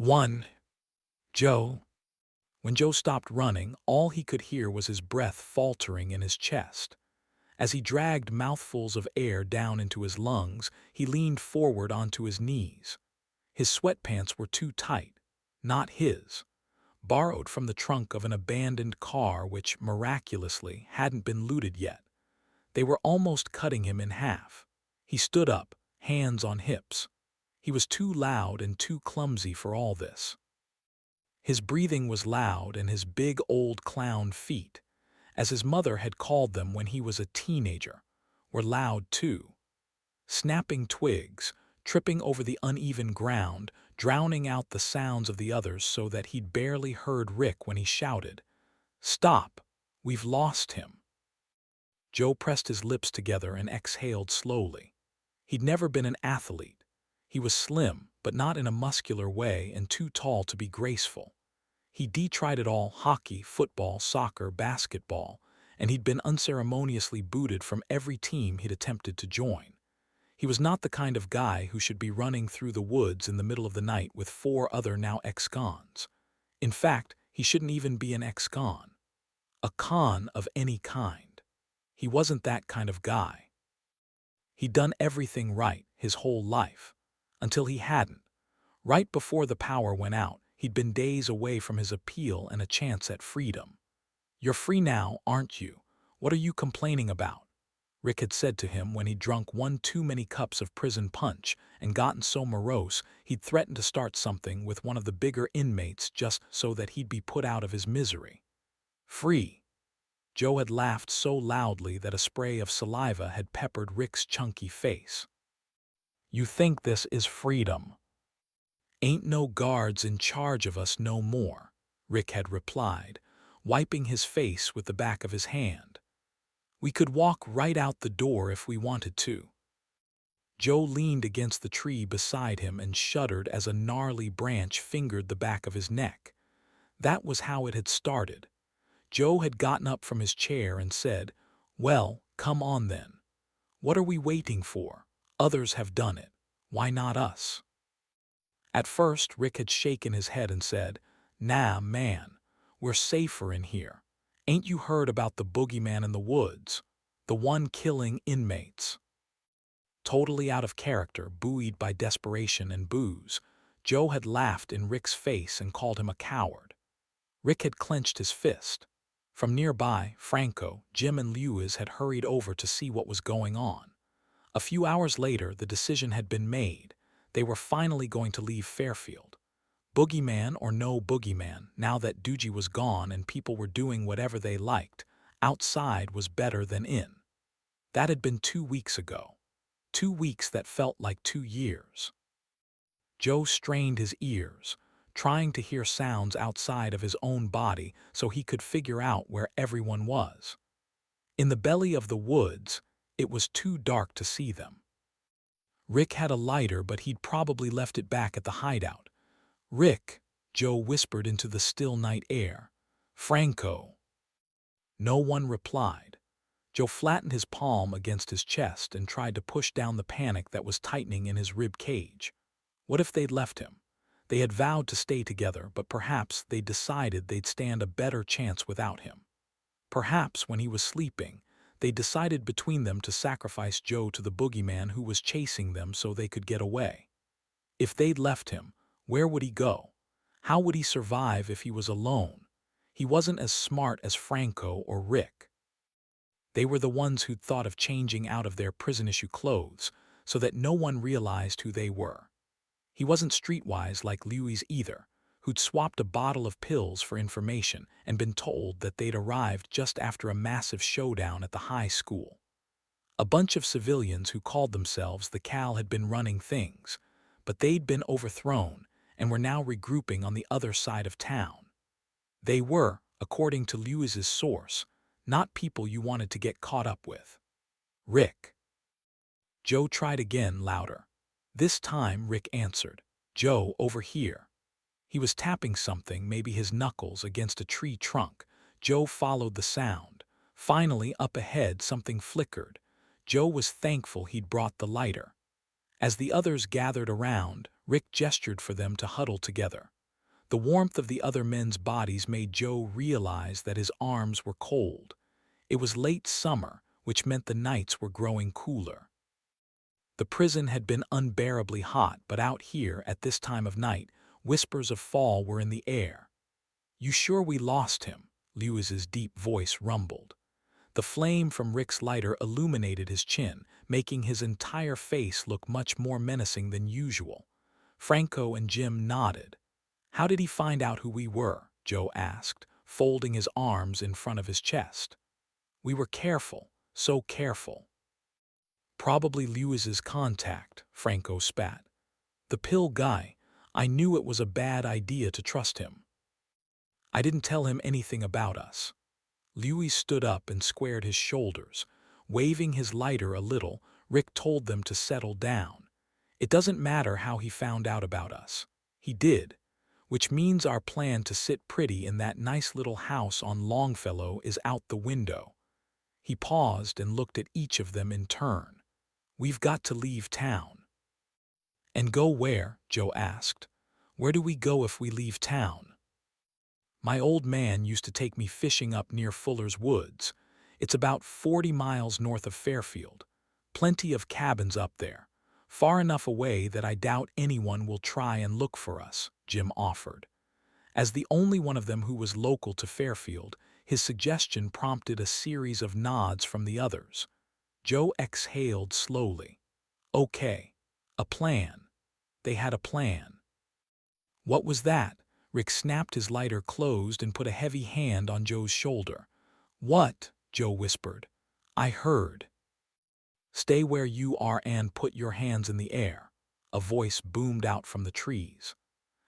1. Joe. When Joe stopped running, all he could hear was his breath faltering in his chest. As he dragged mouthfuls of air down into his lungs, he leaned forward onto his knees. His sweatpants were too tight. Not his. Borrowed from the trunk of an abandoned car which, miraculously, hadn't been looted yet. They were almost cutting him in half. He stood up, hands on hips. He was too loud and too clumsy for all this. His breathing was loud, and his big old clown feet, as his mother had called them when he was a teenager, were loud too. Snapping twigs, tripping over the uneven ground, drowning out the sounds of the others so that he'd barely heard Rick when he shouted, "Stop! We've lost him!" Joe pressed his lips together and exhaled slowly. He'd never been an athlete. He was slim, but not in a muscular way, and too tall to be graceful. He'd tried it all: hockey, football, soccer, basketball, and he'd been unceremoniously booted from every team he'd attempted to join. He was not the kind of guy who should be running through the woods in the middle of the night with 4 other now ex-cons. In fact, he shouldn't even be an ex-con. A con of any kind. He wasn't that kind of guy. He'd done everything right his whole life. Until he hadn't. Right before the power went out, he'd been days away from his appeal and a chance at freedom. "You're free now, aren't you? What are you complaining about?" Rick had said to him when he'd drunk one too many cups of prison punch and gotten so morose he'd threatened to start something with one of the bigger inmates just so that he'd be put out of his misery. Free. Joe had laughed so loudly that a spray of saliva had peppered Rick's chunky face. "You think this is freedom? Ain't no guards in charge of us no more," Rick had replied, wiping his face with the back of his hand. "We could walk right out the door if we wanted to." Joe leaned against the tree beside him and shuddered as a gnarly branch fingered the back of his neck. That was how it had started. Joe had gotten up from his chair and said, "Well, come on then. What are we waiting for? Others have done it. Why not us?" At first, Rick had shaken his head and said, "Nah, man, we're safer in here. Ain't you heard about the boogeyman in the woods? The one killing inmates?" Totally out of character, buoyed by desperation and booze, Joe had laughed in Rick's face and called him a coward. Rick had clenched his fist. From nearby, Franco, Jim and Lewis had hurried over to see what was going on. A few hours later, the decision had been made. They were finally going to leave Fairfield. Boogeyman or no boogeyman, now that Doogie was gone and people were doing whatever they liked, outside was better than in. That had been 2 weeks ago. 2 weeks that felt like 2 years. Joe strained his ears, trying to hear sounds outside of his own body so he could figure out where everyone was. In the belly of the woods, it was too dark to see them. Rick had a lighter, but he'd probably left it back at the hideout. "Rick," Joe whispered into the still night air. "Franco." No one replied. Joe flattened his palm against his chest and tried to push down the panic that was tightening in his rib cage. What if they'd left him? They had vowed to stay together, but perhaps they'd decided they'd stand a better chance without him. Perhaps when he was sleeping, they decided between them to sacrifice Joe to the boogeyman who was chasing them so they could get away. If they'd left him, where would he go? How would he survive if he was alone? He wasn't as smart as Franco or Rick. They were the ones who'd thought of changing out of their prison-issue clothes so that no one realized who they were. He wasn't streetwise like Lewis either, who'd swapped a bottle of pills for information and been told that they'd arrived just after a massive showdown at the high school. A bunch of civilians who called themselves the Cal had been running things, but they'd been overthrown and were now regrouping on the other side of town. They were, according to Lewis's source, not people you wanted to get caught up with. Rick. Joe tried again, louder. This time Rick answered. "Joe, over here." He was tapping something, maybe his knuckles, against a tree trunk. Joe followed the sound. Finally, up ahead, something flickered. Joe was thankful he'd brought the lighter. As the others gathered around, Rick gestured for them to huddle together. The warmth of the other men's bodies made Joe realize that his arms were cold. It was late summer, which meant the nights were growing cooler. The prison had been unbearably hot, but out here, at this time of night, whispers of fall were in the air. "You sure we lost him?" Lewis's deep voice rumbled. The flame from Rick's lighter illuminated his chin, making his entire face look much more menacing than usual. Franco and Jim nodded. "How did he find out who we were?" Joe asked, folding his arms in front of his chest. "We were careful, so careful." "Probably Lewis's contact," Franco spat. "The pill guy. I knew it was a bad idea to trust him. I didn't tell him anything about us." Lewis stood up and squared his shoulders. Waving his lighter a little, Rick told them to settle down. "It doesn't matter how he found out about us. He did, which means our plan to sit pretty in that nice little house on Longfellow is out the window." He paused and looked at each of them in turn. "We've got to leave town." "And go where?" Joe asked. "Where do we go if we leave town?" "My old man used to take me fishing up near Fuller's Woods. It's about 40 miles north of Fairfield. Plenty of cabins up there. Far enough away that I doubt anyone will try and look for us," Jim offered. As the only one of them who was local to Fairfield, his suggestion prompted a series of nods from the others. Joe exhaled slowly. Okay. A plan. They had a plan. "What was that?" Rick snapped his lighter closed and put a heavy hand on Joe's shoulder. "What?" Joe whispered. "I heard." "Stay where you are and put your hands in the air," a voice boomed out from the trees.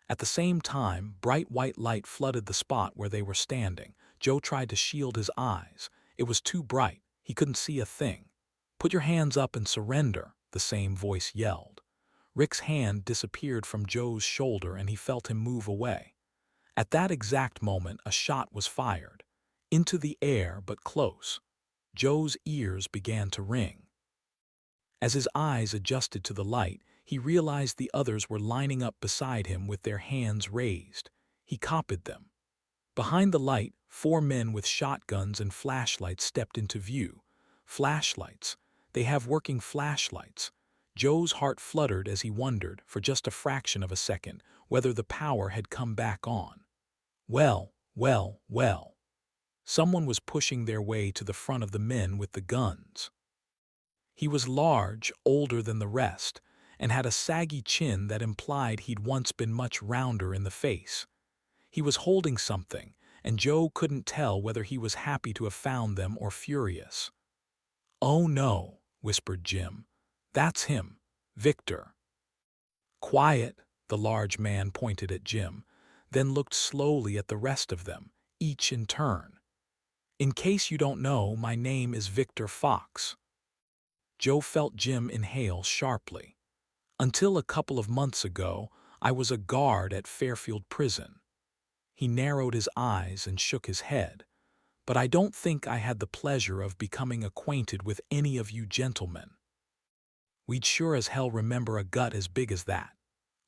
At the same time, bright white light flooded the spot where they were standing. Joe tried to shield his eyes. It was too bright. He couldn't see a thing. "Put your hands up and surrender," the same voice yelled. Rick's hand disappeared from Joe's shoulder and he felt him move away. At that exact moment, a shot was fired. Into the air, but close. Joe's ears began to ring. As his eyes adjusted to the light, he realized the others were lining up beside him with their hands raised. He copied them. Behind the light, 4 men with shotguns and flashlights stepped into view. Flashlights. They have working flashlights. Joe's heart fluttered as he wondered, for just a fraction of a second, whether the power had come back on. Well, well, well. Someone was pushing their way to the front of the men with the guns. He was large, older than the rest, and had a saggy chin that implied he'd once been much rounder in the face. He was holding something, and Joe couldn't tell whether he was happy to have found them or furious. "Oh no," whispered Jim. "That's him. Victor." "Quiet," the large man pointed at Jim, then looked slowly at the rest of them, each in turn. "In case you don't know, my name is Victor Fox." Joe felt Jim inhale sharply. "Until a couple of months ago, I was a guard at Fairfield Prison." He narrowed his eyes and shook his head. "But I don't think I had the pleasure of becoming acquainted with any of you gentlemen." "We'd sure as hell remember a gut as big as that."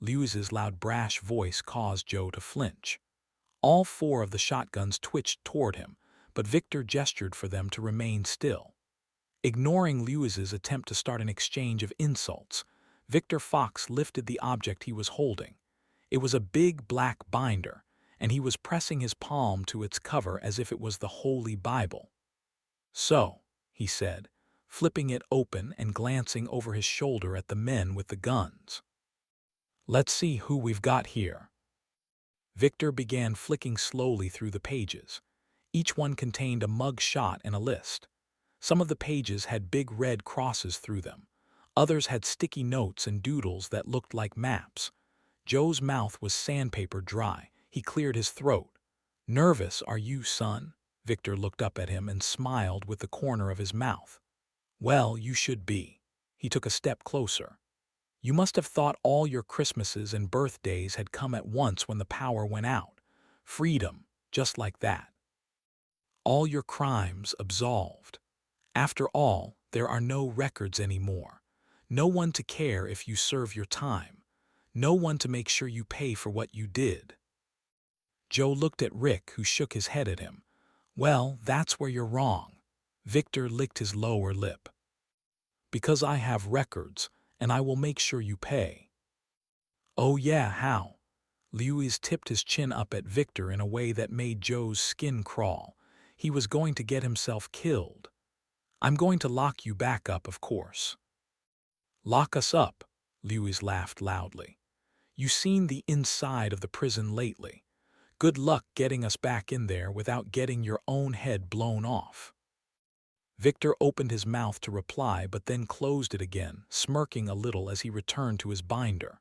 Lewis's loud brash voice caused Joe to flinch. All 4 of the shotguns twitched toward him, but Victor gestured for them to remain still. Ignoring Lewis's attempt to start an exchange of insults, Victor Fox lifted the object he was holding. It was a big black binder, and he was pressing his palm to its cover as if it was the Holy Bible. "So," he said, flipping it open and glancing over his shoulder at the men with the guns. "Let's see who we've got here." Victor began flicking slowly through the pages. Each one contained a mug shot and a list. Some of the pages had big red crosses through them. Others had sticky notes and doodles that looked like maps. Joe's mouth was sandpaper dry. He cleared his throat. "Nervous, are you, son?" Victor looked up at him and smiled with the corner of his mouth. "Well, you should be." He took a step closer. "You must have thought all your Christmases and birthdays had come at once when the power went out. Freedom, just like that. All your crimes absolved. After all, there are no records anymore. No one to care if you serve your time. No one to make sure you pay for what you did. Joe looked at Rick, who shook his head at him. Well, that's where you're wrong. Victor licked his lower lip. Because I have records, and I will make sure you pay. Oh yeah, how? Lewis tipped his chin up at Victor in a way that made Joe's skin crawl. He was going to get himself killed. I'm going to lock you back up, of course. Lock us up, Lewis laughed loudly. You seen the inside of the prison lately. Good luck getting us back in there without getting your own head blown off. Victor opened his mouth to reply but then closed it again, smirking a little as he returned to his binder.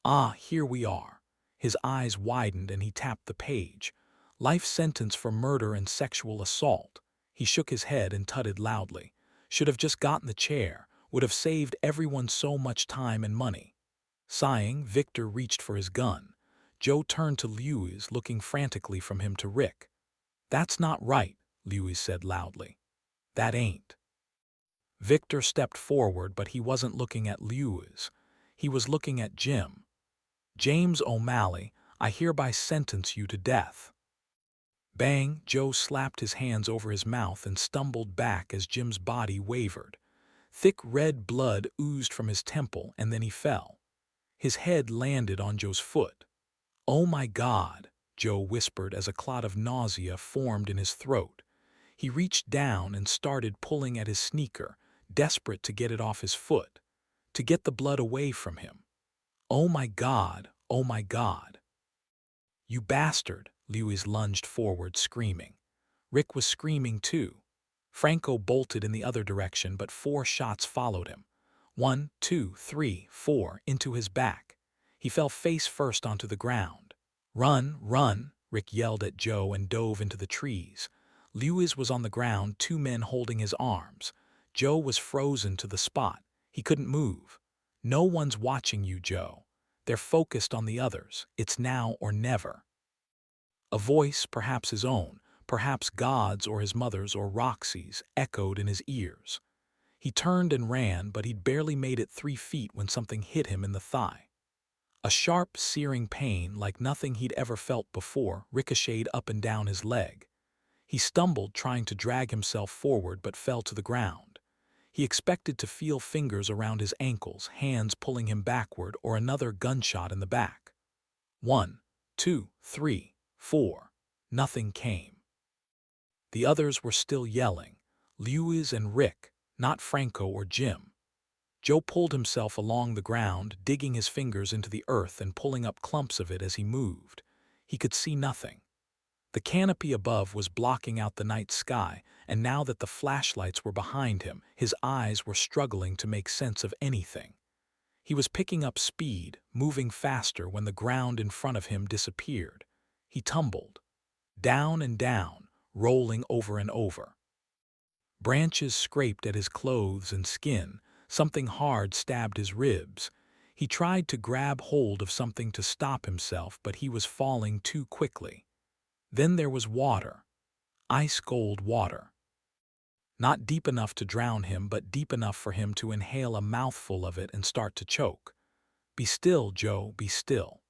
Ah, here we are. His eyes widened and he tapped the page. Life sentence for murder and sexual assault. He shook his head and tutted loudly. Should have just gotten the chair. Would have saved everyone so much time and money. Sighing, Victor reached for his gun. Joe turned to Lewis, looking frantically from him to Rick. That's not right, Lewis said loudly. That ain't. Victor stepped forward, but he wasn't looking at Lewis. He was looking at Jim. James O'Malley, I hereby sentence you to death. Bang! Joe slapped his hands over his mouth and stumbled back as Jim's body wavered. Thick red blood oozed from his temple and then he fell. His head landed on Joe's foot. Oh my God, Joe whispered as a clot of nausea formed in his throat. He reached down and started pulling at his sneaker, desperate to get it off his foot, to get the blood away from him. Oh my God, oh my God. You bastard, Lewis lunged forward, screaming. Rick was screaming too. Franco bolted in the other direction, but 4 shots followed him. 1, 2, 3, 4, into his back. He fell face first onto the ground. Run, run, Rick yelled at Joe and dove into the trees. Lewis was on the ground, 2 men holding his arms. Joe was frozen to the spot. He couldn't move. No one's watching you, Joe. They're focused on the others. It's now or never. A voice, perhaps his own, perhaps God's or his mother's or Roxy's, echoed in his ears. He turned and ran, but he'd barely made it 3 feet when something hit him in the thigh. A sharp, searing pain, like nothing he'd ever felt before, ricocheted up and down his leg. He stumbled, trying to drag himself forward, but fell to the ground. He expected to feel fingers around his ankles, hands pulling him backward, or another gunshot in the back. 1, 2, 3, 4. Nothing came. The others were still yelling. Lewis and Rick, not Franco or Jim. Joe pulled himself along the ground, digging his fingers into the earth and pulling up clumps of it as he moved. He could see nothing. The canopy above was blocking out the night sky, and now that the flashlights were behind him, his eyes were struggling to make sense of anything. He was picking up speed, moving faster when the ground in front of him disappeared. He tumbled. Down and down, rolling over and over. Branches scraped at his clothes and skin. Something hard stabbed his ribs. He tried to grab hold of something to stop himself, but he was falling too quickly. Then there was water. Ice-cold water. Not deep enough to drown him, but deep enough for him to inhale a mouthful of it and start to choke. Be still, Joe, be still.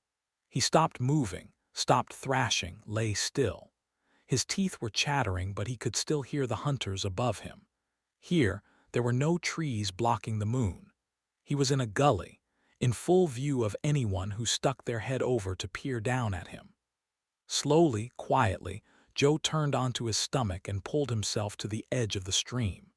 He stopped moving, stopped thrashing, lay still. His teeth were chattering, but he could still hear the hunters above him. Here, there were no trees blocking the moon. He was in a gully, in full view of anyone who stuck their head over to peer down at him. Slowly, quietly, Joe turned onto his stomach and pulled himself to the edge of the stream.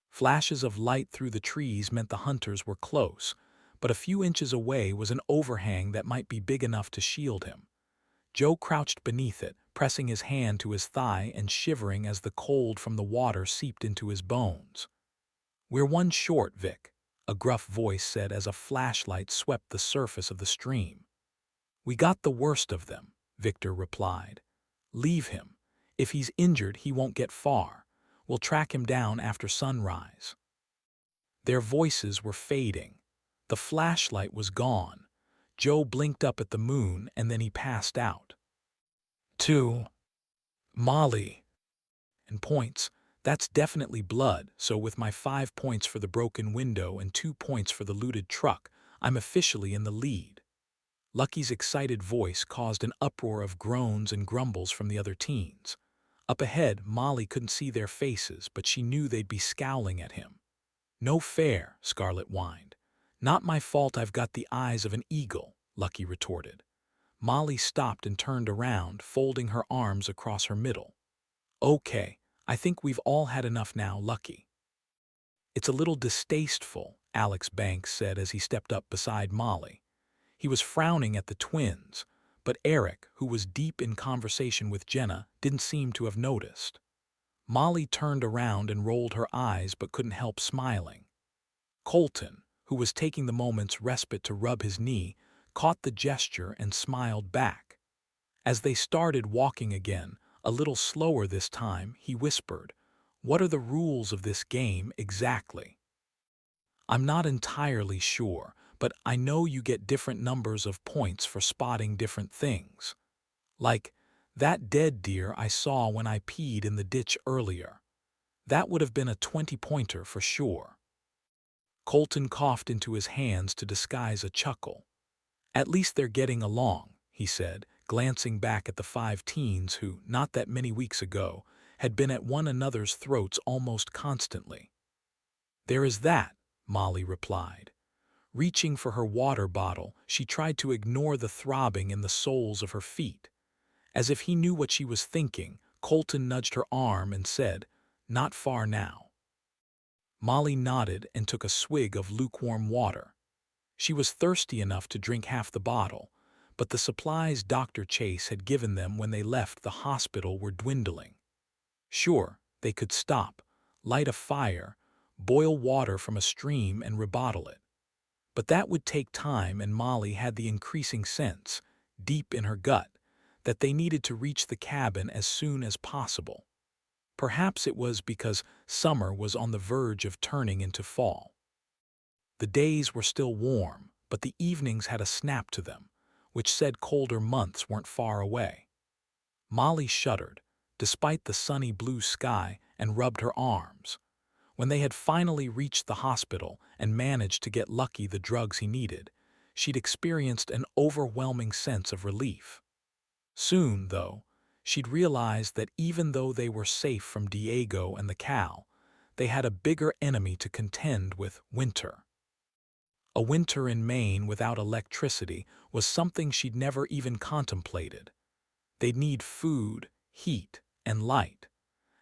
Flashes of light through the trees meant the hunters were close, but a few inches away was an overhang that might be big enough to shield him. Joe crouched beneath it, pressing his hand to his thigh and shivering as the cold from the water seeped into his bones. We're 1 short, Vic, a gruff voice said as a flashlight swept the surface of the stream. We got the worst of them, Victor replied. Leave him. If he's injured, he won't get far. We'll track him down after sunrise. Their voices were fading. The flashlight was gone. Joe blinked up at the moon and then he passed out. 2. Molly. And points. That's definitely blood, so with my 5 points for the broken window and 2 points for the looted truck, I'm officially in the lead." Lucky's excited voice caused an uproar of groans and grumbles from the other teens. Up ahead, Molly couldn't see their faces, but she knew they'd be scowling at him. "No fair," Scarlet whined. "Not my fault I've got the eyes of an eagle," Lucky retorted. Molly stopped and turned around, folding her arms across her middle. "Okay, I think we've all had enough now, Lucky." "It's a little distasteful," Alex Banks said as he stepped up beside Molly. He was frowning at the twins, but Eric, who was deep in conversation with Jenna, didn't seem to have noticed. Molly turned around and rolled her eyes but couldn't help smiling. Colton, who was taking the moment's respite to rub his knee, caught the gesture and smiled back. As they started walking again, a little slower this time, he whispered, "What are the rules of this game exactly?" "I'm not entirely sure, but I know you get different numbers of points for spotting different things. Like that dead deer I saw when I peed in the ditch earlier. That would have been a 20-pointer for sure." Colton coughed into his hands to disguise a chuckle. "At least they're getting along," he said, glancing back at the 5 teens who, not that many weeks ago, had been at one another's throats almost constantly. "There is that," Molly replied. Reaching for her water bottle, she tried to ignore the throbbing in the soles of her feet. As if he knew what she was thinking, Colton nudged her arm and said, "Not far now." Molly nodded and took a swig of lukewarm water. She was thirsty enough to drink half the bottle, but the supplies Dr. Chase had given them when they left the hospital were dwindling. Sure, they could stop, light a fire, boil water from a stream and rebottle it. But that would take time, and Molly had the increasing sense, deep in her gut, that they needed to reach the cabin as soon as possible. Perhaps it was because summer was on the verge of turning into fall. The days were still warm, but the evenings had a snap to them, which said colder months weren't far away. Molly shuddered, despite the sunny blue sky, and rubbed her arms. When they had finally reached the hospital and managed to get Lucky the drugs he needed, she'd experienced an overwhelming sense of relief. Soon, though, she'd realized that even though they were safe from Diego and the Cal, they had a bigger enemy to contend with: winter. A winter in Maine without electricity was something she'd never even contemplated. They'd need food, heat, and light,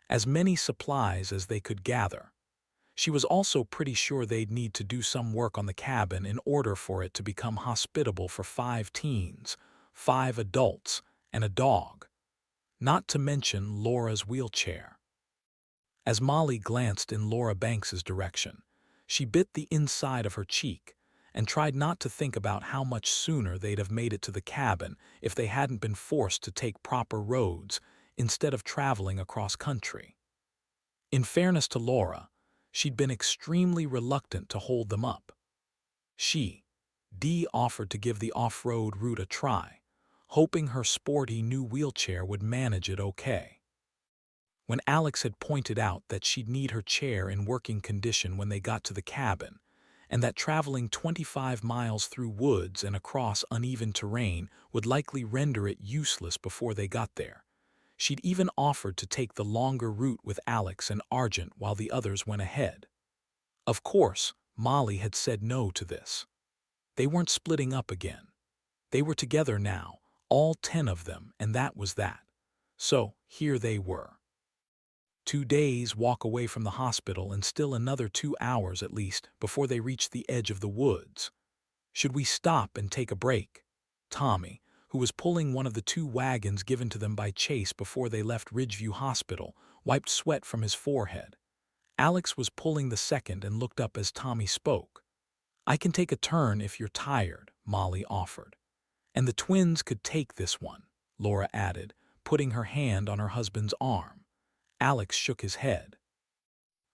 as many supplies as they could gather. She was also pretty sure they'd need to do some work on the cabin in order for it to become hospitable for 5 teens, 5 adults, and a dog. Not to mention Laura's wheelchair. As Molly glanced in Laura Banks's direction, she bit the inside of her cheek and tried not to think about how much sooner they'd have made it to the cabin if they hadn't been forced to take proper roads instead of traveling across country. In fairness to Laura, she'd been extremely reluctant to hold them up. Dee offered to give the off-road route a try, hoping her sporty new wheelchair would manage it okay. When Alex had pointed out that she'd need her chair in working condition when they got to the cabin, and that traveling 25 miles through woods and across uneven terrain would likely render it useless before they got there, she'd even offered to take the longer route with Alex and Argent while the others went ahead. Of course, Molly had said no to this. They weren't splitting up again. They were together now, all 10 of them, and that was that. So here they were. 2 days walk away from the hospital and still another 2 hours at least before they reached the edge of the woods. "Should we stop and take a break?" Tommy, who was pulling one of the 2 wagons given to them by Chase before they left Ridgeview Hospital, wiped sweat from his forehead. Alex was pulling the second and looked up as Tommy spoke. "I can take a turn if you're tired," Molly offered. "And the twins could take this one," Laura added, putting her hand on her husband's arm. Alex shook his head.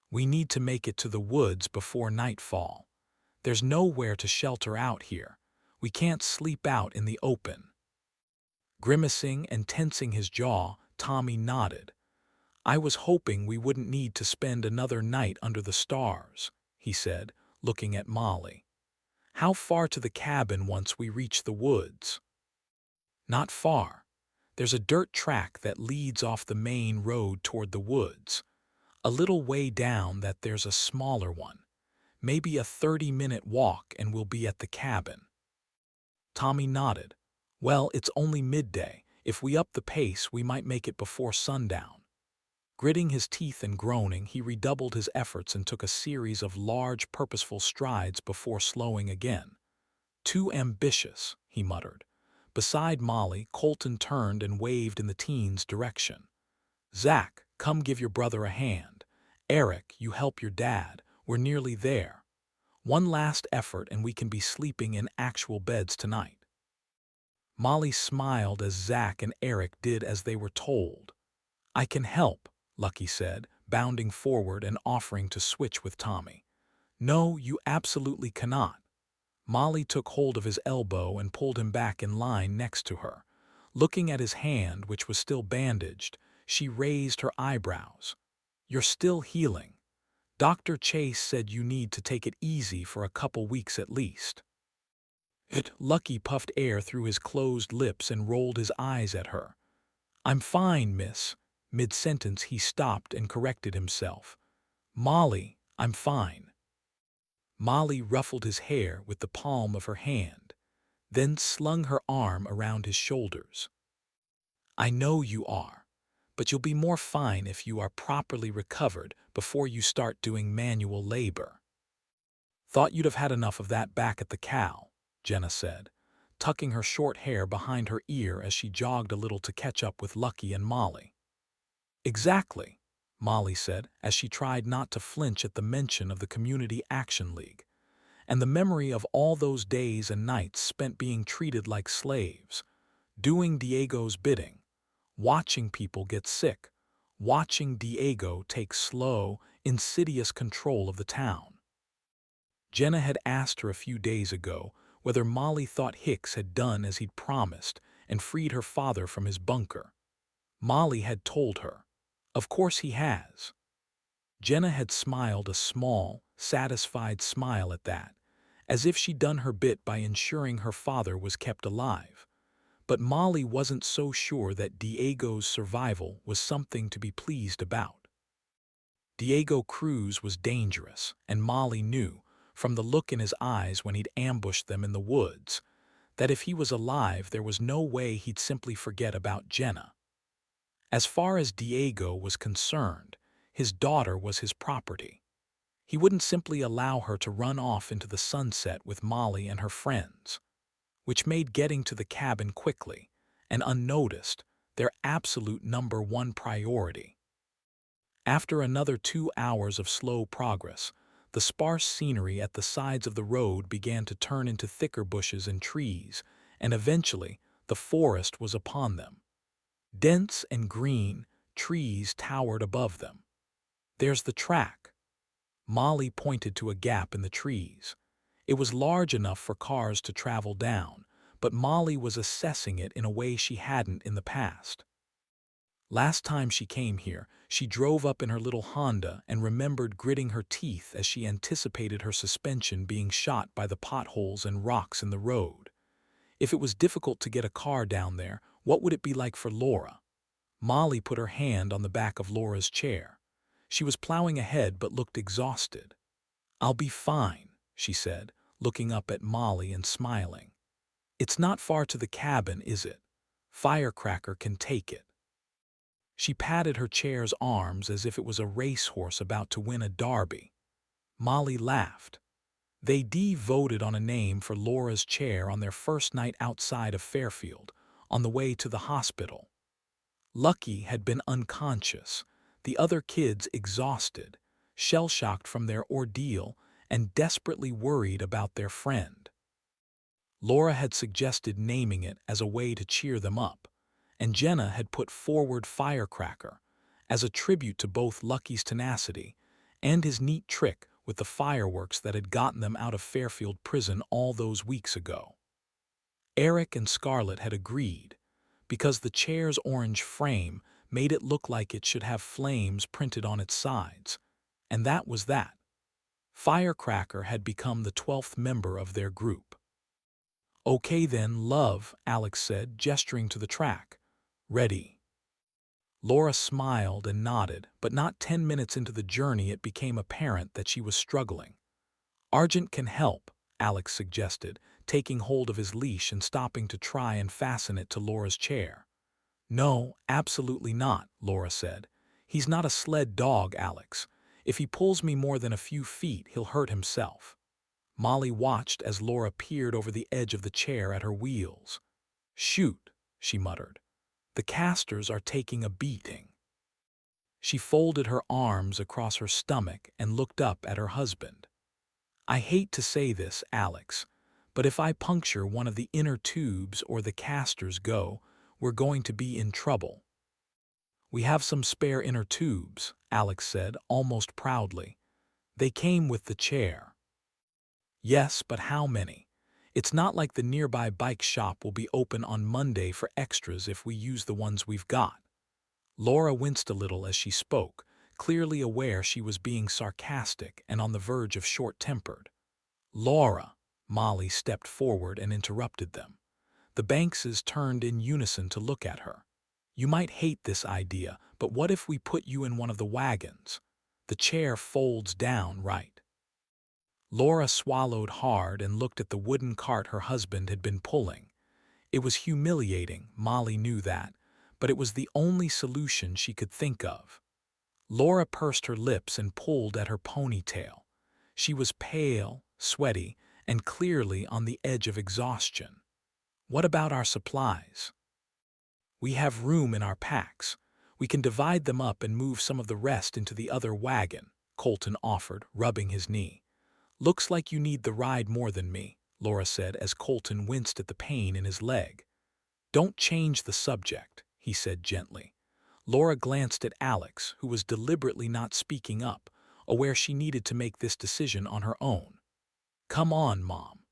"We need to make it to the woods before nightfall. There's nowhere to shelter out here. We can't sleep out in the open." Grimacing and tensing his jaw, Tommy nodded. "I was hoping we wouldn't need to spend another night under the stars," he said, looking at Molly. How far to the cabin once we reach the woods? Not far. There's a dirt track that leads off the main road toward the woods. A little way down that there's a smaller one. Maybe a 30-minute walk and we'll be at the cabin. Tommy nodded. Well, it's only midday. If we up the pace, we might make it before sundown. Gritting his teeth and groaning, he redoubled his efforts and took a series of large, purposeful strides before slowing again. Too ambitious, he muttered. Beside Molly, Colton turned and waved in the teen's direction. Zach, come give your brother a hand. Eric, you help your dad. We're nearly there. One last effort and we can be sleeping in actual beds tonight. Molly smiled as Zach and Eric did as they were told. I can help, Lucky said, bounding forward and offering to switch with Tommy. No, you absolutely cannot. Molly took hold of his elbow and pulled him back in line next to her. Looking at his hand, which was still bandaged, she raised her eyebrows. You're still healing. Dr. Chase said you need to take it easy for a couple weeks at least. Lucky puffed air through his closed lips and rolled his eyes at her. I'm fine, miss. Mid-sentence he stopped and corrected himself. Molly, I'm fine. Molly ruffled his hair with the palm of her hand, then slung her arm around his shoulders. I know you are, but you'll be more fine if you are properly recovered before you start doing manual labor. Thought you'd have had enough of that back at the cow, Jenna said, tucking her short hair behind her ear as she jogged a little to catch up with Lucky and Molly. Exactly, Molly said as she tried not to flinch at the mention of the Community Action League, and the memory of all those days and nights spent being treated like slaves, doing Diego's bidding, watching people get sick, watching Diego take slow, insidious control of the town. Jenna had asked her a few days ago whether Molly thought Hicks had done as he'd promised and freed her father from his bunker. Molly had told her, of course he has. Jenna had smiled a small, satisfied smile at that, as if she'd done her bit by ensuring her father was kept alive. But Molly wasn't so sure that Diego's survival was something to be pleased about. Diego Cruz was dangerous, and Molly knew, from the look in his eyes when he'd ambushed them in the woods, that if he was alive there was no way he'd simply forget about Jenna. As far as Diego was concerned, his daughter was his property. He wouldn't simply allow her to run off into the sunset with Molly and her friends, which made getting to the cabin quickly and unnoticed their absolute #1 priority. After another 2 hours of slow progress, the sparse scenery at the sides of the road began to turn into thicker bushes and trees, and eventually the forest was upon them. Dense and green, trees towered above them. There's the track. Molly pointed to a gap in the trees. It was large enough for cars to travel down, but Molly was assessing it in a way she hadn't in the past. Last time she came here, she drove up in her little Honda and remembered gritting her teeth as she anticipated her suspension being shot by the potholes and rocks in the road. If it was difficult to get a car down there, what would it be like for Laura? Molly put her hand on the back of Laura's chair. She was plowing ahead but looked exhausted. I'll be fine, she said, looking up at Molly and smiling. It's not far to the cabin, is it? Firecracker can take it. She patted her chair's arms as if it was a racehorse about to win a derby. Molly laughed. They voted on a name for Laura's chair on their first night outside of Fairfield, on the way to the hospital. Lucky had been unconscious, the other kids exhausted, shell-shocked from their ordeal, and desperately worried about their friend. Laura had suggested naming it as a way to cheer them up, and Jenna had put forward Firecracker as a tribute to both Lucky's tenacity and his neat trick with the fireworks that had gotten them out of Fairfield prison all those weeks ago. Eric and Scarlett had agreed, because the chair's orange frame made it look like it should have flames printed on its sides, and that was that. Firecracker had become the 12th member of their group. "Okay then, love," Alex said, gesturing to the track. "Ready." Laura smiled and nodded, but not 10 minutes into the journey it became apparent that she was struggling. "Argent can help," Alex suggested, taking hold of his leash and stopping to try and fasten it to Laura's chair. "No, absolutely not," Laura said. "He's not a sled dog, Alex. If he pulls me more than a few feet, he'll hurt himself." Molly watched as Laura peered over the edge of the chair at her wheels. "Shoot," she muttered. "The casters are taking a beating." She folded her arms across her stomach and looked up at her husband. "I hate to say this, Alex, but if I puncture one of the inner tubes or the casters go, we're going to be in trouble." "We have some spare inner tubes," Alex said, almost proudly. "They came with the chair." "Yes, but how many? It's not like the nearby bike shop will be open on Monday for extras if we use the ones we've got." Laura winced a little as she spoke, clearly aware she was being sarcastic and on the verge of short-tempered. "Laura," Molly stepped forward and interrupted them. The Bankses turned in unison to look at her. "You might hate this idea, but what if we put you in one of the wagons? The chair folds down, right?" Laura swallowed hard and looked at the wooden cart her husband had been pulling. It was humiliating, Molly knew that, but it was the only solution she could think of. Laura pursed her lips and pulled at her ponytail. She was pale, sweaty, and clearly on the edge of exhaustion. "What about our supplies?" "We have room in our packs. We can divide them up and move some of the rest into the other wagon," Colton offered, rubbing his knee. "Looks like you need the ride more than me," Laura said as Colton winced at the pain in his leg. "Don't change the subject," he said gently. Laura glanced at Alex, who was deliberately not speaking up, aware she needed to make this decision on her own. "Come on, Mom."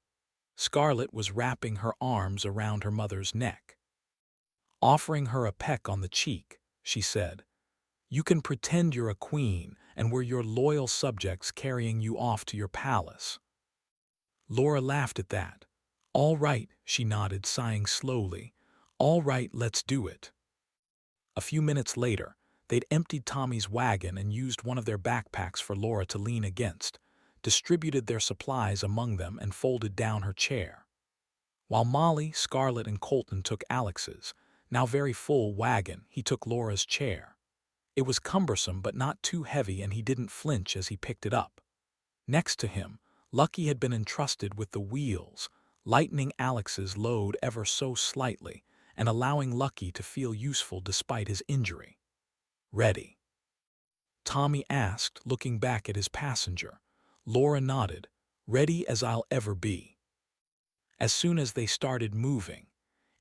Scarlett was wrapping her arms around her mother's neck. Offering her a peck on the cheek, she said, "You can pretend you're a queen and we're your loyal subjects carrying you off to your palace." Laura laughed at that. "All right," she nodded, sighing slowly. "All right, let's do it." A few minutes later, they'd emptied Tommy's wagon and used one of their backpacks for Laura to lean against, distributed their supplies among them and folded down her chair. While Molly, Scarlett, and Colton took Alex's, now very full wagon, he took Laura's chair. It was cumbersome but not too heavy and he didn't flinch as he picked it up. Next to him, Lucky had been entrusted with the wheels, lightening Alex's load ever so slightly and allowing Lucky to feel useful despite his injury. "Ready?" Tommy asked, looking back at his passenger. Laura nodded. "Ready as I'll ever be." As soon as they started moving,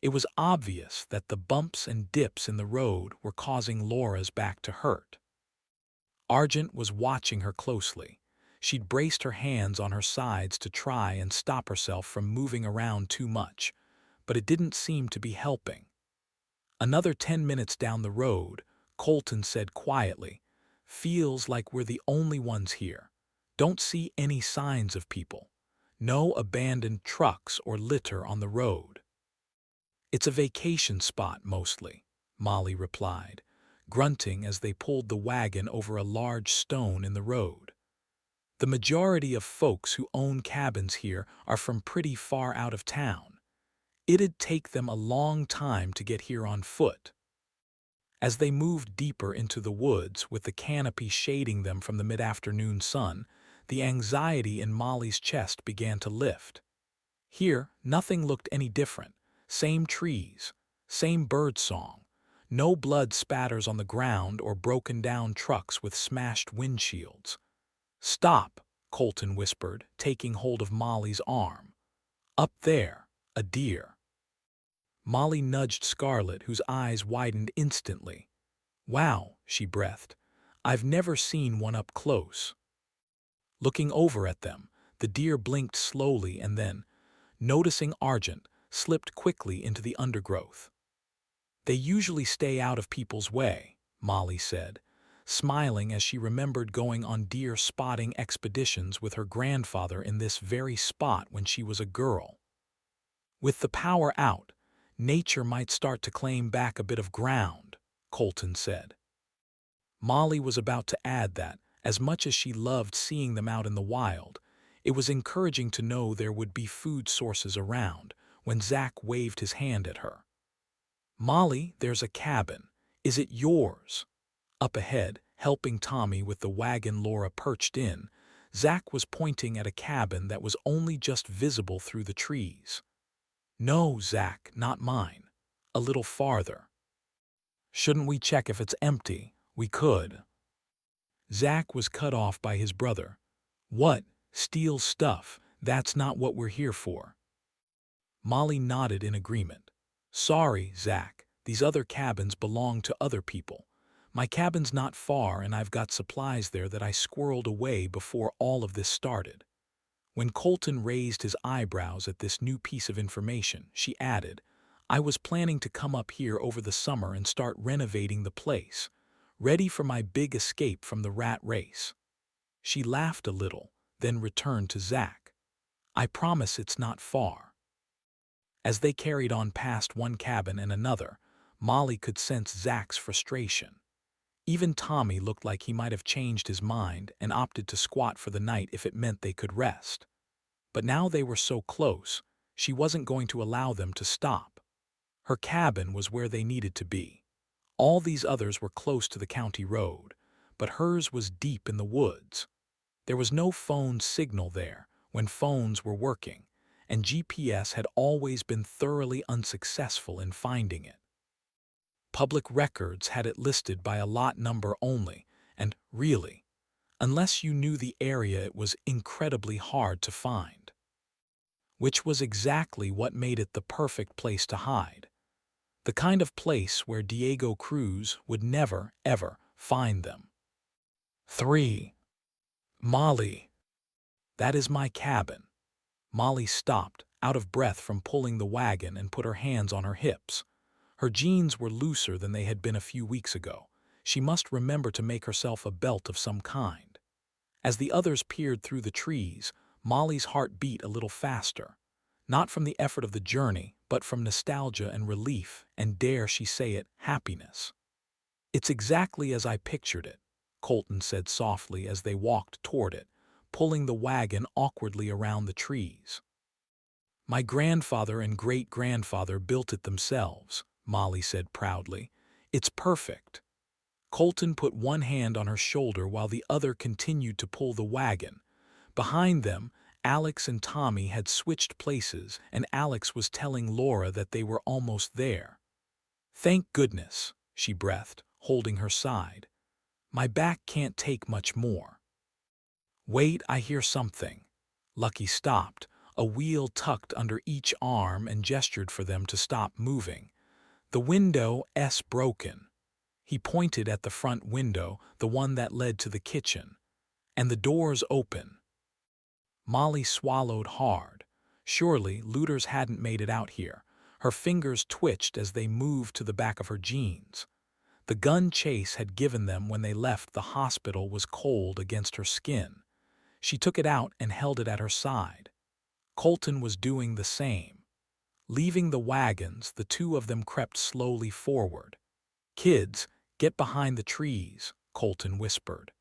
it was obvious that the bumps and dips in the road were causing Laura's back to hurt. Argent was watching her closely. She'd braced her hands on her sides to try and stop herself from moving around too much, but it didn't seem to be helping. Another 10 minutes down the road, Colton said quietly, "Feels like we're the only ones here. Don't see any signs of people. No abandoned trucks or litter on the road." "It's a vacation spot, mostly," Molly replied, grunting as they pulled the wagon over a large stone in the road. "The majority of folks who own cabins here are from pretty far out of town. It'd take them a long time to get here on foot." As they moved deeper into the woods with the canopy shading them from the mid-afternoon sun, the anxiety in Molly's chest began to lift. Here, nothing looked any different. Same trees, same bird song. No blood spatters on the ground or broken down trucks with smashed windshields. "Stop," Colton whispered, taking hold of Molly's arm. "Up there, a deer." Molly nudged Scarlett, whose eyes widened instantly. "Wow," she breathed. "I've never seen one up close." Looking over at them, the deer blinked slowly and then, noticing Argent, slipped quickly into the undergrowth. "They usually stay out of people's way," Molly said. smiling as she remembered going on deer spotting expeditions with her grandfather in this very spot when she was a girl. With the power out, nature might start to claim back a bit of ground, Colton said. Molly was about to add that, as much as she loved seeing them out in the wild, it was encouraging to know there would be food sources around, when Zack waved his hand at her. "Molly, there's a cabin. Is it yours?" Up ahead, helping Tommy with the wagon Laura perched in, Zack was pointing at a cabin that was only just visible through the trees. "No, Zack, not mine. A little farther." "Shouldn't we check if it's empty? We could." Zack was cut off by his brother. "What? Steal stuff? That's not what we're here for." Molly nodded in agreement. "Sorry, Zack. These other cabins belong to other people. My cabin's not far and I've got supplies there that I squirreled away before all of this started." When Colton raised his eyebrows at this new piece of information, she added, "I was planning to come up here over the summer and start renovating the place, ready for my big escape from the rat race." She laughed a little, then returned to Zack. "I promise it's not far." As they carried on past one cabin and another, Molly could sense Zack's frustration. Even Tommy looked like he might have changed his mind and opted to squat for the night if it meant they could rest. But now they were so close, she wasn't going to allow them to stop. Her cabin was where they needed to be. All these others were close to the county road, but hers was deep in the woods. There was no phone signal there when phones were working, and GPS had always been thoroughly unsuccessful in finding it. Public records had it listed by a lot number only, and really, unless you knew the area, it was incredibly hard to find. Which was exactly what made it the perfect place to hide. The kind of place where Diego Cruz would never, ever find them. 3. "Molly, that is my cabin." Molly stopped, out of breath from pulling the wagon, and put her hands on her hips. Her jeans were looser than they had been a few weeks ago. She must remember to make herself a belt of some kind. As the others peered through the trees, Molly's heart beat a little faster. Not from the effort of the journey, but from nostalgia and relief, and dare she say it, happiness. "It's exactly as I pictured it," Colton said softly as they walked toward it, pulling the wagon awkwardly around the trees. "My grandfather and great-grandfather built it themselves," Molly said proudly. "It's perfect." Colton put one hand on her shoulder while the other continued to pull the wagon. Behind them, Alex and Tommy had switched places, and Alex was telling Laura that they were almost there. "Thank goodness," she breathed, holding her side. "My back can't take much more." "Wait, I hear something." Lucky stopped, a wheel tucked under each arm, and gestured for them to stop moving. "The window's broken." He pointed at the front window, the one that led to the kitchen. "And the door's open." Molly swallowed hard. Surely looters hadn't made it out here. Her fingers twitched as they moved to the back of her jeans. The gun Chase had given them when they left the hospital was cold against her skin. She took it out and held it at her side. Colton was doing the same. Leaving the wagons, the two of them crept slowly forward. "Kids, get behind the trees," Colton whispered.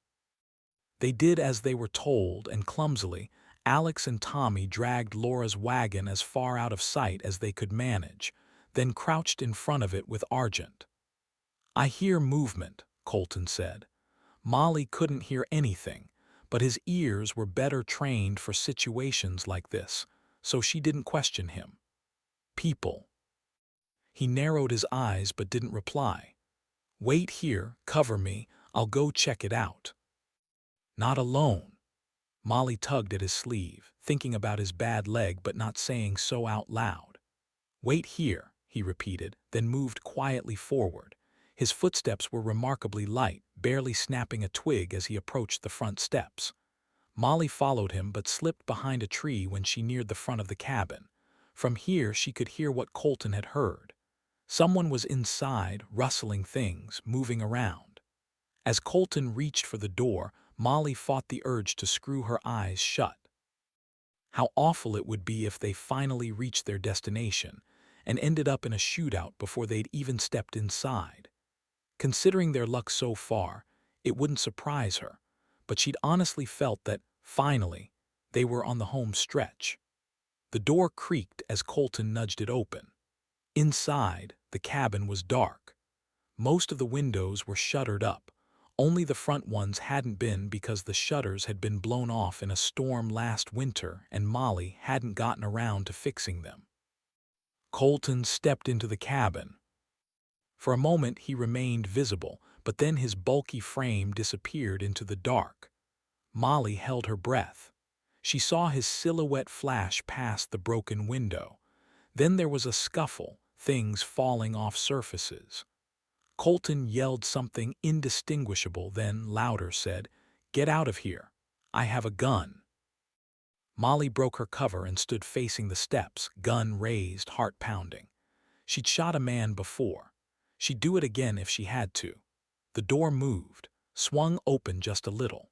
They did as they were told, and clumsily, Alex and Tommy dragged Laura's wagon as far out of sight as they could manage, then crouched in front of it with Argent. "I hear movement," Colton said. Molly couldn't hear anything, but his ears were better trained for situations like this, so she didn't question him. "People." He narrowed his eyes but didn't reply. "Wait here, cover me, I'll go check it out." "Not alone." Molly tugged at his sleeve, thinking about his bad leg but not saying so out loud. "Wait here," he repeated, then moved quietly forward. His footsteps were remarkably light, barely snapping a twig as he approached the front steps. Molly followed him but slipped behind a tree when she neared the front of the cabin. From here she could hear what Colton had heard. Someone was inside, rustling things, moving around. As Colton reached for the door, Molly fought the urge to screw her eyes shut. How awful it would be if they finally reached their destination and ended up in a shootout before they'd even stepped inside. Considering their luck so far, it wouldn't surprise her, but she'd honestly felt that, finally, they were on the home stretch. The door creaked as Colton nudged it open. Inside, the cabin was dark. Most of the windows were shuttered up. Only the front ones hadn't been because the shutters had been blown off in a storm last winter and Molly hadn't gotten around to fixing them. Colton stepped into the cabin. For a moment he remained visible, but then his bulky frame disappeared into the dark. Molly held her breath. She saw his silhouette flash past the broken window. Then there was a scuffle, things falling off surfaces. Colton yelled something indistinguishable, then louder said, "Get out of here. I have a gun." Molly broke her cover and stood facing the steps, gun raised, heart pounding. She'd shot a man before. She'd do it again if she had to. The door moved, swung open just a little.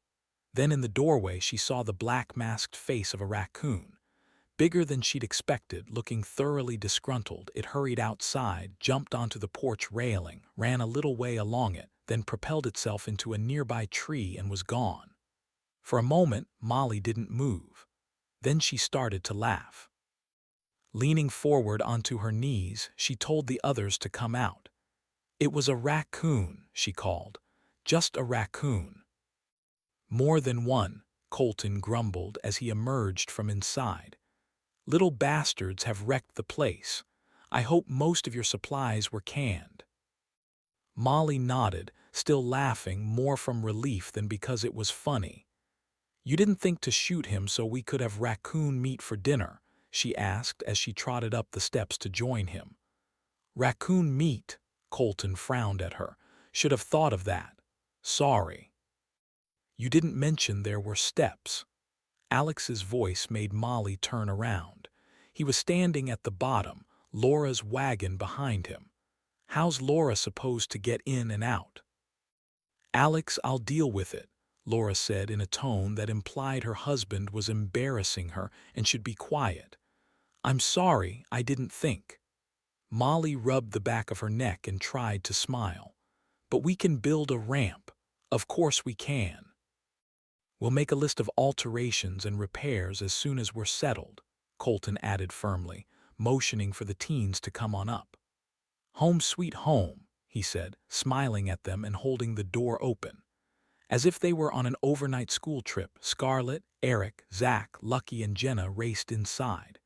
Then in the doorway she saw the black masked face of a raccoon. Bigger than she'd expected, looking thoroughly disgruntled, it hurried outside, jumped onto the porch railing, ran a little way along it, then propelled itself into a nearby tree and was gone. For a moment, Molly didn't move. Then she started to laugh. Leaning forward onto her knees, she told the others to come out. "It was a raccoon," she called. "Just a raccoon." "More than one," Colton grumbled as he emerged from inside. "Little bastards have wrecked the place. I hope most of your supplies were canned." Molly nodded, still laughing more from relief than because it was funny. "You didn't think to shoot him so we could have raccoon meat for dinner?" she asked as she trotted up the steps to join him. "Raccoon meat," Colton frowned at her. "Should have thought of that. Sorry." "You didn't mention there were steps." Alex's voice made Molly turn around. He was standing at the bottom, Laura's wagon behind him. "How's Laura supposed to get in and out?" "Alex, I'll deal with it," Laura said in a tone that implied her husband was embarrassing her and should be quiet. "I'm sorry, I didn't think." Molly rubbed the back of her neck and tried to smile. "But we can build a ramp. Of course we can. We'll make a list of alterations and repairs as soon as we're settled," Colton added firmly, motioning for the teens to come on up. "Home sweet home," he said, smiling at them and holding the door open. As if they were on an overnight school trip, Scarlett, Eric, Zach, Lucky, and Jenna raced inside.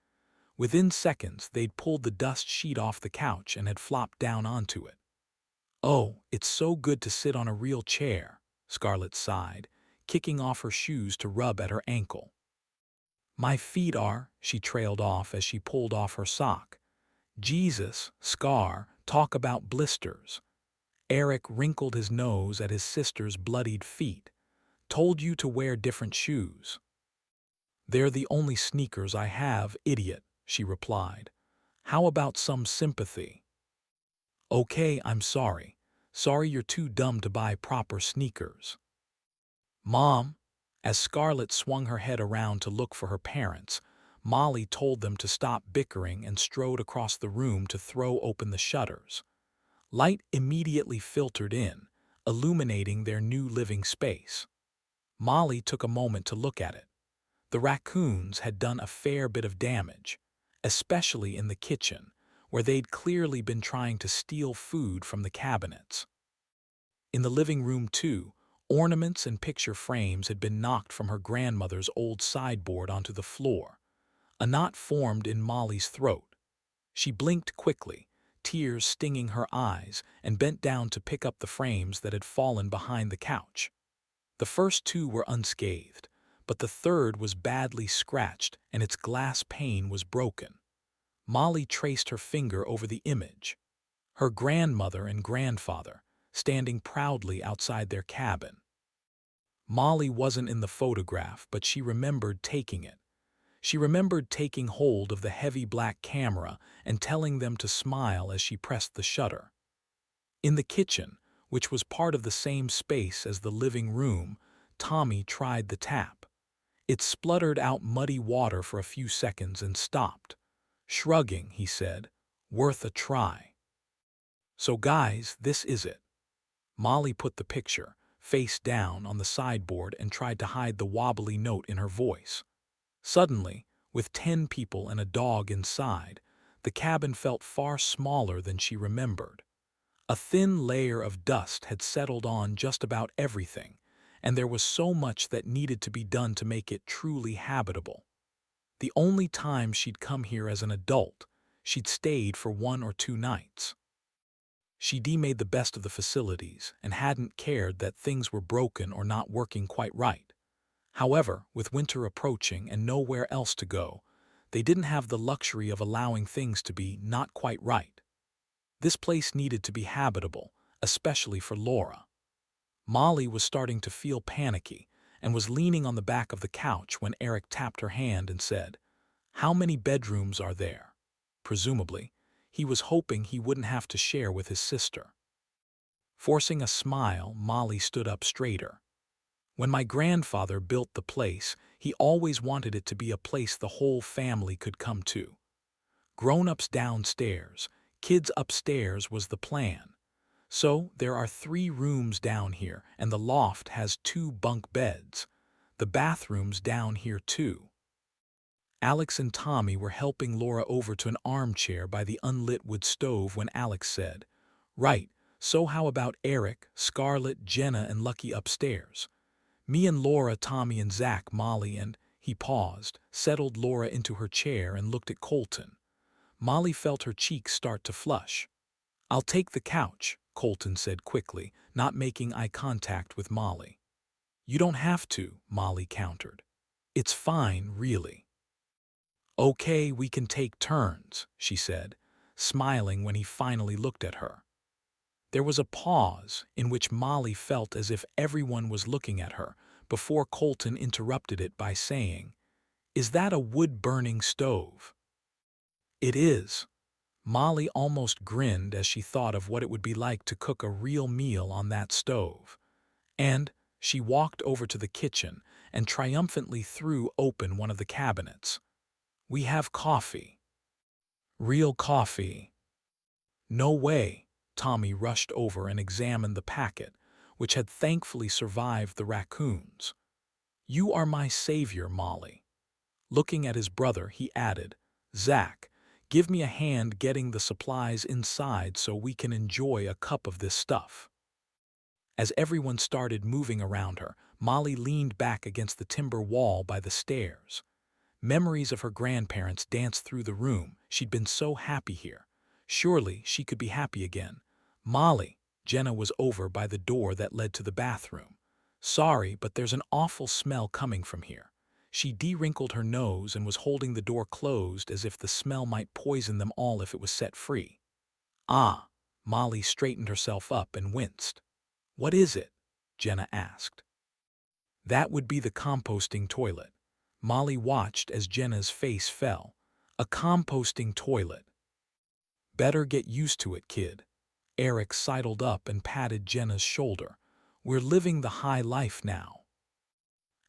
Within seconds, they'd pulled the dust sheet off the couch and had flopped down onto it. "Oh, it's so good to sit on a real chair," Scarlett sighed, kicking off her shoes to rub at her ankle. "My feet are," she trailed off as she pulled off her sock. "Jesus, Scar, talk about blisters." Eric wrinkled his nose at his sister's bloodied feet. "Told you to wear different shoes." "They're the only sneakers I have, idiot," she replied. "How about some sympathy?" "Okay, I'm sorry. Sorry you're too dumb to buy proper sneakers." "Mom," as Scarlett swung her head around to look for her parents, Molly told them to stop bickering and strode across the room to throw open the shutters. Light immediately filtered in, illuminating their new living space. Molly took a moment to look at it. The raccoons had done a fair bit of damage, especially in the kitchen, where they'd clearly been trying to steal food from the cabinets. In the living room, too, ornaments and picture frames had been knocked from her grandmother's old sideboard onto the floor. A knot formed in Molly's throat. She blinked quickly, tears stinging her eyes, and bent down to pick up the frames that had fallen behind the couch. The first two were unscathed, but the third was badly scratched and its glass pane was broken. Molly traced her finger over the image. Her grandmother and grandfather, standing proudly outside their cabin. Molly wasn't in the photograph, but she remembered taking it. She remembered taking hold of the heavy black camera and telling them to smile as she pressed the shutter. In the kitchen, which was part of the same space as the living room, Tommy tried the tap. It spluttered out muddy water for a few seconds and stopped. Shrugging, he said, "Worth a try." "So guys, this is it." Molly put the picture, face down, on the sideboard and tried to hide the wobbly note in her voice. Suddenly, with 10 people and a dog inside, the cabin felt far smaller than she remembered. A thin layer of dust had settled on just about everything, and there was so much that needed to be done to make it truly habitable. The only time she'd come here as an adult, she'd stayed for 1 or 2 nights. She'd made the best of the facilities and hadn't cared that things were broken or not working quite right. However, with winter approaching and nowhere else to go, they didn't have the luxury of allowing things to be not quite right. This place needed to be habitable, especially for Laura. Molly was starting to feel panicky and was leaning on the back of the couch when Eric tapped her hand and said, "How many bedrooms are there?" Presumably, he was hoping he wouldn't have to share with his sister. Forcing a smile, Molly stood up straighter. "When my grandfather built the place, he always wanted it to be a place the whole family could come to. Grown-ups downstairs, kids upstairs was the plan. So there are 3 rooms down here, and the loft has 2 bunk beds. The bathroom's down here too." Alex and Tommy were helping Laura over to an armchair by the unlit wood stove when Alex said, "Right, so how about Eric, Scarlett, Jenna, and Lucky upstairs? Me and Laura, Tommy and Zach, Molly and—" He paused, settled Laura into her chair and looked at Colton. Molly felt her cheeks start to flush. "I'll take the couch," Colton said quickly, not making eye contact with Molly. "You don't have to," Molly countered. "It's fine, really." "Okay, we can take turns," she said, smiling when he finally looked at her. There was a pause in which Molly felt as if everyone was looking at her before Colton interrupted it by saying, "Is that a wood-burning stove?" "It is." Molly almost grinned as she thought of what it would be like to cook a real meal on that stove. And she walked over to the kitchen and triumphantly threw open one of the cabinets. "We have coffee." "Real coffee." "No way." Tommy rushed over and examined the packet, which had thankfully survived the raccoons. "You are my savior, Molly." Looking at his brother, he added, "Zach, give me a hand getting the supplies inside so we can enjoy a cup of this stuff." As everyone started moving around her, Molly leaned back against the timber wall by the stairs. Memories of her grandparents danced through the room. She'd been so happy here. Surely she could be happy again. "Molly," Jenna was over by the door that led to the bathroom. "Sorry, but there's an awful smell coming from here." She de-wrinkled her nose and was holding the door closed as if the smell might poison them all if it was set free. "Ah." Molly straightened herself up and winced. "What is it?" Jenna asked. "That would be the composting toilet." Molly watched as Jenna's face fell. "A composting toilet." "Better get used to it, kid." Eric sidled up and patted Jenna's shoulder. "We're living the high life now."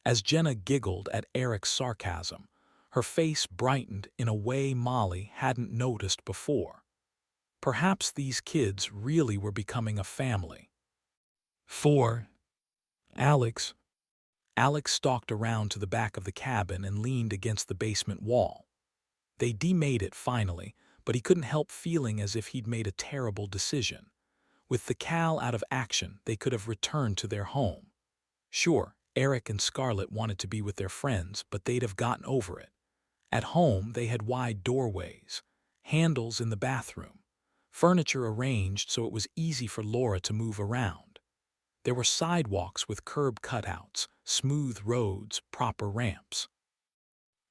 As Jenna giggled at Eric's sarcasm, her face brightened in a way Molly hadn't noticed before. Perhaps these kids really were becoming a family. 4. Alex. Alex stalked around to the back of the cabin and leaned against the basement wall. They demade it finally, but he couldn't help feeling as if he'd made a terrible decision. With the Cal out of action, they could have returned to their home. Sure, Eric and Scarlett wanted to be with their friends, but they'd have gotten over it. At home, they had wide doorways, handles in the bathroom, furniture arranged so it was easy for Laura to move around. There were sidewalks with curb cutouts, smooth roads, proper ramps.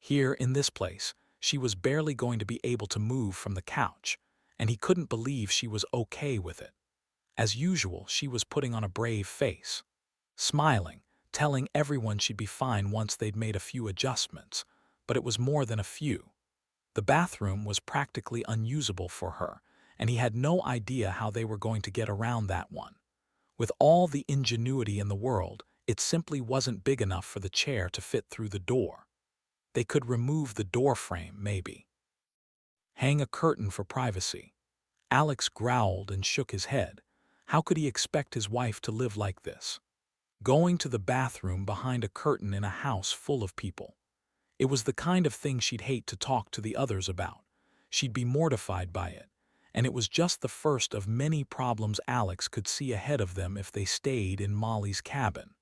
Here, in this place, she was barely going to be able to move from the couch, and he couldn't believe she was okay with it. As usual, she was putting on a brave face, smiling, telling everyone she'd be fine once they'd made a few adjustments, but it was more than a few. The bathroom was practically unusable for her, and he had no idea how they were going to get around that one. With all the ingenuity in the world, it simply wasn't big enough for the chair to fit through the door. They could remove the door frame, maybe. Hang a curtain for privacy. Alex growled and shook his head. How could he expect his wife to live like this? Going to the bathroom behind a curtain in a house full of people. It was the kind of thing she'd hate to talk to the others about. She'd be mortified by it, and it was just the first of many problems Alex could see ahead of them if they stayed in Molly's cabin.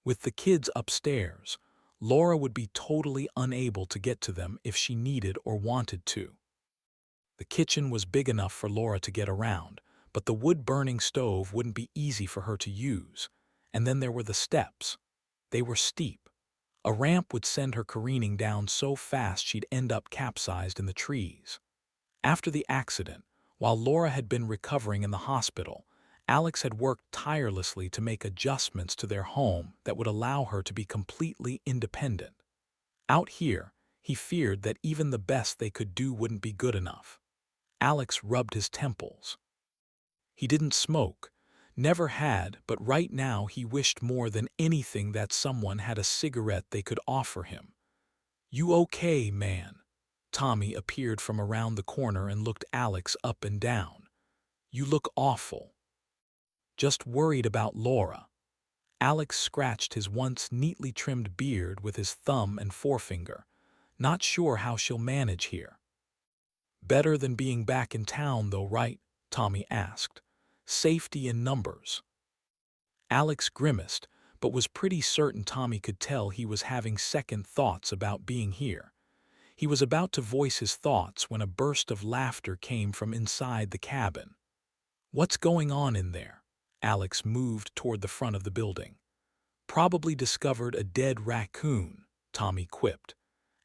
With the kids upstairs, Laura would be totally unable to get to them if she needed or wanted to. The kitchen was big enough for Laura to get around, but the wood-burning stove wouldn't be easy for her to use. And then there were the steps. They were steep. A ramp would send her careening down so fast she'd end up capsized in the trees. After the accident, while Laura had been recovering in the hospital, Alex had worked tirelessly to make adjustments to their home that would allow her to be completely independent. Out here, he feared that even the best they could do wouldn't be good enough. Alex rubbed his temples. He didn't smoke, never had, but right now he wished more than anything that someone had a cigarette they could offer him. "You okay, man?" Tommy appeared from around the corner and looked Alex up and down. "You look awful." "Just worried about Laura." Alex scratched his once neatly trimmed beard with his thumb and forefinger. "Not sure how she'll manage here." "Better than being back in town, though, right?" Tommy asked. "Safety in numbers." Alex grimaced, but was pretty certain Tommy could tell he was having second thoughts about being here. He was about to voice his thoughts when a burst of laughter came from inside the cabin. "What's going on in there?" Alex moved toward the front of the building. "Probably discovered a dead raccoon," Tommy quipped.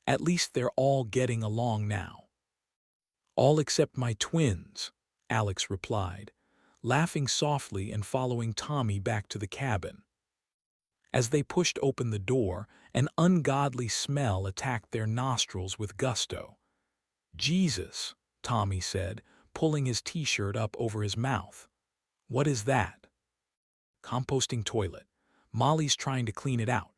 "At least they're all getting along now." "All except my twins," Alex replied, laughing softly and following Tommy back to the cabin. As they pushed open the door, an ungodly smell attacked their nostrils with gusto. "Jesus," Tommy said, pulling his t-shirt up over his mouth. "What is that?" "Composting toilet. Molly's trying to clean it out.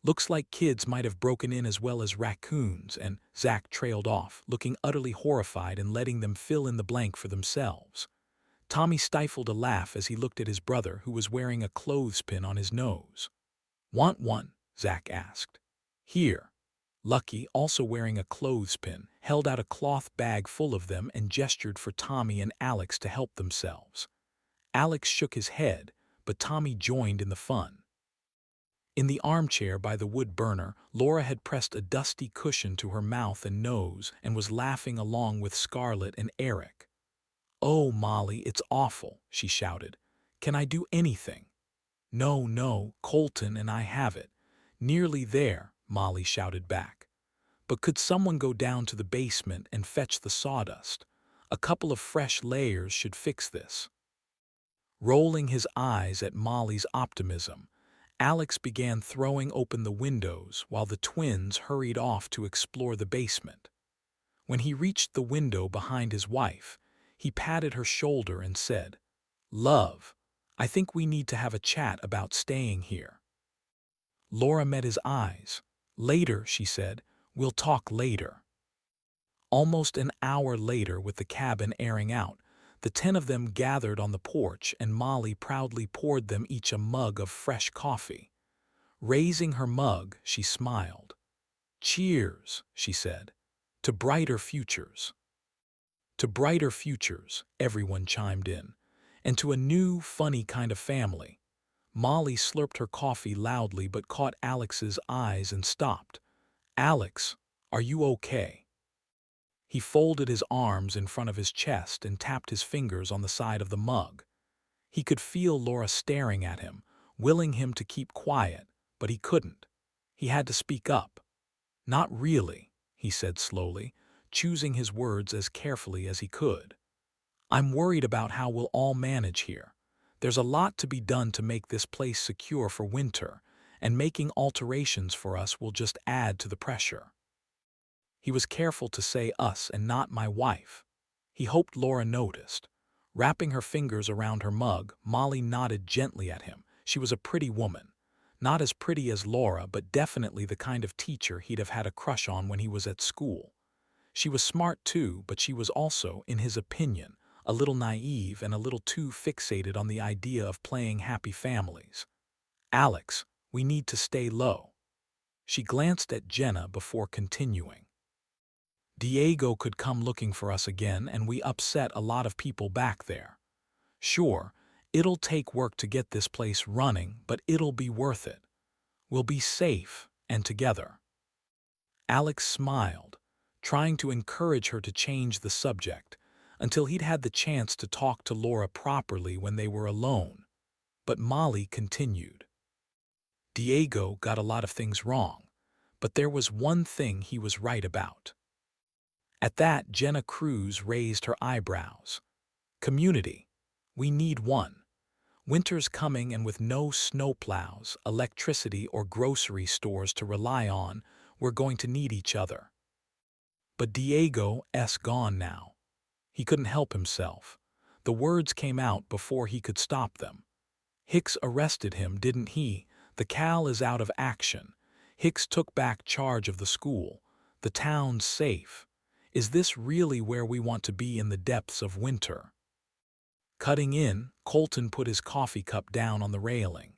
Looks like kids might have broken in as well as raccoons," and Zach trailed off, looking utterly horrified and letting them fill in the blank for themselves. Tommy stifled a laugh as he looked at his brother, who was wearing a clothespin on his nose. "Want one?" Zach asked. "Here." Lucky, also wearing a clothespin, held out a cloth bag full of them and gestured for Tommy and Alex to help themselves. Alex shook his head, but Tommy joined in the fun. In the armchair by the wood burner, Laura had pressed a dusty cushion to her mouth and nose and was laughing along with Scarlett and Eric. "Oh, Molly, it's awful," she shouted. "Can I do anything?" "No, no, Colton and I have it." "Nearly there," Molly shouted back. "But could someone go down to the basement and fetch the sawdust? A couple of fresh layers should fix this." Rolling his eyes at Molly's optimism, Alex began throwing open the windows while the twins hurried off to explore the basement. When he reached the window behind his wife, he patted her shoulder and said, "Love, I think we need to have a chat about staying here." Laura met his eyes. "Later," she said. "We'll talk later." Almost an hour later, with the cabin airing out, the 10 of them gathered on the porch and Molly proudly poured them each a mug of fresh coffee. Raising her mug, she smiled. "Cheers," she said, "to brighter futures." "To brighter futures," everyone chimed in, "and to a new, funny kind of family." Molly slurped her coffee loudly but caught Alex's eyes and stopped. "Alex, are you okay?" He folded his arms in front of his chest and tapped his fingers on the side of the mug. He could feel Laura staring at him, willing him to keep quiet, but he couldn't. He had to speak up. "Not really," he said slowly, choosing his words as carefully as he could. "I'm worried about how we'll all manage here. There's a lot to be done to make this place secure for winter, and making alterations for us will just add to the pressure." He was careful to say us and not my wife. He hoped Laura noticed. Wrapping her fingers around her mug, Molly nodded gently at him. She was a pretty woman. Not as pretty as Laura, but definitely the kind of teacher he'd have had a crush on when he was at school. She was smart too, but she was also, in his opinion, a little naive and a little too fixated on the idea of playing happy families. Alex, we need to stay low. She glanced at Jenna before continuing. Diego could come looking for us again, and we upset a lot of people back there. Sure, it'll take work to get this place running, but it'll be worth it. We'll be safe and together. Alex smiled, trying to encourage her to change the subject, until he'd had the chance to talk to Laura properly when they were alone. But Molly continued. Diego got a lot of things wrong, but there was one thing he was right about. At that, Jenna Cruz raised her eyebrows. Community. We need one. Winter's coming, and with no snowplows, electricity, or grocery stores to rely on, we're going to need each other. But Diego's gone now. He couldn't help himself. The words came out before he could stop them. Hicks arrested him, didn't he? The Cal is out of action. Hicks took back charge of the school. The town's safe. Is this really where we want to be in the depths of winter? Cutting in, Colton put his coffee cup down on the railing.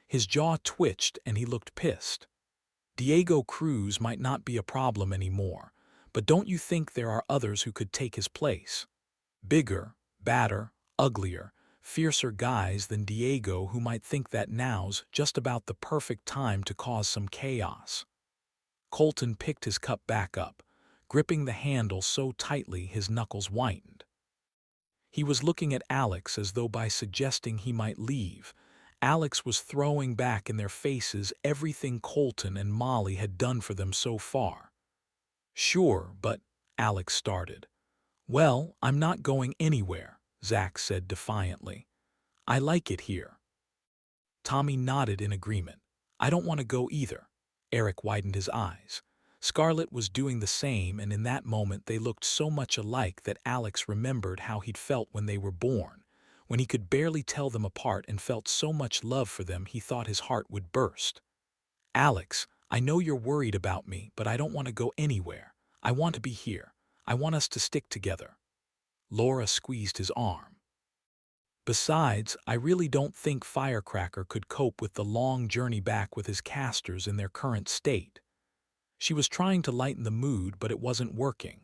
His jaw twitched and he looked pissed. Diego Cruz might not be a problem anymore, but don't you think there are others who could take his place? Bigger, badder, uglier, fiercer guys than Diego who might think that now's just about the perfect time to cause some chaos. Colton picked his cup back up, gripping the handle so tightly his knuckles whitened. He was looking at Alex as though by suggesting he might leave, Alex was throwing back in their faces everything Colton and Molly had done for them so far. Sure, but, Alex started. Well, I'm not going anywhere, Zach said defiantly. I like it here. Tommy nodded in agreement. I don't want to go either. Eric widened his eyes. Scarlett was doing the same, and in that moment they looked so much alike that Alex remembered how he'd felt when they were born, when he could barely tell them apart and felt so much love for them he thought his heart would burst. Alex, I know you're worried about me, but I don't want to go anywhere. I want to be here. I want us to stick together. Laura squeezed his arm. Besides, I really don't think Firecracker could cope with the long journey back with his casters in their current state. She was trying to lighten the mood, but it wasn't working.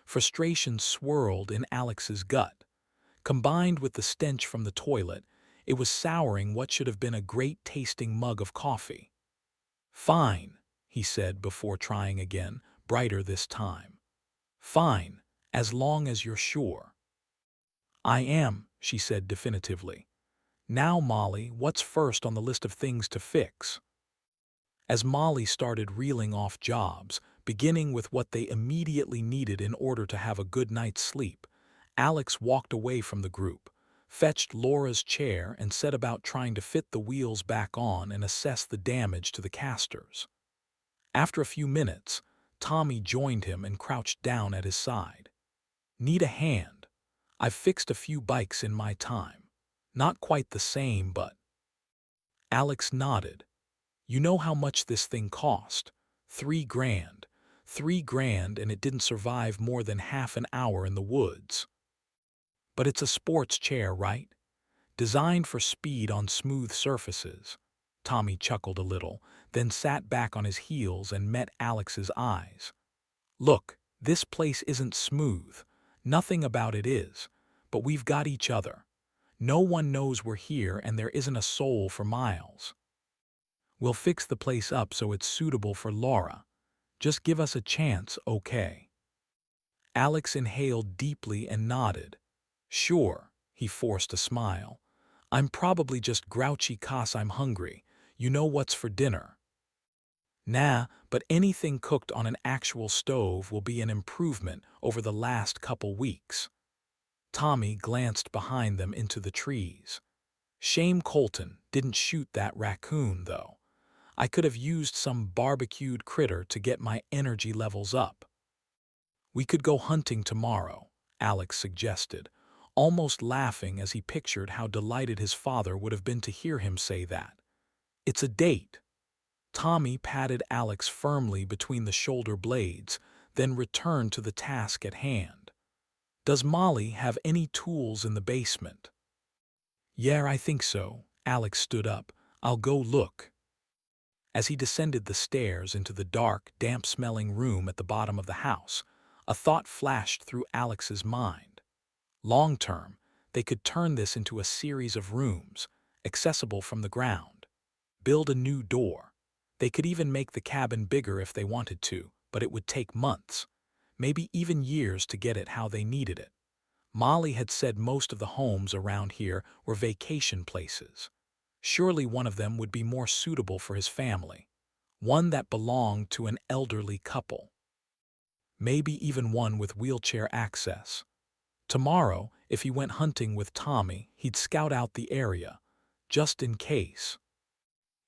Frustration swirled in Alex's gut. Combined with the stench from the toilet, it was souring what should have been a great-tasting mug of coffee. Fine, he said before trying again, brighter this time. Fine, as long as you're sure. I am, she said definitively. Now, Molly, what's first on the list of things to fix? As Molly started reeling off jobs, beginning with what they immediately needed in order to have a good night's sleep, Alex walked away from the group, fetched Laura's chair, and set about trying to fit the wheels back on and assess the damage to the casters. After a few minutes, Tommy joined him and crouched down at his side. Need a hand? I've fixed a few bikes in my time. Not quite the same, but... Alex nodded. You know how much this thing cost? $3,000. $3,000, and it didn't survive more than half an hour in the woods. But it's a sports chair, right? Designed for speed on smooth surfaces. Tommy chuckled a little, then sat back on his heels and met Alex's eyes. Look, this place isn't smooth. Nothing about it is. But we've got each other. No one knows we're here, and there isn't a soul for miles. We'll fix the place up so it's suitable for Laura. Just give us a chance, okay? Alex inhaled deeply and nodded. Sure, he forced a smile. I'm probably just grouchy 'cause I'm hungry. You know what's for dinner. Nah, but anything cooked on an actual stove will be an improvement over the last couple weeks. Tommy glanced behind them into the trees. Shame Colton didn't shoot that raccoon, though. I could have used some barbecued critter to get my energy levels up. We could go hunting tomorrow, Alex suggested, almost laughing as he pictured how delighted his father would have been to hear him say that. "It's a date." Tommy patted Alex firmly between the shoulder blades, then returned to the task at hand. "Does Molly have any tools in the basement?" "Yeah, I think so." Alex stood up. "I'll go look." As he descended the stairs into the dark, damp-smelling room at the bottom of the house, a thought flashed through Alex's mind. Long term, they could turn this into a series of rooms, accessible from the ground. Build a new door. They could even make the cabin bigger if they wanted to, but it would take months, maybe even years to get it how they needed it. Molly had said most of the homes around here were vacation places. Surely one of them would be more suitable for his family, one that belonged to an elderly couple. Maybe even one with wheelchair access. Tomorrow, if he went hunting with Tommy, he'd scout out the area, just in case.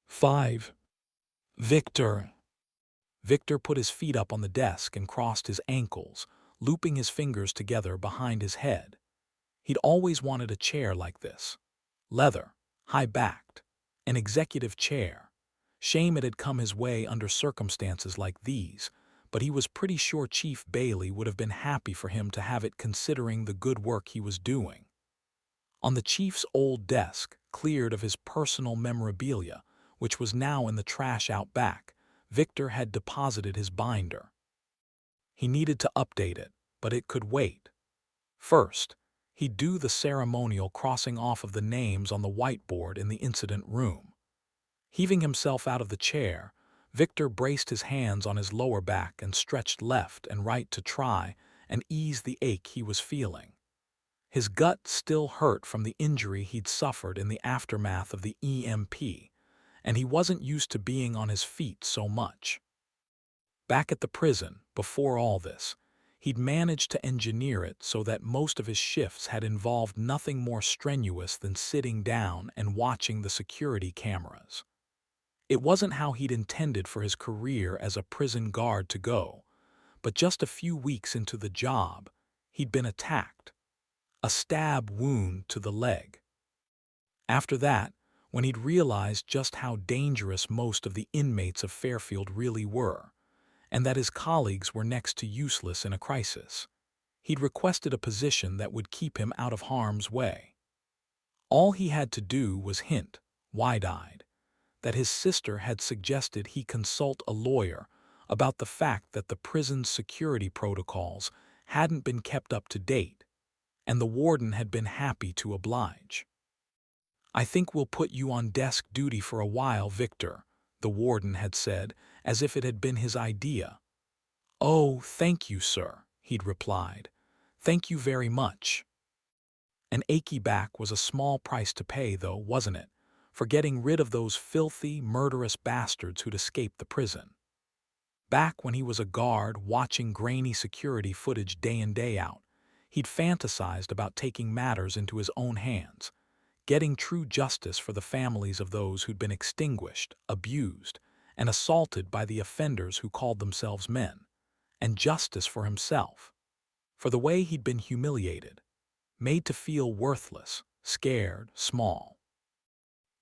5. Victor. Victor put his feet up on the desk and crossed his ankles, looping his fingers together behind his head. He'd always wanted a chair like this. Leather, high-backed, an executive chair. Shame it had come his way under circumstances like these, but he was pretty sure Chief Bailey would have been happy for him to have it considering the good work he was doing. On the chief's old desk, cleared of his personal memorabilia, which was now in the trash out back, Victor had deposited his binder. He needed to update it, but it could wait. First, he'd do the ceremonial crossing off of the names on the whiteboard in the incident room. Heaving himself out of the chair, Victor braced his hands on his lower back and stretched left and right to try and ease the ache he was feeling. His gut still hurt from the injury he'd suffered in the aftermath of the EMP, and he wasn't used to being on his feet so much. Back at the prison, before all this, he'd managed to engineer it so that most of his shifts had involved nothing more strenuous than sitting down and watching the security cameras. It wasn't how he'd intended for his career as a prison guard to go, but just a few weeks into the job, he'd been attacked. A stab wound to the leg. After that, when he'd realized just how dangerous most of the inmates of Fairfield really were, and that his colleagues were next to useless in a crisis, he'd requested a position that would keep him out of harm's way. All he had to do was hint, wide-eyed, that his sister had suggested he consult a lawyer about the fact that the prison's security protocols hadn't been kept up to date, and the warden had been happy to oblige. "I think we'll put you on desk duty for a while, Victor," the warden had said, as if it had been his idea. "Oh, thank you, sir," he'd replied. "Thank you very much." An achy back was a small price to pay, though, wasn't it, for getting rid of those filthy, murderous bastards who'd escaped the prison. Back when he was a guard watching grainy security footage day in day out, he'd fantasized about taking matters into his own hands, getting true justice for the families of those who'd been extinguished, abused, and assaulted by the offenders who called themselves men, and justice for himself, for the way he'd been humiliated, made to feel worthless, scared, small.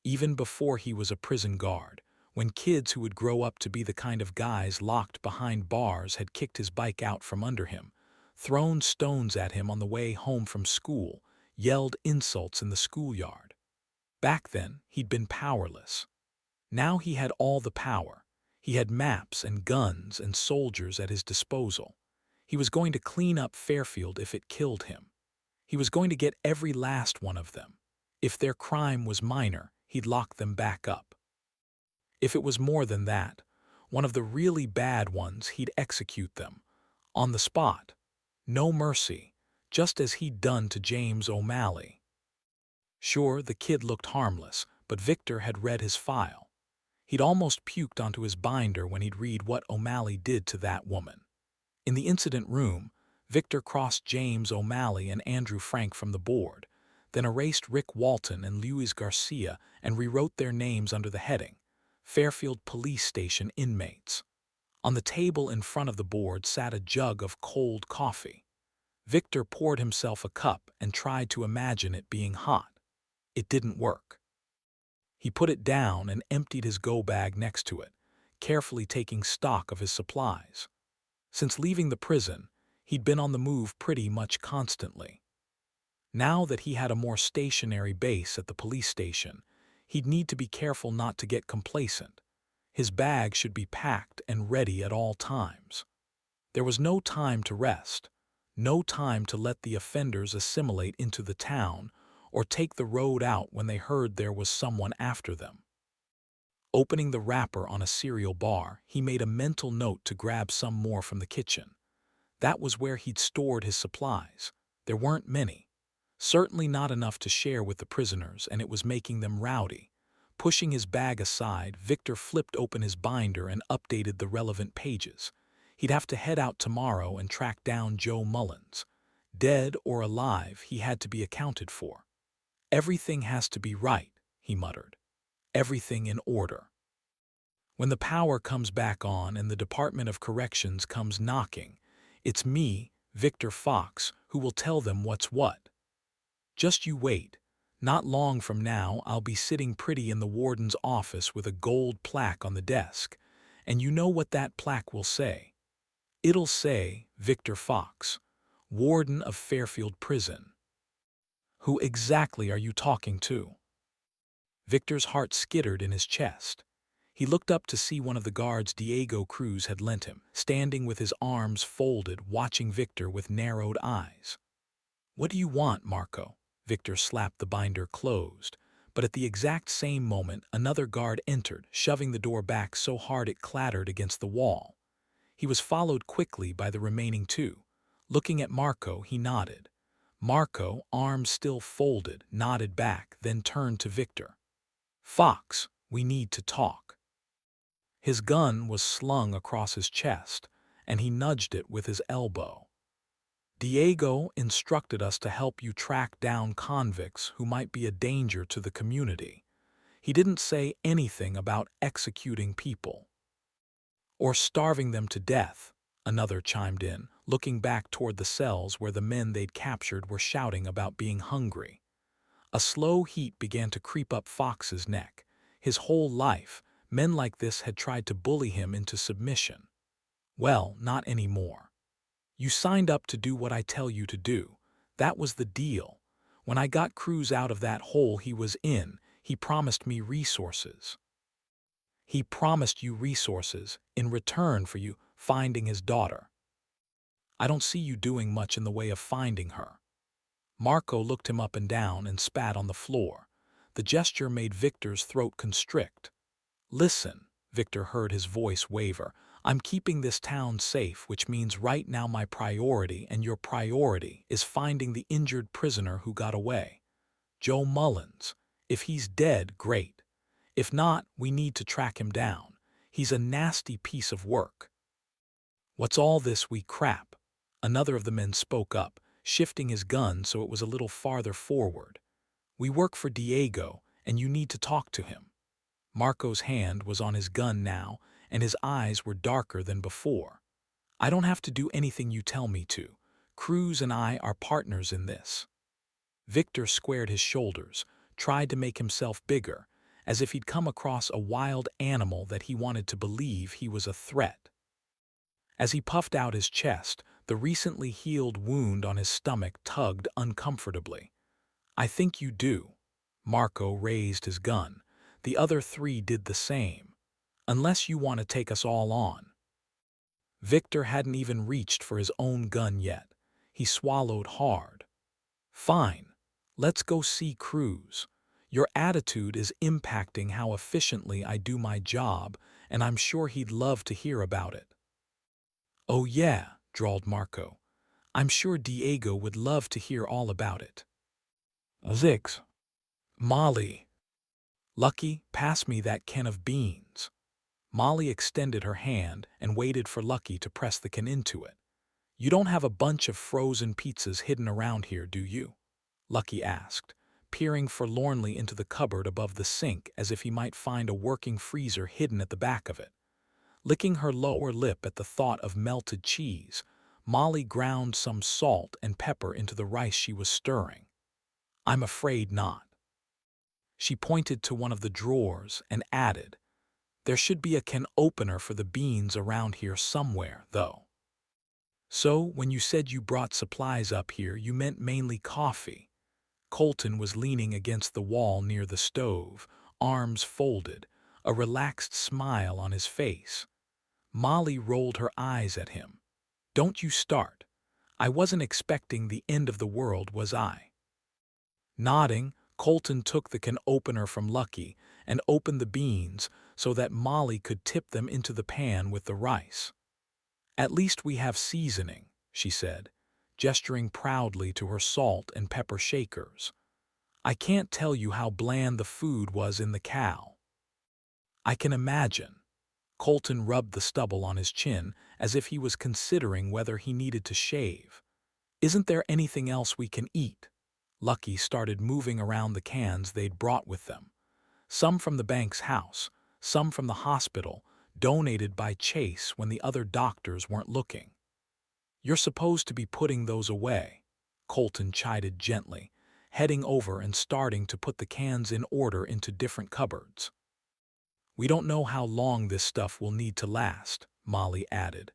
Even before he was a prison guard, when kids who would grow up to be the kind of guys locked behind bars had kicked his bike out from under him, thrown stones at him on the way home from school, yelled insults in the schoolyard. Back then, he'd been powerless. Now he had all the power. He had maps and guns and soldiers at his disposal. He was going to clean up Fairfield if it killed him. He was going to get every last one of them. If their crime was minor, he'd lock them back up. If it was more than that, one of the really bad ones, he'd execute them. On the spot. No mercy, just as he'd done to James O'Malley. Sure, the kid looked harmless, but Victor had read his file. He'd almost puked onto his binder when he'd read what O'Malley did to that woman. In the incident room, Victor crossed James O'Malley and Andrew Frank from the board, then erased Rick Walton and Luis Garcia and rewrote their names under the heading, Fairfield Police Station Inmates. On the table in front of the board sat a jug of cold coffee. Victor poured himself a cup and tried to imagine it being hot. It didn't work. He put it down and emptied his go bag next to it, carefully taking stock of his supplies. Since leaving the prison, he'd been on the move pretty much constantly. Now that he had a more stationary base at the police station, he'd need to be careful not to get complacent. His bag should be packed and ready at all times. There was no time to rest, no time to let the offenders assimilate into the town or take the road out when they heard there was someone after them. Opening the wrapper on a cereal bar, he made a mental note to grab some more from the kitchen. That was where he'd stored his supplies. There weren't many. Certainly not enough to share with the prisoners, and it was making them rowdy. Pushing his bag aside, Victor flipped open his binder and updated the relevant pages. He'd have to head out tomorrow and track down Joe Mullins. Dead or alive, he had to be accounted for. Everything has to be right, he muttered. Everything in order. When the power comes back on and the Department of Corrections comes knocking, it's me, Victor Fox, who will tell them what's what. Just you wait. Not long from now, I'll be sitting pretty in the warden's office with a gold plaque on the desk, and you know what that plaque will say. It'll say, Victor Fox, Warden of Fairfield Prison. Who exactly are you talking to? Victor's heart skittered in his chest. He looked up to see one of the guards Diego Cruz had lent him, standing with his arms folded, watching Victor with narrowed eyes. What do you want, Marco? Victor slapped the binder closed, but at the exact same moment another guard entered, shoving the door back so hard it clattered against the wall. He was followed quickly by the remaining two. Looking at Marco, he nodded. Marco, arms still folded, nodded back, then turned to Victor. Fox, we need to talk. His gun was slung across his chest, and he nudged it with his elbow. Diego instructed us to help you track down convicts who might be a danger to the community. He didn't say anything about executing people. Or starving them to death, another chimed in, looking back toward the cells where the men they'd captured were shouting about being hungry. A slow heat began to creep up Fox's neck. His whole life, men like this had tried to bully him into submission. Well, not anymore. You signed up to do what I tell you to do. That was the deal. When I got Cruz out of that hole he was in, he promised me resources. He promised you resources in return for you finding his daughter. I don't see you doing much in the way of finding her. Marco looked him up and down and spat on the floor. The gesture made Victor's throat constrict. Listen, Victor heard his voice waver. I'm keeping this town safe, which means right now my priority and your priority is finding the injured prisoner who got away. Joe Mullins. If he's dead, great. If not, we need to track him down. He's a nasty piece of work. What's all this wee crap? Another of the men spoke up, shifting his gun so it was a little farther forward. We work for Diego, and you need to talk to him. Marco's hand was on his gun now, and his eyes were darker than before. I don't have to do anything you tell me to. Cruz and I are partners in this. Victor squared his shoulders, tried to make himself bigger, as if he'd come across a wild animal that he wanted to believe he was a threat. As he puffed out his chest, the recently healed wound on his stomach tugged uncomfortably. I think you do. Marco raised his gun. The other three did the same. Unless you want to take us all on. Victor hadn't even reached for his own gun yet. He swallowed hard. Fine. Let's go see Cruz. Your attitude is impacting how efficiently I do my job, and I'm sure he'd love to hear about it. Oh yeah, drawled Marco. I'm sure Diego would love to hear all about it. Zix. Molly. Lucky, pass me that can of beans. Molly extended her hand and waited for Lucky to press the can into it. You don't have a bunch of frozen pizzas hidden around here, do you? Lucky asked, peering forlornly into the cupboard above the sink as if he might find a working freezer hidden at the back of it. Licking her lower lip at the thought of melted cheese, Molly ground some salt and pepper into the rice she was stirring. I'm afraid not. She pointed to one of the drawers and added, there should be a can opener for the beans around here somewhere, though. So, when you said you brought supplies up here, you meant mainly coffee. Colton was leaning against the wall near the stove, arms folded, a relaxed smile on his face. Molly rolled her eyes at him. Don't you start. I wasn't expecting the end of the world, was I? Nodding, Colton took the can opener from Lucky and opened the beans so that Molly could tip them into the pan with the rice. At least we have seasoning, she said, gesturing proudly to her salt and pepper shakers. I can't tell you how bland the food was in the cow. I can imagine. Colton rubbed the stubble on his chin as if he was considering whether he needed to shave. Isn't there anything else we can eat? Lucky started moving around the cans they'd brought with them. Some from the bank's house, some from the hospital, donated by Chase when the other doctors weren't looking. You're supposed to be putting those away, Colton chided gently, heading over and starting to put the cans in order into different cupboards. We don't know how long this stuff will need to last, Molly added.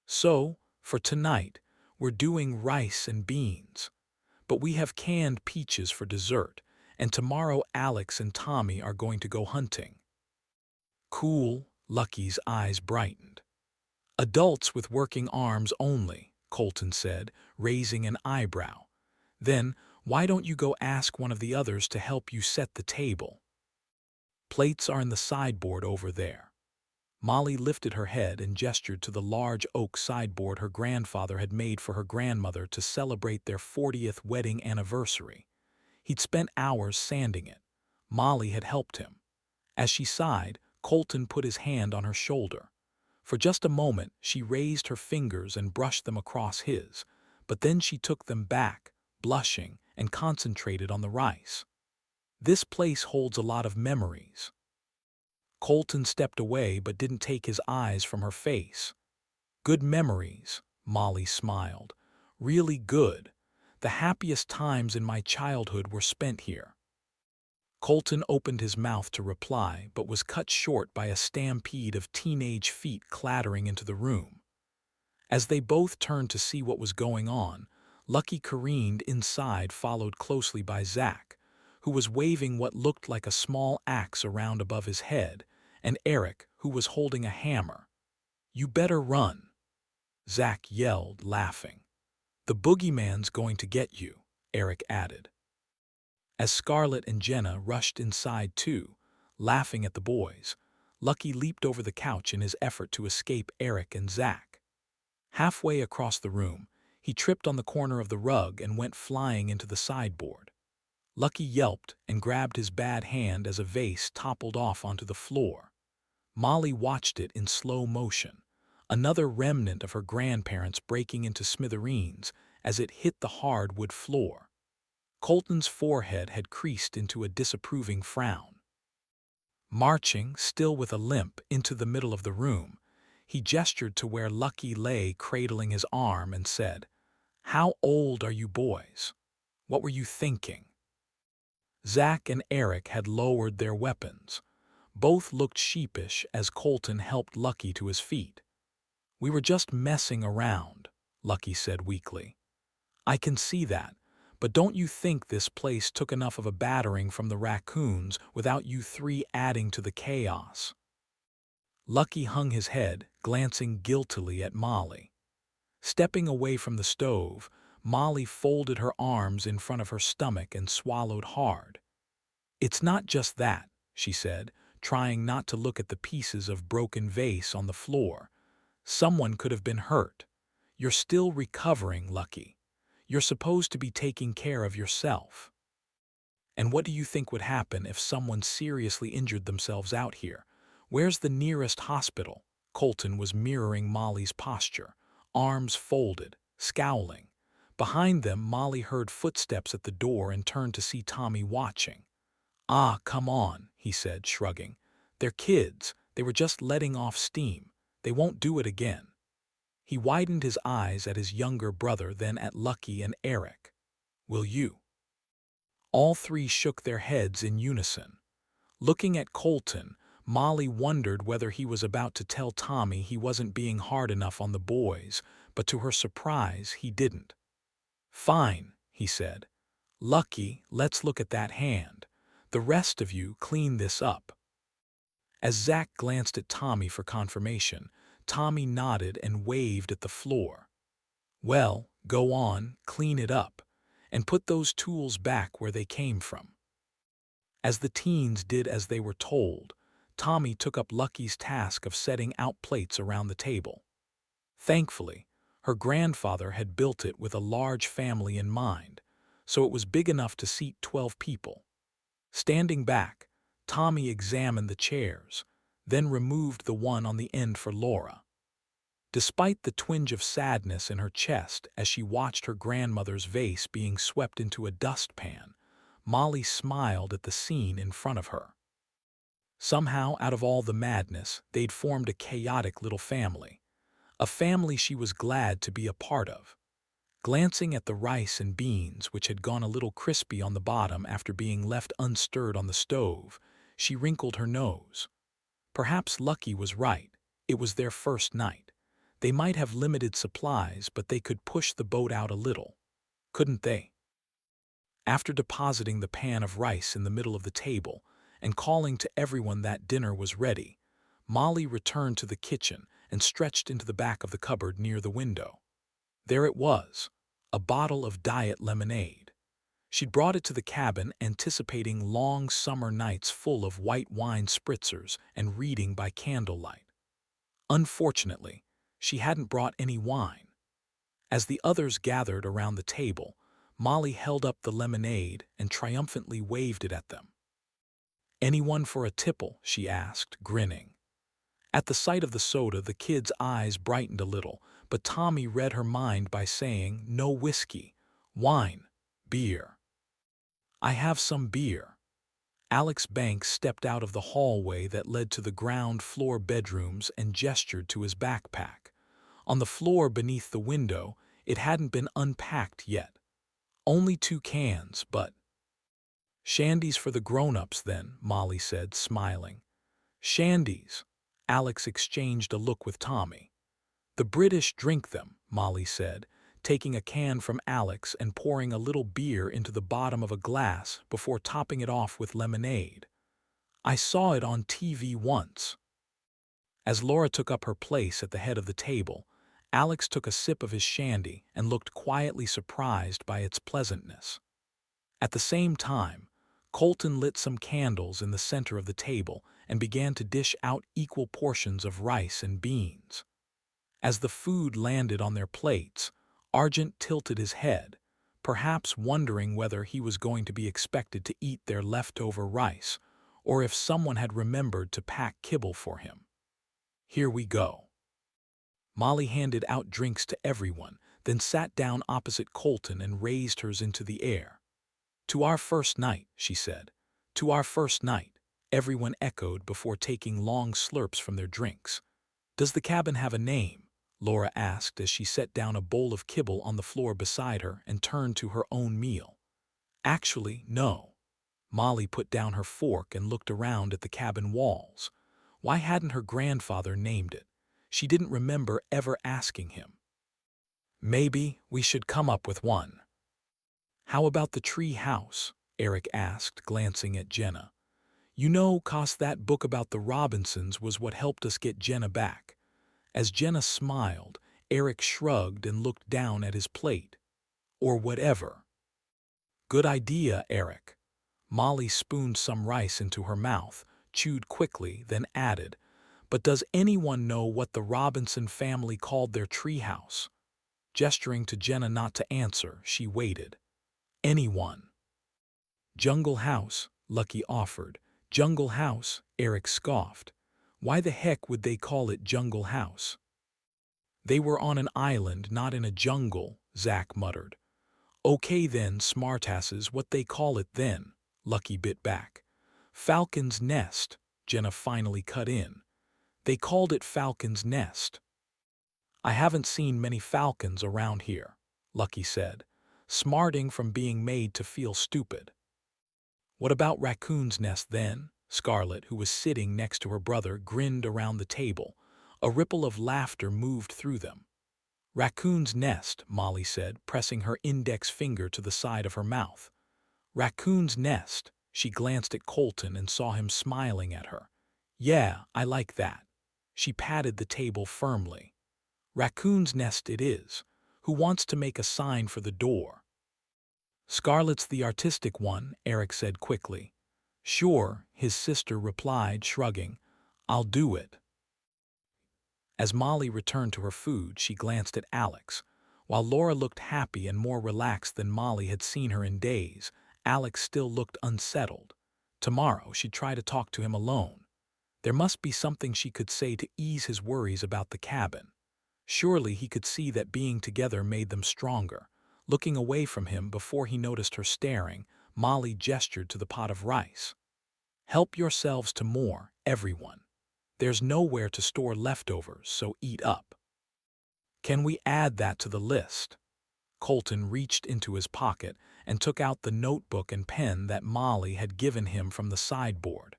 So, for tonight, we're doing rice and beans. But we have canned peaches for dessert, and tomorrow Alex and Tommy are going to go hunting. Cool, Lucky's eyes brightened. Adults with working arms only, Colton said, raising an eyebrow. Then, why don't you go ask one of the others to help you set the table? Plates are in the sideboard over there. Molly lifted her head and gestured to the large oak sideboard her grandfather had made for her grandmother to celebrate their 40th wedding anniversary. He'd spent hours sanding it. Molly had helped him. As she sighed, Colton put his hand on her shoulder. For just a moment, she raised her fingers and brushed them across his, but then she took them back, blushing, and concentrated on the rice. This place holds a lot of memories. Colton stepped away but didn't take his eyes from her face. Good memories, Molly smiled. Really good. The happiest times in my childhood were spent here. Colton opened his mouth to reply but was cut short by a stampede of teenage feet clattering into the room. As they both turned to see what was going on, Lucky careened inside, followed closely by Zach, who was waving what looked like a small axe around above his head, and Eric, who was holding a hammer. You better run, Zach yelled, laughing. The boogeyman's going to get you, Eric added. As Scarlett and Jenna rushed inside too, laughing at the boys, Lucky leaped over the couch in his effort to escape Eric and Zach. Halfway across the room, he tripped on the corner of the rug and went flying into the sideboard. Lucky yelped and grabbed his bad hand as a vase toppled off onto the floor. Molly watched it in slow motion, another remnant of her grandparents breaking into smithereens as it hit the hardwood floor. Colton's forehead had creased into a disapproving frown. Marching, still with a limp, into the middle of the room, he gestured to where Lucky lay cradling his arm and said, "How old are you boys? What were you thinking?" Zach and Eric had lowered their weapons. Both looked sheepish as Colton helped Lucky to his feet. "We were just messing around," Lucky said weakly. "I can see that, but don't you think this place took enough of a battering from the raccoons without you three adding to the chaos?" Lucky hung his head, glancing guiltily at Molly. Stepping away from the stove, Molly folded her arms in front of her stomach and swallowed hard. "It's not just that," she said, trying not to look at the pieces of broken vase on the floor. "Someone could have been hurt. You're still recovering, Lucky. You're supposed to be taking care of yourself. And what do you think would happen if someone seriously injured themselves out here? Where's the nearest hospital?" Colton was mirroring Molly's posture, arms folded, scowling. Behind them, Molly heard footsteps at the door and turned to see Tommy watching. "Ah, come on," he said, shrugging. "They're kids. They were just letting off steam. They won't do it again." He widened his eyes at his younger brother, then at Lucky and Eric. "Will you?" All three shook their heads in unison. Looking at Colton, Molly wondered whether he was about to tell Tommy he wasn't being hard enough on the boys, but to her surprise, he didn't. "Fine," he said. "Lucky, let's look at that hand. The rest of you clean this up." As Zach glanced at Tommy for confirmation, Tommy nodded and waved at the floor. "Well, go on, clean it up, and put those tools back where they came from." As the teens did as they were told, Tommy took up Lucky's task of setting out plates around the table. Thankfully, her grandfather had built it with a large family in mind, so it was big enough to seat 12 people. Standing back, Tommy examined the chairs, then removed the one on the end for Laura. Despite the twinge of sadness in her chest as she watched her grandmother's vase being swept into a dustpan, Molly smiled at the scene in front of her. Somehow, out of all the madness, they'd formed a chaotic little family. A family she was glad to be a part of. Glancing at the rice and beans, which had gone a little crispy on the bottom after being left unstirred on the stove, she wrinkled her nose. Perhaps Lucky was right. It was their first night. They might have limited supplies, but they could push the boat out a little. Couldn't they? After depositing the pan of rice in the middle of the table and calling to everyone that dinner was ready, Molly returned to the kitchen and stretched into the back of the cupboard near the window. There it was, a bottle of diet lemonade. She'd brought it to the cabin anticipating long summer nights full of white wine spritzers and reading by candlelight. Unfortunately, she hadn't brought any wine. As the others gathered around the table, Molly held up the lemonade and triumphantly waved it at them. "Anyone for a tipple?" she asked, grinning. At the sight of the soda, the kids' eyes brightened a little, but Tommy read her mind by saying, "No whiskey, wine, beer." "I have some beer." Alex Banks stepped out of the hallway that led to the ground floor bedrooms and gestured to his backpack. On the floor beneath the window, it hadn't been unpacked yet. Only 2 cans, but— "Shandies for the grown-ups, then," Molly said, smiling. "Shandies." Alex exchanged a look with Tommy. "The British drink them," Molly said, taking a can from Alex and pouring a little beer into the bottom of a glass before topping it off with lemonade. "I saw it on TV once." As Laura took up her place at the head of the table, Alex took a sip of his shandy and looked quietly surprised by its pleasantness. At the same time, Colton lit some candles in the center of the table and began to dish out equal portions of rice and beans. As the food landed on their plates, Argent tilted his head, perhaps wondering whether he was going to be expected to eat their leftover rice, or if someone had remembered to pack kibble for him. "Here we go." Molly handed out drinks to everyone, then sat down opposite Colton and raised hers into the air. "To our first night," she said. "To our first night," everyone echoed before taking long slurps from their drinks. "Does the cabin have a name?" Laura asked as she set down a bowl of kibble on the floor beside her and turned to her own meal. "Actually, no." Molly put down her fork and looked around at the cabin walls. Why hadn't her grandfather named it? She didn't remember ever asking him. "Maybe we should come up with one." "How about the tree house?" Eric asked, glancing at Jenna. "You know, 'cause that book about the Robinsons was what helped us get Jenna back." As Jenna smiled, Eric shrugged and looked down at his plate. "Or whatever." "Good idea, Eric." Molly spooned some rice into her mouth, chewed quickly, then added, "But does anyone know what the Robinson family called their treehouse?" Gesturing to Jenna not to answer, she waited. "Anyone?" "Jungle House," Lucky offered. "Jungle House," Eric scoffed. "Why the heck would they call it Jungle House?" "They were on an island, not in a jungle," Zach muttered. "Okay then, smartasses, what they call it then," Lucky bit back. "Falcon's Nest," Jenna finally cut in. "They called it Falcon's Nest." I haven't seen many falcons around here, Lucky said, smarting from being made to feel stupid. What about Raccoon's Nest then? Scarlet, who was sitting next to her brother, grinned around the table. A ripple of laughter moved through them. Raccoon's Nest, Molly said, pressing her index finger to the side of her mouth. Raccoon's Nest. She glanced at Colton and saw him smiling at her. Yeah, I like that. She patted the table firmly. Raccoon's Nest it is. Who wants to make a sign for the door? Scarlet's the artistic one, Eric said quickly. Sure, his sister replied, shrugging. I'll do it. As Molly returned to her food, she glanced at Alex. While Laura looked happy and more relaxed than Molly had seen her in days, Alex still looked unsettled. Tomorrow she'd try to talk to him alone. There must be something she could say to ease his worries about the cabin. Surely he could see that being together made them stronger. Looking away from him before he noticed her staring, Molly gestured to the pot of rice. Help yourselves to more, everyone. There's nowhere to store leftovers, so eat up. Can we add that to the list? Colton reached into his pocket and took out the notebook and pen that Molly had given him from the sideboard.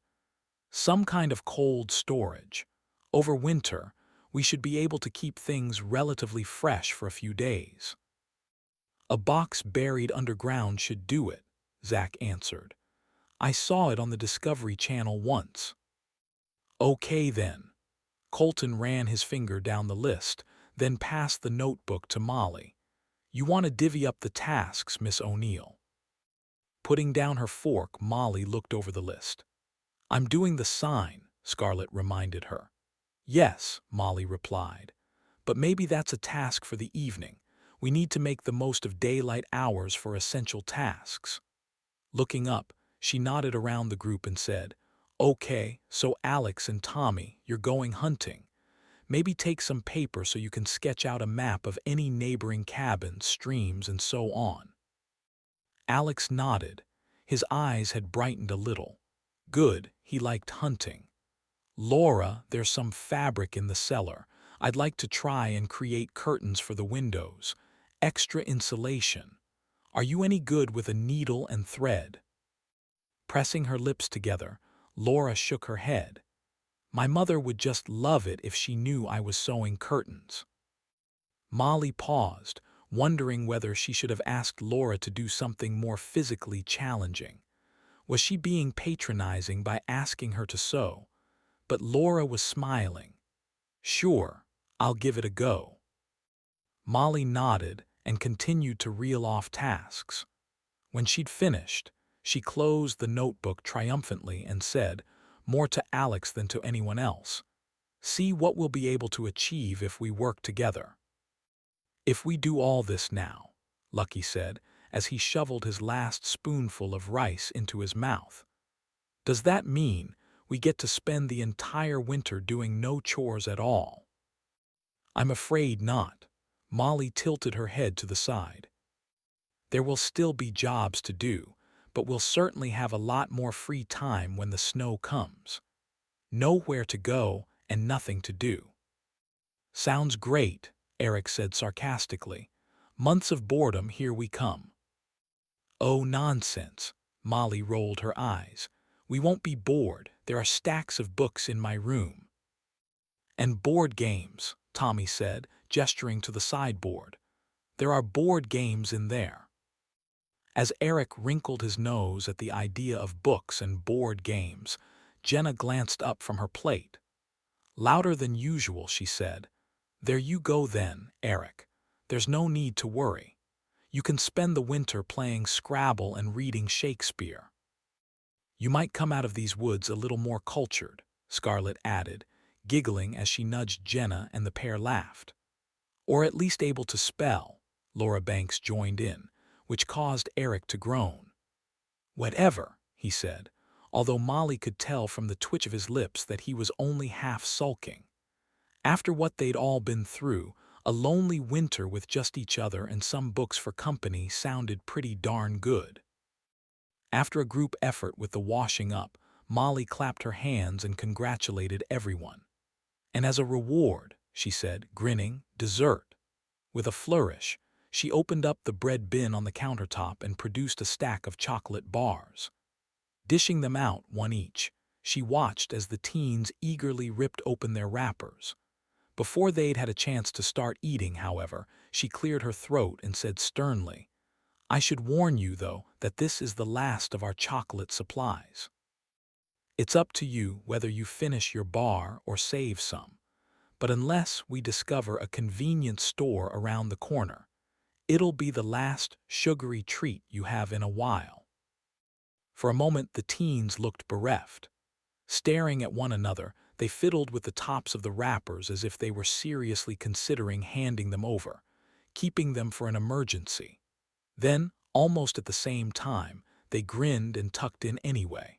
Some kind of cold storage. Over winter, we should be able to keep things relatively fresh for a few days. A box buried underground should do it, Zach answered. I saw it on the Discovery Channel once. Okay then. Colton ran his finger down the list, then passed the notebook to Molly. You want to divvy up the tasks, Miss O'Neill. Putting down her fork, Molly looked over the list. I'm doing the sign, Scarlet reminded her. Yes, Molly replied. But maybe that's a task for the evening. We need to make the most of daylight hours for essential tasks. Looking up, she nodded around the group and said, Okay, so Alex and Tommy, you're going hunting. Maybe take some paper so you can sketch out a map of any neighboring cabins, streams, and so on. Alex nodded. His eyes had brightened a little. Good, he liked hunting. Laura, there's some fabric in the cellar. I'd like to try and create curtains for the windows. Extra insulation. Are you any good with a needle and thread? Pressing her lips together, Laura shook her head. My mother would just love it if she knew I was sewing curtains. Molly paused, wondering whether she should have asked Laura to do something more physically challenging. Was she being patronizing by asking her to sew? But Laura was smiling. Sure, I'll give it a go. Molly nodded and continued to reel off tasks. When she'd finished, she closed the notebook triumphantly and said, more to Alex than to anyone else, see what we'll be able to achieve if we work together. If we do all this now, Lucky said, as he shoveled his last spoonful of rice into his mouth. Does that mean we get to spend the entire winter doing no chores at all? I'm afraid not. Molly tilted her head to the side. There will still be jobs to do, but we'll certainly have a lot more free time when the snow comes. Nowhere to go and nothing to do. Sounds great, Eric said sarcastically. Months of boredom, here we come. Oh, nonsense, Molly rolled her eyes. We won't be bored. There are stacks of books in my room. And board games, Tommy said, gesturing to the sideboard. There are board games in there. As Eric wrinkled his nose at the idea of books and board games, Jenna glanced up from her plate. Louder than usual, she said, There you go then, Eric. There's no need to worry. You can spend the winter playing Scrabble and reading Shakespeare. You might come out of these woods a little more cultured, Scarlet added, giggling as she nudged Jenna and the pair laughed. Or at least able to spell, Laura Banks joined in, which caused Eric to groan. Whatever, he said, although Molly could tell from the twitch of his lips that he was only half sulking. After what they'd all been through, a lonely winter with just each other and some books for company sounded pretty darn good. After a group effort with the washing up, Molly clapped her hands and congratulated everyone. And as a reward, she said, grinning. Dessert. With a flourish, she opened up the bread bin on the countertop and produced a stack of chocolate bars. Dishing them out, one each, she watched as the teens eagerly ripped open their wrappers. Before they'd had a chance to start eating, however, she cleared her throat and said sternly, "I should warn you, though, that this is the last of our chocolate supplies. It's up to you whether you finish your bar or save some. But unless we discover a convenience store around the corner, it'll be the last sugary treat you have in a while." For a moment the teens looked bereft. Staring at one another, they fiddled with the tops of the wrappers as if they were seriously considering handing them over, keeping them for an emergency. Then, almost at the same time, they grinned and tucked in anyway.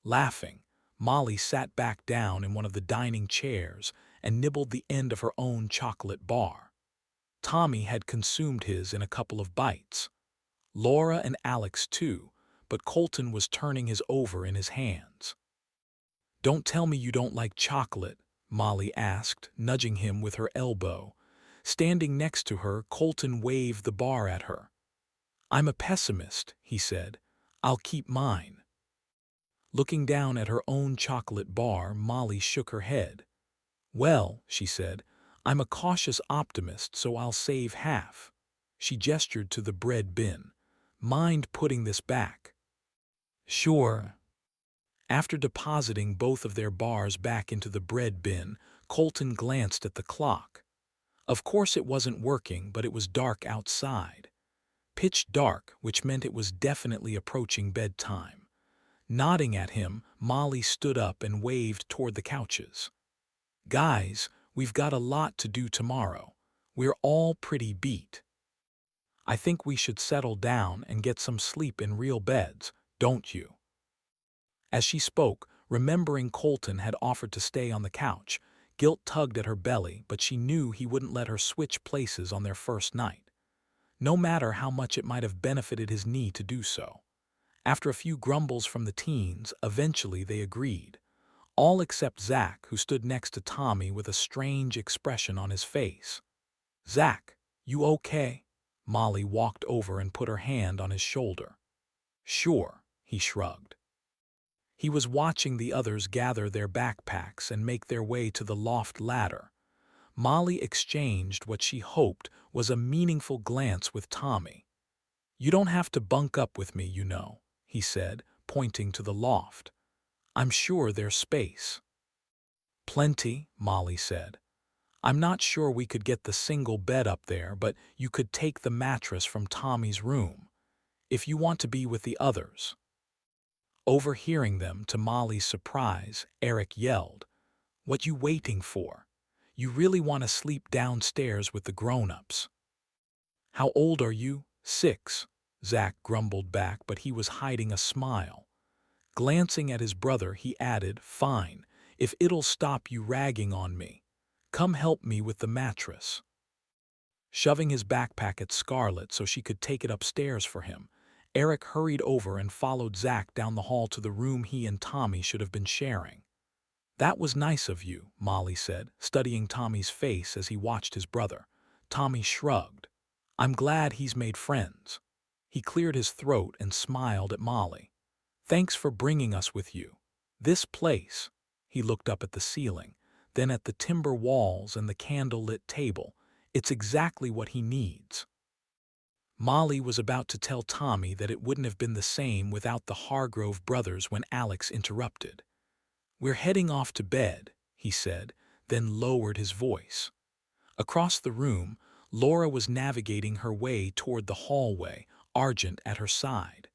Laughing, Molly sat back down in one of the dining chairs and nibbled the end of her own chocolate bar. Tommy had consumed his in a couple of bites. Laura and Alex too, but Colton was turning his over in his hands. "Don't tell me you don't like chocolate," Molly asked, nudging him with her elbow. Standing next to her, Colton waved the bar at her. "I'm a pessimist," he said. "I'll keep mine." Looking down at her own chocolate bar, Molly shook her head. "Well," she said, "I'm a cautious optimist, so I'll save half." She gestured to the bread bin. "Mind putting this back?" "Sure." After depositing both of their bars back into the bread bin, Colton glanced at the clock. Of course it wasn't working, but it was dark outside. Pitch dark, which meant it was definitely approaching bedtime. Nodding at him, Molly stood up and waved toward the couches. "Guys, we've got a lot to do tomorrow. We're all pretty beat. I think we should settle down and get some sleep in real beds, don't you?" As she spoke, remembering Colton had offered to stay on the couch, guilt tugged at her belly, but she knew he wouldn't let her switch places on their first night, no matter how much it might have benefited his knee to do so. After a few grumbles from the teens, eventually they agreed. All except Zach, who stood next to Tommy with a strange expression on his face. "Zach, you okay?" Molly walked over and put her hand on his shoulder. "Sure," he shrugged. He was watching the others gather their backpacks and make their way to the loft ladder. Molly exchanged what she hoped was a meaningful glance with Tommy. "You don't have to bunk up with me, you know," he said, pointing to the loft. "I'm sure there's space." "Plenty," Molly said. "I'm not sure we could get the single bed up there, but you could take the mattress from Tommy's room, if you want to be with the others." Overhearing them, to Molly's surprise, Eric yelled, "What you waiting for? You really want to sleep downstairs with the grown-ups?" "How old are you?" "6," Zach grumbled back, but he was hiding a smile. Glancing at his brother, he added, "Fine, if it'll stop you ragging on me. Come help me with the mattress." Shoving his backpack at Scarlett so she could take it upstairs for him, Eric hurried over and followed Zach down the hall to the room he and Tommy should have been sharing. "That was nice of you," Molly said, studying Tommy's face as he watched his brother. Tommy shrugged. "I'm glad he's made friends." He cleared his throat and smiled at Molly. "Thanks for bringing us with you. This place," he looked up at the ceiling, then at the timber walls and the candle-lit table, "it's exactly what he needs." Molly was about to tell Tommy that it wouldn't have been the same without the Hargrove brothers when Alex interrupted. "We're heading off to bed," he said, then lowered his voice. Across the room, Laura was navigating her way toward the hallway, Argent at her side.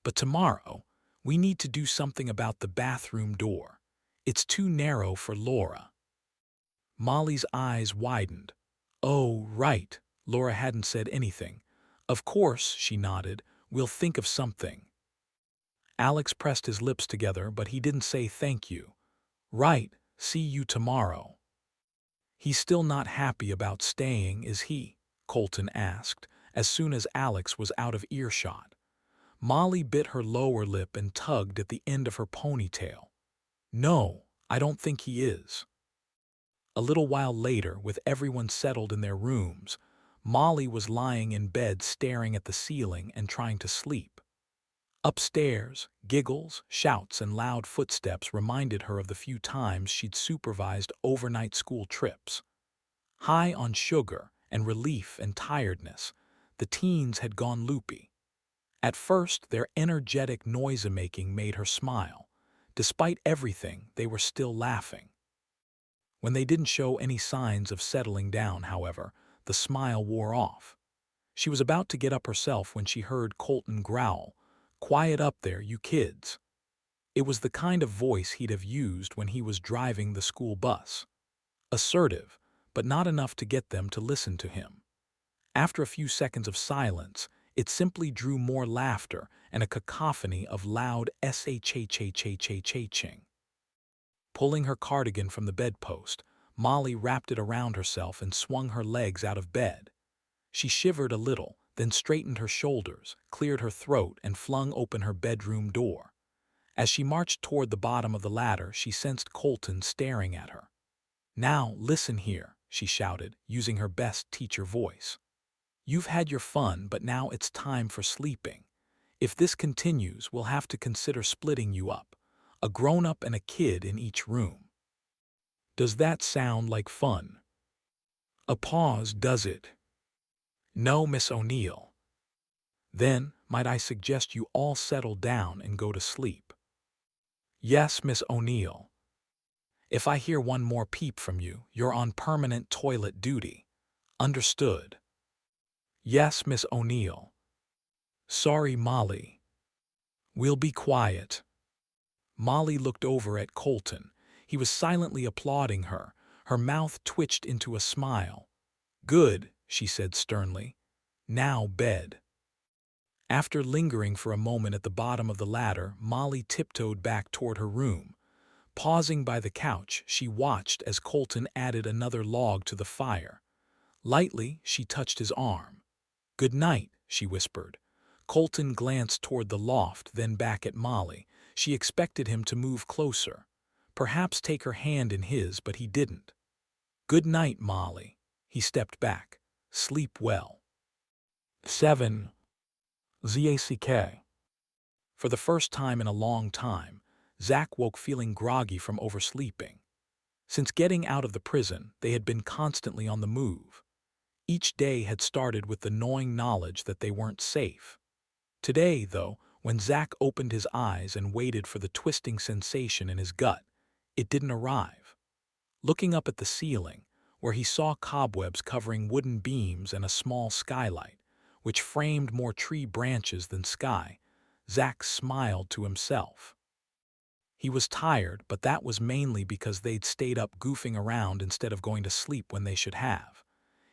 "But tomorrow, we need to do something about the bathroom door. It's too narrow for Laura." Molly's eyes widened. "Oh, right." Laura hadn't said anything. "Of course," she nodded. "We'll think of something." Alex pressed his lips together, but he didn't say thank you. "Right, see you tomorrow." "He's still not happy about staying, is he?" Colton asked, as soon as Alex was out of earshot. Molly bit her lower lip and tugged at the end of her ponytail. "No, I don't think he is." A little while later, with everyone settled in their rooms, Molly was lying in bed staring at the ceiling and trying to sleep. Upstairs, giggles, shouts, and loud footsteps reminded her of the few times she'd supervised overnight school trips. High on sugar and relief and tiredness, the teens had gone loopy. At first, their energetic noise-making made her smile. Despite everything, they were still laughing. When they didn't show any signs of settling down, however, the smile wore off. She was about to get up herself when she heard Colton growl, "Quiet up there, you kids." It was the kind of voice he'd have used when he was driving the school bus. Assertive, but not enough to get them to listen to him. After a few seconds of silence, it simply drew more laughter and a cacophony of loud shh-ching. Pulling her cardigan from the bedpost, Molly wrapped it around herself and swung her legs out of bed. She shivered a little, then straightened her shoulders, cleared her throat, and flung open her bedroom door. As she marched toward the bottom of the ladder, she sensed Colton staring at her. "Now, listen here," she shouted, using her best teacher voice. "You've had your fun, but now it's time for sleeping. If this continues, we'll have to consider splitting you up. A grown-up and a kid in each room. Does that sound like fun?" A pause, does it? No, Miss O'Neill. Then, might I suggest you all settle down and go to sleep? Yes, Miss O'Neill. If I hear one more peep from you, you're on permanent toilet duty. Understood? Yes, Miss O'Neill. Sorry, Molly. We'll be quiet. Molly looked over at Colton. He was silently applauding her. Her mouth twitched into a smile. "Good," she said sternly. "Now bed." After lingering for a moment at the bottom of the ladder, Molly tiptoed back toward her room. Pausing by the couch, she watched as Colton added another log to the fire. Lightly, she touched his arm. "Good night," she whispered. Colton glanced toward the loft, then back at Molly. She expected him to move closer, perhaps take her hand in his, but he didn't. "Good night, Molly." He stepped back. "Sleep well." 7. ZACK. For the first time in a long time, Zack woke feeling groggy from oversleeping. Since getting out of the prison, they had been constantly on the move. Each day had started with the gnawing knowledge that they weren't safe. Today, though, when Zack opened his eyes and waited for the twisting sensation in his gut, it didn't arrive. Looking up at the ceiling, where he saw cobwebs covering wooden beams and a small skylight, which framed more tree branches than sky, Zack smiled to himself. He was tired, but that was mainly because they'd stayed up goofing around instead of going to sleep when they should have.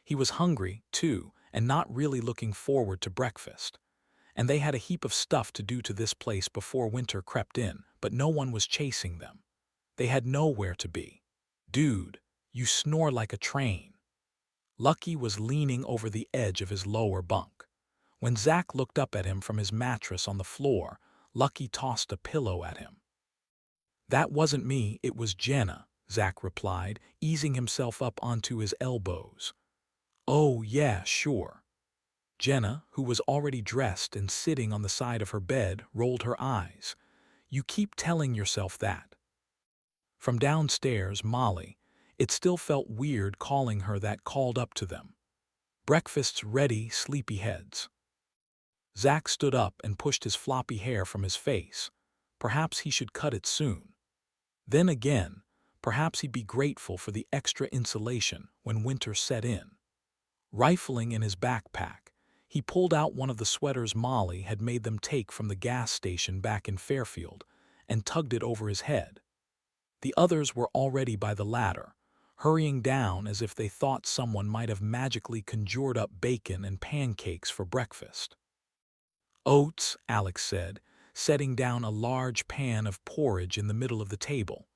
He was hungry, too, and not really looking forward to breakfast. And they had a heap of stuff to do to this place before winter crept in, but no one was chasing them. They had nowhere to be. "Dude, you snore like a train." Lucky was leaning over the edge of his lower bunk. When Zack looked up at him from his mattress on the floor, Lucky tossed a pillow at him. "That wasn't me, it was Jenna," Zack replied, easing himself up onto his elbows. "Oh, yeah, sure." Jenna, who was already dressed and sitting on the side of her bed, rolled her eyes. "You keep telling yourself that." From downstairs, Molly, it still felt weird calling her that, called up to them. "Breakfast's ready, sleepyheads." Zack stood up and pushed his floppy hair from his face. Perhaps he should cut it soon. Then again, perhaps he'd be grateful for the extra insulation when winter set in. Rifling in his backpack, he pulled out one of the sweaters Molly had made them take from the gas station back in Fairfield and tugged it over his head. The others were already by the ladder, hurrying down as if they thought someone might have magically conjured up bacon and pancakes for breakfast. "Oats," Alex said, setting down a large pan of porridge in the middle of the table.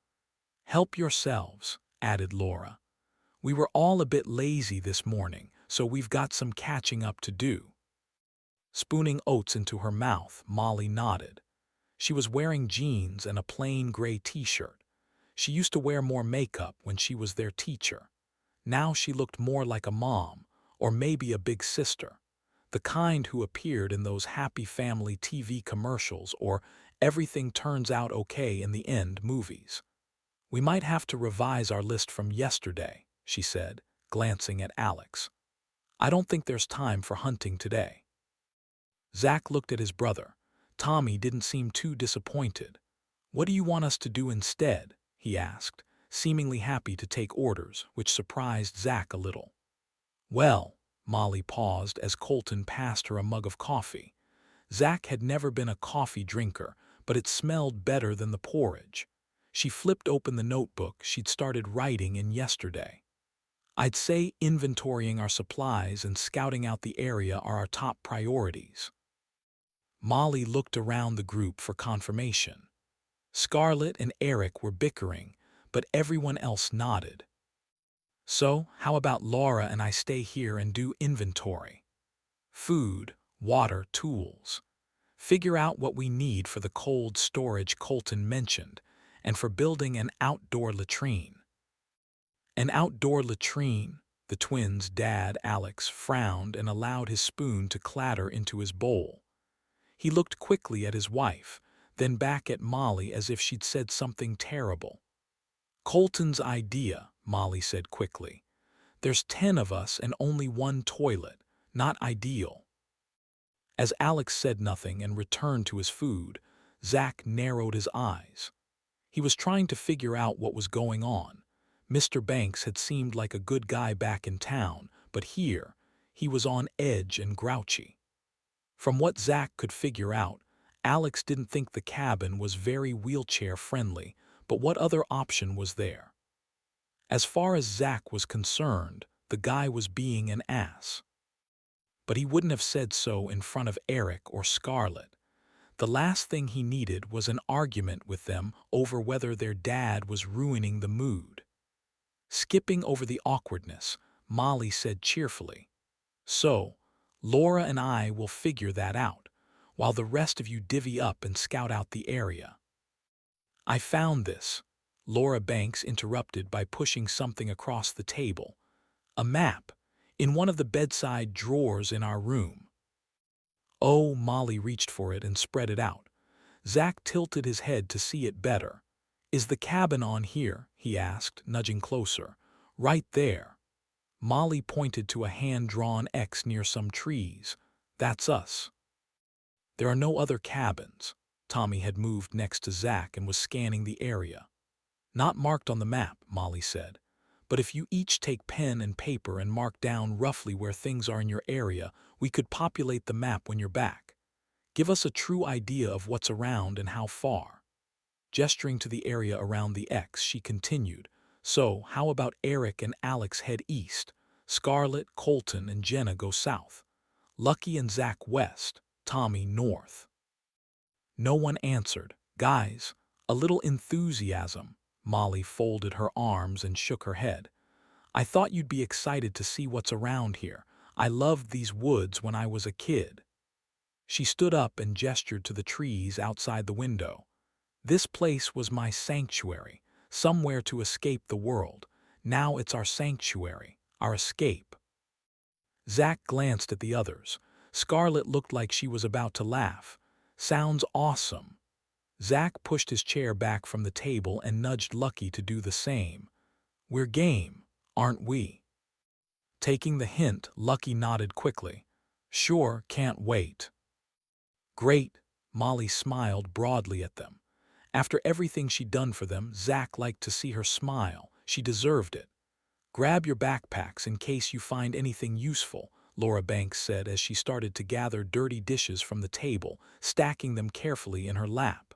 "Help yourselves," added Laura. "We were all a bit lazy this morning, so we've got some catching up to do." Spooning oats into her mouth, Molly nodded. She was wearing jeans and a plain gray t-shirt. She used to wear more makeup when she was their teacher. Now she looked more like a mom, or maybe a big sister, the kind who appeared in those Happy Family TV commercials or Everything Turns Out Okay in the End movies. "We might have to revise our list from yesterday," she said, glancing at Alex. "I don't think there's time for hunting today." Zach looked at his brother. Tommy didn't seem too disappointed. "What do you want us to do instead?" he asked, seemingly happy to take orders, which surprised Zach a little. "Well," Molly paused as Colton passed her a mug of coffee. Zach had never been a coffee drinker, but it smelled better than the porridge. She flipped open the notebook she'd started writing in yesterday. "I'd say inventorying our supplies and scouting out the area are our top priorities." Molly looked around the group for confirmation. Scarlett and Eric were bickering, but everyone else nodded. "So, how about Laura and I stay here and do inventory? Food, water, tools. Figure out what we need for the cold storage Colton mentioned, and for building an outdoor latrine." An outdoor latrine? The twins' dad, Alex, frowned and allowed his spoon to clatter into his bowl. He looked quickly at his wife, then back at Molly as if she'd said something terrible. "Colton's idea," Molly said quickly. "There's 10 of us and only one toilet. Not ideal." As Alex said nothing and returned to his food, Zach narrowed his eyes. He was trying to figure out what was going on. Mr. Banks had seemed like a good guy back in town, but here, he was on edge and grouchy. From what Zach could figure out, Alex didn't think the cabin was very wheelchair-friendly, but what other option was there? As far as Zach was concerned, the guy was being an ass. But he wouldn't have said so in front of Eric or Scarlett. The last thing he needed was an argument with them over whether their dad was ruining the mood. Skipping over the awkwardness, Molly said cheerfully, "So, Laura and I will figure that out, while the rest of you divvy up and scout out the area." "I found this," Laura Banks interrupted by pushing something across the table. "A map, in one of the bedside drawers in our room." Oh, Molly reached for it and spread it out. Zach tilted his head to see it better. "Is the cabin on here?" he asked, nudging closer. "Right there." Molly pointed to a hand-drawn X near some trees. "That's us." "There are no other cabins." Tommy had moved next to Zach and was scanning the area. "Not marked on the map," Molly said. "But if you each take pen and paper and mark down roughly where things are in your area, we could populate the map when you're back. Give us a true idea of what's around and how far." Gesturing to the area around the X, she continued, "So, how about Eric and Alex head east? Scarlett, Colton, and Jenna go south. Lucky and Zach west, Tommy north." No one answered. "Guys, a little enthusiasm." Molly folded her arms and shook her head. "I thought you'd be excited to see what's around here. I loved these woods when I was a kid." She stood up and gestured to the trees outside the window. "This place was my sanctuary, somewhere to escape the world. Now it's our sanctuary, our escape." Zach glanced at the others. Scarlett looked like she was about to laugh. "Sounds awesome." Zach pushed his chair back from the table and nudged Lucky to do the same. "We're game, aren't we?" Taking the hint, Lucky nodded quickly. "Sure, can't wait." "Great," Molly smiled broadly at them. After everything she'd done for them, Zach liked to see her smile. She deserved it. "Grab your backpacks in case you find anything useful," Laura Banks said as she started to gather dirty dishes from the table, stacking them carefully in her lap.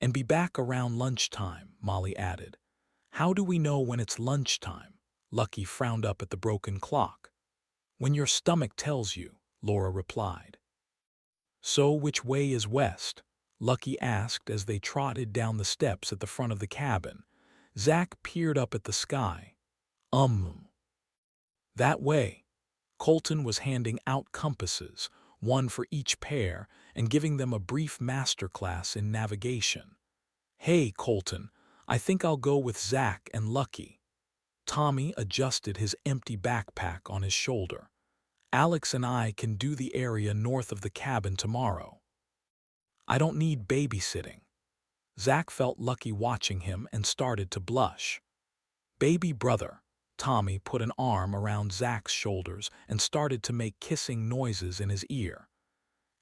"And be back around lunchtime," Molly added. "How do we know when it's lunchtime?" Lucky frowned up at the broken clock. "When your stomach tells you," Laura replied. "So which way is west?" Lucky asked as they trotted down the steps at the front of the cabin. Zach peered up at the sky. That way." Colton was handing out compasses, one for each pair, and giving them a brief masterclass in navigation. "Hey, Colton, I think I'll go with Zach and Lucky. Tommy adjusted his empty backpack on his shoulder. Alex and I can do the area north of the cabin tomorrow. I don't need babysitting. Zach felt Lucky watching him and started to blush. Baby brother. Tommy put an arm around Zach's shoulders and started to make kissing noises in his ear.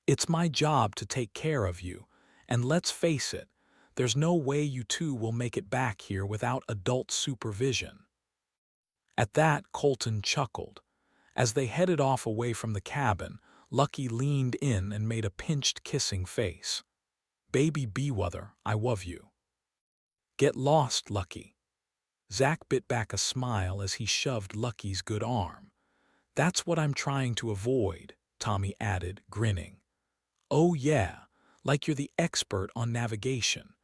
It's my job to take care of you, and let's face it, there's no way you two will make it back here without adult supervision. At that, Colton chuckled. As they headed off away from the cabin, Lucky leaned in and made a pinched kissing face. Baby Bewother, I love you. Get lost, Lucky. Zach bit back a smile as he shoved Lucky's good arm. That's what I'm trying to avoid, Tommy added, grinning. Oh yeah, like you're the expert on navigation.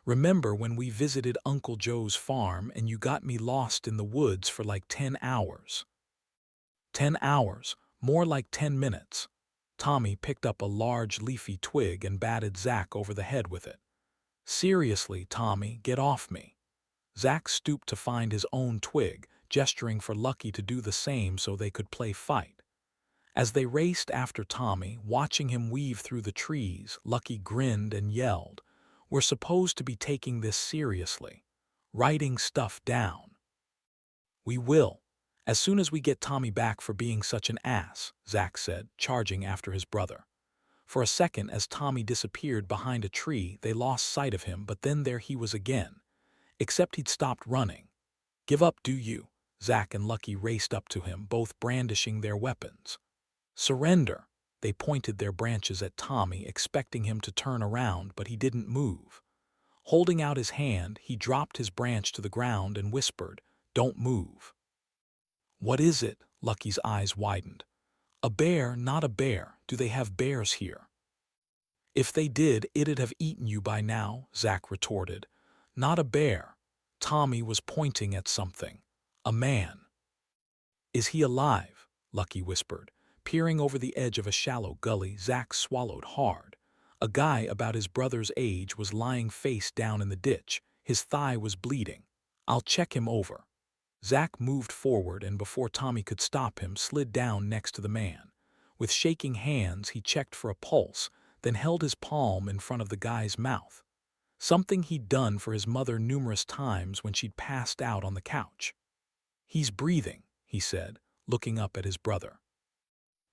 Remember when we visited Uncle Joe's farm and you got me lost in the woods for like 10 hours? 10 hours, more like 10 minutes. Tommy picked up a large leafy twig and batted Zach over the head with it. Seriously, Tommy, get off me. Zach stooped to find his own twig, gesturing for Lucky to do the same so they could play fight. As they raced after Tommy, watching him weave through the trees, Lucky grinned and yelled, "We're supposed to be taking this seriously. Writing stuff down." "We will, as soon as we get Tommy back for being such an ass," Zach said, charging after his brother. For a second, as Tommy disappeared behind a tree, they lost sight of him, but then there he was again. Except he'd stopped running. "Give up, do you?" Zach and Lucky raced up to him, both brandishing their weapons. "Surrender!" They pointed their branches at Tommy, expecting him to turn around, but he didn't move. Holding out his hand, he dropped his branch to the ground and whispered, "Don't move." "What is it?" Lucky's eyes widened. "A bear, not a bear. Do they have bears here?" "If they did, it'd have eaten you by now," Zach retorted. "Not a bear." Tommy was pointing at something. "A man." "Is he alive?" Lucky whispered. Peering over the edge of a shallow gully, Zach swallowed hard. A guy about his brother's age was lying face down in the ditch. His thigh was bleeding. "I'll check him over." Zach moved forward and before Tommy could stop him, slid down next to the man. With shaking hands, he checked for a pulse, then held his palm in front of the guy's mouth. Something he'd done for his mother numerous times when she'd passed out on the couch. "He's breathing," he said, looking up at his brother.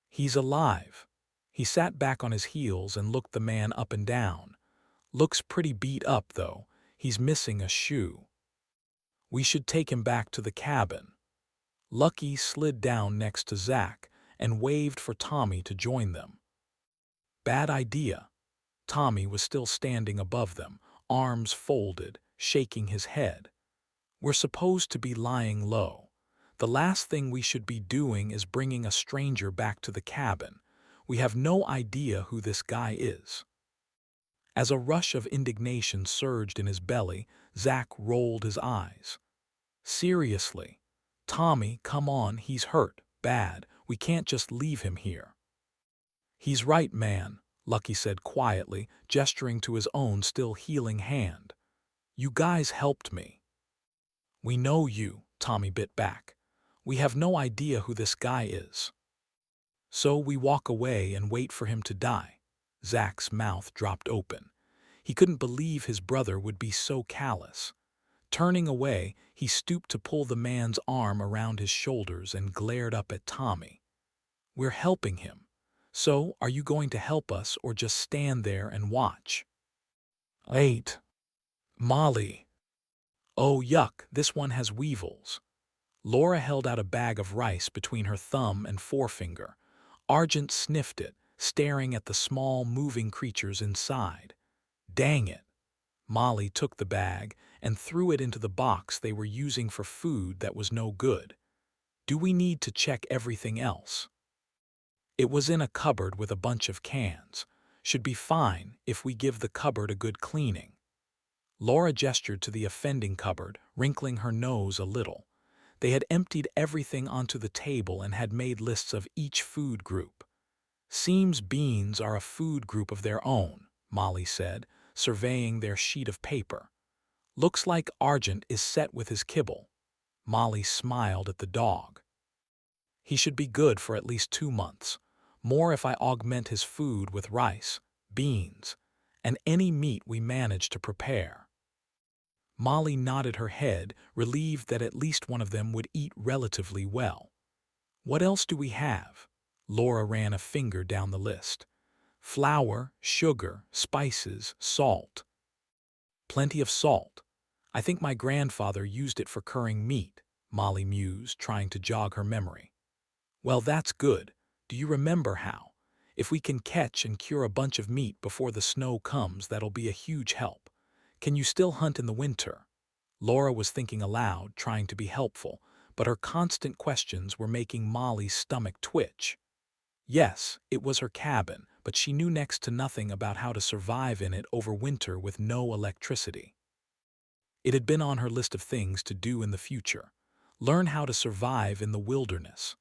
"He's alive." He sat back on his heels and looked the man up and down. "Looks pretty beat up, though. He's missing a shoe." "We should take him back to the cabin." Lucky slid down next to Zach and waved for Tommy to join them. "Bad idea." Tommy was still standing above them, arms folded, shaking his head. "We're supposed to be lying low. The last thing we should be doing is bringing a stranger back to the cabin. We have no idea who this guy is." As a rush of indignation surged in his belly, Zach rolled his eyes. "Seriously? Tommy, come on, he's hurt, bad. We can't just leave him here." "He's right, man," Lucky said quietly, gesturing to his own still healing hand. "You guys helped me." "We know you," Tommy bit back. "We have no idea who this guy is." "So we walk away and wait for him to die." Zach's mouth dropped open. He couldn't believe his brother would be so callous. Turning away, he stooped to pull the man's arm around his shoulders and glared up at Tommy. "We're helping him. So, are you going to help us or just stand there and watch?" "Wait. Molly." "Oh, yuck, this one has weevils." Laura held out a bag of rice between her thumb and forefinger. Argent sniffed it, staring at the small, moving creatures inside. "Dang it." Molly took the bag and threw it into the box they were using for food that was no good. "Do we need to check everything else?" "It was in a cupboard with a bunch of cans. Should be fine if we give the cupboard a good cleaning." Laura gestured to the offending cupboard, wrinkling her nose a little. They had emptied everything onto the table and had made lists of each food group. "Seems beans are a food group of their own," Molly said, surveying their sheet of paper. Looks like Argent is set with his kibble. Molly smiled at the dog. He should be good for at least 2 months. More if I augment his food with rice, beans, and any meat we manage to prepare. Molly nodded her head, relieved that at least one of them would eat relatively well. What else do we have? Laura ran a finger down the list. Flour, sugar, spices, salt. Plenty of salt. I think my grandfather used it for curing meat, Molly mused, trying to jog her memory. Well, that's good. Do you remember how? If we can catch and cure a bunch of meat before the snow comes, that'll be a huge help. Can you still hunt in the winter? Laura was thinking aloud, trying to be helpful, but her constant questions were making Molly's stomach twitch. Yes, it was her cabin, but she knew next to nothing about how to survive in it over winter with no electricity. It had been on her list of things to do in the future. Learn how to survive in the wilderness.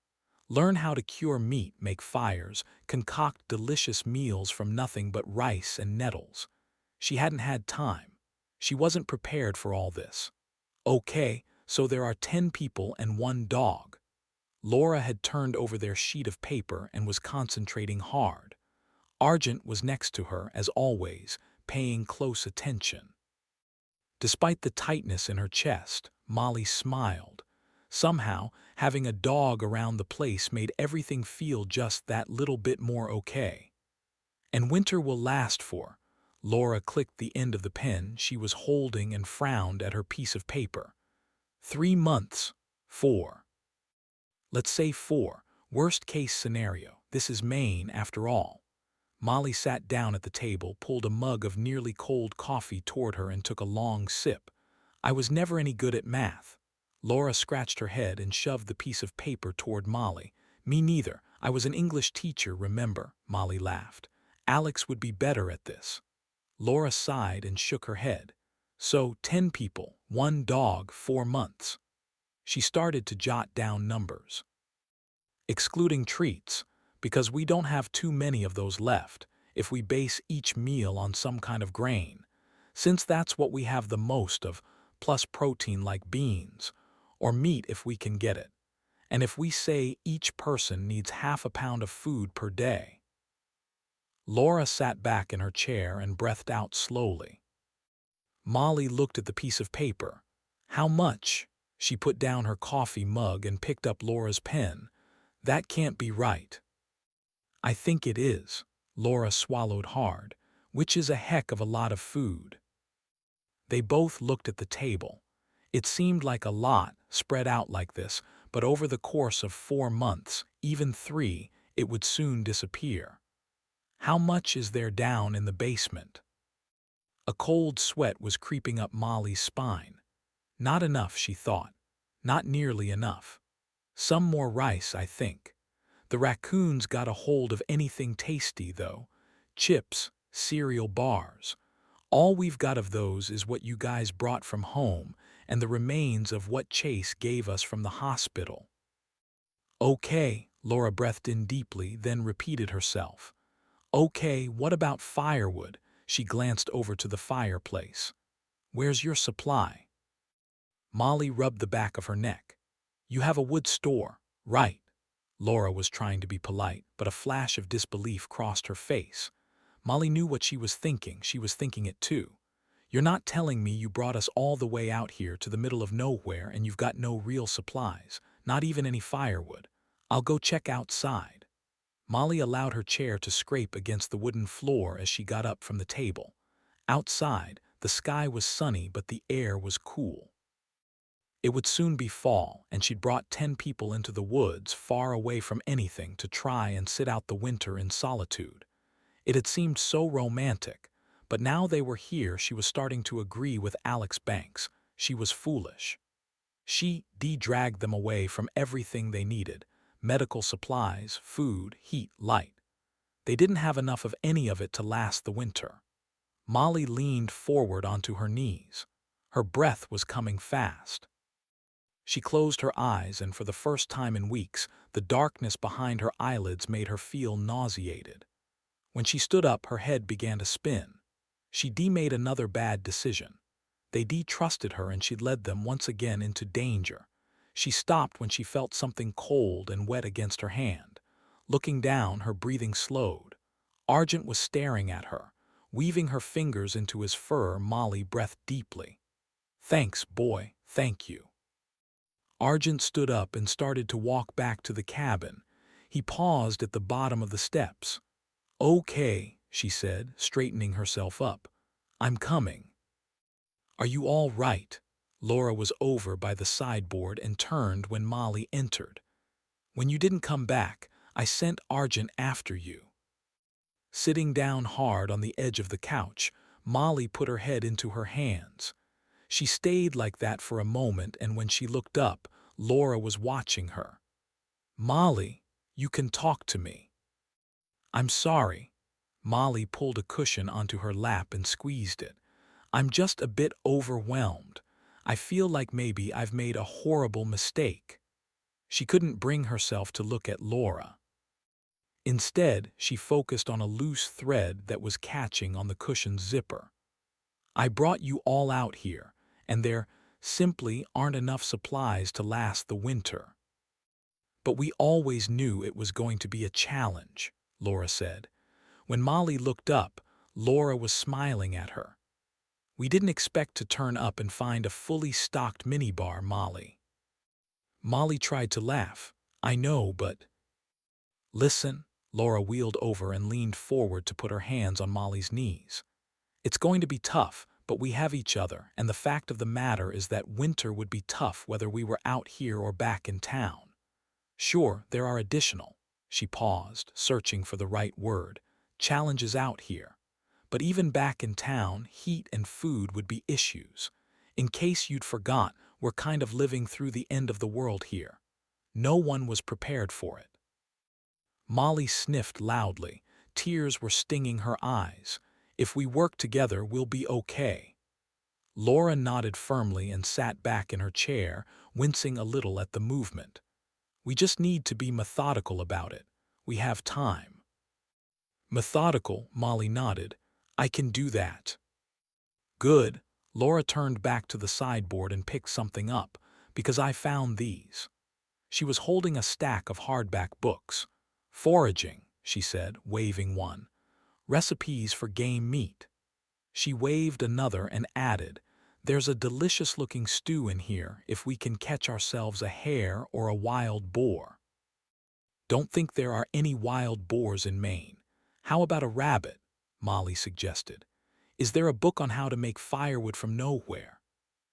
Learn how to cure meat, make fires, concoct delicious meals from nothing but rice and nettles. She hadn't had time. She wasn't prepared for all this. Okay, so there are 10 people and 1 dog. Laura had turned over their sheet of paper and was concentrating hard. Argent was next to her, as always, paying close attention. Despite the tightness in her chest, Molly smiled. Somehow, having a dog around the place made everything feel just that little bit more okay. And winter will last for. Laura clicked the end of the pen she was holding and frowned at her piece of paper. 3 months. 4. Let's say 4. Worst case scenario. This is Maine, after all. Molly sat down at the table, pulled a mug of nearly cold coffee toward her and took a long sip. I was never any good at math. Laura scratched her head and shoved the piece of paper toward Molly. Me neither. I was an English teacher, remember? Molly laughed. Alex would be better at this. Laura sighed and shook her head. So, 10 people, 1 dog, 4 months. She started to jot down numbers. Excluding treats, because we don't have too many of those left if we base each meal on some kind of grain, since that's what we have the most of, plus protein like beans, or meat if we can get it. And if we say each person needs half a pound of food per day. Laura sat back in her chair and breathed out slowly. Molly looked at the piece of paper. How much? She put down her coffee mug and picked up Laura's pen. That can't be right. I think it is. Laura swallowed hard, which is a heck of a lot of food. They both looked at the table. It seemed like a lot, spread out like this, but over the course of 4 months, even 3, it would soon disappear. How much is there down in the basement? A cold sweat was creeping up Molly's spine. Not enough, she thought. Not nearly enough. Some more rice, I think. The raccoons got a hold of anything tasty, though. Chips, cereal bars. All we've got of those is what you guys brought from home and the remains of what Chase gave us from the hospital. Okay, Laura breathed in deeply, then repeated herself. Okay, what about firewood? She glanced over to the fireplace. Where's your supply? Molly rubbed the back of her neck. You have a wood store, right? Laura was trying to be polite, but a flash of disbelief crossed her face. Molly knew what she was thinking. She was thinking it too. You're not telling me you brought us all the way out here to the middle of nowhere and you've got no real supplies, not even any firewood. I'll go check outside. Molly allowed her chair to scrape against the wooden floor as she got up from the table. Outside, the sky was sunny, but the air was cool. It would soon be fall, and she'd brought 10 people into the woods, far away from anything, to try and sit out the winter in solitude. It had seemed so romantic, but now they were here she was starting to agree with Alex Banks. She was foolish. She dragged them away from everything they needed: medical supplies, food, heat, light. They didn't have enough of any of it to last the winter. Molly leaned forward onto her knees. Her breath was coming fast. She closed her eyes, and for the first time in weeks, the darkness behind her eyelids made her feel nauseated. When she stood up, her head began to spin. She made another bad decision. They distrusted her and she led them once again into danger. She stopped when she felt something cold and wet against her hand. Looking down, her breathing slowed. Argent was staring at her. Weaving her fingers into his fur, Molly breathed deeply. "Thanks, boy, thank you." Argent stood up and started to walk back to the cabin. He paused at the bottom of the steps. "Okay," she said, straightening herself up. "I'm coming." "Are you all right?" Laura was over by the sideboard and turned when Molly entered. "When you didn't come back, I sent Argent after you." Sitting down hard on the edge of the couch, Molly put her head into her hands. She stayed like that for a moment, and when she looked up, Laura was watching her. "Molly, you can talk to me." "I'm sorry." Molly pulled a cushion onto her lap and squeezed it. "I'm just a bit overwhelmed. I feel like maybe I've made a horrible mistake." She couldn't bring herself to look at Laura. Instead, she focused on a loose thread that was catching on the cushion's zipper. "I brought you all out here, and there simply aren't enough supplies to last the winter." "But we always knew it was going to be a challenge," Laura said. When Molly looked up, Laura was smiling at her. "We didn't expect to turn up and find a fully stocked minibar, Molly." Molly tried to laugh. "I know, but—" "Listen." Laura wheeled over and leaned forward to put her hands on Molly's knees. "It's going to be tough, but we have each other, and the fact of the matter is that winter would be tough whether we were out here or back in town. Sure, there are additional—" she paused, searching for the right word—"challenges out here. But even back in town, heat and food would be issues. In case you'd forgot, we're kind of living through the end of the world here. No one was prepared for it." Molly sniffed loudly. Tears were stinging her eyes. "If we work together, we'll be okay." Laura nodded firmly and sat back in her chair, wincing a little at the movement. "We just need to be methodical about it. We have time." "Methodical," Molly nodded. "I can do that." "Good." Laura turned back to the sideboard and picked something up, "because I found these." She was holding a stack of hardback books. "Foraging," she said, waving one. "Recipes for game meat." She waved another and added, "There's a delicious-looking stew in here if we can catch ourselves a hare or a wild boar." "Don't think there are any wild boars in Maine. How about a rabbit?" Molly suggested. "Is there a book on how to make firewood from nowhere?"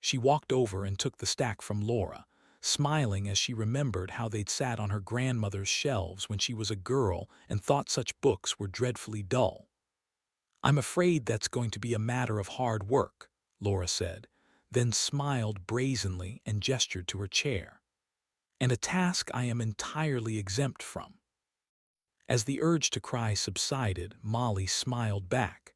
She walked over and took the stack from Laura, smiling as she remembered how they'd sat on her grandmother's shelves when she was a girl and thought such books were dreadfully dull. "I'm afraid that's going to be a matter of hard work," Laura said, then smiled brazenly and gestured to her chair. "And a task I am entirely exempt from." As the urge to cry subsided, Molly smiled back.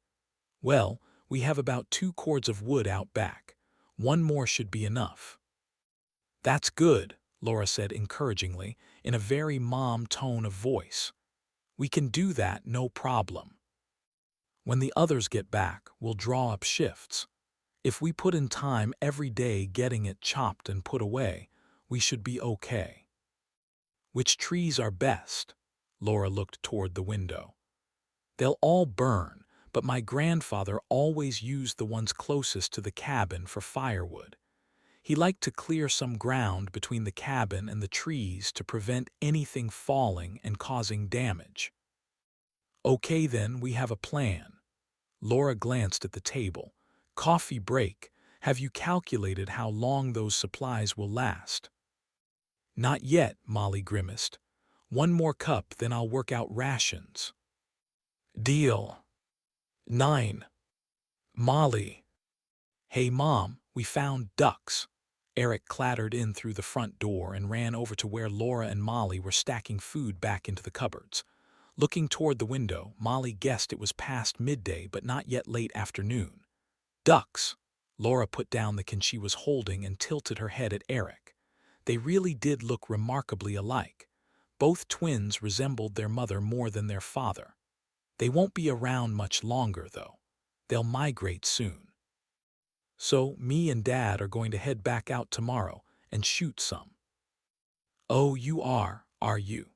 "Well, we have about 2 cords of wood out back. One more should be enough." "That's good," Laura said encouragingly, in a very mom tone of voice. "We can do that, no problem. When the others get back, we'll draw up shifts. If we put in time every day getting it chopped and put away, we should be okay." "Which trees are best?" Laura looked toward the window. "They'll all burn, but my grandfather always used the ones closest to the cabin for firewood. He liked to clear some ground between the cabin and the trees to prevent anything falling and causing damage." "Okay then, we have a plan." Laura glanced at the table. "Coffee break. Have you calculated how long those supplies will last?" "Not yet," Molly grimaced. "One more cup, then I'll work out rations." "Deal." 9. Molly. "Hey, Mom, we found ducks." Eric clattered in through the front door and ran over to where Laura and Molly were stacking food back into the cupboards. Looking toward the window, Molly guessed it was past midday but not yet late afternoon. "Ducks." Laura put down the can she was holding and tilted her head at Eric. They really did look remarkably alike. Both twins resembled their mother more than their father. They won't be around much longer, though. They'll migrate soon. So me and Dad are going to head back out tomorrow and shoot some. Oh, you are you?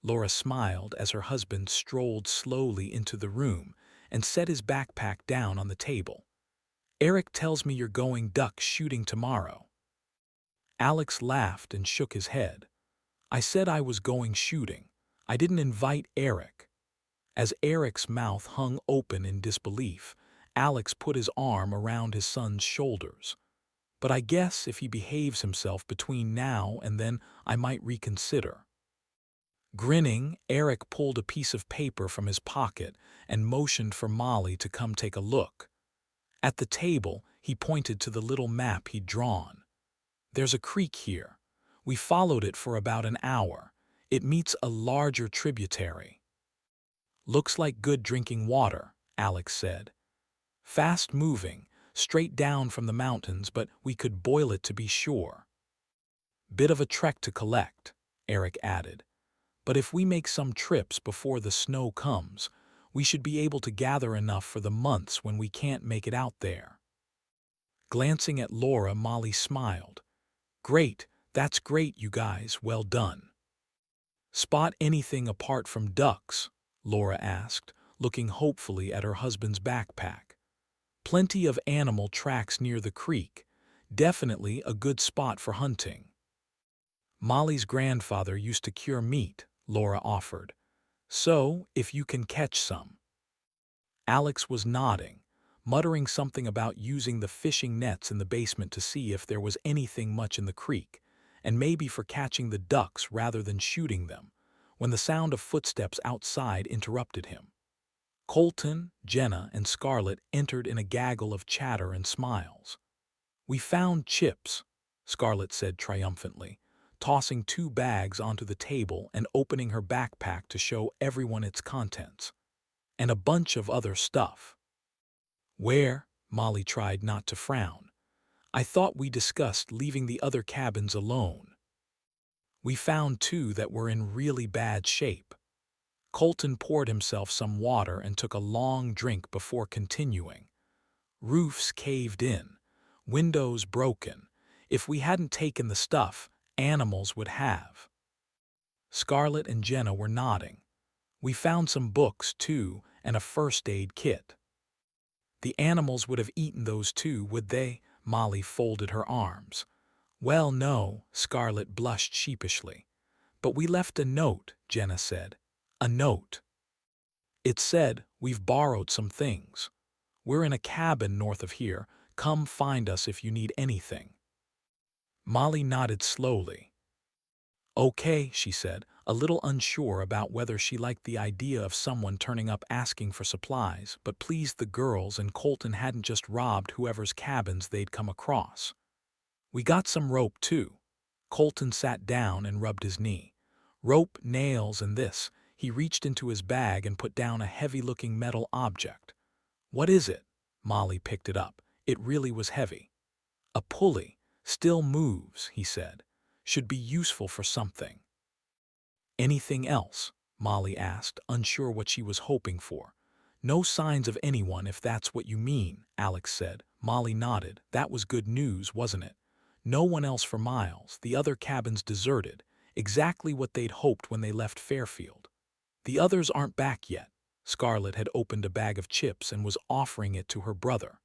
Laura smiled as her husband strolled slowly into the room and set his backpack down on the table. Eric tells me you're going duck shooting tomorrow. Alex laughed and shook his head. I said I was going shooting. I didn't invite Eric. As Eric's mouth hung open in disbelief, Alex put his arm around his son's shoulders. But I guess if he behaves himself between now and then, I might reconsider. Grinning, Eric pulled a piece of paper from his pocket and motioned for Molly to come take a look. At the table, he pointed to the little map he'd drawn. There's a creek here. We followed it for about an hour. It meets a larger tributary. Looks like good drinking water, Alex said. Fast moving, straight down from the mountains, but we could boil it to be sure. Bit of a trek to collect, Eric added. But if we make some trips before the snow comes, we should be able to gather enough for the months when we can't make it out there. Glancing at Laura, Molly smiled. Great, that's great, you guys, well done. Spot anything apart from ducks? Laura asked, looking hopefully at her husband's backpack. Plenty of animal tracks near the creek. Definitely a good spot for hunting. Molly's grandfather used to cure meat, Laura offered. So, if you can catch some. Alex was nodding, muttering something about using the fishing nets in the basement to see if there was anything much in the creek, and maybe for catching the ducks rather than shooting them, when the sound of footsteps outside interrupted him. Colton, Jenna, and Scarlett entered in a gaggle of chatter and smiles. We found chips, Scarlett said triumphantly, tossing 2 bags onto the table and opening her backpack to show everyone its contents. And a bunch of other stuff. Where? Molly tried not to frown. I thought we discussed leaving the other cabins alone. We found 2 that were in really bad shape. Colton poured himself some water and took a long drink before continuing. Roofs caved in, windows broken. If we hadn't taken the stuff, animals would have. Scarlett and Jenna were nodding. We found some books, too, and a first aid kit. The animals would have eaten those too, would they? Molly folded her arms. Well, no, Scarlett blushed sheepishly. But we left a note, Jenna said. A note. It said, we've borrowed some things. We're in a cabin north of here. Come find us if you need anything. Molly nodded slowly. Okay, she said, a little unsure about whether she liked the idea of someone turning up asking for supplies, but pleased the girls and Colton hadn't just robbed whoever's cabins they'd come across. We got some rope, too. Colton sat down and rubbed his knee. Rope, nails, and this. He reached into his bag and put down a heavy-looking metal object. What is it? Molly picked it up. It really was heavy. A pulley. Still moves, he said. Should be useful for something. Anything else? Molly asked, unsure what she was hoping for. No signs of anyone, if that's what you mean, Alex said. Molly nodded. That was good news, wasn't it? No one else for miles. The other cabins deserted. Exactly what they'd hoped when they left Fairfield. The others aren't back yet. Scarlett had opened a bag of chips and was offering it to her brother.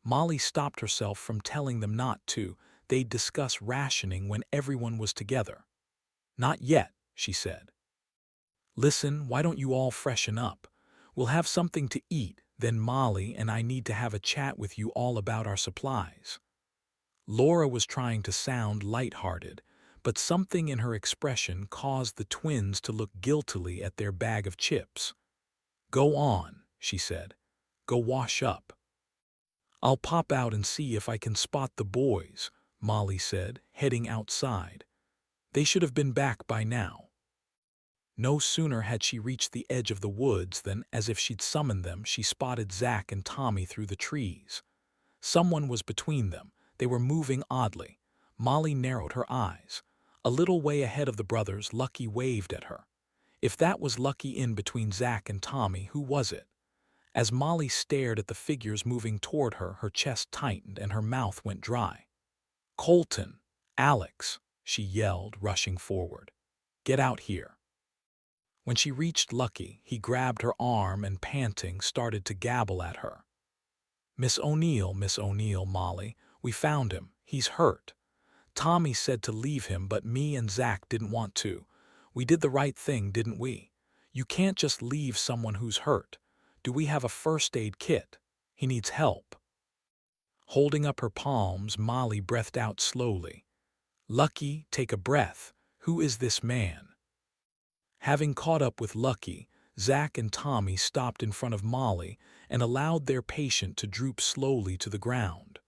Molly stopped herself from telling them not to. They'd discuss rationing when everyone was together. Not yet, she said. Listen, why don't you all freshen up? We'll have something to eat, then Molly and I need to have a chat with you all about our supplies. Laura was trying to sound lighthearted, but something in her expression caused the twins to look guiltily at their bag of chips. Go on, she said. Go wash up. I'll pop out and see if I can spot the boys, Molly said, heading outside. They should have been back by now. No sooner had she reached the edge of the woods than, as if she'd summoned them, she spotted Zach and Tommy through the trees. Someone was between them. They were moving oddly. Molly narrowed her eyes. A little way ahead of the brothers, Lucky waved at her. If that was Lucky in between Zach and Tommy, who was it? As Molly stared at the figures moving toward her, her chest tightened and her mouth went dry. "Colton! Alex!" she yelled, rushing forward. "Get out here!" When she reached Lucky, he grabbed her arm and, panting, started to gabble at her. Miss O'Neill, Molly, we found him. He's hurt. Tommy said to leave him, but me and Zach didn't want to. We did the right thing, didn't we? You can't just leave someone who's hurt. Do we have a first aid kit? He needs help." Holding up her palms, Molly breathed out slowly. "Lucky, take a breath. Who is this man?" Having caught up with Lucky, Zach and Tommy stopped in front of Molly and allowed their patient to droop slowly to the ground.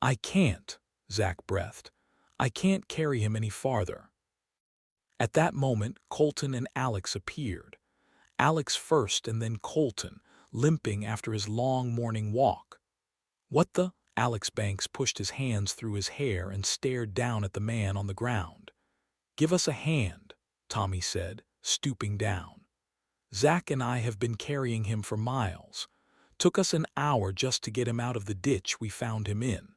"I can't," Zach breathed. "I can't carry him any farther." At that moment, Colton and Alex appeared. Alex first and then Colton, limping after his long morning walk. "What the?" Alex Banks pushed his hands through his hair and stared down at the man on the ground. "Give us a hand," Tommy said, stooping down. "Zach and I have been carrying him for miles. Took us an hour just to get him out of the ditch we found him in."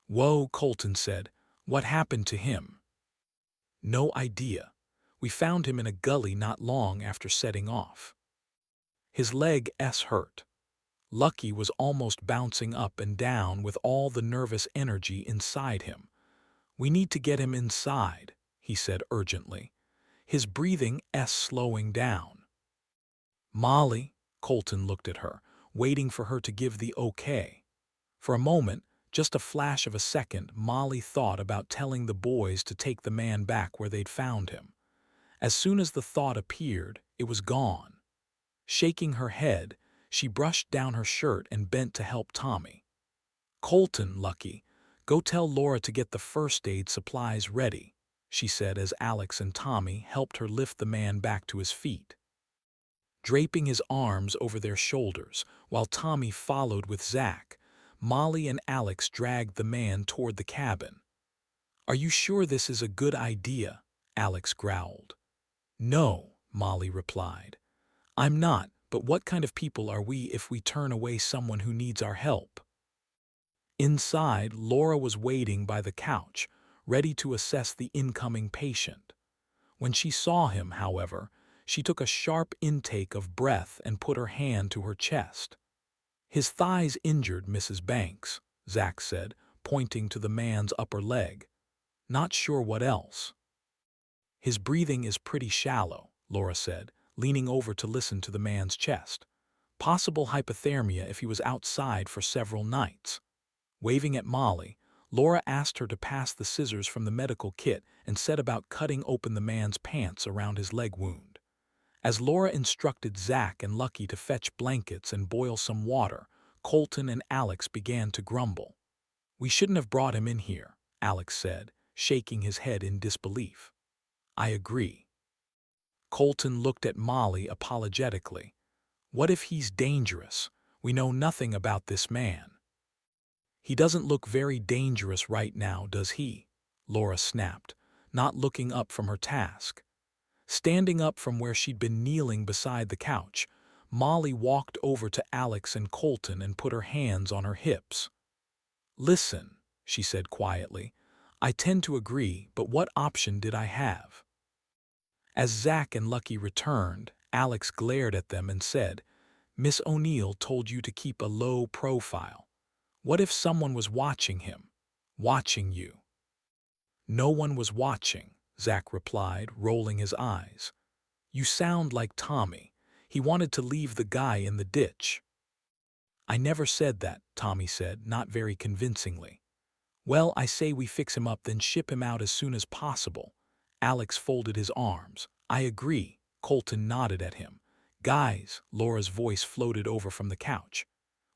"Whoa," Colton said. "What happened to him?" "No idea. We found him in a gully not long after setting off. His leg's hurt." Lucky was almost bouncing up and down with all the nervous energy inside him. "We need to get him inside," he said urgently. "His breathing's slowing down." "Molly," Colton looked at her, waiting for her to give the okay. For a moment, just a flash of a second, Molly thought about telling the boys to take the man back where they'd found him. As soon as the thought appeared, it was gone. Shaking her head, she brushed down her shirt and bent to help Tommy. "Colton, Lucky, go tell Laura to get the first aid supplies ready," she said as Alex and Tommy helped her lift the man back to his feet. Draping his arms over their shoulders, while Tommy followed with Zach, Molly and Alex dragged the man toward the cabin. "Are you sure this is a good idea?" Alex growled. "No," Molly replied. "I'm not, but what kind of people are we if we turn away someone who needs our help?" Inside, Laura was waiting by the couch, ready to assess the incoming patient. When she saw him, however, she took a sharp intake of breath and put her hand to her chest. "His thigh's injured, Mrs. Banks," Zach said, pointing to the man's upper leg. "Not sure what else." "His breathing is pretty shallow," Laura said, leaning over to listen to the man's chest. "Possible hypothermia if he was outside for several nights." Waving at Molly, Laura asked her to pass the scissors from the medical kit and set about cutting open the man's pants around his leg wound. As Laura instructed Zach and Lucky to fetch blankets and boil some water, Colton and Alex began to grumble. "We shouldn't have brought him in here," Alex said, shaking his head in disbelief. "I agree." Colton looked at Molly apologetically. "What if he's dangerous? We know nothing about this man." "He doesn't look very dangerous right now, does he?" Laura snapped, not looking up from her task. Standing up from where she'd been kneeling beside the couch, Molly walked over to Alex and Colton and put her hands on her hips. "Listen," she said quietly, "I tend to agree, but what option did I have?" As Zach and Lucky returned, Alex glared at them and said, "Miss O'Neill told you to keep a low profile. What if someone was watching him? Watching you?" "No one was watching," Zach replied, rolling his eyes. "You sound like Tommy. He wanted to leave the guy in the ditch." "I never said that," Tommy said, not very convincingly. "Well, I say we fix him up, then ship him out as soon as possible." Alex folded his arms. "I agree." Colton nodded at him. "Guys," Laura's voice floated over from the couch.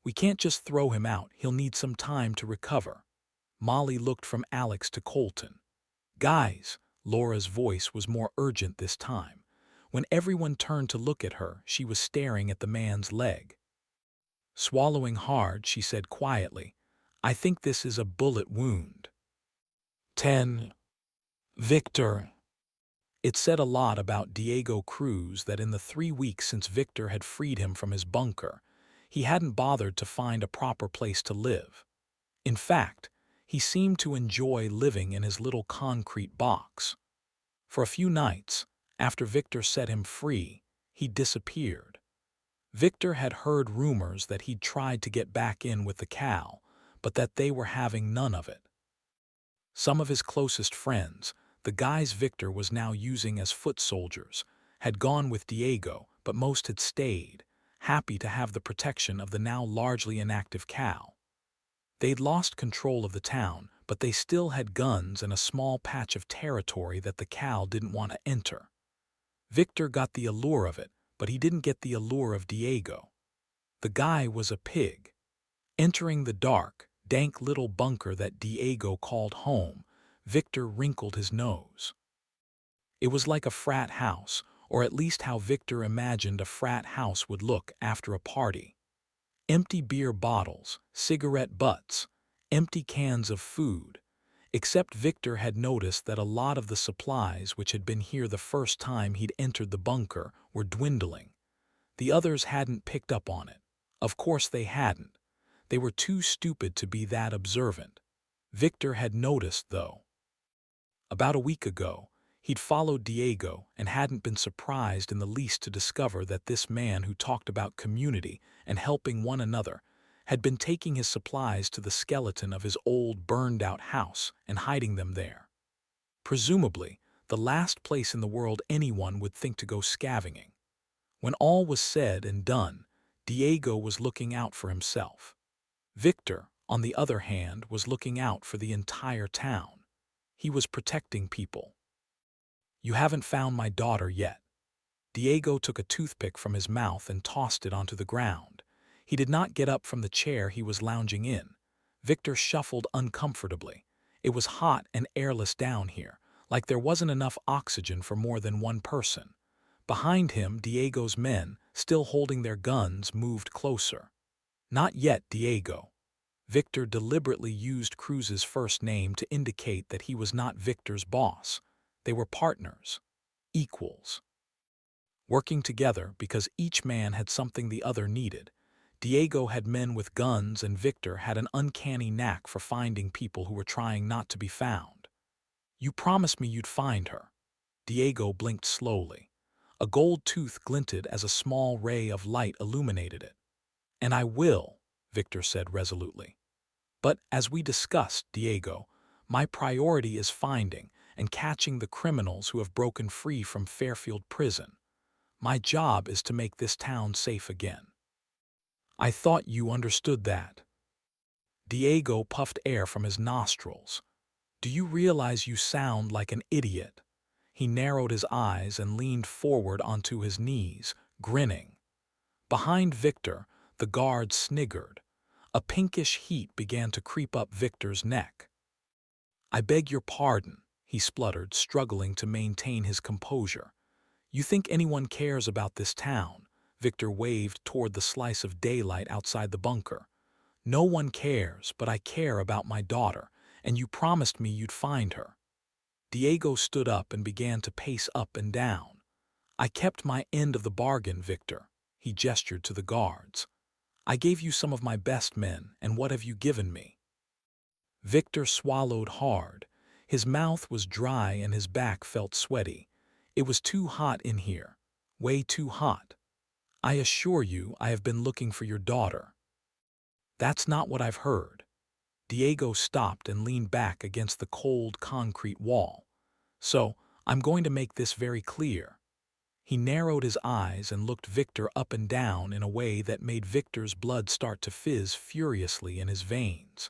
"We can't just throw him out. He'll need some time to recover." Molly looked from Alex to Colton. "Guys," Laura's voice was more urgent this time. When everyone turned to look at her, she was staring at the man's leg. Swallowing hard, she said quietly, "I think this is a bullet wound." 10. Victor. It said a lot about Diego Cruz that in the 3 weeks since Victor had freed him from his bunker, he hadn't bothered to find a proper place to live. In fact, he seemed to enjoy living in his little concrete box. For a few nights, after Victor set him free, he disappeared. Victor had heard rumors that he'd tried to get back in with the cow, but that they were having none of it. Some of his closest friends, the guys Victor was now using as foot soldiers, had gone with Diego, but most had stayed, happy to have the protection of the now largely inactive cow. They'd lost control of the town, but they still had guns and a small patch of territory that the cow didn't want to enter. Victor got the allure of it, but he didn't get the allure of Diego. The guy was a pig. Entering the dark, dank little bunker that Diego called home, Victor wrinkled his nose. It was like a frat house, or at least how Victor imagined a frat house would look after a party. Empty beer bottles, cigarette butts, empty cans of food. Except Victor had noticed that a lot of the supplies which had been here the first time he'd entered the bunker were dwindling. The others hadn't picked up on it. Of course they hadn't. They were too stupid to be that observant. Victor had noticed, though. About a week ago, he'd followed Diego and hadn't been surprised in the least to discover that this man who talked about community and helping one another had been taking his supplies to the skeleton of his old burned-out house and hiding them there. Presumably, the last place in the world anyone would think to go scavenging. When all was said and done, Diego was looking out for himself. Victor, on the other hand, was looking out for the entire town. He was protecting people. "You haven't found my daughter yet." Diego took a toothpick from his mouth and tossed it onto the ground. He did not get up from the chair he was lounging in. Victor shuffled uncomfortably. It was hot and airless down here, like there wasn't enough oxygen for more than one person. Behind him, Diego's men, still holding their guns, moved closer. "Not yet, Diego." Victor deliberately used Cruz's first name to indicate that he was not Victor's boss. They were partners, equals, working together because each man had something the other needed. Diego had men with guns and Victor had an uncanny knack for finding people who were trying not to be found. "You promised me you'd find her." Diego blinked slowly. A gold tooth glinted as a small ray of light illuminated it. "And I will," Victor said resolutely. "But as we discussed, Diego, my priority is finding and catching the criminals who have broken free from Fairfield Prison. My job is to make this town safe again." "I thought you understood that." Diego puffed air from his nostrils. "Do you realize you sound like an idiot?" He narrowed his eyes and leaned forward onto his knees, grinning. Behind Victor, the guard sniggered. A pinkish heat began to creep up Victor's neck. "I beg your pardon," he spluttered, struggling to maintain his composure. "You think anyone cares about this town?" Victor waved toward the slice of daylight outside the bunker. "No one cares, but I care about my daughter, and you promised me you'd find her." Diego stood up and began to pace up and down. "I kept my end of the bargain, Victor." He gestured to the guards. "I gave you some of my best men, and what have you given me?" Victor swallowed hard. His mouth was dry and his back felt sweaty. It was too hot in here. Way too hot. "I assure you I have been looking for your daughter." "That's not what I've heard." Diego stopped and leaned back against the cold concrete wall. "So, I'm going to make this very clear." He narrowed his eyes and looked Victor up and down in a way that made Victor's blood start to fizz furiously in his veins.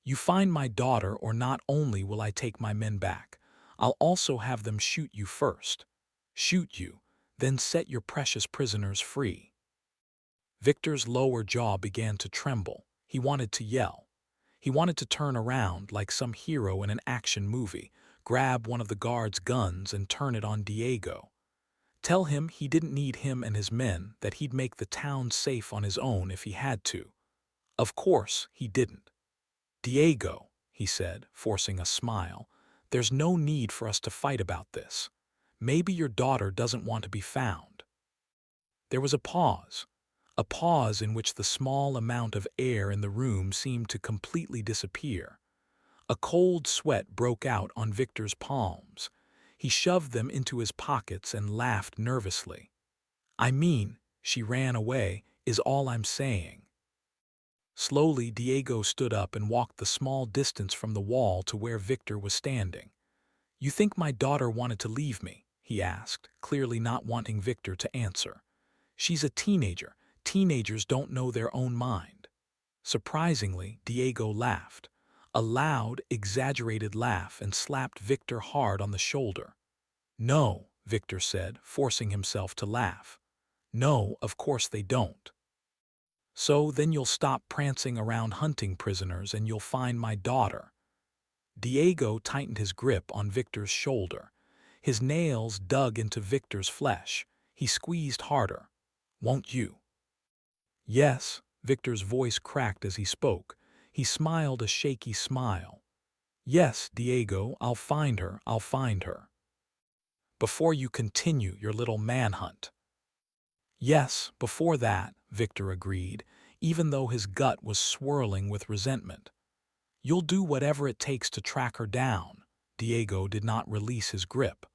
"You find my daughter, or not only will I take my men back, I'll also have them shoot you first. Shoot you, then set your precious prisoners free." Victor's lower jaw began to tremble. He wanted to yell. He wanted to turn around like some hero in an action movie, grab one of the guards' guns and turn it on Diego. Tell him he didn't need him and his men, that he'd make the town safe on his own if he had to. Of course, he didn't. "Diego," he said, forcing a smile, "there's no need for us to fight about this. Maybe your daughter doesn't want to be found." There was a pause in which the small amount of air in the room seemed to completely disappear. A cold sweat broke out on Victor's palms. He shoved them into his pockets and laughed nervously. "I mean, she ran away, is all I'm saying." Slowly, Diego stood up and walked the small distance from the wall to where Victor was standing. "You think my daughter wanted to leave me?" he asked, clearly not wanting Victor to answer. "She's a teenager. Teenagers don't know their own mind." Surprisingly, Diego laughed. A loud, exaggerated laugh, and slapped Victor hard on the shoulder. "No," Victor said, forcing himself to laugh. "No, of course they don't." "So then you'll stop prancing around hunting prisoners and you'll find my daughter." Diego tightened his grip on Victor's shoulder. His nails dug into Victor's flesh. He squeezed harder. "Won't you?" "Yes." Victor's voice cracked as he spoke. He smiled a shaky smile. "Yes, Diego, I'll find her, I'll find her." "Before you continue your little manhunt." "Yes, before that," Victor agreed, even though his gut was swirling with resentment. "You'll do whatever it takes to track her down." Diego did not release his grip.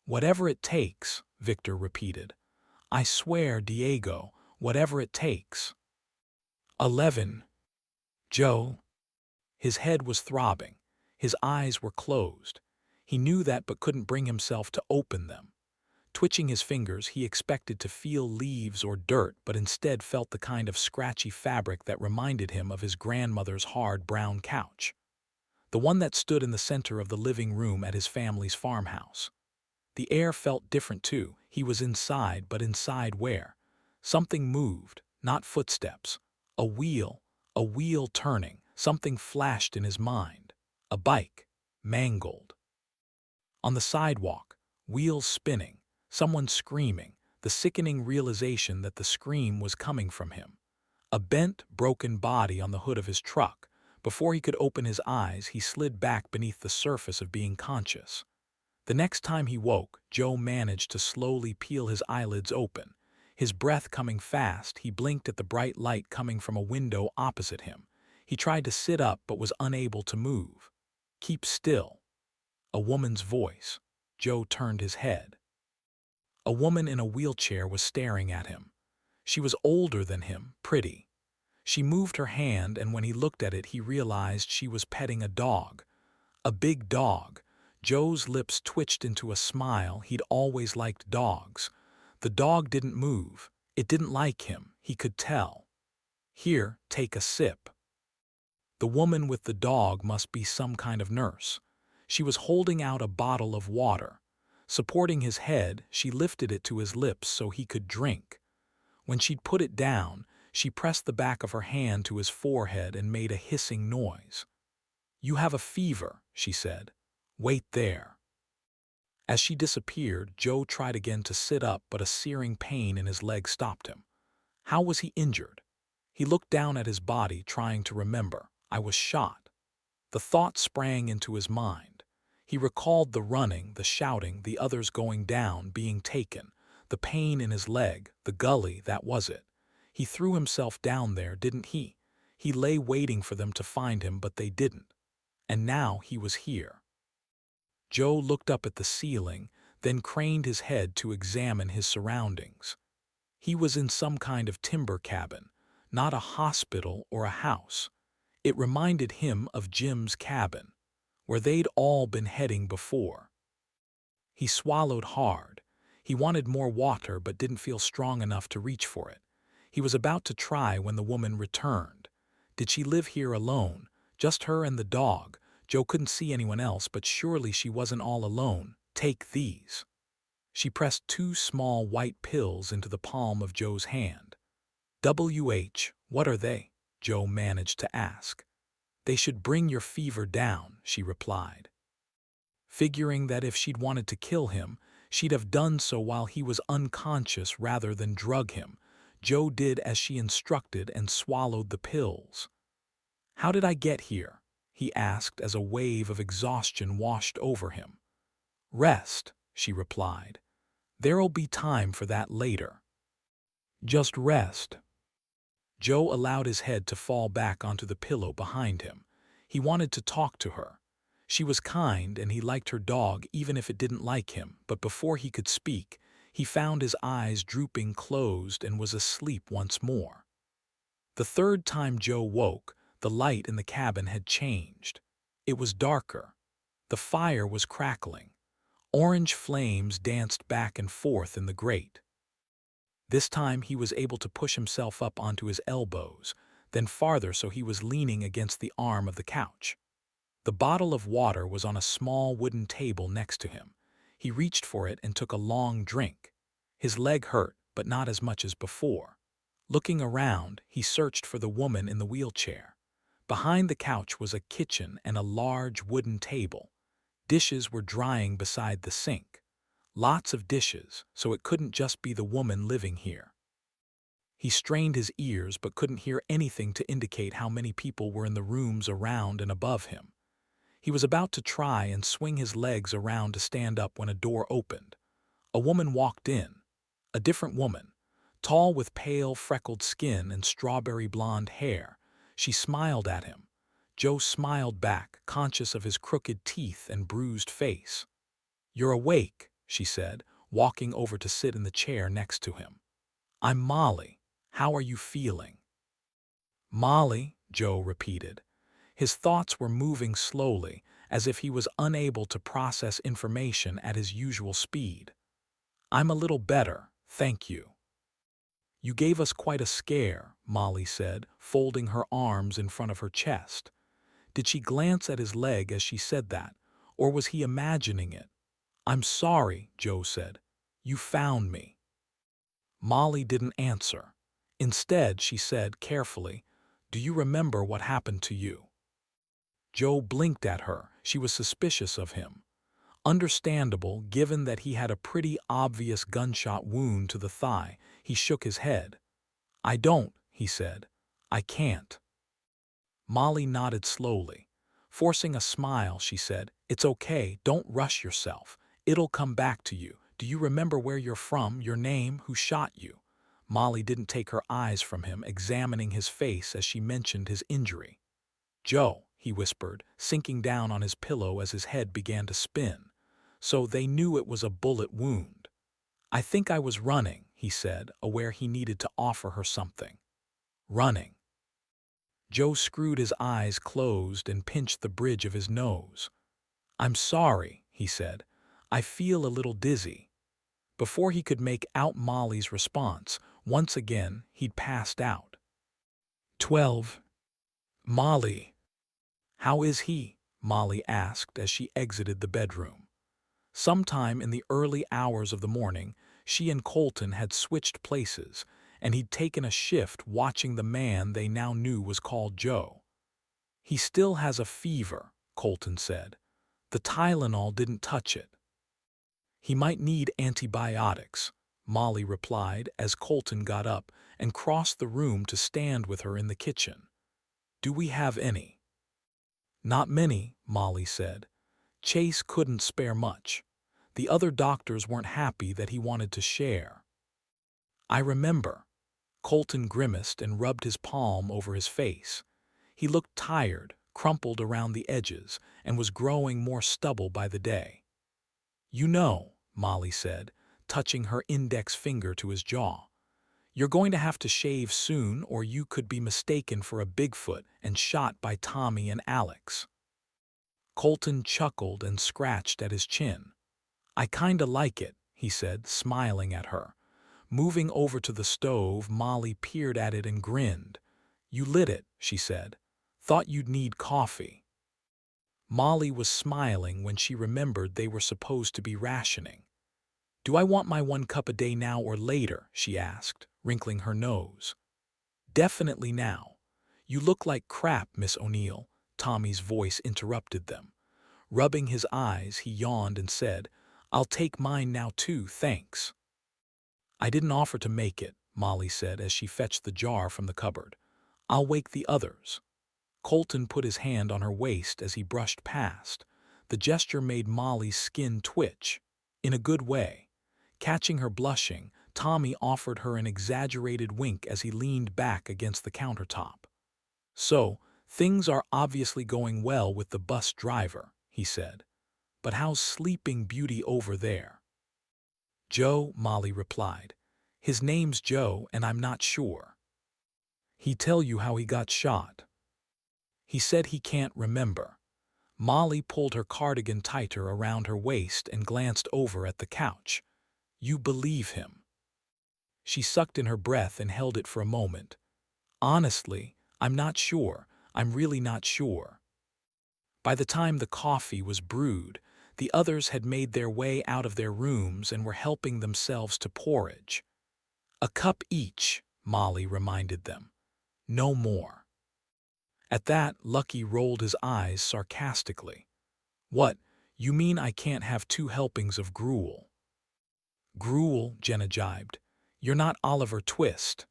"Whatever it takes," Victor repeated. "I swear, Diego, whatever it takes." 11. Joe. His head was throbbing. His eyes were closed. He knew that but couldn't bring himself to open them. Twitching his fingers, he expected to feel leaves or dirt, but instead felt the kind of scratchy fabric that reminded him of his grandmother's hard brown couch. The one that stood in the center of the living room at his family's farmhouse. The air felt different too. He was inside, but inside where? Something moved, not footsteps. A wheel turning. Something flashed in his mind. A bike, mangled. On the sidewalk, wheels spinning, someone screaming, the sickening realization that the scream was coming from him. A bent, broken body on the hood of his truck. Before he could open his eyes, he slid back beneath the surface of being conscious. The next time he woke, Joe managed to slowly peel his eyelids open. His breath coming fast, he blinked at the bright light coming from a window opposite him. He tried to sit up but was unable to move. "Keep still." A woman's voice. Joe turned his head. A woman in a wheelchair was staring at him. She was older than him, pretty. She moved her hand, and when he looked at it, he realized she was petting a dog. A big dog. Joe's lips twitched into a smile. He'd always liked dogs. The dog didn't move. It didn't like him. He could tell. "Here, take a sip." The woman with the dog must be some kind of nurse. She was holding out a bottle of water. Supporting his head, she lifted it to his lips so he could drink. When she'd put it down, she pressed the back of her hand to his forehead and made a hissing noise. "You have a fever," she said. "Wait there." As she disappeared, Joe tried again to sit up, but a searing pain in his leg stopped him. How was he injured? He looked down at his body, trying to remember. "I was shot." The thought sprang into his mind. He recalled the running, the shouting, the others going down, being taken, the pain in his leg, the gully, that was it. He threw himself down there, didn't he? He lay waiting for them to find him, but they didn't. And now he was here. Joe looked up at the ceiling, then craned his head to examine his surroundings. He was in some kind of timber cabin, not a hospital or a house. It reminded him of Jim's cabin, where they'd all been heading before. He swallowed hard. He wanted more water but didn't feel strong enough to reach for it. He was about to try when the woman returned. Did she live here alone? Just her and the dog? Joe couldn't see anyone else, but surely she wasn't all alone. "Take these." She pressed 2 small white pills into the palm of Joe's hand. What are they?" Joe managed to ask. "They should bring your fever down," she replied. Figuring that if she'd wanted to kill him, she'd have done so while he was unconscious rather than drug him, Joe did as she instructed and swallowed the pills. "How did I get here?" he asked as a wave of exhaustion washed over him. "Rest," she replied. There'll be time for that later. Just rest. Joe allowed his head to fall back onto the pillow behind him. He wanted to talk to her. She was kind and he liked her dog even if it didn't like him, but before he could speak, he found his eyes drooping closed and was asleep once more. The third time Joe woke, the light in the cabin had changed. It was darker. The fire was crackling. Orange flames danced back and forth in the grate. This time he was able to push himself up onto his elbows, then farther so he was leaning against the arm of the couch. The bottle of water was on a small wooden table next to him. He reached for it and took a long drink. His leg hurt, but not as much as before. Looking around, he searched for the woman in the wheelchair. Behind the couch was a kitchen and a large wooden table. Dishes were drying beside the sink. Lots of dishes, so it couldn't just be the woman living here. He strained his ears but couldn't hear anything to indicate how many people were in the rooms around and above him. He was about to try and swing his legs around to stand up when a door opened. A woman walked in. A different woman, tall with pale, freckled skin and strawberry blonde hair. She smiled at him. Joe smiled back, conscious of his crooked teeth and bruised face. "You're awake," she said, walking over to sit in the chair next to him. "I'm Molly. How are you feeling?" "Molly," Joe repeated. His thoughts were moving slowly, as if he was unable to process information at his usual speed. "I'm a little better, thank you." "You gave us quite a scare," Molly said, folding her arms in front of her chest. Did she glance at his leg as she said that, or was he imagining it? "I'm sorry," Joe said. "You found me." Molly didn't answer. Instead, she said carefully, "Do you remember what happened to you?" Joe blinked at her. She was suspicious of him. Understandable, given that he had a pretty obvious gunshot wound to the thigh. He shook his head. "I don't," he said. "I can't." Molly nodded slowly. Forcing a smile, she said, "It's okay, don't rush yourself. It'll come back to you. Do you remember where you're from, your name, who shot you?" Molly didn't take her eyes from him, examining his face as she mentioned his injury. "Joe," he whispered, sinking down on his pillow as his head began to spin. So they knew it was a bullet wound. "I think I was running," he said, aware he needed to offer her something. "Running." Joe screwed his eyes closed and pinched the bridge of his nose. "I'm sorry," he said. "I feel a little dizzy." Before he could make out Molly's response, once again he'd passed out. 12. "Molly." "How is he?" Molly asked as she exited the bedroom. Sometime in the early hours of the morning, she and Colton had switched places, and he'd taken a shift watching the man they now knew was called Joe. "He still has a fever," Colton said. "The Tylenol didn't touch it." "He might need antibiotics," Molly replied as Colton got up and crossed the room to stand with her in the kitchen. "Do we have any?" "Not many," Molly said. "Chase couldn't spare much. The other doctors weren't happy that he wanted to share." "I remember." Colton grimaced and rubbed his palm over his face. He looked tired, crumpled around the edges, and was growing more stubble by the day. "You know," Molly said, touching her index finger to his jaw, "you're going to have to shave soon or you could be mistaken for a Bigfoot and shot by Tommy and Alex." Colton chuckled and scratched at his chin. "I kinda like it," he said, smiling at her. Moving over to the stove, Molly peered at it and grinned. "You lit it," she said. "Thought you'd need coffee." Molly was smiling when she remembered they were supposed to be rationing. "Do I want my 1 cup a day now or later?" she asked, wrinkling her nose. "Definitely now." "You look like crap, Miss O'Neill," Tommy's voice interrupted them. Rubbing his eyes, he yawned and said, "I'll take mine now too, thanks." "I didn't offer to make it," Molly said as she fetched the jar from the cupboard. "I'll wake the others." Colton put his hand on her waist as he brushed past. The gesture made Molly's skin twitch. in a good way. Catching her blushing, Tommy offered her an exaggerated wink as he leaned back against the countertop. "So, things are obviously going well with the bus driver," he said. "But how's Sleeping Beauty over there?" "Joe," Molly replied. "His name's Joe, and I'm not sure." "He tell you how he got shot?" "He said he can't remember." Molly pulled her cardigan tighter around her waist and glanced over at the couch. "You believe him?" She sucked in her breath and held it for a moment. "Honestly, I'm not sure. I'm really not sure." By the time the coffee was brewed, the others had made their way out of their rooms and were helping themselves to porridge. "A cup each," Molly reminded them. "No more." At that, Lucky rolled his eyes sarcastically. "What, you mean I can't have 2 helpings of gruel?" "Gruel," Jenna jibed. "You're not Oliver Twist."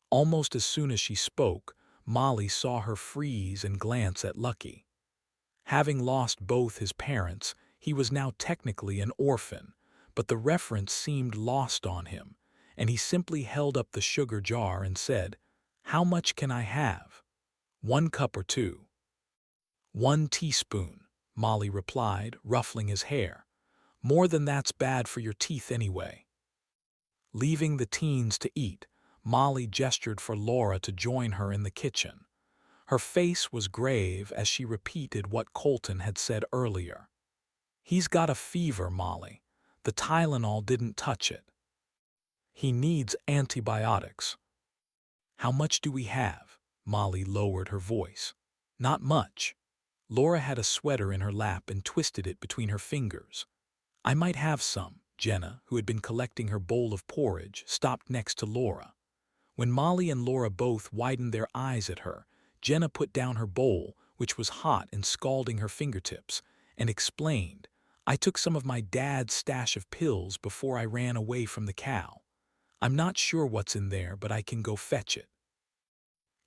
Almost as soon as she spoke, Molly saw her freeze and glance at Lucky. Having lost both his parents, he was now technically an orphan, but the reference seemed lost on him, and he simply held up the sugar jar and said, "How much can I have? 1 cup or 2? 1 teaspoon, Molly replied, ruffling his hair. "More than that's bad for your teeth anyway." Leaving the teens to eat, Molly gestured for Laura to join her in the kitchen. Her face was grave as she repeated what Colton had said earlier. "He's got a fever, Molly. The Tylenol didn't touch it. He needs antibiotics." "How much do we have?" Molly lowered her voice. "Not much." Laura had a sweater in her lap and twisted it between her fingers. "I might have some." Jenna, who had been collecting her bowl of porridge, stopped next to Laura. When Molly and Laura both widened their eyes at her, Jenna put down her bowl, which was hot and scalding her fingertips, and explained, "I took some of my dad's stash of pills before I ran away from the cow. I'm not sure what's in there, but I can go fetch it."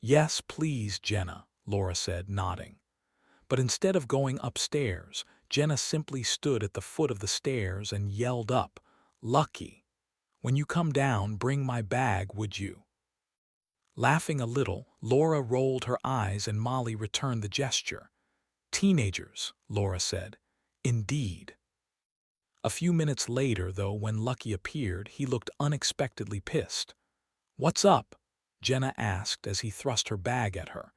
"Yes, please, Jenna," Laura said, nodding. But instead of going upstairs, Jenna simply stood at the foot of the stairs and yelled up, "Lucky, when you come down, bring my bag, would you?" Laughing a little, Laura rolled her eyes and Molly returned the gesture. "Teenagers," Laura said. "Indeed." A few minutes later, though, when Lucky appeared, he looked unexpectedly pissed. "What's up?" Jenna asked as he thrust her bag at her.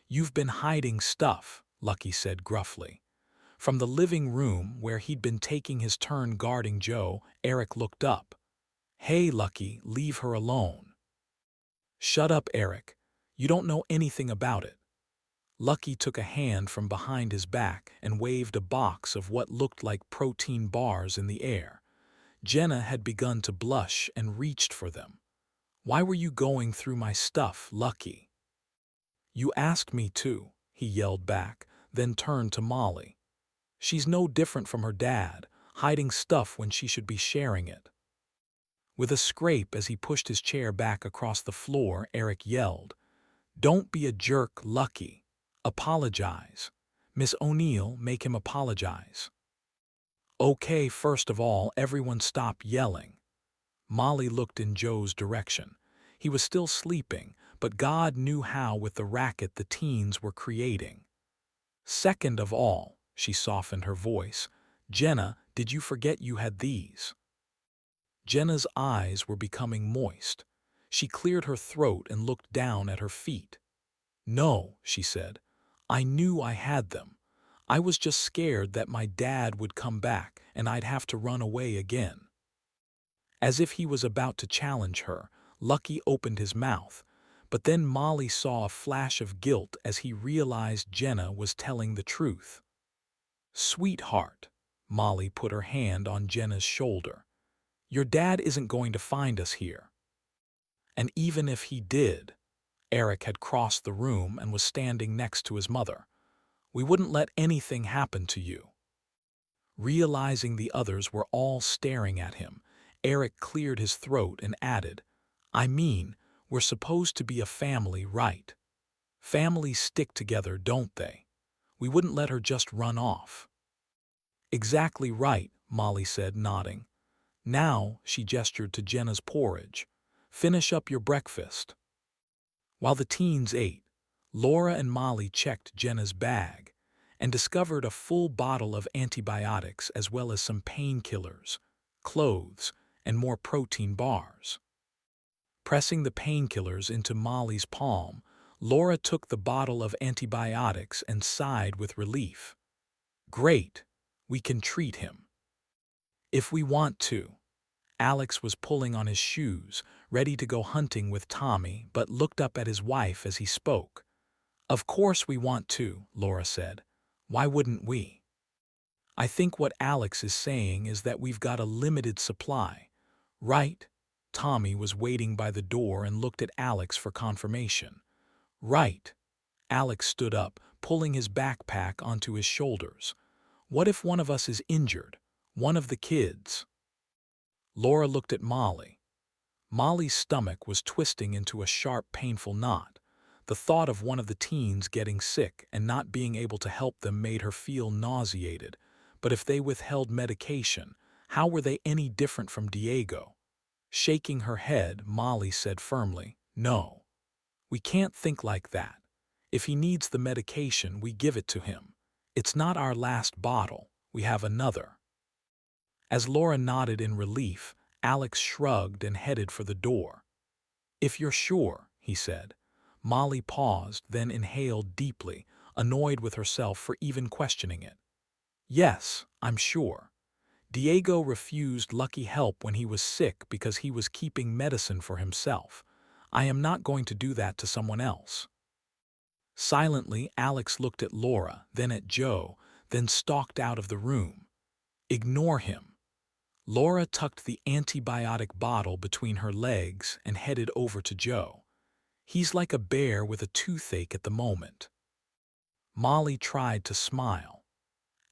"You've been hiding stuff," Lucky said gruffly. From the living room, where he'd been taking his turn guarding Joe, Eric looked up. "Hey, Lucky, leave her alone." "Shut up, Eric. You don't know anything about it." Lucky took a hand from behind his back and waved a box of what looked like protein bars in the air. Jenna had begun to blush and reached for them. "Why were you going through my stuff, Lucky?" "You asked me to," he yelled back, then turned to Molly. "She's no different from her dad, hiding stuff when she should be sharing it." With a scrape as he pushed his chair back across the floor, Eric yelled, "Don't be a jerk, Lucky. Apologize. Miss O'Neill, make him apologize." "Okay, first of all, everyone stop yelling." Molly looked in Joe's direction. He was still sleeping, but God knew how with the racket the teens were creating. "Second of all," she softened her voice, "Jenna, did you forget you had these?" Jenna's eyes were becoming moist. She cleared her throat and looked down at her feet. "No," she said. "I knew I had them. I was just scared that my dad would come back and I'd have to run away again." As if he was about to challenge her, Lucky opened his mouth, but then Molly saw a flash of guilt as he realized Jenna was telling the truth. "Sweetheart," Molly put her hand on Jenna's shoulder, "your dad isn't going to find us here. And even if he did," Eric had crossed the room and was standing next to his mother, "we wouldn't let anything happen to you." Realizing the others were all staring at him, Eric cleared his throat and added, "I mean, we're supposed to be a family, right? Families stick together, don't they? We wouldn't let her just run off." Exactly right, Molly said, nodding. Now, she gestured to Jenna's porridge. Finish up your breakfast. While the teens ate, Laura and Molly checked Jenna's bag and discovered a full bottle of antibiotics as well as some painkillers, clothes, and more protein bars. Pressing the painkillers into Molly's palm, Laura took the bottle of antibiotics and sighed with relief. Great, we can treat him. If we want to. Alex was pulling on his shoes, ready to go hunting with Tommy, but looked up at his wife as he spoke. Of course we want to, Laura said. Why wouldn't we? I think what Alex is saying is that we've got a limited supply. Right? Tommy was waiting by the door and looked at Alex for confirmation. Right. Alex stood up, pulling his backpack onto his shoulders. What if one of us is injured? One of the kids? Laura looked at Molly. Molly's stomach was twisting into a sharp, painful knot. The thought of one of the teens getting sick and not being able to help them made her feel nauseated. But if they withheld medication, how were they any different from Diego? Shaking her head, Molly said firmly, No. We can't think like that. If he needs the medication, we give it to him. It's not our last bottle. We have another. As Laura nodded in relief, Alex shrugged and headed for the door. If you're sure, he said. Molly paused, then inhaled deeply, annoyed with herself for even questioning it. Yes, I'm sure. Diego refused Lucky help when he was sick because he was keeping medicine for himself. I am not going to do that to someone else. Silently, Alex looked at Laura, then at Joe, then stalked out of the room. Ignore him. Laura tucked the antibiotic bottle between her legs and headed over to Joe. He's like a bear with a toothache at the moment. Molly tried to smile.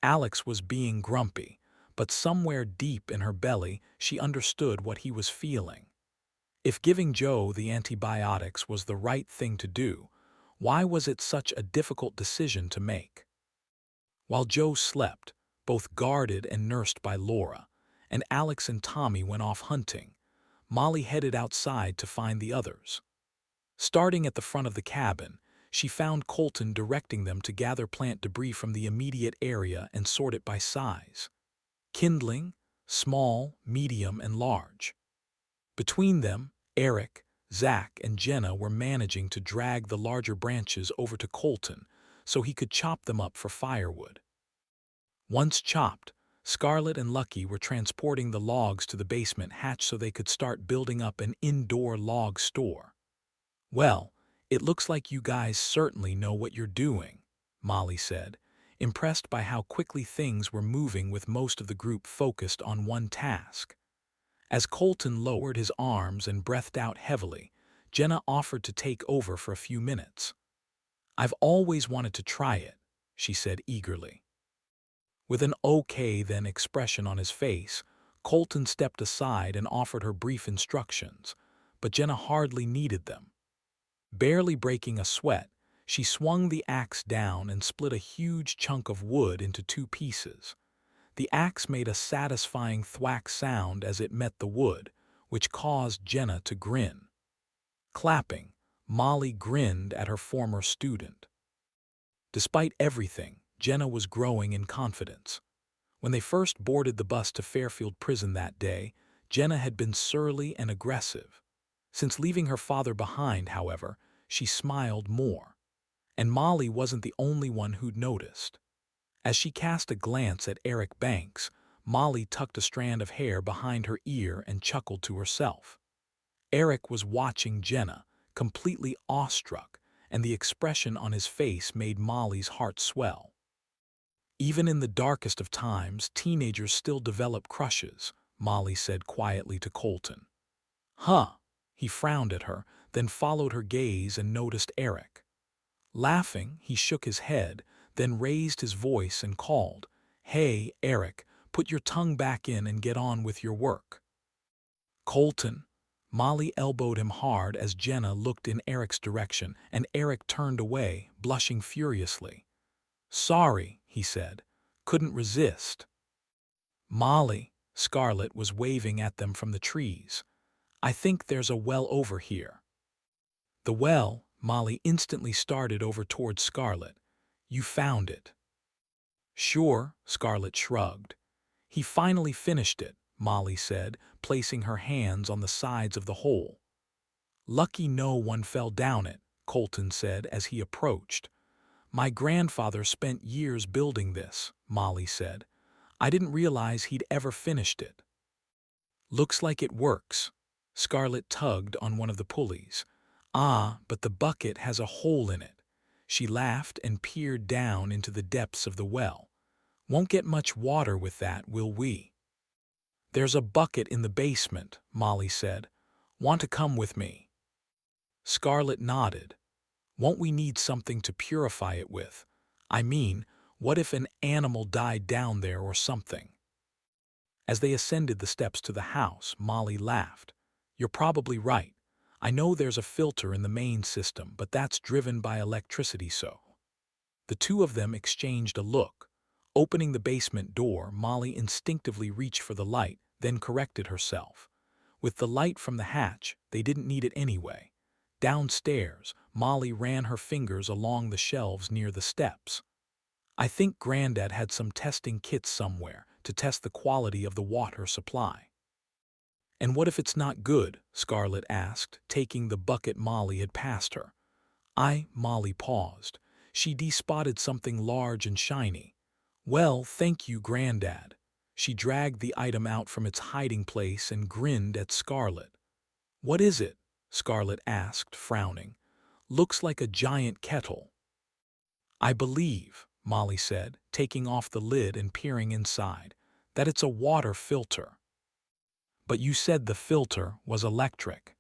Alex was being grumpy, but somewhere deep in her belly she understood what he was feeling. If giving Joe the antibiotics was the right thing to do, why was it such a difficult decision to make? While Joe slept, both guarded and nursed by Laura, and Alex and Tommy went off hunting, Molly headed outside to find the others. Starting at the front of the cabin, she found Colton directing them to gather plant debris from the immediate area and sort it by size. Kindling, small, medium, and large. Between them, Eric, Zach, and Jenna were managing to drag the larger branches over to Colton so he could chop them up for firewood. Once chopped, Scarlet and Lucky were transporting the logs to the basement hatch so they could start building up an indoor log store. Well, it looks like you guys certainly know what you're doing, Molly said, impressed by how quickly things were moving with most of the group focused on one task. As Colton lowered his arms and breathed out heavily, Jenna offered to take over for a few minutes. I've always wanted to try it, she said eagerly. With an okay then expression on his face, Colton stepped aside and offered her brief instructions, but Jenna hardly needed them. Barely breaking a sweat, she swung the axe down and split a huge chunk of wood into two pieces. The axe made a satisfying thwack sound as it met the wood, which caused Jenna to grin. Clapping, Molly grinned at her former student. Despite everything, Jenna was growing in confidence. When they first boarded the bus to Fairfield Prison that day, Jenna had been surly and aggressive. Since leaving her father behind, however, she smiled more. And Molly wasn't the only one who'd noticed. As she cast a glance at Eric Banks, Molly tucked a strand of hair behind her ear and chuckled to herself. Eric was watching Jenna, completely awestruck, and the expression on his face made Molly's heart swell. Even in the darkest of times, teenagers still develop crushes, Molly said quietly to Colton. Huh, he frowned at her, then followed her gaze and noticed Eric. Laughing, he shook his head, then raised his voice and called, Hey, Eric, put your tongue back in and get on with your work. Colton. Molly elbowed him hard as Jenna looked in Eric's direction, and Eric turned away, blushing furiously. Sorry, he said. Couldn't resist. Molly, Scarlet was waving at them from the trees. I think there's a well over here. The well, Molly instantly started over towards Scarlet. You found it. Sure, Scarlet shrugged. He finally finished it, Molly said, placing her hands on the sides of the hole. Lucky no one fell down it, Colton said as he approached. My grandfather spent years building this, Molly said. I didn't realize he'd ever finished it. Looks like it works. Scarlet tugged on one of the pulleys. Ah, but the bucket has a hole in it. She laughed and peered down into the depths of the well. Won't get much water with that, will we? There's a bucket in the basement, Molly said. Want to come with me? Scarlet nodded. Won't we need something to purify it with? I mean, what if an animal died down there or something? As they ascended the steps to the house, Molly laughed. You're probably right. I know there's a filter in the main system, but that's driven by electricity so. The two of them exchanged a look. Opening the basement door, Molly instinctively reached for the light, then corrected herself. With the light from the hatch, they didn't need it anyway. Downstairs, Molly ran her fingers along the shelves near the steps. I think Granddad had some testing kits somewhere to test the quality of the water supply. And what if it's not good? Scarlet asked, taking the bucket Molly had passed her. Molly paused. She spotted something large and shiny. Well, thank you, Granddad. She dragged the item out from its hiding place and grinned at Scarlet. What is it? Scarlet asked, frowning. Looks like a giant kettle. I believe, Molly said, taking off the lid and peering inside, that it's a water filter. But you said the filter was electric.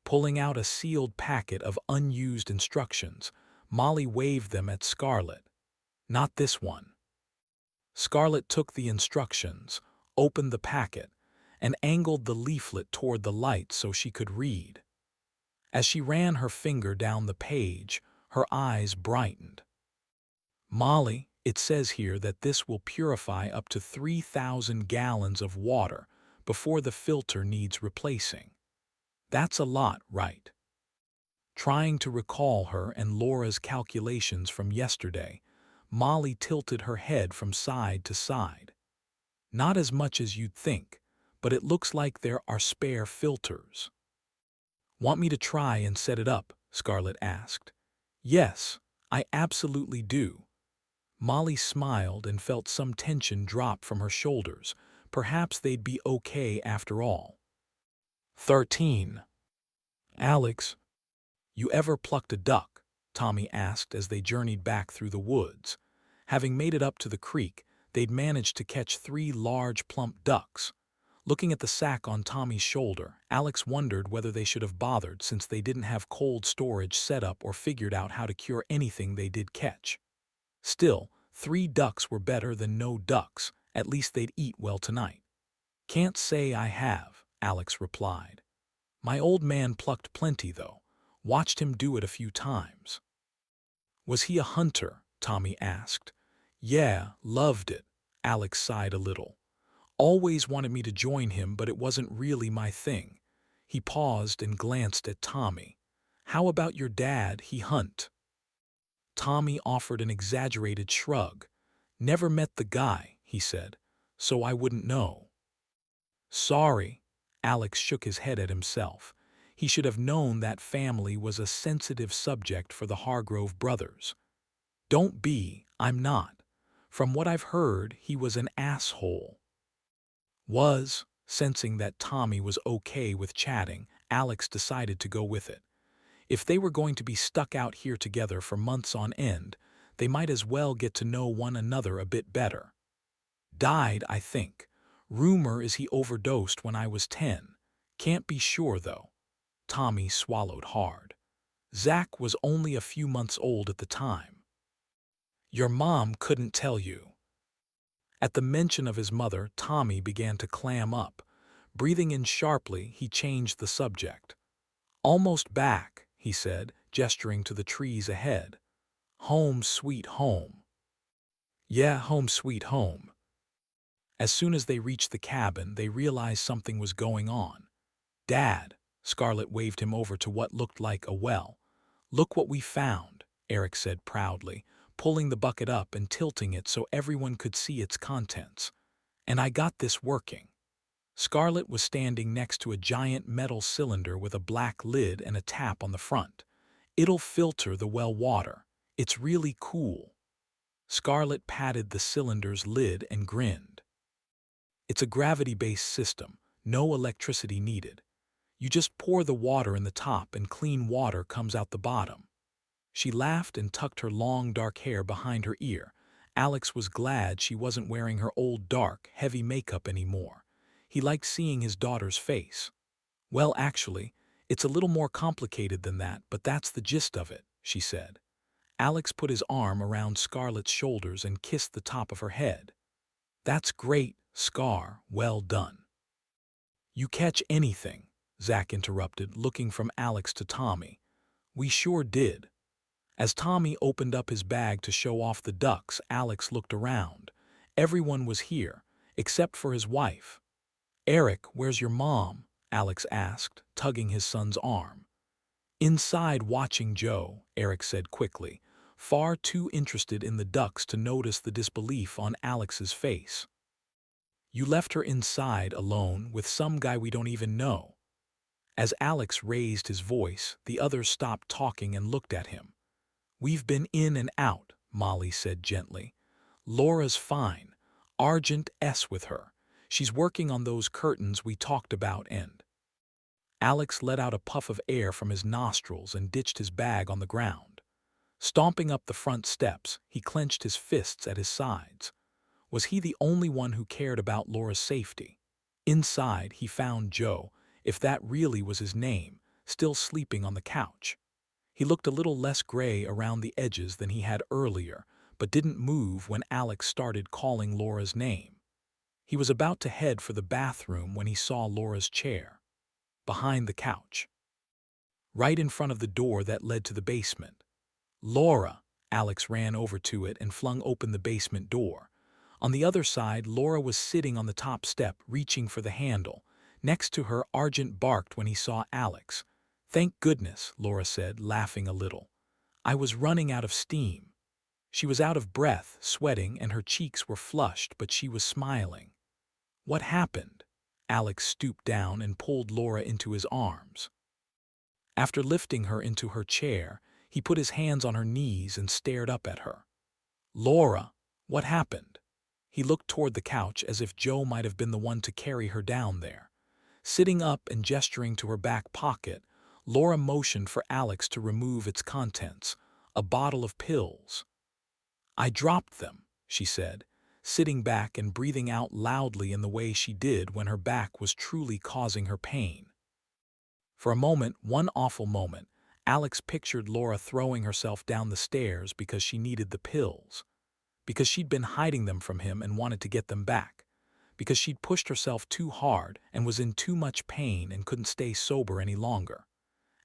Pulling out a sealed packet of unused instructions, Molly waved them at Scarlet. Not this one. Scarlet took the instructions, opened the packet, and angled the leaflet toward the light so she could read. As she ran her finger down the page, her eyes brightened. Molly, it says here that this will purify up to 3,000 gallons of water before the filter needs replacing. That's a lot, right? Trying to recall her and Laura's calculations from yesterday, Molly tilted her head from side to side. Not as much as you'd think, but it looks like there are spare filters. Want me to try and set it up? Scarlet asked. Yes, I absolutely do. Molly smiled and felt some tension drop from her shoulders. Perhaps they'd be okay after all. 13. Alex, you ever plucked a duck? Tommy asked as they journeyed back through the woods. Having made it up to the creek, they'd managed to catch 3 large plump ducks. Looking at the sack on Tommy's shoulder, Alex wondered whether they should have bothered since they didn't have cold storage set up or figured out how to cure anything they did catch. Still, 3 ducks were better than no ducks. At least they'd eat well tonight. Can't say I have, Alex replied. My old man plucked plenty, though. Watched him do it a few times. Was he a hunter? Tommy asked. Yeah, loved it. Alex sighed a little. Always wanted me to join him, but it wasn't really my thing. He paused and glanced at Tommy. How about your dad? He hunt? Tommy offered an exaggerated shrug. Never met the guy, he said, so I wouldn't know. Sorry, Alex shook his head at himself. He should have known that family was a sensitive subject for the Hargrove brothers. Don't be, I'm not. From what I've heard, he was an asshole. Sensing that Tommy was okay with chatting, Alex decided to go with it. If they were going to be stuck out here together for months on end, they might as well get to know one another a bit better. Died, I think. Rumor is he overdosed when I was 10. Can't be sure, though. Tommy swallowed hard. Zach was only a few months old at the time. Your mom couldn't tell you. At the mention of his mother, Tommy began to clam up. Breathing in sharply, he changed the subject. Almost back, he said, gesturing to the trees ahead. Home sweet home. Yeah, home sweet home. As soon as they reached the cabin, they realized something was going on. "Dad," Scarlett waved him over to what looked like a well. "Look what we found," Eric said proudly, pulling the bucket up and tilting it so everyone could see its contents. "And I got this working." Scarlett was standing next to a giant metal cylinder with a black lid and a tap on the front. "It'll filter the well water. It's really cool." Scarlett patted the cylinder's lid and grinned. "It's a gravity-based system, no electricity needed. You just pour the water in the top and clean water comes out the bottom." She laughed and tucked her long dark hair behind her ear. Alex was glad she wasn't wearing her old dark, heavy makeup anymore. He liked seeing his daughter's face. "Well, actually, it's a little more complicated than that, but that's the gist of it," she said. Alex put his arm around Scarlett's shoulders and kissed the top of her head. "That's great, Scar, well done." "You catch anything?" Zach interrupted, looking from Alex to Tommy. "We sure did." As Tommy opened up his bag to show off the ducks, Alex looked around. Everyone was here, except for his wife. "Eric, where's your mom?" Alex asked, tugging his son's arm. "Inside watching Joe," Eric said quickly, far too interested in the ducks to notice the disbelief on Alex's face. "You left her inside alone with some guy we don't even know." As Alex raised his voice, the others stopped talking and looked at him. "We've been in and out," Molly said gently. "Laura's fine. Argent's with her. She's working on those curtains we talked about and—" Alex let out a puff of air from his nostrils and ditched his bag on the ground. Stomping up the front steps, he clenched his fists at his sides. Was he the only one who cared about Laura's safety? Inside, he found Joe, if that really was his name, still sleeping on the couch. He looked a little less gray around the edges than he had earlier, but didn't move when Alex started calling Laura's name. He was about to head for the bathroom when he saw Laura's chair, behind the couch, right in front of the door that led to the basement. "Laura!" Alex ran over to it and flung open the basement door. On the other side, Laura was sitting on the top step, reaching for the handle. Next to her, Argent barked when he saw Alex. "Thank goodness," Laura said, laughing a little. "I was running out of steam." She was out of breath, sweating, and her cheeks were flushed, but she was smiling. "What happened?" Alex stooped down and pulled Laura into his arms. After lifting her into her chair, he put his hands on her knees and stared up at her. "Laura, what happened?" He looked toward the couch as if Joe might have been the one to carry her down there. Sitting up and gesturing to her back pocket, Laura motioned for Alex to remove its contents, a bottle of pills. "I dropped them," she said, sitting back and breathing out loudly in the way she did when her back was truly causing her pain. For a moment, one awful moment, Alex pictured Laura throwing herself down the stairs because she needed the pills, because she'd been hiding them from him and wanted to get them back, because she'd pushed herself too hard and was in too much pain and couldn't stay sober any longer.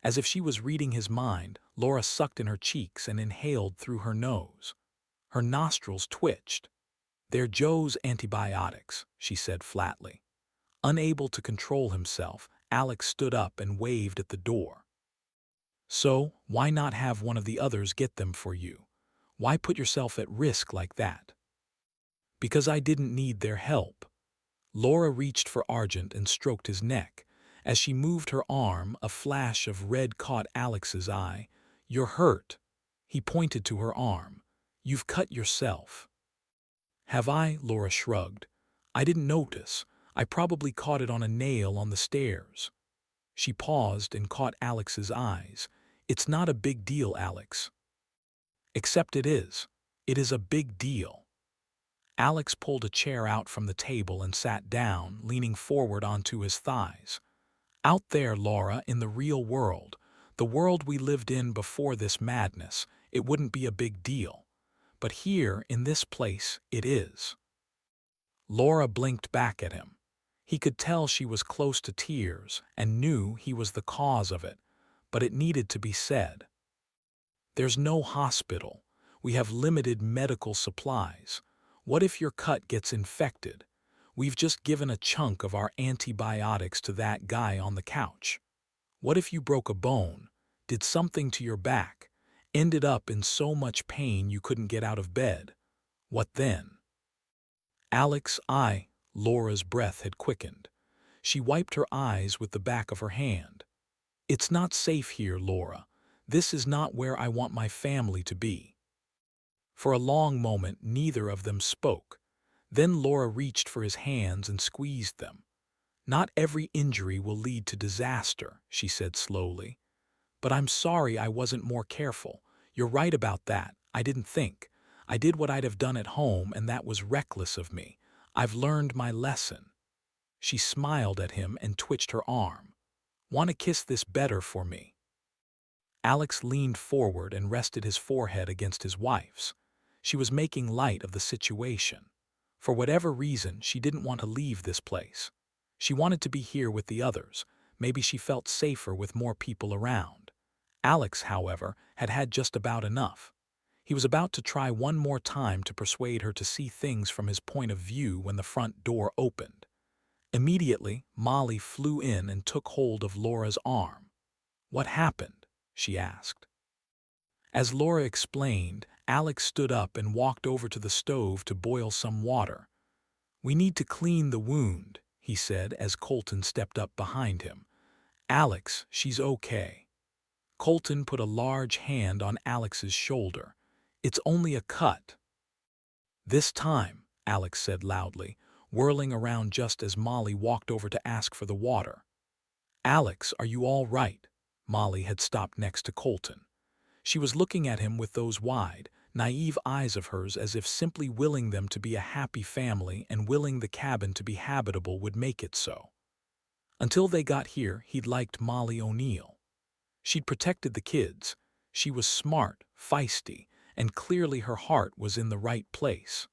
As if she was reading his mind, Laura sucked in her cheeks and inhaled through her nose. Her nostrils twitched. "They're Joe's antibiotics," she said flatly. Unable to control himself, Alex stood up and waved at the door. "So, why not have one of the others get them for you? Why put yourself at risk like that?" "Because I didn't need their help." Laura reached for Argent and stroked his neck. As she moved her arm, a flash of red caught Alex's eye. "You're hurt." He pointed to her arm. "You've cut yourself." "Have I?" Laura shrugged. "I didn't notice. I probably caught it on a nail on the stairs." She paused and caught Alex's eyes. "It's not a big deal, Alex." "Except it is. It is a big deal." Alex pulled a chair out from the table and sat down, leaning forward onto his thighs. "Out there, Laura, in the real world, the world we lived in before this madness, it wouldn't be a big deal. But here, in this place, it is." Laura blinked back at him. He could tell she was close to tears and knew he was the cause of it, but it needed to be said. "There's no hospital. We have limited medical supplies. What if your cut gets infected? We've just given a chunk of our antibiotics to that guy on the couch. What if you broke a bone, did something to your back, ended up in so much pain you couldn't get out of bed? What then? Laura's breath had quickened. She wiped her eyes with the back of her hand. It's not safe here, Laura. This is not where I want my family to be. For a long moment, neither of them spoke. Then Laura reached for his hands and squeezed them. Not every injury will lead to disaster, she said slowly. But I'm sorry I wasn't more careful. You're right about that. I didn't think. I did what I'd have done at home, and that was reckless of me. I've learned my lesson. She smiled at him and twitched her arm. Want to kiss this better for me? Alex leaned forward and rested his forehead against his wife's. She was making light of the situation. For whatever reason, she didn't want to leave this place. She wanted to be here with the others. Maybe she felt safer with more people around. Alex, however, had had just about enough. He was about to try one more time to persuade her to see things from his point of view when the front door opened. Immediately, Molly flew in and took hold of Laura's arm. "What happened?" she asked. As Laura explained, Alex stood up and walked over to the stove to boil some water. "We need to clean the wound," he said as Colton stepped up behind him. "Alex, she's okay." Colton put a large hand on Alex's shoulder. "It's only a cut." "This time," Alex said loudly, whirling around just as Molly walked over to ask for the water. "Alex, are you all right?" Molly had stopped next to Colton. She was looking at him with those wide, naive eyes of hers as if simply willing them to be a happy family and willing the cabin to be habitable would make it so. Until they got here, he'd liked Molly O'Neill. She'd protected the kids. She was smart, feisty, and clearly her heart was in the right place.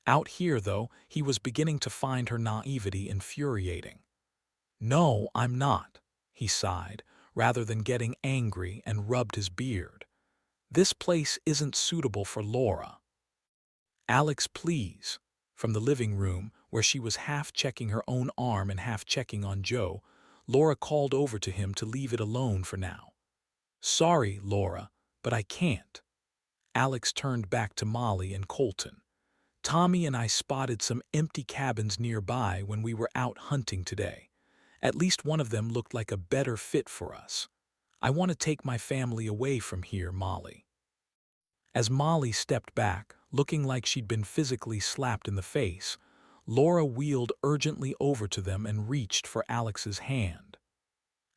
Out here, though, he was beginning to find her naivety infuriating. "No, I'm not," he sighed, rather than getting angry, and rubbed his beard. "This place isn't suitable for Laura." "Alex, please." From the living room, where she was half checking her own arm and half checking on Joe, Laura called over to him to leave it alone for now. "Sorry, Laura, but I can't." Alex turned back to Molly and Colton. "Tommy and I spotted some empty cabins nearby when we were out hunting today. At least one of them looked like a better fit for us. I want to take my family away from here, Molly." As Molly stepped back, looking like she'd been physically slapped in the face, Laura wheeled urgently over to them and reached for Alex's hand.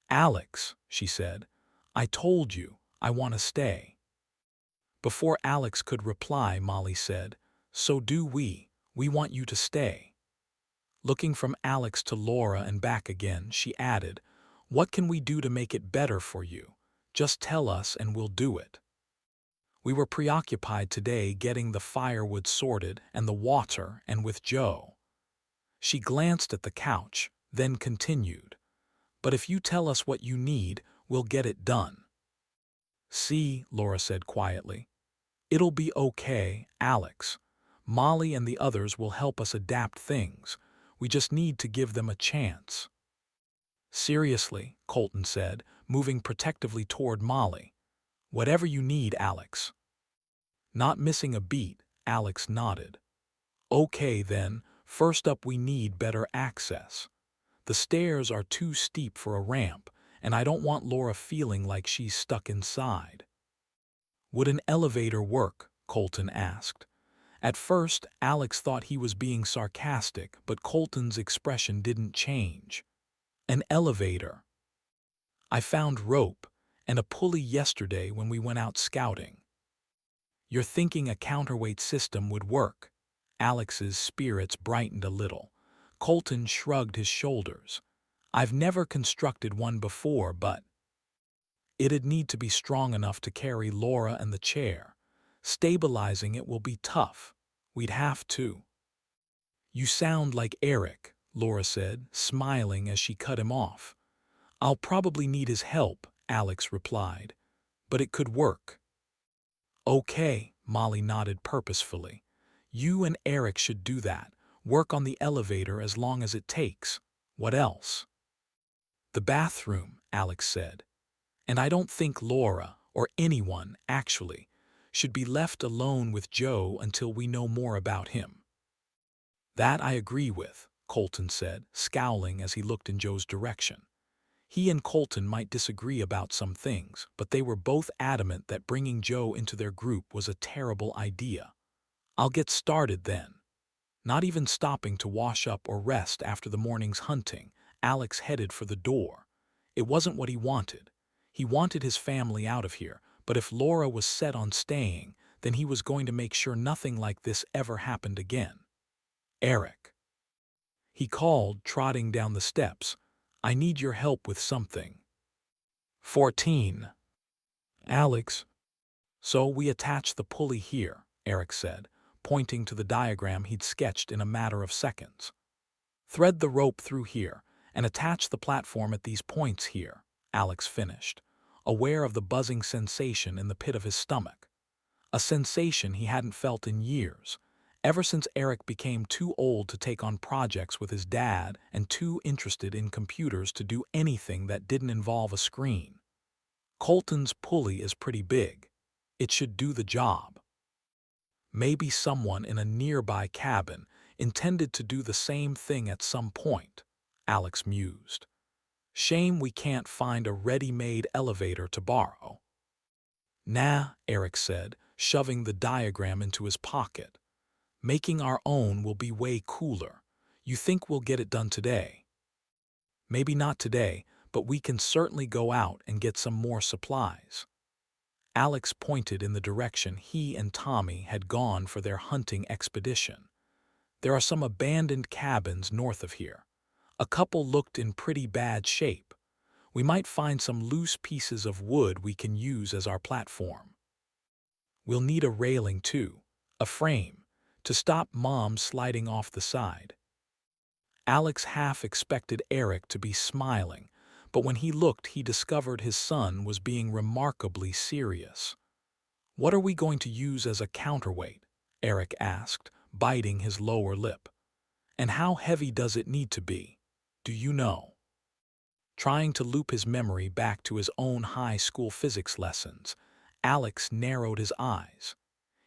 "Alex," she said, "I told you, I want to stay." Before Alex could reply, Molly said, "So do we. We want you to stay." Looking from Alex to Laura and back again, she added, "What can we do to make it better for you? Just tell us and we'll do it. We were preoccupied today getting the firewood sorted and the water and with Joe." She glanced at the couch, then continued, "But if you tell us what you need, we'll get it done." "See," Laura said quietly. "It'll be okay, Alex. Molly and the others will help us adapt things. We just need to give them a chance." "Seriously," Colton said, moving protectively toward Molly. "Whatever you need, Alex." Not missing a beat, Alex nodded. "Okay then, first up we need better access. The stairs are too steep for a ramp, and I don't want Laura feeling like she's stuck inside." "Would an elevator work?" Colton asked. At first, Alex thought he was being sarcastic, but Colton's expression didn't change. "An elevator. I found rope and a pulley yesterday when we went out scouting." "You're thinking a counterweight system would work?" Alex's spirits brightened a little. Colton shrugged his shoulders. "I've never constructed one before, but it'd need to be strong enough to carry Laura and the chair. Stabilizing it will be tough. We'd have to." "You sound like Eric," Laura said, smiling as she cut him off. "I'll probably need his help," Alex replied. "But it could work." "Okay," Molly nodded purposefully. "You and Eric should do that. Work on the elevator as long as it takes. What else? The bathroom, Alex said. And I don't think Laura, or anyone, actually, should be left alone with Joe until we know more about him. That I agree with, Colton said, scowling as he looked in Joe's direction. He and Colton might disagree about some things, but they were both adamant that bringing Joe into their group was a terrible idea. I'll get started then. Not even stopping to wash up or rest after the morning's hunting, Alex headed for the door. It wasn't what he wanted. He wanted his family out of here, but if Laura was set on staying, then he was going to make sure nothing like this ever happened again. Eric. He called, trotting down the steps. I need your help with something. 14. Alex. So we attach the pulley here, Eric said, pointing to the diagram he'd sketched in a matter of seconds. Thread the rope through here and attach the platform at these points here, Alex finished, aware of the buzzing sensation in the pit of his stomach. A sensation he hadn't felt in years, ever since Eric became too old to take on projects with his dad and too interested in computers to do anything that didn't involve a screen. Colton's pulley is pretty big. It should do the job. Maybe someone in a nearby cabin intended to do the same thing at some point, Alex mused. Shame we can't find a ready-made elevator to borrow. Nah, Eric said, shoving the diagram into his pocket. Making our own will be way cooler. You think we'll get it done today? Maybe not today, but we can certainly go out and get some more supplies. Alex pointed in the direction he and Tommy had gone for their hunting expedition. There are some abandoned cabins north of here. A couple looked in pretty bad shape. We might find some loose pieces of wood we can use as our platform. We'll need a railing too, a frame, to stop Mom sliding off the side. Alex half expected Eric to be smiling, but when he looked he discovered his son was being remarkably serious. What are we going to use as a counterweight? Eric asked, biting his lower lip. And how heavy does it need to be? Do you know? Trying to loop his memory back to his own high school physics lessons, Alex narrowed his eyes.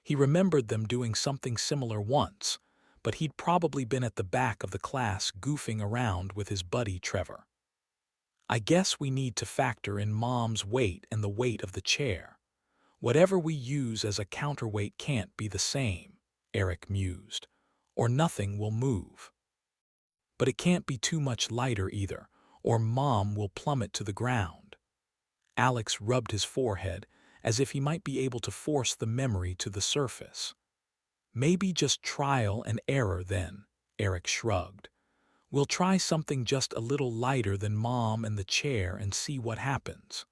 He remembered them doing something similar once, but he'd probably been at the back of the class goofing around with his buddy Trevor. I guess we need to factor in Mom's weight and the weight of the chair. Whatever we use as a counterweight can't be the same, Eric mused, or nothing will move. But it can't be too much lighter either, or Mom will plummet to the ground. Alex rubbed his forehead as if he might be able to force the memory to the surface. Maybe just trial and error then, Eric shrugged. We'll try something just a little lighter than Mom and the chair and see what happens.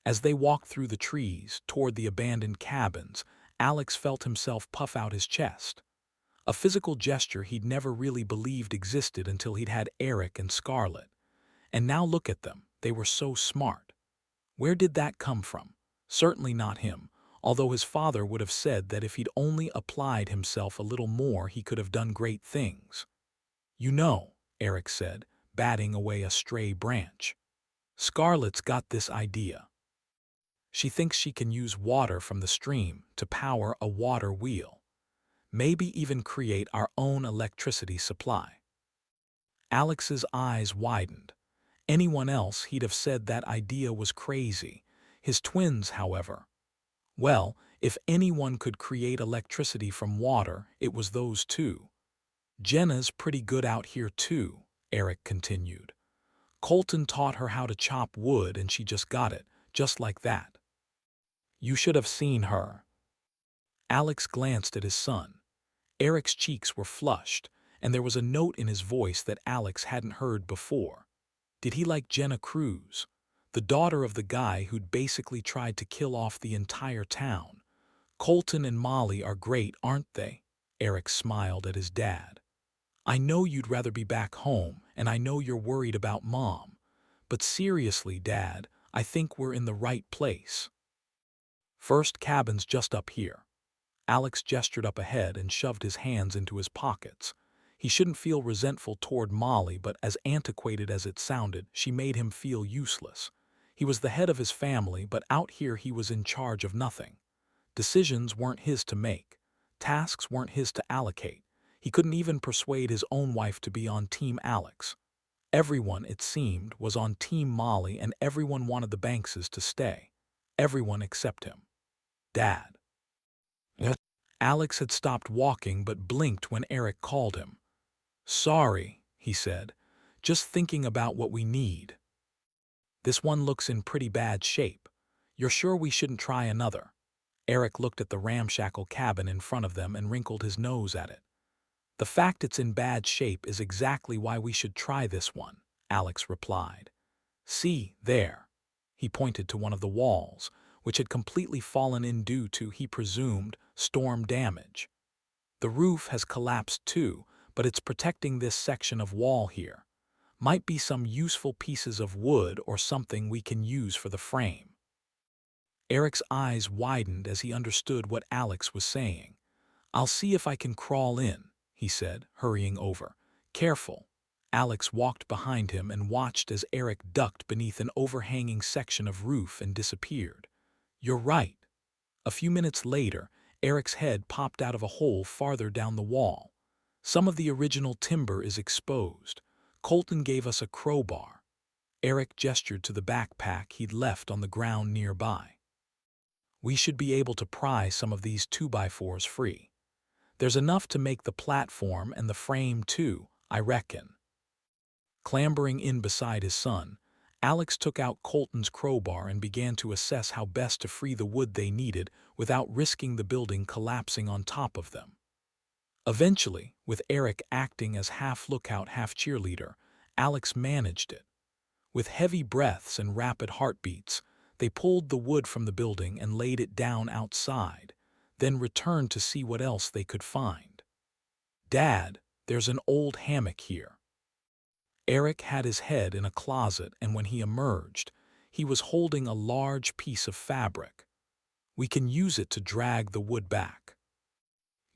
As they walked through the trees toward the abandoned cabins, Alex felt himself puff out his chest. A physical gesture he'd never really believed existed until he'd had Eric and Scarlett. And now look at them, they were so smart. Where did that come from? Certainly not him, although his father would have said that if he'd only applied himself a little more he could have done great things. You know, Eric said, batting away a stray branch. Scarlett's got this idea. She thinks she can use water from the stream to power a water wheel. Maybe even create our own electricity supply. Alex's eyes widened. Anyone else he'd have said that idea was crazy. His twins, however. Well, if anyone could create electricity from water, it was those two. Jenna's pretty good out here too, Eric continued. Colton taught her how to chop wood and she just got it, just like that. You should have seen her. Alex glanced at his son. Eric's cheeks were flushed, and there was a note in his voice that Alex hadn't heard before. Did he like Jenna Cruz, the daughter of the guy who'd basically tried to kill off the entire town? Colton and Molly are great, aren't they? Eric smiled at his dad. I know you'd rather be back home, and I know you're worried about Mom. But seriously, Dad, I think we're in the right place. First cabin's just up here. Alex gestured up ahead and shoved his hands into his pockets. He shouldn't feel resentful toward Molly, but as antiquated as it sounded, she made him feel useless. He was the head of his family, but out here he was in charge of nothing. Decisions weren't his to make. Tasks weren't his to allocate. He couldn't even persuade his own wife to be on Team Alex. Everyone, it seemed, was on Team Molly, and everyone wanted the Bankses to stay. Everyone except him. Dad. Yes. Alex had stopped walking but blinked when Eric called him. "Sorry," he said. "Just thinking about what we need. This one looks in pretty bad shape. You're sure we shouldn't try another?" Eric looked at the ramshackle cabin in front of them and wrinkled his nose at it. "The fact it's in bad shape is exactly why we should try this one," Alex replied. "See, there." He pointed to one of the walls, which had completely fallen in due to, he presumed, storm damage. "The roof has collapsed too, but it's protecting this section of wall here. Might be some useful pieces of wood or something we can use for the frame." Eric's eyes widened as he understood what Alex was saying. "I'll see if I can crawl in," he said, hurrying over. "Careful." Alex walked behind him and watched as Eric ducked beneath an overhanging section of roof and disappeared. "You're right." A few minutes later, Eric's head popped out of a hole farther down the wall. "Some of the original timber is exposed. Colton gave us a crowbar." Eric gestured to the backpack he'd left on the ground nearby. "We should be able to pry some of these 2x4s free. There's enough to make the platform and the frame too, I reckon." Clambering in beside his son, Alex took out Colton's crowbar and began to assess how best to free the wood they needed without risking the building collapsing on top of them. Eventually, with Eric acting as half lookout, half cheerleader, Alex managed it. With heavy breaths and rapid heartbeats, they pulled the wood from the building and laid it down outside, then returned to see what else they could find. "Dad, there's an old hammock here." Eric had his head in a closet, and when he emerged, he was holding a large piece of fabric. "We can use it to drag the wood back."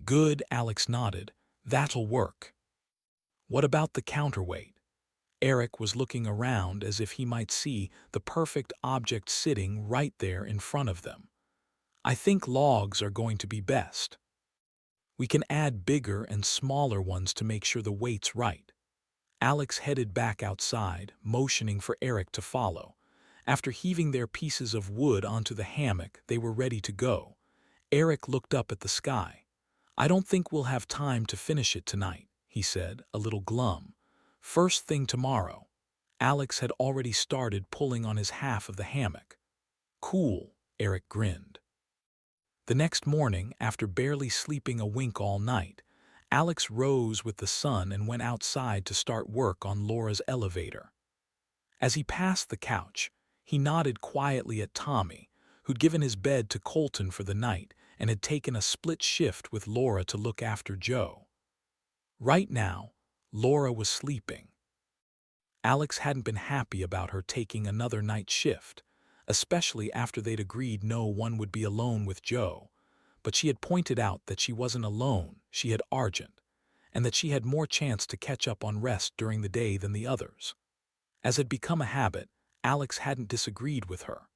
"Good," Alex nodded. "That'll work." "What about the counterweight?" Eric was looking around as if he might see the perfect object sitting right there in front of them. "I think logs are going to be best. We can add bigger and smaller ones to make sure the weight's right." Alex headed back outside, motioning for Eric to follow. After heaving their pieces of wood onto the hammock, they were ready to go. Eric looked up at the sky. "I don't think we'll have time to finish it tonight," he said, a little glum. "First thing tomorrow." Alex had already started pulling on his half of the hammock. "Cool," Eric grinned. The next morning, after barely sleeping a wink all night, Alex rose with the sun and went outside to start work on Laura's elevator. As he passed the couch, he nodded quietly at Tommy, who'd given his bed to Colton for the night and had taken a split shift with Laura to look after Joe. Right now, Laura was sleeping. Alex hadn't been happy about her taking another night shift, especially after they'd agreed no one would be alone with Joe. But she had pointed out that she wasn't alone, she had Argent, and that she had more chance to catch up on rest during the day than the others. As had become a habit, Alex hadn't disagreed with her.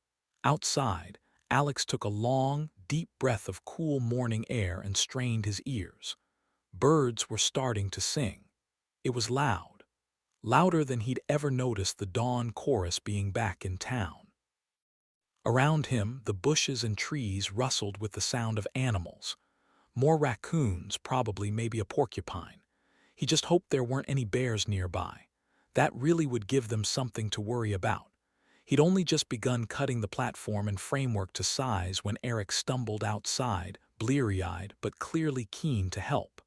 Outside, Alex took a long, deep breath of cool morning air and strained his ears. Birds were starting to sing. It was loud, louder than he'd ever noticed the dawn chorus being back in town. Around him, the bushes and trees rustled with the sound of animals. More raccoons, probably, maybe a porcupine. He just hoped there weren't any bears nearby. That really would give them something to worry about. He'd only just begun cutting the platform and framework to size when Eric stumbled outside, bleary-eyed but clearly keen to help.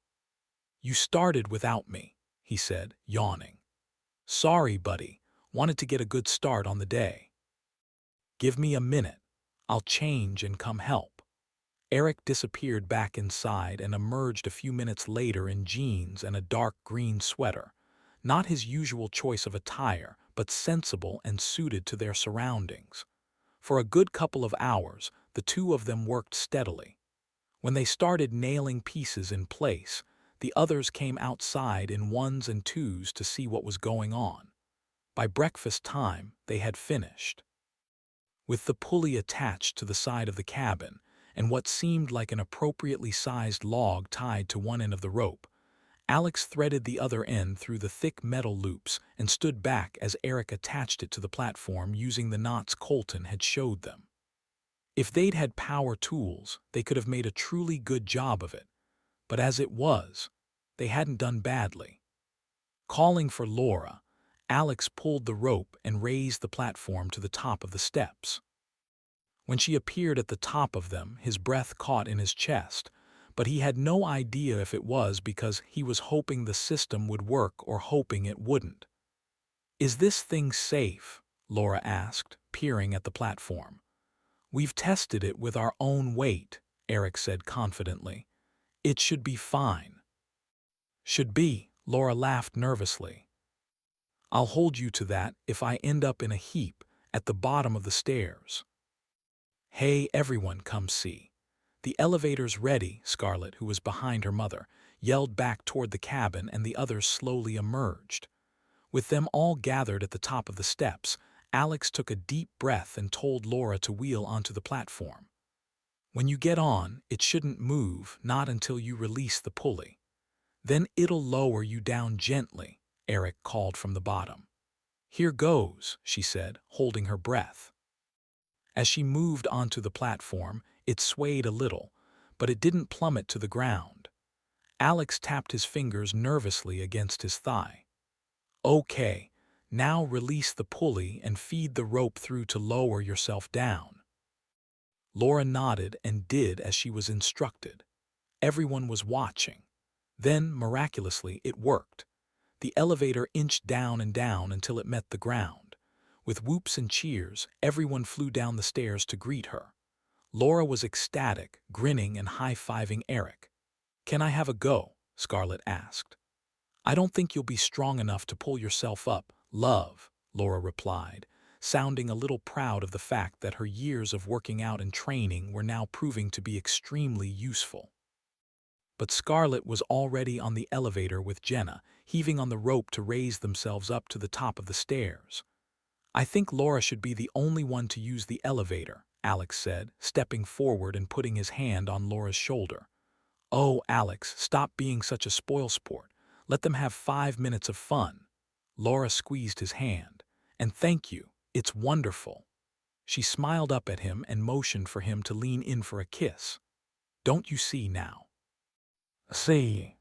"You started without me," he said, yawning. "Sorry, buddy. Wanted to get a good start on the day." "Give me a minute. I'll change and come help." Eric disappeared back inside and emerged a few minutes later in jeans and a dark green sweater. Not his usual choice of attire, but sensible and suited to their surroundings. For a good couple of hours, the two of them worked steadily. When they started nailing pieces in place, The others came outside in ones and twos to see what was going on. By breakfast time, they had finished. With the pulley attached to the side of the cabin and what seemed like an appropriately sized log tied to one end of the rope, Alex threaded the other end through the thick metal loops and stood back as Eric attached it to the platform using the knots Colton had showed them. If they'd had power tools, they could have made a truly good job of it, but as it was, they hadn't done badly. Calling for Laura, Alex pulled the rope and raised the platform to the top of the steps. When she appeared at the top of them, his breath caught in his chest, but he had no idea if it was because he was hoping the system would work or hoping it wouldn't. "Is this thing safe?" Laura asked, peering at the platform. "We've tested it with our own weight," Eric said confidently. "It should be fine." "Should be," Laura laughed nervously. "I'll hold you to that if I end up in a heap at the bottom of the stairs." "Hey, everyone, come see. The elevator's ready," Scarlett, who was behind her mother, yelled back toward the cabin, and the others slowly emerged. With them all gathered at the top of the steps, Alex took a deep breath and told Laura to wheel onto the platform. "When you get on, it shouldn't move, not until you release the pulley. Then it'll lower you down gently," Eric called from the bottom. "Here goes," she said, holding her breath. As she moved onto the platform, it swayed a little, but it didn't plummet to the ground. Alex tapped his fingers nervously against his thigh. "Okay, now release the pulley and feed the rope through to lower yourself down." Laura nodded and did as she was instructed. Everyone was watching. Then, miraculously, it worked. The elevator inched down and down until it met the ground. With whoops and cheers, everyone flew down the stairs to greet her. Laura was ecstatic, grinning and high-fiving Eric. "Can I have a go?" Scarlett asked. "I don't think you'll be strong enough to pull yourself up, love," Laura replied, sounding a little proud of the fact that her years of working out and training were now proving to be extremely useful. But Scarlett was already on the elevator with Jenna, heaving on the rope to raise themselves up to the top of the stairs. "I think Laura should be the only one to use the elevator," Alex said, stepping forward and putting his hand on Laura's shoulder. "Oh, Alex, stop being such a spoilsport. Let them have 5 minutes of fun." Laura squeezed his hand. "And thank you, it's wonderful." She smiled up at him and motioned for him to lean in for a kiss. "Don't you see now?" "See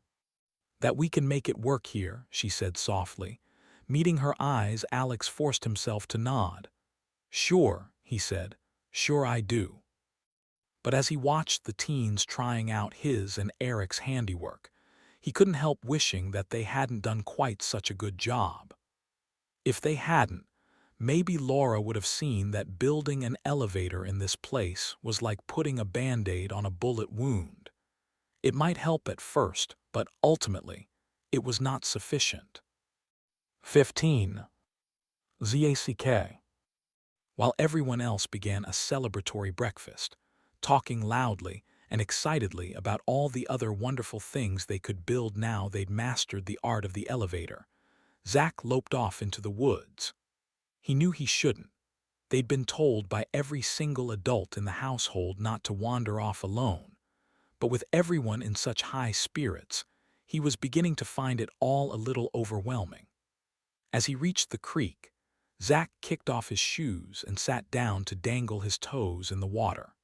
that we can make it work here," she said softly. Meeting her eyes, Alex forced himself to nod. "Sure," he said. "Sure I do." But as he watched the teens trying out his and Eric's handiwork, he couldn't help wishing that they hadn't done quite such a good job. If they hadn't, maybe Laura would have seen that building an elevator in this place was like putting a Band-Aid on a bullet wound. It might help at first, but ultimately, it was not sufficient. 15. ZACK. While everyone else began a celebratory breakfast, talking loudly and excitedly about all the other wonderful things they could build now they'd mastered the art of the elevator, Zack loped off into the woods. He knew he shouldn't. They'd been told by every single adult in the household not to wander off alone. But with everyone in such high spirits, he was beginning to find it all a little overwhelming. As he reached the creek, Zack kicked off his shoes and sat down to dangle his toes in the water.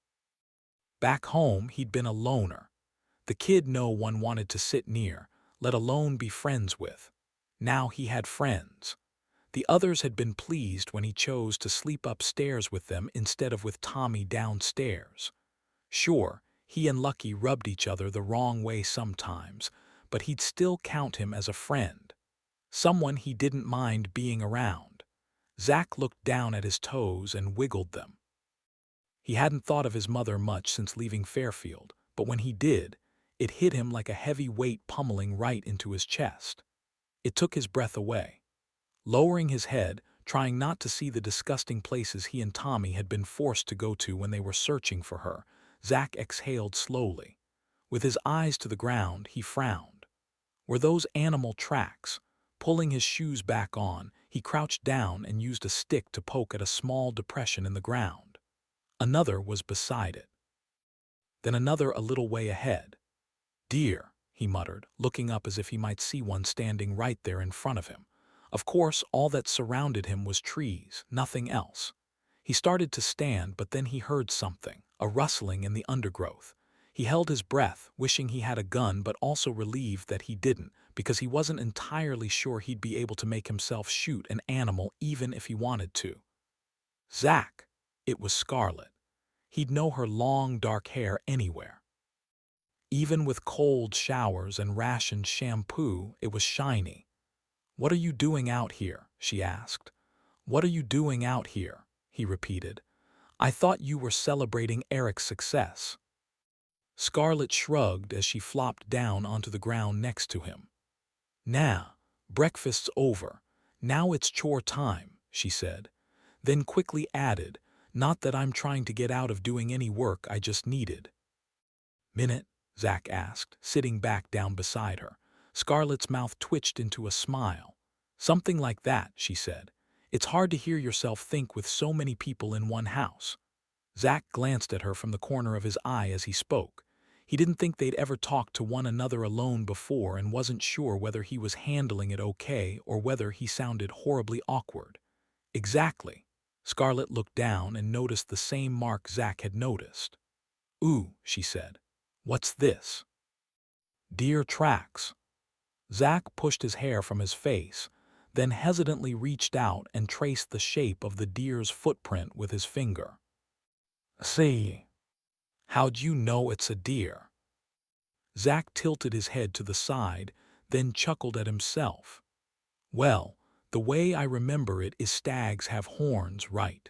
Back home, he'd been a loner. The kid no one wanted to sit near, let alone be friends with. Now he had friends. The others had been pleased when he chose to sleep upstairs with them instead of with Tommy downstairs. Sure, he and Lucky rubbed each other the wrong way sometimes, but he'd still count him as a friend. Someone he didn't mind being around. Zack looked down at his toes and wiggled them. He hadn't thought of his mother much since leaving Fairfield, but when he did, it hit him like a heavy weight pummeling right into his chest. It took his breath away. Lowering his head, trying not to see the disgusting places he and Tommy had been forced to go to when they were searching for her, Zack exhaled slowly. With his eyes to the ground, he frowned. Were those animal tracks? Pulling his shoes back on, he crouched down and used a stick to poke at a small depression in the ground. Another was beside it. Then another a little way ahead. "Deer," he muttered, looking up as if he might see one standing right there in front of him. Of course, all that surrounded him was trees, nothing else. He started to stand, but then he heard something, a rustling in the undergrowth. He held his breath, wishing he had a gun, but also relieved that he didn't, because he wasn't entirely sure he'd be able to make himself shoot an animal even if he wanted to. Zach! It was Scarlet. He'd know her long, dark hair anywhere. Even with cold showers and rationed shampoo, it was shiny. "What are you doing out here?" she asked. "What are you doing out here?" he repeated. "I thought you were celebrating Eric's success." Scarlet shrugged as she flopped down onto the ground next to him. "Nah, breakfast's over. Now it's chore time," she said. Then quickly added, "Not that I'm trying to get out of doing any work, I just needed." "Minute?" Zach asked, sitting back down beside her. Scarlet's mouth twitched into a smile. "Something like that," she said. "It's hard to hear yourself think with so many people in one house." Zach glanced at her from the corner of his eye as he spoke. He didn't think they'd ever talked to one another alone before and wasn't sure whether he was handling it okay or whether he sounded horribly awkward. "Exactly." Scarlet looked down and noticed the same mark Zach had noticed. "Ooh," she said. "What's this?" "Deer tracks." Zach pushed his hair from his face, then hesitantly reached out and traced the shape of the deer's footprint with his finger. "See? How'd you know it's a deer?" Zach tilted his head to the side, then chuckled at himself. "Well, the way I remember it is stags have horns, right?"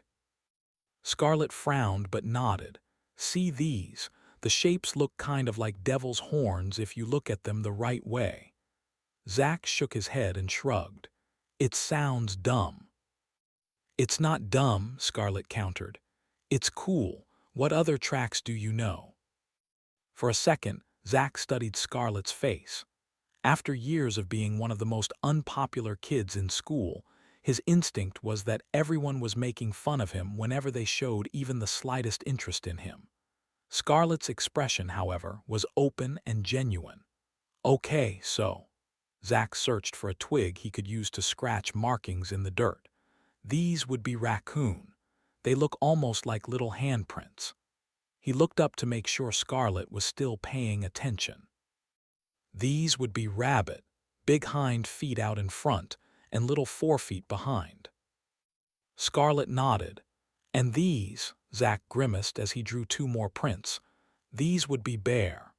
Scarlet frowned but nodded. "See these? The shapes look kind of like devil's horns if you look at them the right way." Zach shook his head and shrugged. "It sounds dumb." "It's not dumb," Scarlet countered. "It's cool. What other tracks do you know?" For a second, Zach studied Scarlet's face. After years of being one of the most unpopular kids in school, his instinct was that everyone was making fun of him whenever they showed even the slightest interest in him. Scarlet's expression, however, was open and genuine. "Okay, so." Zach searched for a twig he could use to scratch markings in the dirt. "These would be raccoon. They look almost like little handprints." He looked up to make sure Scarlet was still paying attention. "These would be rabbit, big hind feet out in front and little forefeet behind." Scarlet nodded. "And these," Zach grimaced as he drew two more prints, "these would be bear."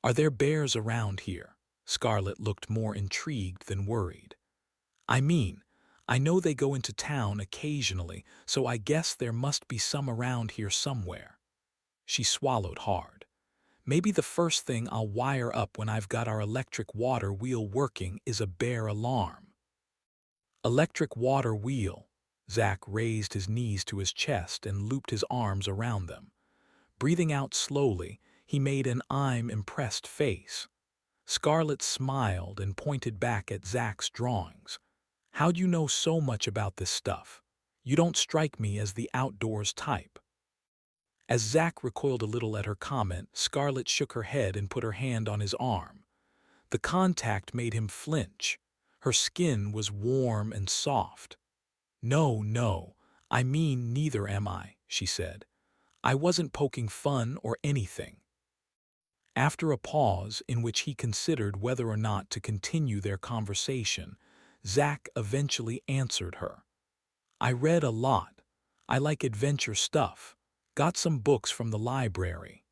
"Are there bears around here?" Scarlet looked more intrigued than worried. "I mean, I know they go into town occasionally, so I guess there must be some around here somewhere." She swallowed hard. "Maybe the first thing I'll wire up when I've got our electric water wheel working is a bear alarm." "Electric water wheel." Zach raised his knees to his chest and looped his arms around them. Breathing out slowly, he made an "I'm impressed" face. Scarlet smiled and pointed back at Zach's drawings. "How'd you know so much about this stuff? You don't strike me as the outdoors type." As Zach recoiled a little at her comment, Scarlet shook her head and put her hand on his arm. The contact made him flinch. Her skin was warm and soft. "No, no, I mean neither am I," she said. "I wasn't poking fun or anything." After a pause in which he considered whether or not to continue their conversation, Zach eventually answered her. "I read a lot. I like adventure stuff. Got some books from the library."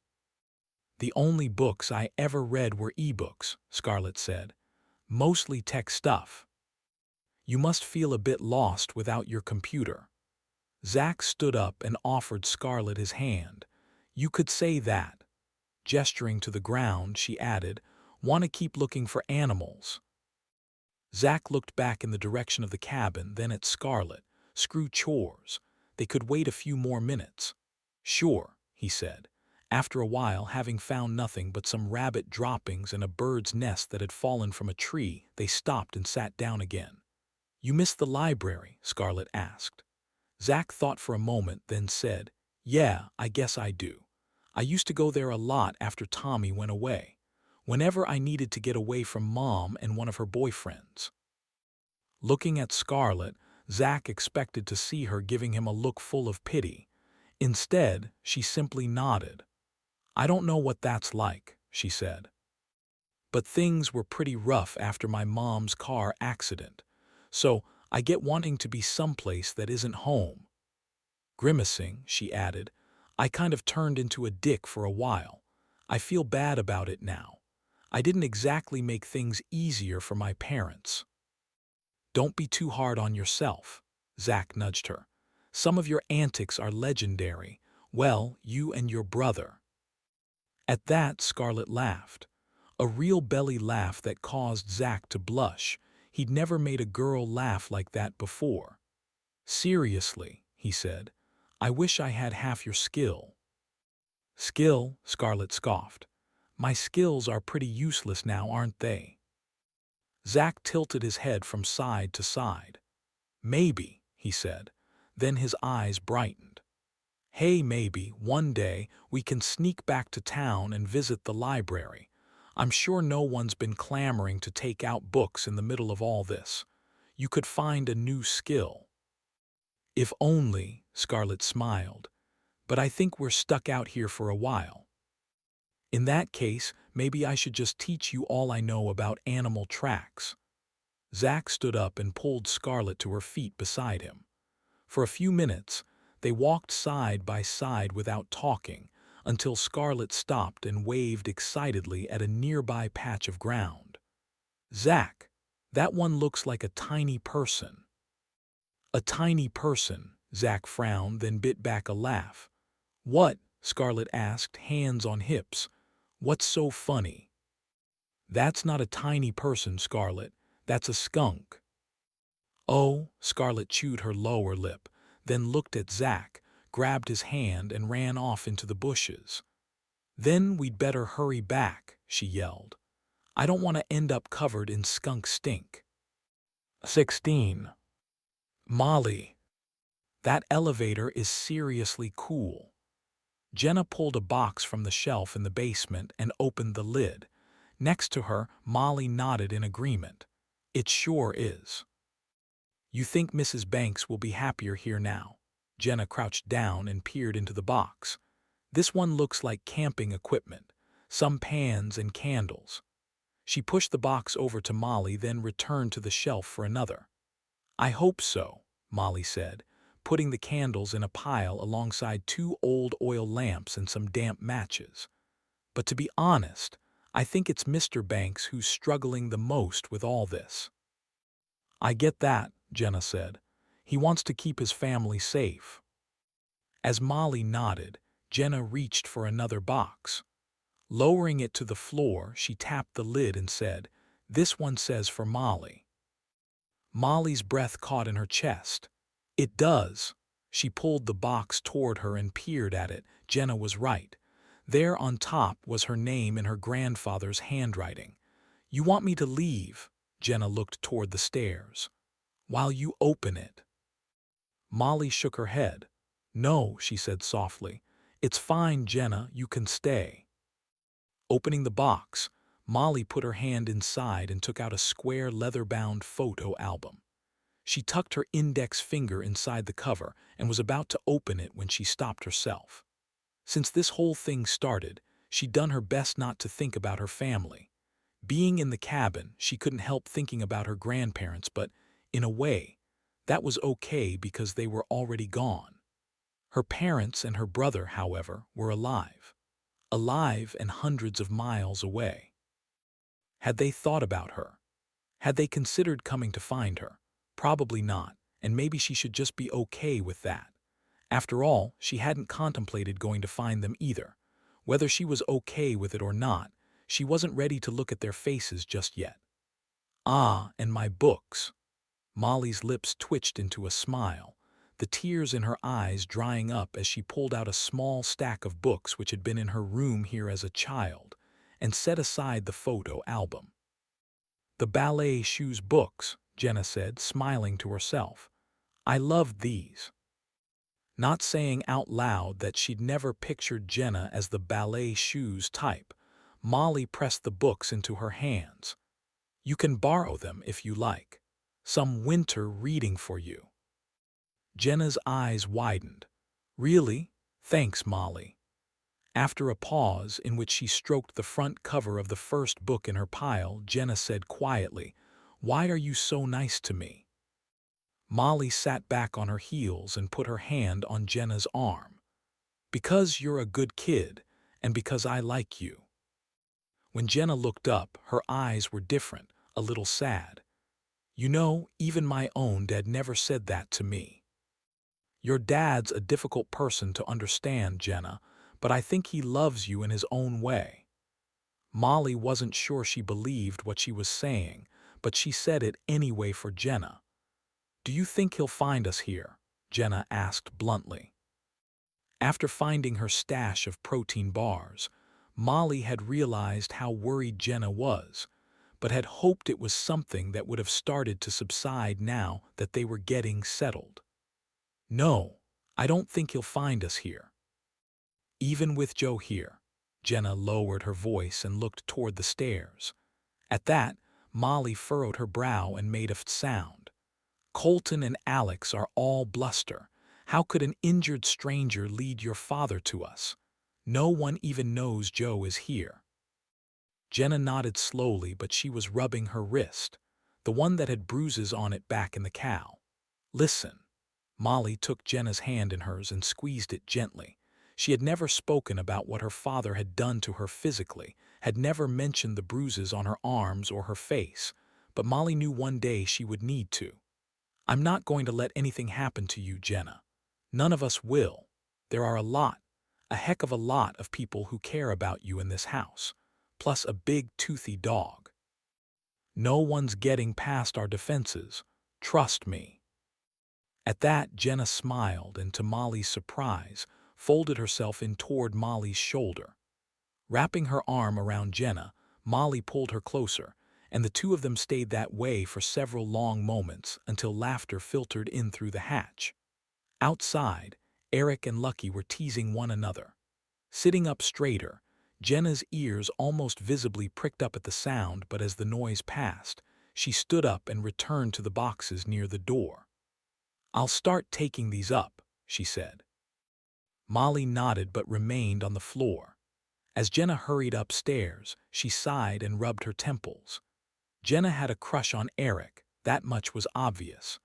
"The only books I ever read were ebooks," Scarlet said. "Mostly tech stuff." "You must feel a bit lost without your computer." Zach stood up and offered Scarlet his hand. "You could say that." Gesturing to the ground, she added, "Want to keep looking for animals." Zach looked back in the direction of the cabin, then at Scarlet. "Screw chores. They could wait a few more minutes." "Sure," he said. After a while, having found nothing but some rabbit droppings and a bird's nest that had fallen from a tree, they stopped and sat down again. "You missed the library?" Scarlett asked. Zack thought for a moment, then said, "Yeah, I guess I do. I used to go there a lot after Tommy went away, whenever I needed to get away from Mom and one of her boyfriends." Looking at Scarlett, Zack expected to see her giving him a look full of pity. Instead, she simply nodded. "I don't know what that's like," she said. "But things were pretty rough after my mom's car accident, so I get wanting to be someplace that isn't home." Grimacing, she added, "I kind of turned into a dick for a while. I feel bad about it now. I didn't exactly make things easier for my parents." "Don't be too hard on yourself," Zack nudged her. "Some of your antics are legendary. Well, you and your brother." At that, Scarlett laughed. A real belly laugh that caused Zack to blush. He'd never made a girl laugh like that before. "Seriously," he said, "I wish I had half your skill." "Skill?" Scarlett scoffed. "My skills are pretty useless now, aren't they?" Zack tilted his head from side to side. "Maybe," he said. Then his eyes brightened. "Hey, maybe, one day, we can sneak back to town and visit the library. I'm sure no one's been clamoring to take out books in the middle of all this. You could find a new skill." "If only," Scarlett smiled. "But I think we're stuck out here for a while." "In that case, maybe I should just teach you all I know about animal tracks." Zack stood up and pulled Scarlett to her feet beside him. For a few minutes, they walked side by side without talking, until Scarlett stopped and waved excitedly at a nearby patch of ground. "Zack, that one looks like a tiny person." "A tiny person," Zack frowned, then bit back a laugh. "What?" Scarlett asked, hands on hips. "What's so funny?" "That's not a tiny person, Scarlett. That's a skunk." "Oh," Scarlett chewed her lower lip, then looked at Zack, grabbed his hand, and ran off into the bushes. "Then we'd better hurry back," she yelled. "I don't want to end up covered in skunk stink." 16. "Molly, that elevator is seriously cool." Jenna pulled a box from the shelf in the basement and opened the lid. Next to her, Molly nodded in agreement. "It sure is." "You think Mrs. Banks will be happier here now?" Jenna crouched down and peered into the box. "This one looks like camping equipment, some pans and candles." She pushed the box over to Molly, then returned to the shelf for another. "I hope so," Molly said, putting the candles in a pile alongside 2 old oil lamps and some damp matches. "But to be honest, I think it's Mr. Banks who's struggling the most with all this." "I get that," Jenna said. "He wants to keep his family safe." As Molly nodded, Jenna reached for another box. Lowering it to the floor, she tapped the lid and said, "This one says for Molly." Molly's breath caught in her chest. "It does." She pulled the box toward her and peered at it. Jenna was right. There on top was her name in her grandfather's handwriting. "You want me to leave?" Jenna looked toward the stairs. "While you open it." Molly shook her head. "No," she said softly. "It's fine, Jenna, you can stay." Opening the box, Molly put her hand inside and took out a square leather-bound photo album. She tucked her index finger inside the cover and was about to open it when she stopped herself. Since this whole thing started, she'd done her best not to think about her family. Being in the cabin, she couldn't help thinking about her grandparents, but, in a way, that was okay because they were already gone. Her parents and her brother, however, were alive. Alive and hundreds of miles away. Had they thought about her? Had they considered coming to find her? Probably not, and maybe she should just be okay with that. After all, she hadn't contemplated going to find them either. Whether she was okay with it or not, she wasn't ready to look at their faces just yet. "Ah, and my books." Molly's lips twitched into a smile. The the tears in her eyes drying up as she pulled out a small stack of books which had been in her room here as a child, and set aside the photo album. "The ballet shoes books," Jenna said, smiling to herself. "I loved these." Not saying out loud that she'd never pictured Jenna as the ballet shoes type, Molly pressed the books into her hands. "You can borrow them if you like. Some winter reading for you." Jenna's eyes widened. "Really? Thanks, Molly." After a pause in which she stroked the front cover of the first book in her pile, Jenna said quietly, "Why are you so nice to me?" Molly sat back on her heels and put her hand on Jenna's arm. "Because you're a good kid, and because I like you." When Jenna looked up, her eyes were different, a little sad. "You know, even my own dad never said that to me." "Your dad's a difficult person to understand, Jenna, but I think he loves you in his own way." Molly wasn't sure she believed what she was saying, but she said it anyway for Jenna. "Do you think he'll find us here?" Jenna asked bluntly. After finding her stash of protein bars, Molly had realized how worried Jenna was, but had hoped it was something that would have started to subside now that they were getting settled. "No, I don't think he'll find us here." "Even with Joe here?" Jenna lowered her voice and looked toward the stairs. At that, Molly furrowed her brow and made a sound. "Colton and Alex are all bluster. How could an injured stranger lead your father to us? No one even knows Joe is here." Jenna nodded slowly, but she was rubbing her wrist, the one that had bruises on it back in the cow. "Listen." Molly took Jenna's hand in hers and squeezed it gently. She had never spoken about what her father had done to her physically, had never mentioned the bruises on her arms or her face, but Molly knew one day she would need to. "I'm not going to let anything happen to you, Jenna. None of us will. There are a heck of a lot of people who care about you in this house, plus a big toothy dog. No one's getting past our defenses. Trust me." At that, Jenna smiled and, to Molly's surprise, folded herself in toward Molly's shoulder. Wrapping her arm around Jenna, Molly pulled her closer, and the two of them stayed that way for several long moments until laughter filtered in through the hatch. Outside, Eric and Lucky were teasing one another. Sitting up straighter, Jenna's ears almost visibly pricked up at the sound, but as the noise passed, she stood up and returned to the boxes near the door. "I'll start taking these up," she said. Molly nodded but remained on the floor. As Jenna hurried upstairs, she sighed and rubbed her temples. Jenna had a crush on Eric, that much was obvious.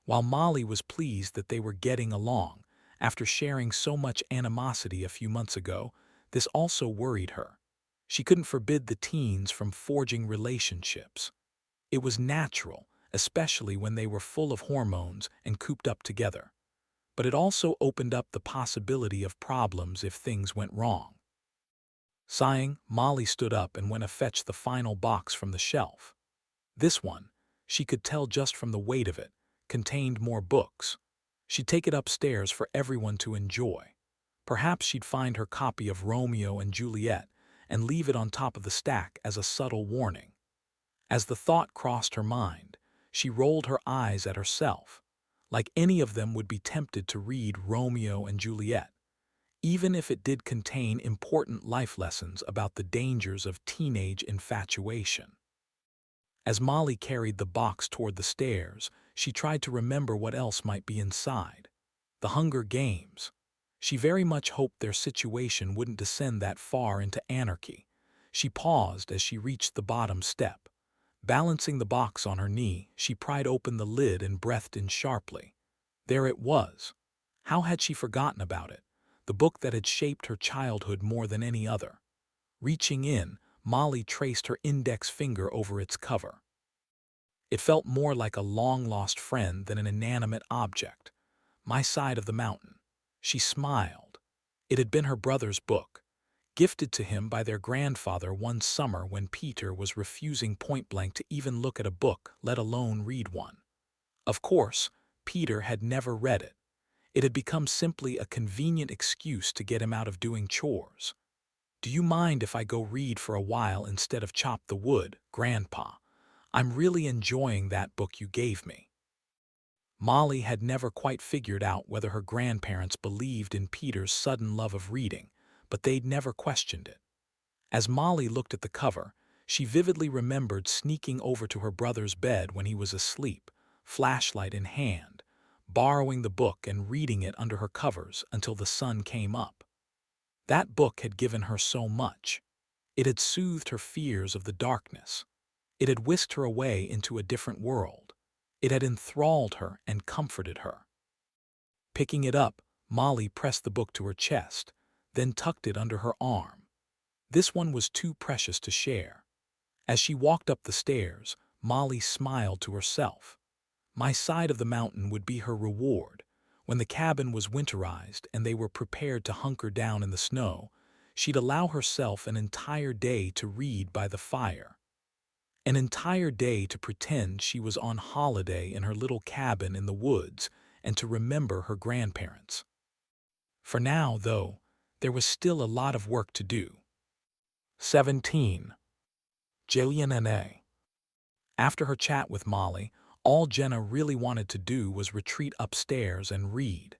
While Molly was pleased that they were getting along, after sharing so much animosity a few months ago, this also worried her. She couldn't forbid the teens from forging relationships. It was natural, especially when they were full of hormones and cooped up together. But it also opened up the possibility of problems if things went wrong. Sighing, Molly stood up and went to fetch the final box from the shelf. This one, she could tell just from the weight of it, contained more books. She'd take it upstairs for everyone to enjoy. Perhaps she'd find her copy of Romeo and Juliet and leave it on top of the stack as a subtle warning. As the thought crossed her mind, she rolled her eyes at herself. Like any of them would be tempted to read Romeo and Juliet, even if it did contain important life lessons about the dangers of teenage infatuation. As Molly carried the box toward the stairs, she tried to remember what else might be inside. The Hunger Games. She very much hoped their situation wouldn't descend that far into anarchy. She paused as she reached the bottom step. Balancing the box on her knee, she pried open the lid and breathed in sharply. There it was. How had she forgotten about it? The book that had shaped her childhood more than any other. Reaching in, Molly traced her index finger over its cover. It felt more like a long-lost friend than an inanimate object. My Side of the Mountain. She smiled. It had been her brother's book, gifted to him by their grandfather one summer when Peter was refusing point-blank to even look at a book, let alone read one. Of course, Peter had never read it. It had become simply a convenient excuse to get him out of doing chores. "Do you mind if I go read for a while instead of chop the wood, Grandpa? I'm really enjoying that book you gave me." Molly had never quite figured out whether her grandparents believed in Peter's sudden love of reading, but they'd never questioned it. As Molly looked at the cover, she vividly remembered sneaking over to her brother's bed when he was asleep, flashlight in hand, borrowing the book and reading it under her covers until the sun came up. That book had given her so much. It had soothed her fears of the darkness. It had whisked her away into a different world. It had enthralled her and comforted her. Picking it up, Molly pressed the book to her chest, then tucked it under her arm. This one was too precious to share. As she walked up the stairs, Molly smiled to herself. My side of the mountain would be her reward. When the cabin was winterized and they were prepared to hunker down in the snow, she'd allow herself an entire day to read by the fire. An entire day to pretend she was on holiday in her little cabin in the woods and to remember her grandparents. For now, though, there was still a lot of work to do. 17. Jillian and A. After her chat with Molly, all Jenna really wanted to do was retreat upstairs and read.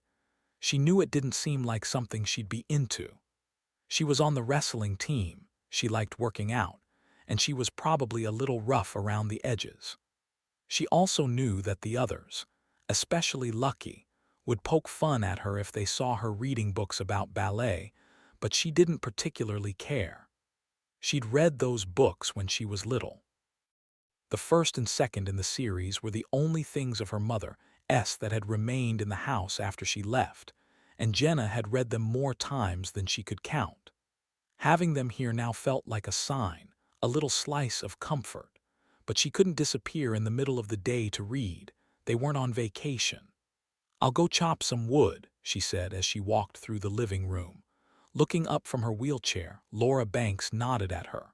She knew it didn't seem like something she'd be into. She was on the wrestling team, she liked working out, and she was probably a little rough around the edges. She also knew that the others, especially Lucky, would poke fun at her if they saw her reading books about ballet, but she didn't particularly care. She'd read those books when she was little. The first and second in the series were the only things of her mother's that had remained in the house after she left, and Jenna had read them more times than she could count. Having them here now felt like a sign, a little slice of comfort, but she couldn't disappear in the middle of the day to read. They weren't on vacation. "I'll go chop some wood," she said as she walked through the living room. Looking up from her wheelchair, Laura Banks nodded at her.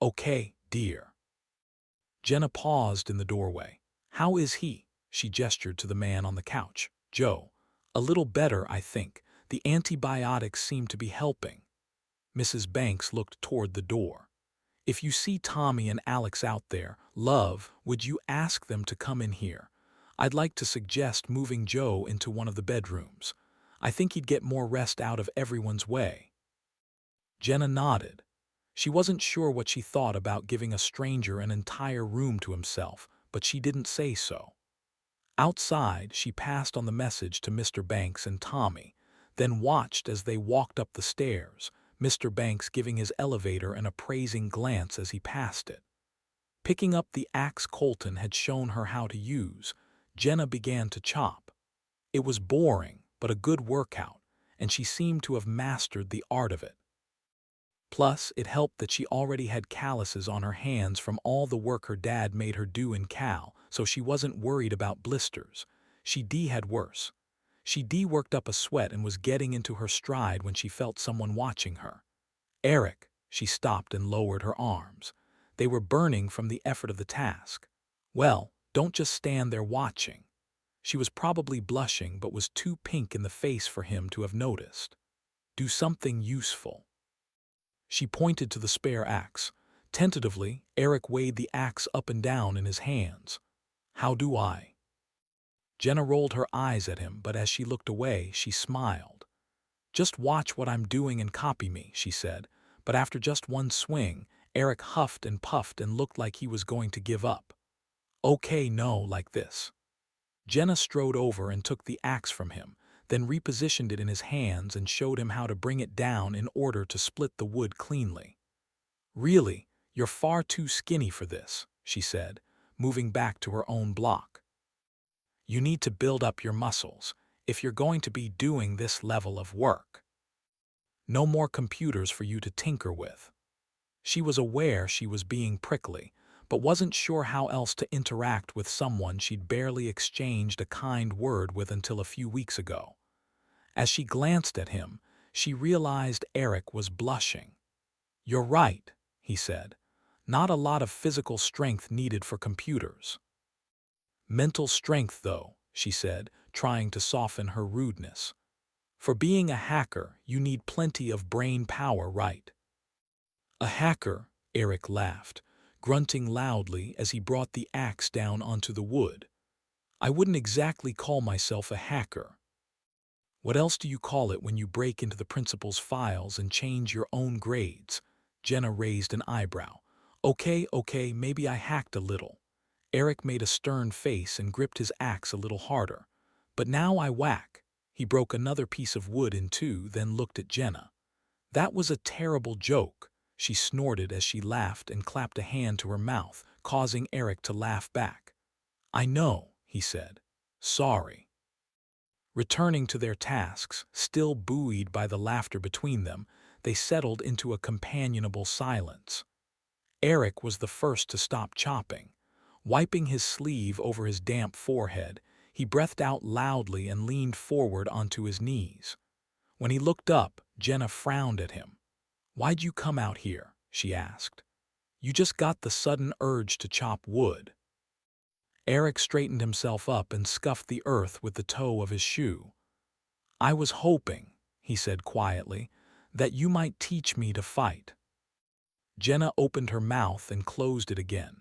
"Okay, dear." Jenna paused in the doorway. "How is he?" She gestured to the man on the couch. "Joe. A little better, I think. The antibiotics seem to be helping." Mrs. Banks looked toward the door. "If you see Tommy and Alex out there, love, would you ask them to come in here? I'd like to suggest moving Joe into one of the bedrooms. I think he'd get more rest out of everyone's way." Jenna nodded. She wasn't sure what she thought about giving a stranger an entire room to himself, but she didn't say so. Outside, she passed on the message to Mr. Banks and Tommy, then watched as they walked up the stairs, Mr. Banks giving his elevator an appraising glance as he passed it. Picking up the axe Colton had shown her how to use, Jenna began to chop. It was boring, but a good workout, and she seemed to have mastered the art of it. Plus, it helped that she already had calluses on her hands from all the work her dad made her do in Cal, so she wasn't worried about blisters. She had worse. She worked up a sweat and was getting into her stride when she felt someone watching her. "Eric," she stopped and lowered her arms. They were burning from the effort of the task. "Well, don't just stand there watching." She was probably blushing but was too pink in the face for him to have noticed. "Do something useful." She pointed to the spare axe. Tentatively, Eric weighed the axe up and down in his hands. "How do I?" Jenna rolled her eyes at him, but as she looked away, she smiled. "Just watch what I'm doing and copy me," she said, but after just one swing, Eric huffed and puffed and looked like he was going to give up. "Okay, no, like this." Jenna strode over and took the axe from him, then repositioned it in his hands and showed him how to bring it down in order to split the wood cleanly. "Really, you're far too skinny for this," she said, moving back to her own block. "You need to build up your muscles if you're going to be doing this level of work. No more computers for you to tinker with." She was aware she was being prickly, but wasn't sure how else to interact with someone she'd barely exchanged a kind word with until a few weeks ago. As she glanced at him, she realized Eric was blushing. "You're right," he said. "Not a lot of physical strength needed for computers." "Mental strength, though," she said, trying to soften her rudeness. For being a hacker, you need plenty of brain power, right? A hacker, Eric laughed, grunting loudly as he brought the axe down onto the wood. I wouldn't exactly call myself a hacker. What else do you call it when you break into the principal's files and change your own grades? Jenna raised an eyebrow. Okay, maybe I hacked a little. Eric made a stern face and gripped his axe a little harder. But now I whack. He broke another piece of wood in two, then looked at Jenna. That was a terrible joke, she snorted as she laughed and clapped a hand to her mouth, causing Eric to laugh back. I know, he said. Sorry. Returning to their tasks, still buoyed by the laughter between them, they settled into a companionable silence. Eric was the first to stop chopping. Wiping his sleeve over his damp forehead, he breathed out loudly and leaned forward onto his knees. When he looked up, Jenna frowned at him. Why'd you come out here? She asked. You just got the sudden urge to chop wood. Eric straightened himself up and scuffed the earth with the toe of his shoe. I was hoping, he said quietly, that you might teach me to fight. Jenna opened her mouth and closed it again.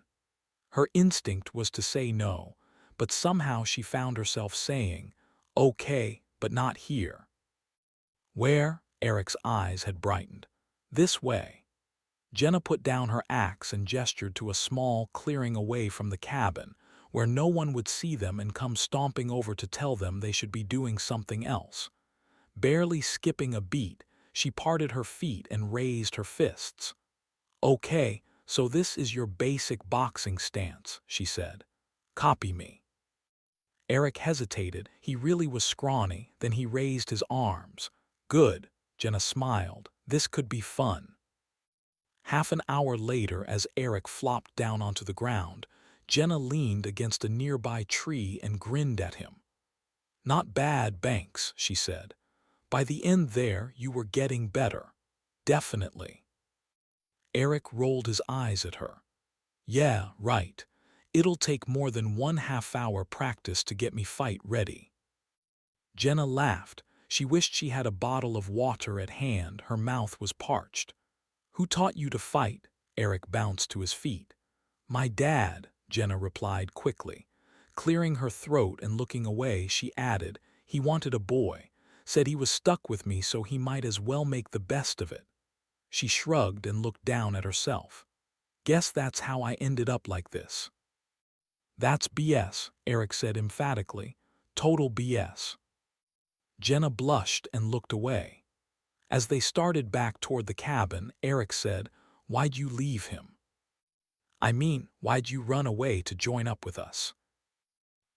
Her instinct was to say no, but somehow she found herself saying, okay, but not here. Where? Eric's eyes had brightened. This way. Jenna put down her axe and gestured to a small clearing away from the cabin, where no one would see them and come stomping over to tell them they should be doing something else. Barely skipping a beat, she parted her feet and raised her fists. Okay, so this is your basic boxing stance, she said. Copy me. Eric hesitated. He really was scrawny. Then he raised his arms. Good, Jenna smiled. This could be fun. Half an hour later, as Eric flopped down onto the ground, Jenna leaned against a nearby tree and grinned at him. Not bad, Banks, she said. By the end there, you were getting better. Definitely. Eric rolled his eyes at her. Yeah, right. It'll take more than 1/2 hour practice to get me fight ready. Jenna laughed. She wished she had a bottle of water at hand. Her mouth was parched. Who taught you to fight? Eric bounced to his feet. My dad, Jenna replied quickly. Clearing her throat and looking away, she added, he wanted a boy. Said he was stuck with me, so he might as well make the best of it. She shrugged and looked down at herself. Guess that's how I ended up like this. That's BS, Eric said emphatically. Total BS. Jenna blushed and looked away. As they started back toward the cabin, Eric said, Why'd you leave him? I mean, why'd you run away to join up with us?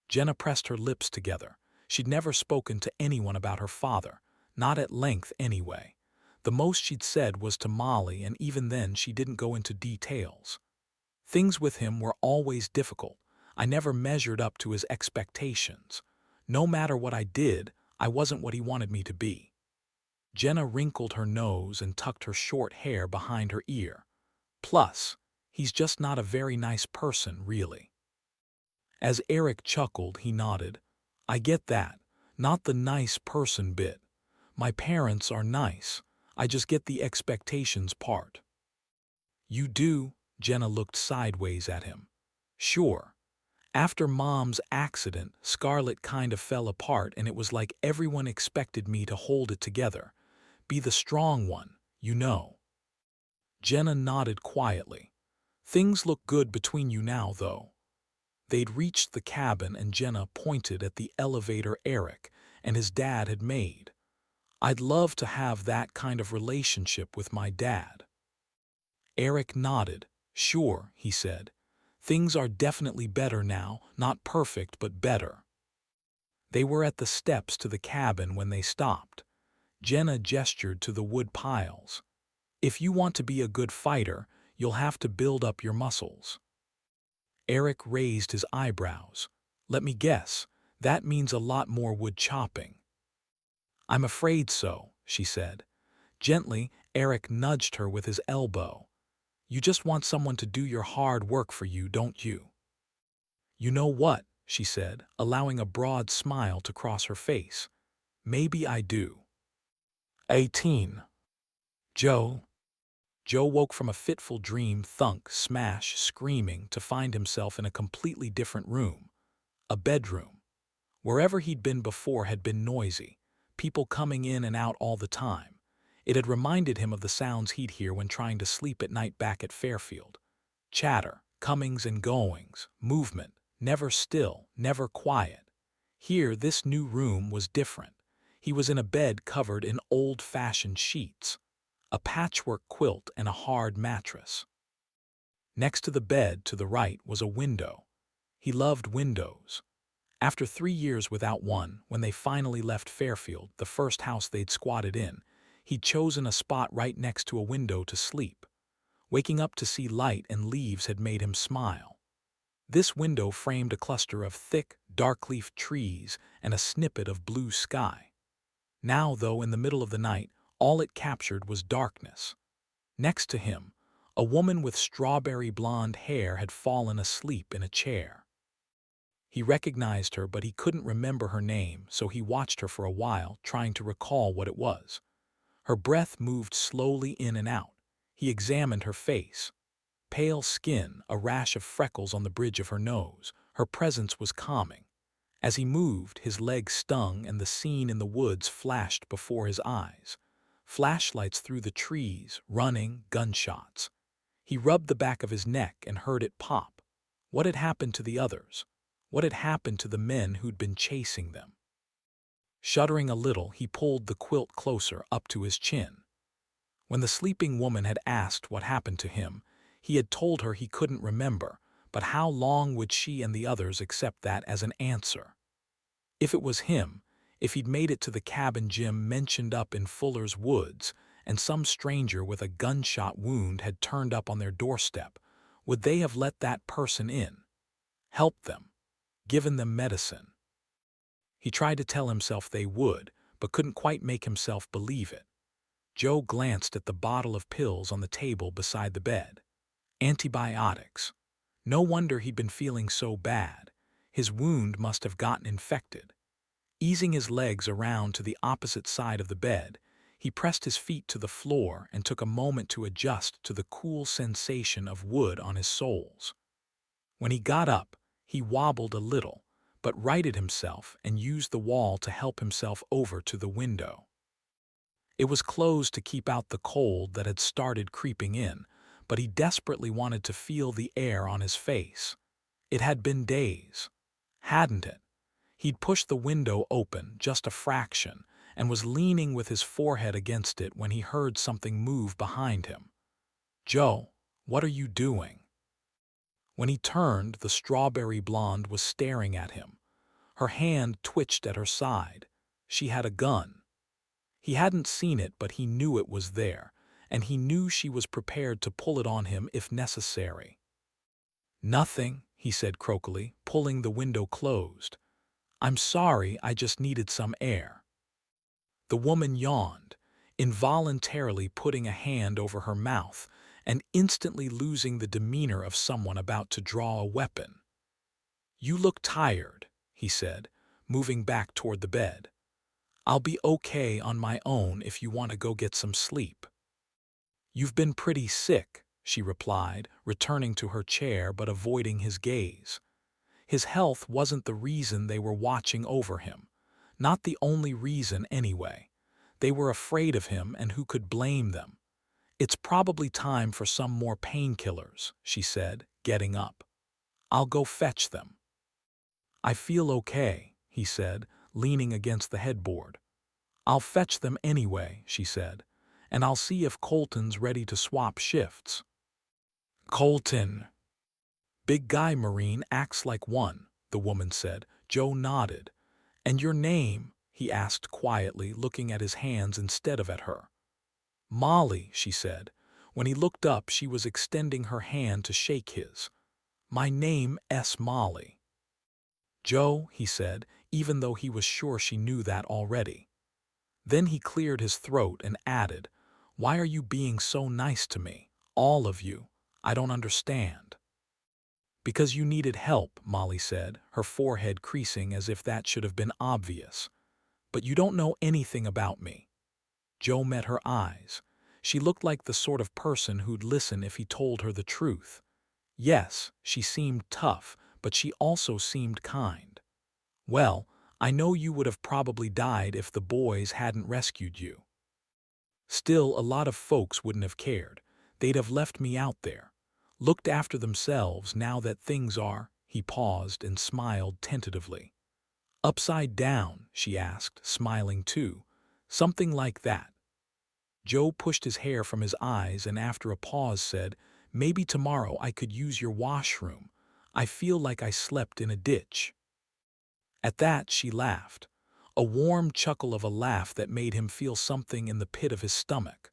Jenna pressed her lips together. She'd never spoken to anyone about her father, not at length anyway. The most she'd said was to Molly, and even then she didn't go into details. Things with him were always difficult. I never measured up to his expectations. No matter what I did, I wasn't what he wanted me to be. Jenna wrinkled her nose and tucked her short hair behind her ear. Plus, he's just not a very nice person, really. As Eric chuckled, he nodded. I get that. Not the nice person bit. My parents are nice. I just get the expectations part. You do? Jenna looked sideways at him. Sure. After Mom's accident, Scarlett kind of fell apart, and it was like everyone expected me to hold it together. Be the strong one, you know. Jenna nodded quietly. Things look good between you now, though. They'd reached the cabin, and Jenna pointed at the elevator Eric and his dad had made. I'd love to have that kind of relationship with my dad. Eric nodded. Sure, he said. Things are definitely better now, not perfect, but better. They were at the steps to the cabin when they stopped. Jenna gestured to the wood piles. If you want to be a good fighter, you'll have to build up your muscles. Eric raised his eyebrows. Let me guess, that means a lot more wood chopping. I'm afraid so, she said. Gently, Eric nudged her with his elbow. You just want someone to do your hard work for you, don't you? You know what? she said, allowing a broad smile to cross her face. Maybe I do. 18. Joe. Joe woke from a fitful dream, thunk, smash, screaming, to find himself in a completely different room. A bedroom. Wherever he'd been before had been noisy, people coming in and out all the time. It had reminded him of the sounds he'd hear when trying to sleep at night back at Fairfield. Chatter, comings and goings, movement, never still, never quiet. Here, this new room was different. He was in a bed covered in old-fashioned sheets, a patchwork quilt and a hard mattress. Next to the bed, to the right, was a window. He loved windows. After 3 years without one, when they finally left Fairfield, the first house they'd squatted in, he'd chosen a spot right next to a window to sleep. Waking up to see light and leaves had made him smile. This window framed a cluster of thick, dark-leafed trees and a snippet of blue sky. Now, though, in the middle of the night, all it captured was darkness. Next to him, a woman with strawberry blonde hair had fallen asleep in a chair. He recognized her, but he couldn't remember her name, so he watched her for a while, trying to recall what it was. Her breath moved slowly in and out. He examined her face. Pale skin, a rash of freckles on the bridge of her nose. Her presence was calming. As he moved, his legs stung and the scene in the woods flashed before his eyes. Flashlights through the trees, running, gunshots. He rubbed the back of his neck and heard it pop. What had happened to the others? What had happened to the men who'd been chasing them? Shuddering a little, he pulled the quilt closer up to his chin. When the sleeping woman had asked what happened to him, he had told her he couldn't remember, but how long would she and the others accept that as an answer? If it was him, if he'd made it to the cabin Jim mentioned up in Fuller's Woods, and some stranger with a gunshot wound had turned up on their doorstep, would they have let that person in? Helped them? Given them medicine? He tried to tell himself they would, but couldn't quite make himself believe it. Joe glanced at the bottle of pills on the table beside the bed. Antibiotics. No wonder he'd been feeling so bad. His wound must have gotten infected. Easing his legs around to the opposite side of the bed, he pressed his feet to the floor and took a moment to adjust to the cool sensation of wood on his soles. When he got up, he wobbled a little, but righted himself and used the wall to help himself over to the window. It was closed to keep out the cold that had started creeping in, but he desperately wanted to feel the air on his face. It had been days, hadn't it? He'd pushed the window open just a fraction and was leaning with his forehead against it when he heard something move behind him. "Joe, what are you doing?" When he turned, the strawberry blonde was staring at him. Her hand twitched at her side. She had a gun. He hadn't seen it, but he knew it was there, and he knew she was prepared to pull it on him if necessary. "Nothing," he said croakily, pulling the window closed. "I'm sorry, I just needed some air." The woman yawned, involuntarily putting a hand over her mouth and instantly losing the demeanor of someone about to draw a weapon. "You look tired," he said, moving back toward the bed. "I'll be okay on my own if you want to go get some sleep." "You've been pretty sick," she replied, returning to her chair but avoiding his gaze. His health wasn't the reason they were watching over him. Not the only reason, anyway. They were afraid of him, and who could blame them? "It's probably time for some more painkillers," she said, getting up. "I'll go fetch them." "I feel okay," he said, leaning against the headboard. "I'll fetch them anyway," she said, "and I'll see if Colton's ready to swap shifts." "Colton." "Big guy Marine acts like one," the woman said. Joe nodded. "And your name?" he asked quietly, looking at his hands instead of at her. "Molly," she said. When he looked up, she was extending her hand to shake his. "My name is Molly." "Joe," he said, even though he was sure she knew that already. Then he cleared his throat and added, "Why are you being so nice to me? All of you. I don't understand." Because you needed help, Molly said, her forehead creasing as if that should have been obvious. But you don't know anything about me. Joe met her eyes. She looked like the sort of person who'd listen if he told her the truth. Yes, she seemed tough, but she also seemed kind. Well, I know you would have probably died if the boys hadn't rescued you. Still, a lot of folks wouldn't have cared. They'd have left me out there. Looked after themselves now that things are, he paused and smiled tentatively. Upside down, she asked, smiling too. Something like that. Joe pushed his hair from his eyes and after a pause said, maybe tomorrow I could use your washroom. I feel like I slept in a ditch. At that, she laughed. A warm chuckle of a laugh that made him feel something in the pit of his stomach.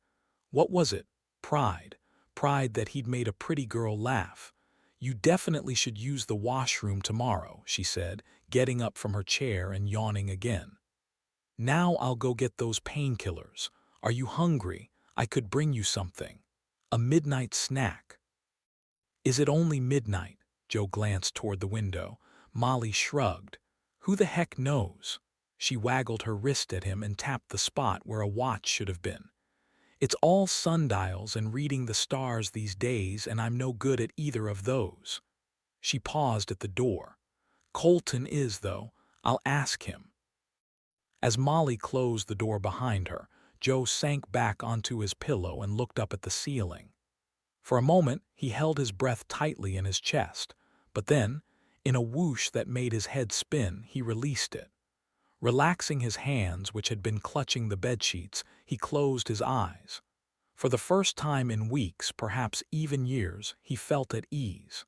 What was it? Pride. Pride that he'd made a pretty girl laugh. You definitely should use the washroom tomorrow, she said, getting up from her chair and yawning again. Now I'll go get those painkillers. Are you hungry? I could bring you something. A midnight snack. Is it only midnight? Joe glanced toward the window. Molly shrugged. Who the heck knows? She waggled her wrist at him and tapped the spot where a watch should have been. It's all sundials and reading the stars these days, and I'm no good at either of those. She paused at the door. Colton is, though. I'll ask him. As Molly closed the door behind her, Joe sank back onto his pillow and looked up at the ceiling. For a moment, he held his breath tightly in his chest, but then, in a whoosh that made his head spin, he released it. Relaxing his hands, which had been clutching the bedsheets, he closed his eyes. For the first time in weeks, perhaps even years, he felt at ease.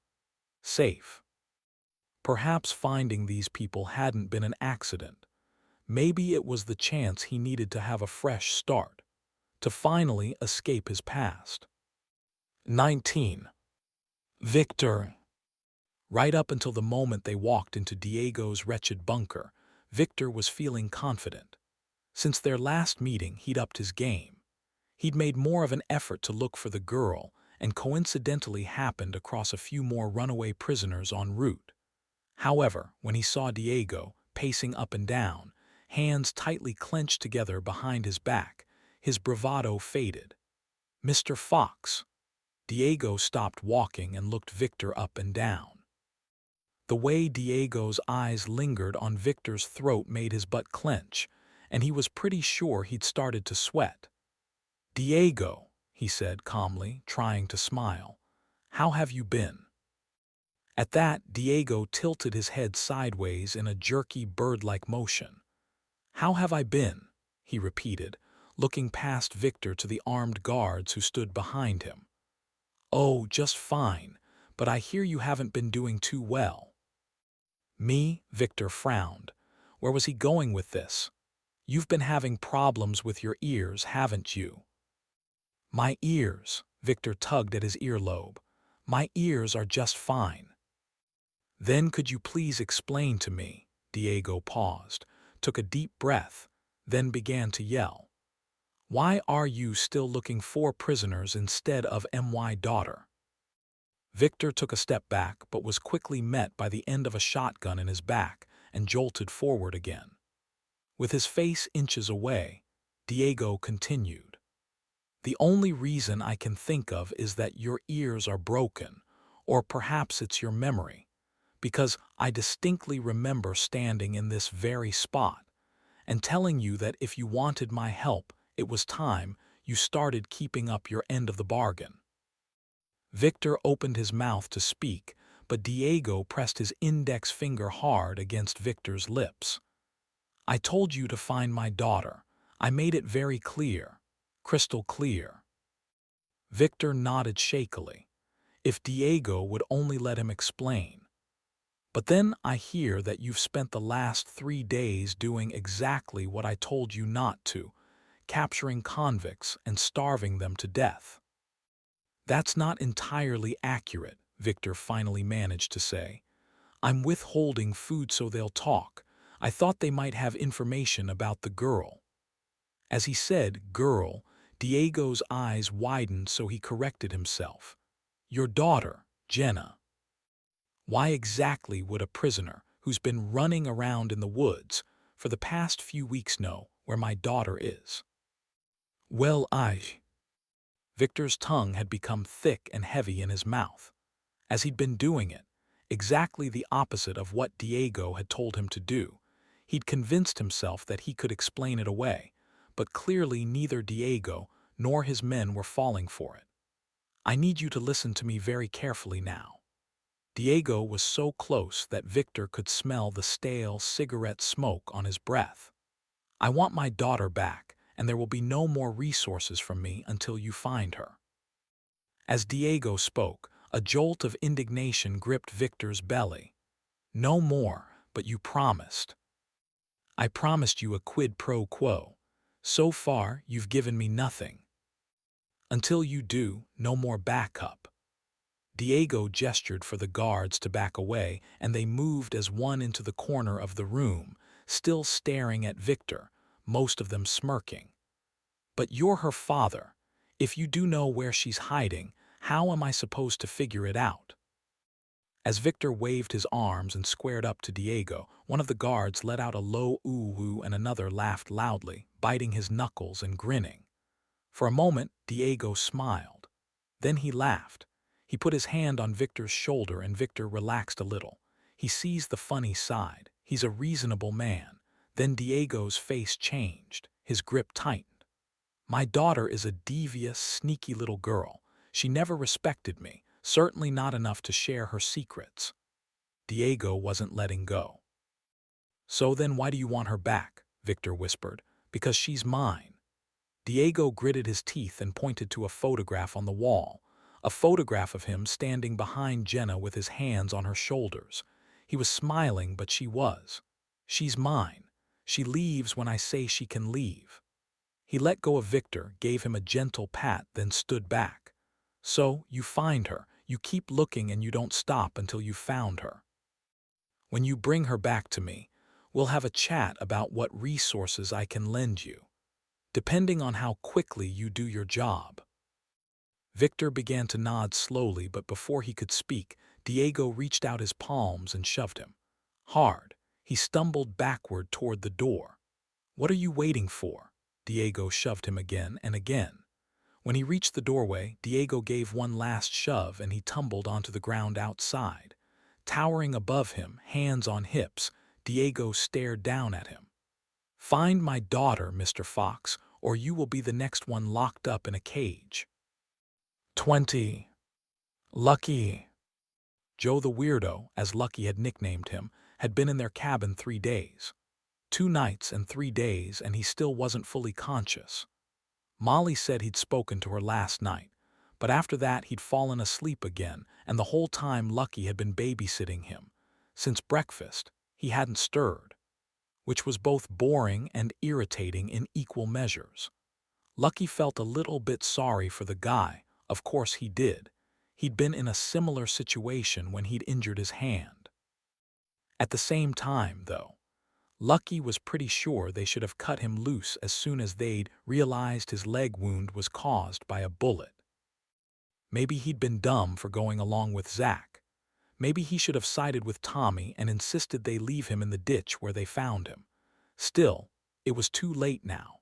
Safe. Perhaps finding these people hadn't been an accident. Maybe it was the chance he needed to have a fresh start, to finally escape his past. 19. Victor. Right up until the moment they walked into Diego's wretched bunker, Victor was feeling confident. Since their last meeting, he'd upped his game. He'd made more of an effort to look for the girl and coincidentally happened across a few more runaway prisoners en route. However, when he saw Diego, pacing up and down, hands tightly clenched together behind his back, his bravado faded. Mr. Fox. Diego stopped walking and looked Victor up and down. The way Diego's eyes lingered on Victor's throat made his butt clench, and he was pretty sure he'd started to sweat. Diego, he said calmly, trying to smile. How have you been? At that, Diego tilted his head sideways in a jerky bird-like motion. How have I been? He repeated, looking past Victor to the armed guards who stood behind him. Oh, just fine, but I hear you haven't been doing too well. Me? Victor frowned. Where was he going with this? You've been having problems with your ears, haven't you? My ears, Victor tugged at his earlobe. My ears are just fine. Then could you please explain to me? Diego paused, took a deep breath, then began to yell. Why are you still looking for prisoners instead of my daughter? Victor took a step back but was quickly met by the end of a shotgun in his back and jolted forward again. With his face inches away, Diego continued. The only reason I can think of is that your ears are broken, or perhaps it's your memory, because I distinctly remember standing in this very spot and telling you that if you wanted my help, it was time you started keeping up your end of the bargain. Victor opened his mouth to speak, but Diego pressed his index finger hard against Victor's lips. I told you to find my daughter. I made it very clear, crystal clear. Victor nodded shakily. If Diego would only let him explain. But then I hear that you've spent the last 3 days doing exactly what I told you not to, capturing convicts and starving them to death. That's not entirely accurate, Victor finally managed to say. I'm withholding food so they'll talk. I thought they might have information about the girl. As he said, girl, Diego's eyes widened so he corrected himself. Your daughter, Jenna. Why exactly would a prisoner who's been running around in the woods for the past few weeks know where my daughter is? Well, Victor's tongue had become thick and heavy in his mouth, as he'd been doing it, exactly the opposite of what Diego had told him to do. He'd convinced himself that he could explain it away, but clearly neither Diego nor his men were falling for it. I need you to listen to me very carefully now. Diego was so close that Victor could smell the stale cigarette smoke on his breath. I want my daughter back, and there will be no more resources from me until you find her. As Diego spoke, a jolt of indignation gripped Victor's belly. No more, but you promised. I promised you a quid pro quo. So far, you've given me nothing. Until you do, no more backup. Diego gestured for the guards to back away, and they moved as one into the corner of the room, still staring at Victor, most of them smirking. But you're her father. If you do know where she's hiding, how am I supposed to figure it out? As Victor waved his arms and squared up to Diego, one of the guards let out a low ooh-woo and another laughed loudly, biting his knuckles and grinning. For a moment, Diego smiled. Then he laughed. He put his hand on Victor's shoulder and Victor relaxed a little. He sees the funny side. He's a reasonable man. Then Diego's face changed. His grip tightened. My daughter is a devious, sneaky little girl. She never respected me, certainly not enough to share her secrets. Diego wasn't letting go. So then why do you want her back? Victor whispered. Because she's mine. Diego gritted his teeth and pointed to a photograph on the wall. A photograph of him standing behind Jenna with his hands on her shoulders. He was smiling, but she was. She's mine. She leaves when I say she can leave. He let go of Victor, gave him a gentle pat, then stood back. So, you find her. You keep looking and you don't stop until you've found her. When you bring her back to me, we'll have a chat about what resources I can lend you, depending on how quickly you do your job. Victor began to nod slowly, but before he could speak, Diego reached out his palms and shoved him. Hard. He stumbled backward toward the door. What are you waiting for? Diego shoved him again and again. When he reached the doorway, Diego gave one last shove and he tumbled onto the ground outside. Towering above him, hands on hips, Diego stared down at him. Find my daughter, Mr. Fox, or you will be the next one locked up in a cage. 20. Lucky. Joe the Weirdo, as Lucky had nicknamed him, had been in their cabin 3 days. 2 nights and 3 days, and he still wasn't fully conscious. Molly said he'd spoken to her last night, but after that he'd fallen asleep again, and the whole time Lucky had been babysitting him. Since breakfast, he hadn't stirred, which was both boring and irritating in equal measures. Lucky felt a little bit sorry for the guy. Of course he did. He'd been in a similar situation when he'd injured his hand. At the same time, though, Lucky was pretty sure they should have cut him loose as soon as they'd realized his leg wound was caused by a bullet. Maybe he'd been dumb for going along with Zach. Maybe he should have sided with Tommy and insisted they leave him in the ditch where they found him. Still, it was too late now.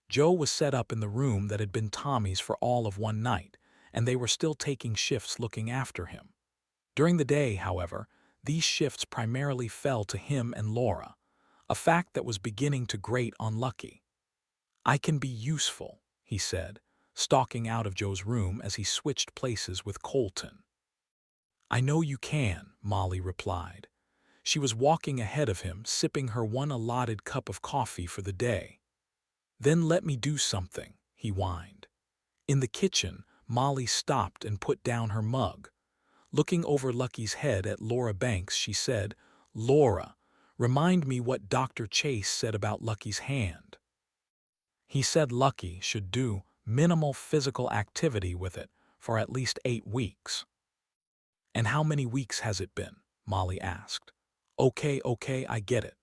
Joe was set up in the room that had been Tommy's for all of one night, and they were still taking shifts looking after him. During the day, however, these shifts primarily fell to him and Laura, a fact that was beginning to grate on Lucky. I can be useful, he said, stalking out of Joe's room as he switched places with Colton. I know you can, Molly replied. She was walking ahead of him, sipping her one allotted cup of coffee for the day. Then let me do something, he whined. In the kitchen, Molly stopped and put down her mug. Looking over Lucky's head at Laura Banks, she said, Laura, remind me what Dr. Chase said about Lucky's hand. He said Lucky should do minimal physical activity with it for at least 8 weeks. And how many weeks has it been? Molly asked. Okay, I get it.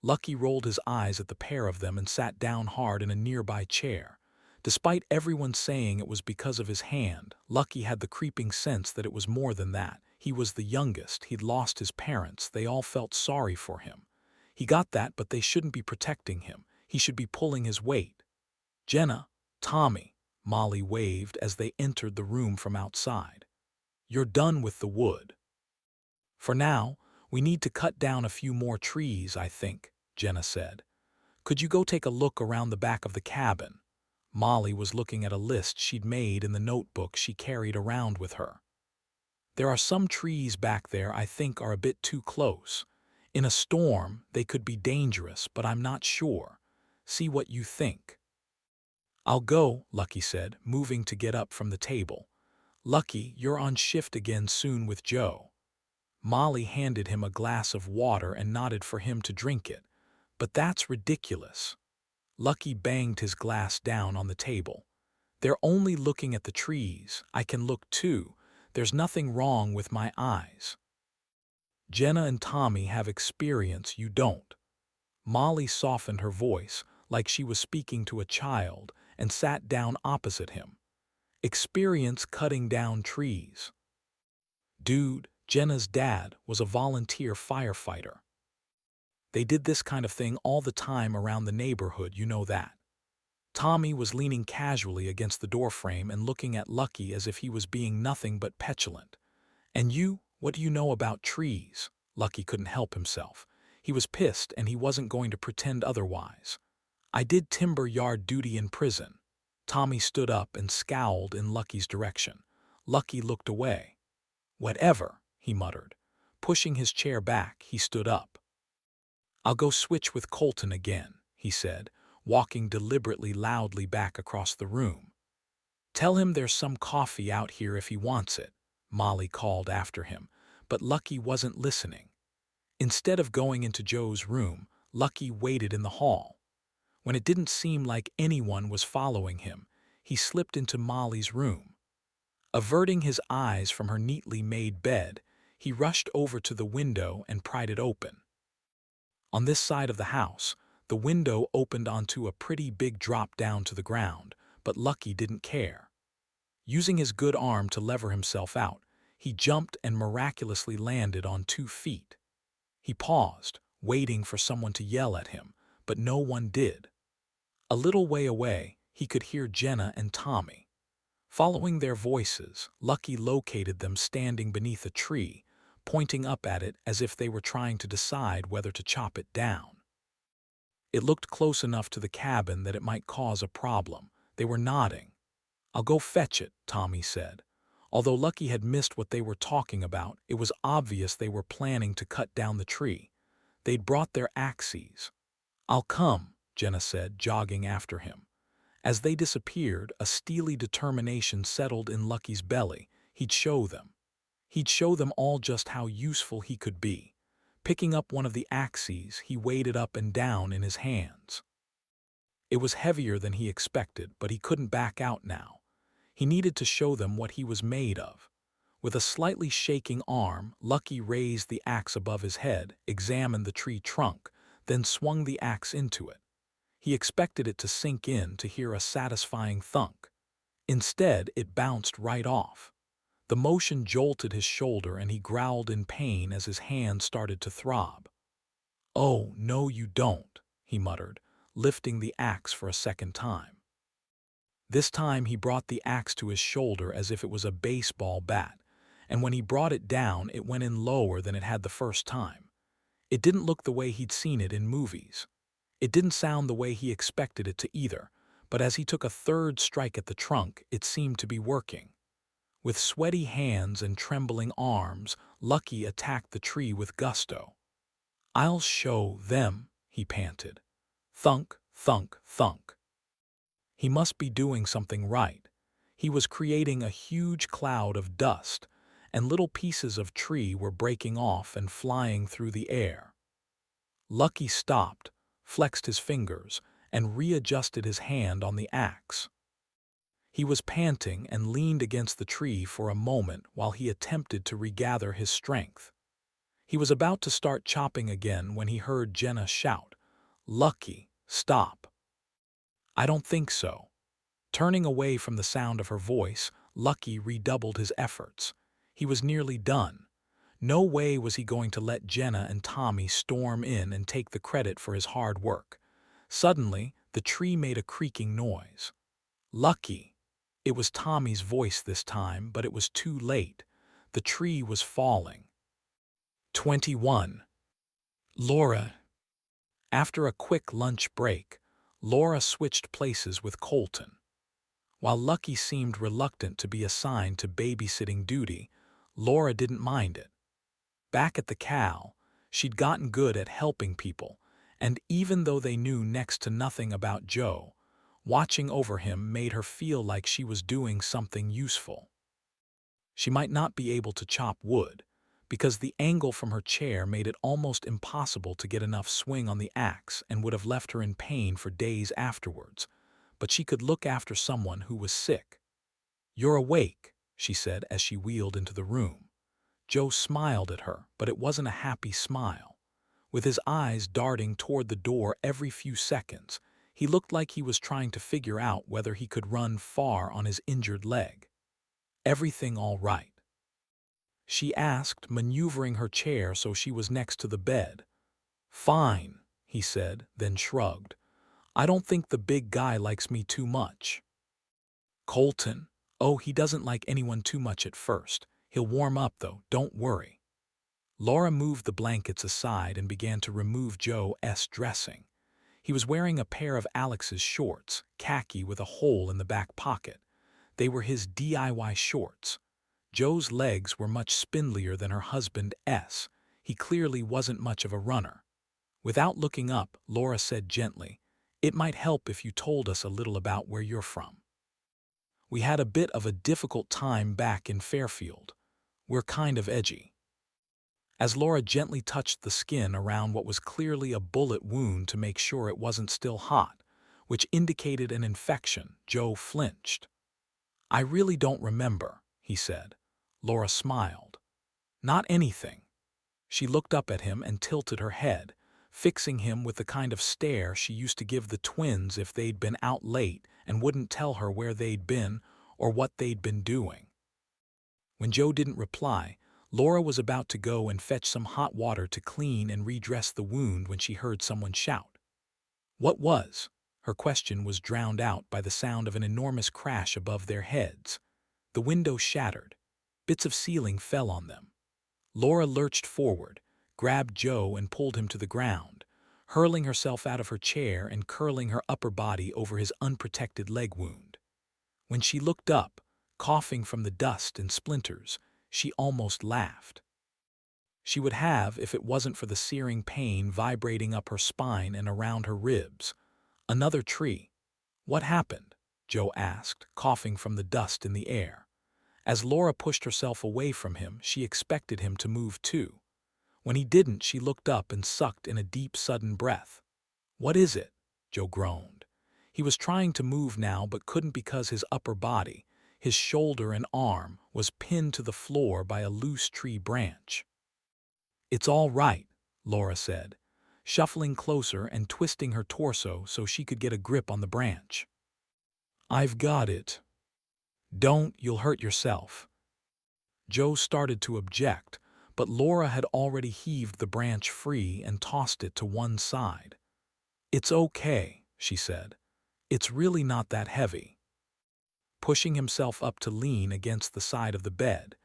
Lucky rolled his eyes at the pair of them and sat down hard in a nearby chair. Despite everyone saying it was because of his hand, Lucky had the creeping sense that it was more than that. He was the youngest, he'd lost his parents, they all felt sorry for him. He got that, but they shouldn't be protecting him. He should be pulling his weight. Jenna, Tommy, Molly waved as they entered the room from outside. You're done with the wood. For now, we need to cut down a few more trees, I think, Jenna said. Could you go take a look around the back of the cabin? Molly was looking at a list she'd made in the notebook she carried around with her. There are some trees back there I think are a bit too close. In a storm, they could be dangerous, but I'm not sure. See what you think. I'll go, Lucky said, moving to get up from the table. Lucky, you're on shift again soon with Joe. Molly handed him a glass of water and nodded for him to drink it. But that's ridiculous. Lucky banged his glass down on the table. They're only looking at the trees. I can look too. There's nothing wrong with my eyes. Jenna and Tommy have experience you don't. Molly softened her voice, like she was speaking to a child, and sat down opposite him. Experience cutting down trees. Dude, Jenna's dad was a volunteer firefighter. They did this kind of thing all the time around the neighborhood, you know that. Tommy was leaning casually against the doorframe and looking at Lucky as if he was being nothing but petulant. And you, what do you know about trees? Lucky couldn't help himself. He was pissed and he wasn't going to pretend otherwise. I did timber yard duty in prison. Tommy stood up and scowled in Lucky's direction. Lucky looked away. Whatever, he muttered. Pushing his chair back, he stood up. I'll go switch with Colton again, he said, walking deliberately loudly back across the room. Tell him there's some coffee out here if he wants it, Molly called after him, but Lucky wasn't listening. Instead of going into Joe's room, Lucky waited in the hall. When it didn't seem like anyone was following him, he slipped into Molly's room. Averting his eyes from her neatly made bed, he rushed over to the window and pried it open. On this side of the house, the window opened onto a pretty big drop down to the ground, but Lucky didn't care. Using his good arm to lever himself out, he jumped and miraculously landed on 2 feet. He paused, waiting for someone to yell at him, but no one did. A little way away, he could hear Jenna and Tommy. Following their voices, Lucky located them standing beneath a tree, pointing up at it as if they were trying to decide whether to chop it down. It looked close enough to the cabin that it might cause a problem. They were nodding. I'll go fetch it, Tommy said. Although Lucky had missed what they were talking about, it was obvious they were planning to cut down the tree. They'd brought their axes. I'll come, Jenna said, jogging after him. As they disappeared, a steely determination settled in Lucky's belly. He'd show them. He'd show them all just how useful he could be. Picking up one of the axes, he weighed it up and down in his hands. It was heavier than he expected, but he couldn't back out now. He needed to show them what he was made of. With a slightly shaking arm, Lucky raised the axe above his head, examined the tree trunk, then swung the axe into it. He expected it to sink in to hear a satisfying thunk. Instead, it bounced right off. The motion jolted his shoulder and he growled in pain as his hand started to throb. Oh, no you don't, he muttered, lifting the axe for a second time. This time he brought the axe to his shoulder as if it was a baseball bat, and when he brought it down, it went in lower than it had the first time. It didn't look the way he'd seen it in movies. It didn't sound the way he expected it to either, but as he took a third strike at the trunk, it seemed to be working. With sweaty hands and trembling arms, Lucky attacked the tree with gusto. I'll show them, he panted. Thunk, thunk, thunk. He must be doing something right. He was creating a huge cloud of dust, and little pieces of tree were breaking off and flying through the air. Lucky stopped, flexed his fingers, and readjusted his hand on the axe. He was panting and leaned against the tree for a moment while he attempted to regather his strength. He was about to start chopping again when he heard Jenna shout, "Lucky, stop." I don't think so. Turning away from the sound of her voice, Lucky redoubled his efforts. He was nearly done. No way was he going to let Jenna and Tommy storm in and take the credit for his hard work. Suddenly, the tree made a creaking noise. Lucky! It was Tommy's voice this time, but it was too late. The tree was falling. 21. Laura. After a quick lunch break, Laura switched places with Colton. While Lucky seemed reluctant to be assigned to babysitting duty, Laura didn't mind it. Back at the Cal, she'd gotten good at helping people, and even though they knew next to nothing about Joe, watching over him made her feel like she was doing something useful. She might not be able to chop wood, because the angle from her chair made it almost impossible to get enough swing on the axe and would have left her in pain for days afterwards, but she could look after someone who was sick. "You're awake," she said as she wheeled into the room. Joe smiled at her, but it wasn't a happy smile. With his eyes darting toward the door every few seconds, he looked like he was trying to figure out whether he could run far on his injured leg. "Everything all right?" she asked, maneuvering her chair so she was next to the bed. "Fine," he said, then shrugged. "I don't think the big guy likes me too much." "Colton? Oh, he doesn't like anyone too much at first. He'll warm up, though, don't worry." Laura moved the blankets aside and began to remove Joe's dressing. He was wearing a pair of Alex's shorts, khaki with a hole in the back pocket. They were his DIY shorts. Joe's legs were much spindlier than her husband's. He clearly wasn't much of a runner. Without looking up, Laura said gently, "It might help if you told us a little about where you're from." "We had a bit of a difficult time back in Fairfield. We're kind of edgy." As Laura gently touched the skin around what was clearly a bullet wound to make sure it wasn't still hot, which indicated an infection, Joe flinched. "I really don't remember," he said. Laura smiled. "Not anything." She looked up at him and tilted her head, fixing him with the kind of stare she used to give the twins if they'd been out late and wouldn't tell her where they'd been or what they'd been doing. When Joe didn't reply, Laura was about to go and fetch some hot water to clean and redress the wound when she heard someone shout. "What was?" Her question was drowned out by the sound of an enormous crash above their heads. The window shattered. Bits of ceiling fell on them. Laura lurched forward, grabbed Joe and pulled him to the ground, hurling herself out of her chair and curling her upper body over his unprotected leg wound. When she looked up, coughing from the dust and splinters, she almost laughed. She would have if it wasn't for the searing pain vibrating up her spine and around her ribs. "Another tree. What happened?" Joe asked, coughing from the dust in the air. As Laura pushed herself away from him, she expected him to move too. When he didn't, she looked up and sucked in a deep, sudden breath. "What is it?" Joe groaned. He was trying to move now but couldn't because his upper body, his shoulder and arm, was pinned to the floor by a loose tree branch. "It's all right," Laura said, shuffling closer and twisting her torso so she could get a grip on the branch. "I've got it." "Don't, you'll hurt yourself." Joe started to object, but Laura had already heaved the branch free and tossed it to one side. "It's okay," she said. "It's really not that heavy." Pushing himself up to lean against the side of the bed,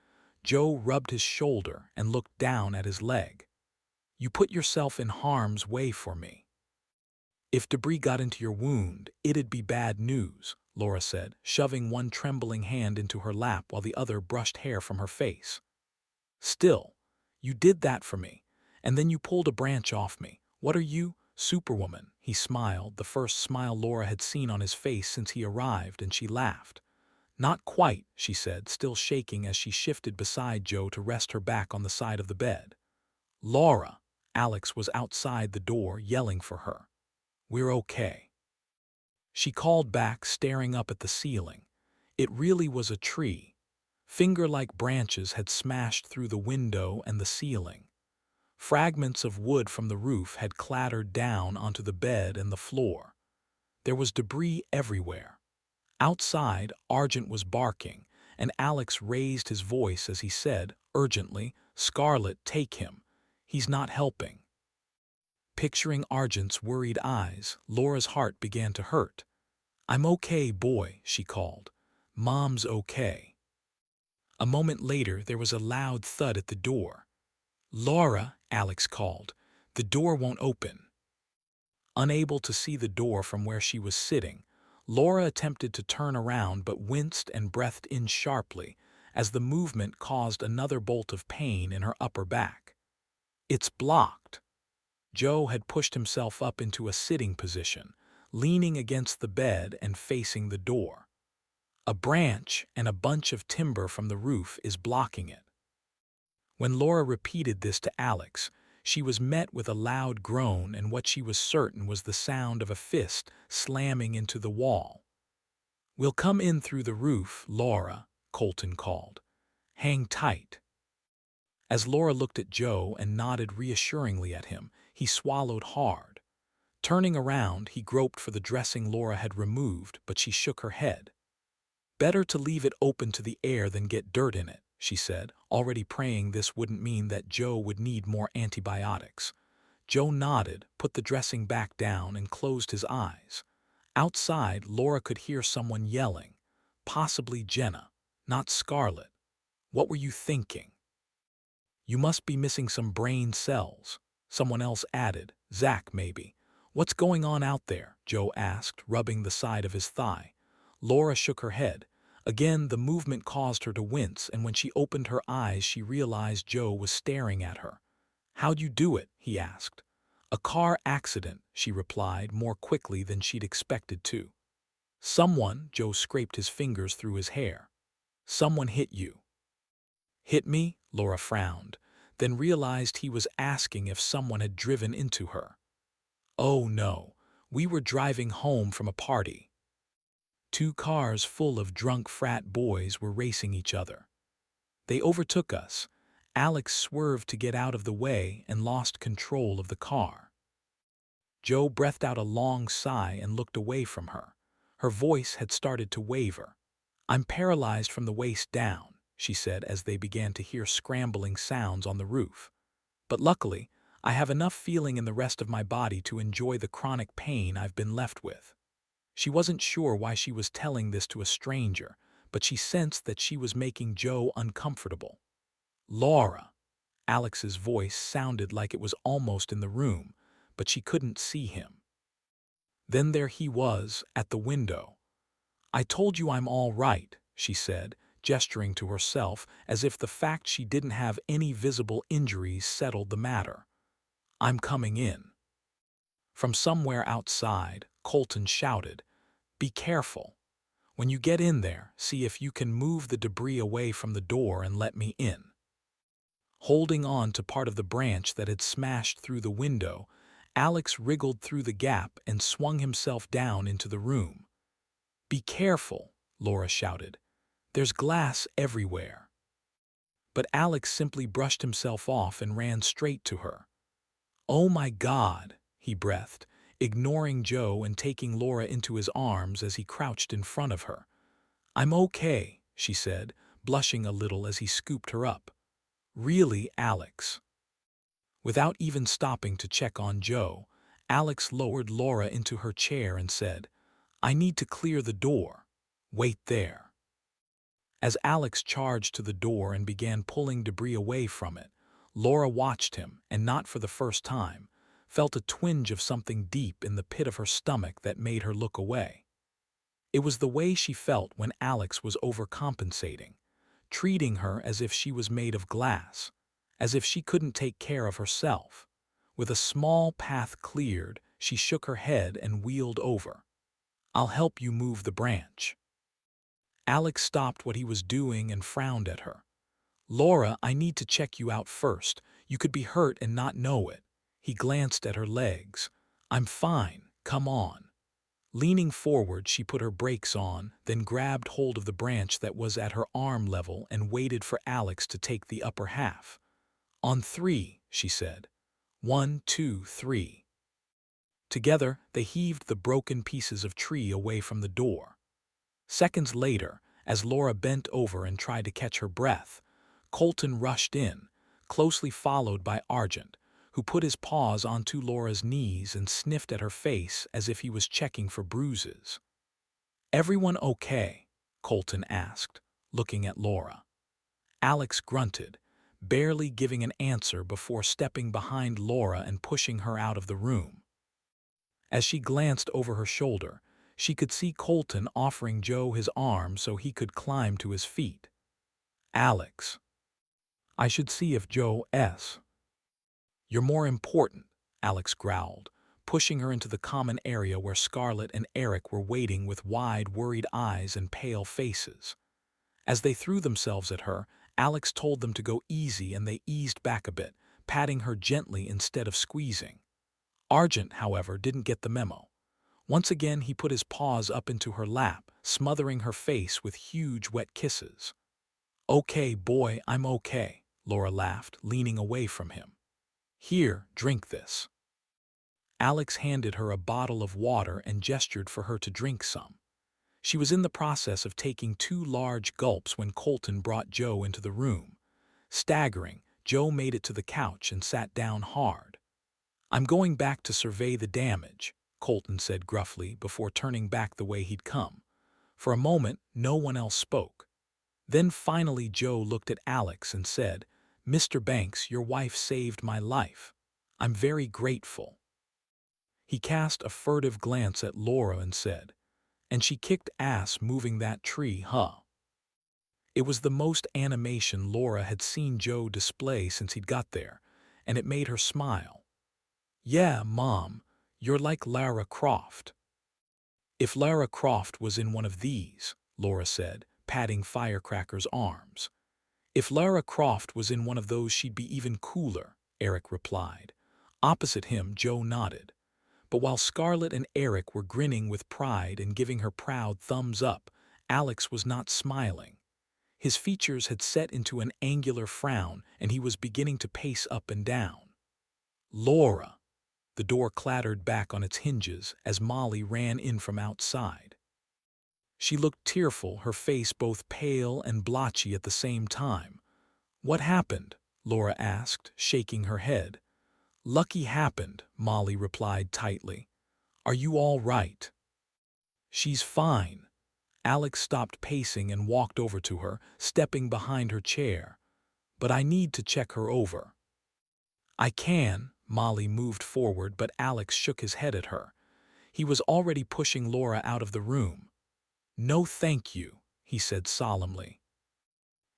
Joe rubbed his shoulder and looked down at his leg. "You put yourself in harm's way for me." "If debris got into your wound, it'd be bad news," Laura said, shoving one trembling hand into her lap while the other brushed hair from her face. "Still, you did that for me, and then you pulled a branch off me. What are you, Superwoman?" He smiled, the first smile Laura had seen on his face since he arrived, and she laughed. "Not quite," she said, still shaking as she shifted beside Joe to rest her back on the side of the bed. "Laura!" Alex was outside the door, yelling for her. "We're okay." She called back, staring up at the ceiling. It really was a tree. Finger-like branches had smashed through the window and the ceiling. Fragments of wood from the roof had clattered down onto the bed and the floor. There was debris everywhere. Outside, Argent was barking, and Alex raised his voice as he said, urgently, "Scarlet, take him. He's not helping." Picturing Argent's worried eyes, Laura's heart began to hurt. "I'm okay, boy," she called. "Mom's okay." A moment later, there was a loud thud at the door. "Laura," Alex called, "the door won't open." Unable to see the door from where she was sitting, Laura attempted to turn around but winced and breathed in sharply as the movement caused another bolt of pain in her upper back. "It's blocked." Joe had pushed himself up into a sitting position, leaning against the bed and facing the door. "A branch and a bunch of timber from the roof is blocking it." When Laura repeated this to Alex, she was met with a loud groan and what she was certain was the sound of a fist slamming into the wall. "We'll come in through the roof, Laura," Colton called. "Hang tight." As Laura looked at Joe and nodded reassuringly at him, he swallowed hard. Turning around, he groped for the dressing Laura had removed, but she shook her head. "Better to leave it open to the air than get dirt in it," she said, already praying this wouldn't mean that Joe would need more antibiotics. Joe nodded, put the dressing back down, and closed his eyes. Outside, Laura could hear someone yelling. Possibly Jenna, not Scarlet. "What were you thinking?" "You must be missing some brain cells," someone else added. "Zach, maybe." "What's going on out there?" Joe asked, rubbing the side of his thigh. Laura shook her head. Again, the movement caused her to wince, and when she opened her eyes, she realized Joe was staring at her. "How'd you do it?" he asked. "A car accident," she replied, more quickly than she'd expected to. "Someone," Joe scraped his fingers through his hair. "Someone hit you." "Hit me?" Laura frowned, then realized he was asking if someone had driven into her. "Oh no, we were driving home from a party. Two cars full of drunk frat boys were racing each other. They overtook us. Alex swerved to get out of the way and lost control of the car." Joe breathed out a long sigh and looked away from her. Her voice had started to waver. "I'm paralyzed from the waist down," she said as they began to hear scrambling sounds on the roof. "But luckily, I have enough feeling in the rest of my body to enjoy the chronic pain I've been left with." She wasn't sure why she was telling this to a stranger, but she sensed that she was making Joe uncomfortable. "Laura." Alex's voice sounded like it was almost in the room, but she couldn't see him. Then there he was, at the window. "I told you I'm all right," she said, gesturing to herself as if the fact she didn't have any visible injuries settled the matter. "I'm coming in." From somewhere outside, Colton shouted, "Be careful. When you get in there, see if you can move the debris away from the door and let me in." Holding on to part of the branch that had smashed through the window, Alex wriggled through the gap and swung himself down into the room. "Be careful," Laura shouted. "There's glass everywhere." But Alex simply brushed himself off and ran straight to her. "Oh my God," he breathed, ignoring Joe and taking Laura into his arms as he crouched in front of her. "I'm okay," she said, blushing a little as he scooped her up. "Really, Alex?" Without even stopping to check on Joe, Alex lowered Laura into her chair and said, "I need to clear the door. Wait there." As Alex charged to the door and began pulling debris away from it, Laura watched him, and not for the first time, felt a twinge of something deep in the pit of her stomach that made her look away. It was the way she felt when Alex was overcompensating, treating her as if she was made of glass, as if she couldn't take care of herself. With a small path cleared, she shook her head and wheeled over. "I'll help you move the branch." Alex stopped what he was doing and frowned at her. "Laura, I need to check you out first. You could be hurt and not know it." He glanced at her legs. "I'm fine. Come on." Leaning forward, she put her brakes on, then grabbed hold of the branch that was at her arm level and waited for Alex to take the upper half. "On three," she said. "1, 2, 3. Together, they heaved the broken pieces of tree away from the door. Seconds later, as Laura bent over and tried to catch her breath, Colton rushed in, closely followed by Argent, who put his paws onto Laura's knees and sniffed at her face as if he was checking for bruises. "Everyone okay?" Colton asked, looking at Laura. Alex grunted, barely giving an answer before stepping behind Laura and pushing her out of the room. As she glanced over her shoulder, she could see Colton offering Joe his arm so he could climb to his feet. "Alex, I should see if Joe. You're more important," Alex growled, pushing her into the common area where Scarlett and Eric were waiting with wide, worried eyes and pale faces. As they threw themselves at her, Alex told them to go easy and they eased back a bit, patting her gently instead of squeezing. Argent, however, didn't get the memo. Once again he put his paws up into her lap, smothering her face with huge wet kisses. "Okay, boy, I'm okay," Laura laughed, leaning away from him. "Here, drink this." Alex handed her a bottle of water and gestured for her to drink some. She was in the process of taking 2 large gulps when Colton brought Joe into the room. Staggering, Joe made it to the couch and sat down hard. "I'm going back to survey the damage," Colton said gruffly before turning back the way he'd come. For a moment, no one else spoke. Then finally Joe looked at Alex and said, "Mr. Banks, your wife saved my life. I'm very grateful." He cast a furtive glance at Laura and said, "And she kicked ass moving that tree, huh?" It was the most animation Laura had seen Joe display since he'd got there, and it made her smile. "Yeah, Mom, you're like Lara Croft." "If Lara Croft was in one of these," Laura said, patting Firecracker's arms. "If Lara Croft was in one of those, she'd be even cooler," Eric replied. Opposite him, Joe nodded. But while Scarlett and Eric were grinning with pride and giving her proud thumbs up, Alex was not smiling. His features had set into an angular frown, and he was beginning to pace up and down. "Laura!" The door clattered back on its hinges as Molly ran in from outside. She looked tearful, her face both pale and blotchy at the same time. "What happened?" Laura asked, shaking her head. "Lucky happened," Molly replied tightly. "Are you all right?" "She's fine." Alex stopped pacing and walked over to her, stepping behind her chair. "But I need to check her over." "I can." Molly moved forward, but Alex shook his head at her. He was already pushing Laura out of the room. "No thank you," he said solemnly.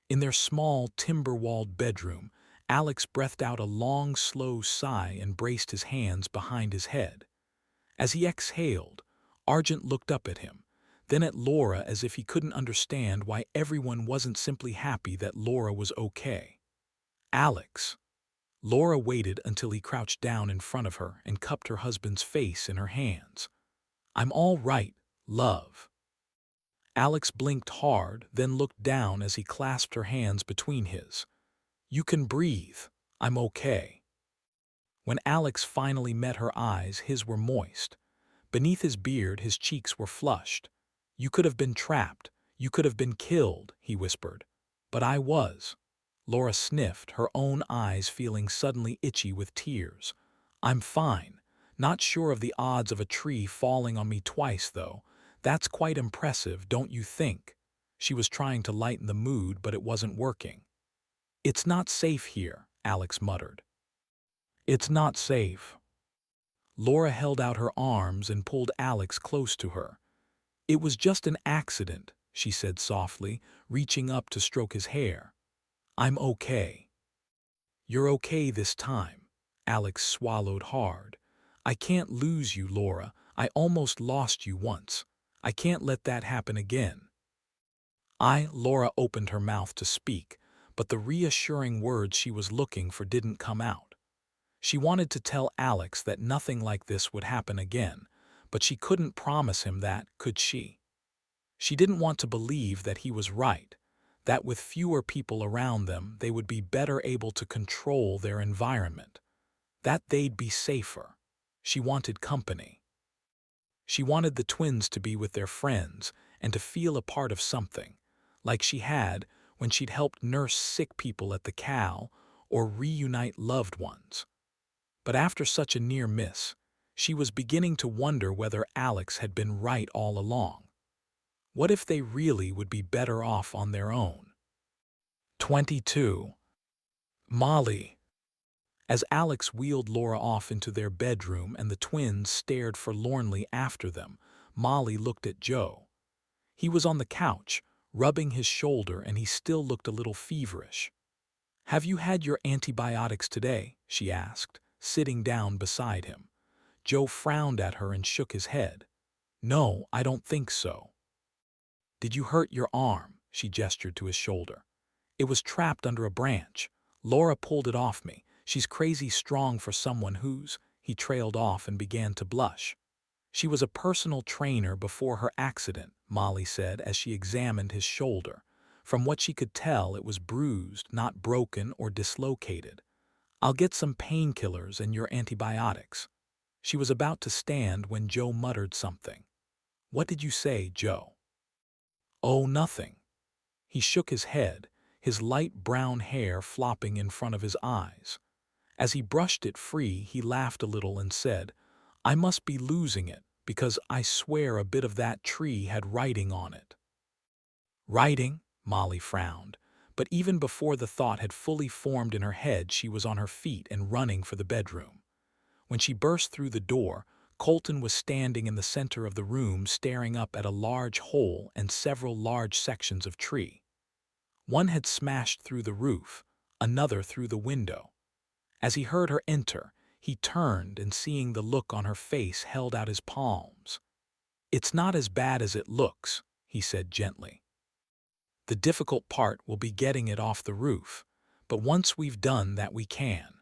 In their small, timber-walled bedroom, Alex breathed out a long, slow sigh and braced his hands behind his head. As he exhaled, Argent looked up at him, then at Laura as if he couldn't understand why everyone wasn't simply happy that Laura was okay. "Alex." Laura waited until he crouched down in front of her and cupped her husband's face in her hands. "I'm all right, love." Alex blinked hard, then looked down as he clasped her hands between his. "You can breathe. I'm okay." When Alex finally met her eyes, his were moist. Beneath his beard, his cheeks were flushed. "You could have been trapped. You could have been killed," he whispered. "But I was." Laura sniffed, her own eyes feeling suddenly itchy with tears. "I'm fine. Not sure of the odds of a tree falling on me twice, though. That's quite impressive, don't you think?" She was trying to lighten the mood, but it wasn't working. "It's not safe here," Alex muttered. "It's not safe." Laura held out her arms and pulled Alex close to her. "It was just an accident," she said softly, reaching up to stroke his hair. "I'm okay." "You're okay this time." Alex swallowed hard. "I can't lose you, Laura. I almost lost you once. I can't let that happen again." Laura opened her mouth to speak, but the reassuring words she was looking for didn't come out. She wanted to tell Alex that nothing like this would happen again, but she couldn't promise him that, could she? She didn't want to believe that he was right, that with fewer people around them they would be better able to control their environment, that they'd be safer. She wanted company. She wanted the twins to be with their friends and to feel a part of something, like she had when she'd helped nurse sick people at the Cal, or reunite loved ones. But after such a near miss, she was beginning to wonder whether Alex had been right all along. What if they really would be better off on their own? 22. Molly. As Alex wheeled Laura off into their bedroom and the twins stared forlornly after them, Molly looked at Joe. He was on the couch, rubbing his shoulder, and he still looked a little feverish. "Have you had your antibiotics today?" she asked, sitting down beside him. Joe frowned at her and shook his head. "No, I don't think so." "Did you hurt your arm?" She gestured to his shoulder. "It was trapped under a branch. Laura pulled it off me. She's crazy strong for someone who's—" He trailed off and began to blush. "She was a personal trainer before her accident," Molly said as she examined his shoulder. From what she could tell, it was bruised, not broken or dislocated. "I'll get some painkillers and your antibiotics." She was about to stand when Joe muttered something. "What did you say, Joe?" "Oh, nothing." He shook his head, his light brown hair flopping in front of his eyes. As he brushed it free, he laughed a little and said, "I must be losing it, because I swear a bit of that tree had writing on it." "Writing?" Molly frowned, but even before the thought had fully formed in her head, she was on her feet and running for the bedroom. When she burst through the door, Colton was standing in the center of the room staring up at a large hole and several large sections of tree. One had smashed through the roof, another through the window. As he heard her enter, he turned and, seeing the look on her face, held out his palms. "It's not as bad as it looks," he said gently. "The difficult part will be getting it off the roof, but once we've done that we can."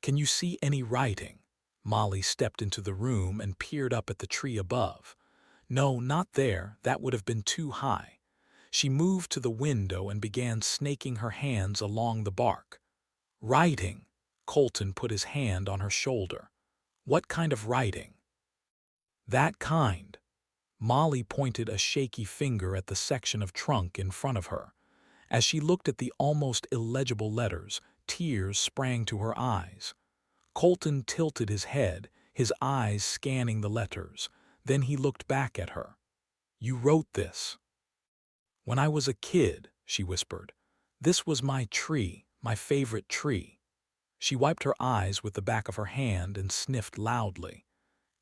"Can you see any writing?" Molly stepped into the room and peered up at the tree above. "No, not there, that would have been too high." She moved to the window and began snaking her hands along the bark. "Writing?" Colton put his hand on her shoulder. "What kind of writing?" "That kind." Molly pointed a shaky finger at the section of trunk in front of her. As she looked at the almost illegible letters, tears sprang to her eyes. Colton tilted his head, his eyes scanning the letters. Then he looked back at her. "You wrote this?" "When I was a kid," she whispered. "This was my tree, my favorite tree." She wiped her eyes with the back of her hand and sniffed loudly.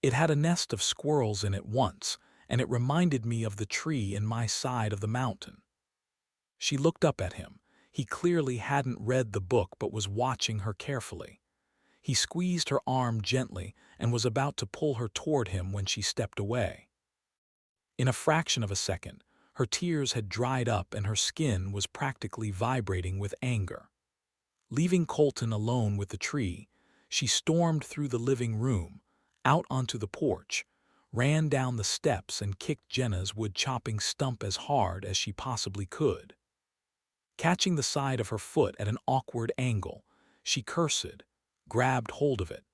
"It had a nest of squirrels in it once, and it reminded me of the tree in my side of the mountain." She looked up at him. He clearly hadn't read the book but was watching her carefully. He squeezed her arm gently and was about to pull her toward him when she stepped away. In a fraction of a second, her tears had dried up and her skin was practically vibrating with anger. Leaving Colton alone with the tree, she stormed through the living room, out onto the porch, ran down the steps and kicked Jenna's wood-chopping stump as hard as she possibly could. Catching the side of her foot at an awkward angle, she cursed, grabbed hold of it,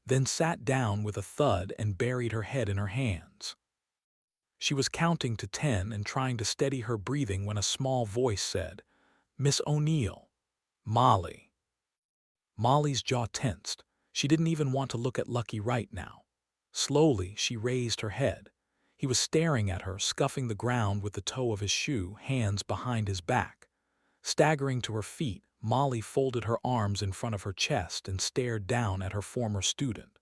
then sat down with a thud and buried her head in her hands. She was counting to 10 and trying to steady her breathing when a small voice said, "Miss O'Neill." "Molly." Molly's jaw tensed. She didn't even want to look at Lucky right now. Slowly, she raised her head. He was staring at her, scuffing the ground with the toe of his shoe, hands behind his back. Staggering to her feet, Molly folded her arms in front of her chest and stared down at her former student.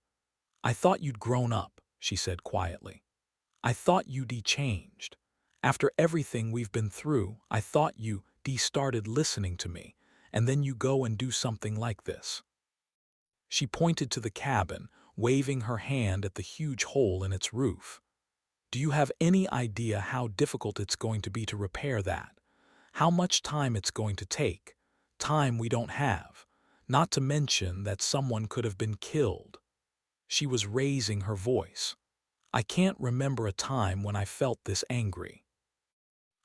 "I thought you'd grown up," she said quietly. "I thought you'd changed. After everything we've been through, I thought you'd started listening to me, and then you go and do something like this." She pointed to the cabin, waving her hand at the huge hole in its roof. "Do you have any idea how difficult it's going to be to repair that? How much time it's going to take? Time we don't have. Not to mention that someone could have been killed." She was raising her voice. "I can't remember a time when I felt this angry."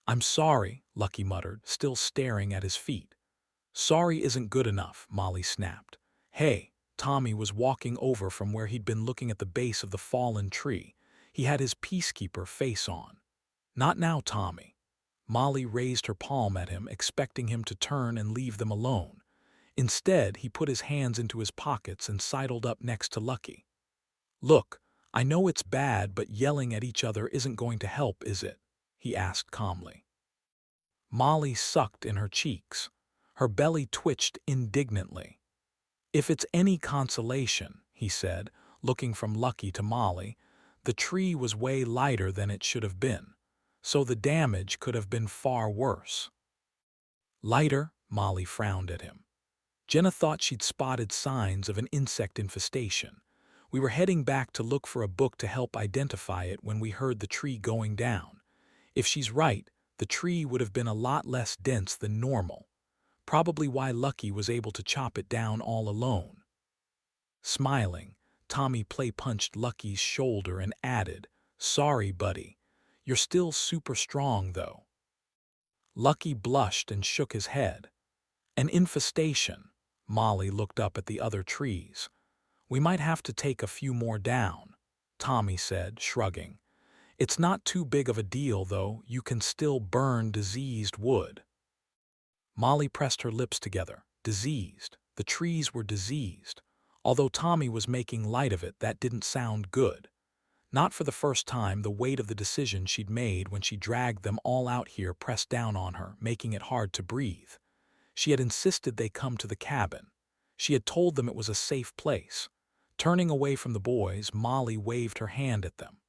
"I'm sorry," Lucky muttered, still staring at his feet. "Sorry isn't good enough," Molly snapped. "Hey." Tommy was walking over from where he'd been looking at the base of the fallen tree. He had his peacekeeper face on. "Not now, Tommy." Molly raised her palm at him, expecting him to turn and leave them alone. Instead, he put his hands into his pockets and sidled up next to Lucky. "Look, I know it's bad, but yelling at each other isn't going to help, is it?" he asked calmly. Molly sucked in her cheeks. Her belly twitched indignantly. "If it's any consolation," he said, looking from Lucky to Molly, "the tree was way lighter than it should have been, so the damage could have been far worse." "Lighter?" Molly frowned at him. Jenna thought she'd spotted signs of an insect infestation. "We were heading back to look for a book to help identify it when we heard the tree going down. If she's right, the tree would have been a lot less dense than normal. Probably why Lucky was able to chop it down all alone." Smiling, Tommy play-punched Lucky's shoulder and added, "Sorry, buddy. You're still super strong, though." Lucky blushed and shook his head. "An infestation." Molly looked up at the other trees. "We might have to take a few more down," Tommy said, shrugging. "It's not too big of a deal, though. You can still burn diseased wood." Molly pressed her lips together. Diseased. The trees were diseased. Although Tommy was making light of it, that didn't sound good. Not for the first time, the weight of the decision she'd made when she dragged them all out here pressed down on her, making it hard to breathe. She had insisted they come to the cabin. She had told them it was a safe place. Turning away from the boys, Molly waved her hand at them.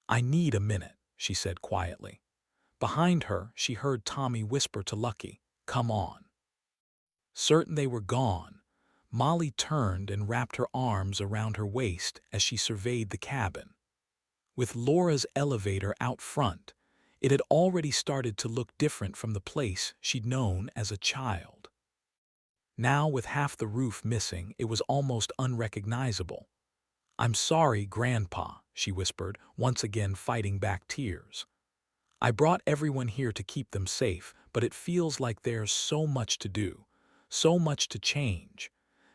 "I need a minute," she said quietly. Behind her, she heard Tommy whisper to Lucky, "Come on." Certain they were gone, Molly turned and wrapped her arms around her waist as she surveyed the cabin. With Laura's elevator out front, it had already started to look different from the place she'd known as a child. Now, with half the roof missing, it was almost unrecognizable. "I'm sorry, Grandpa," she whispered, once again fighting back tears. "I brought everyone here to keep them safe, but it feels like there's so much to do, so much to change.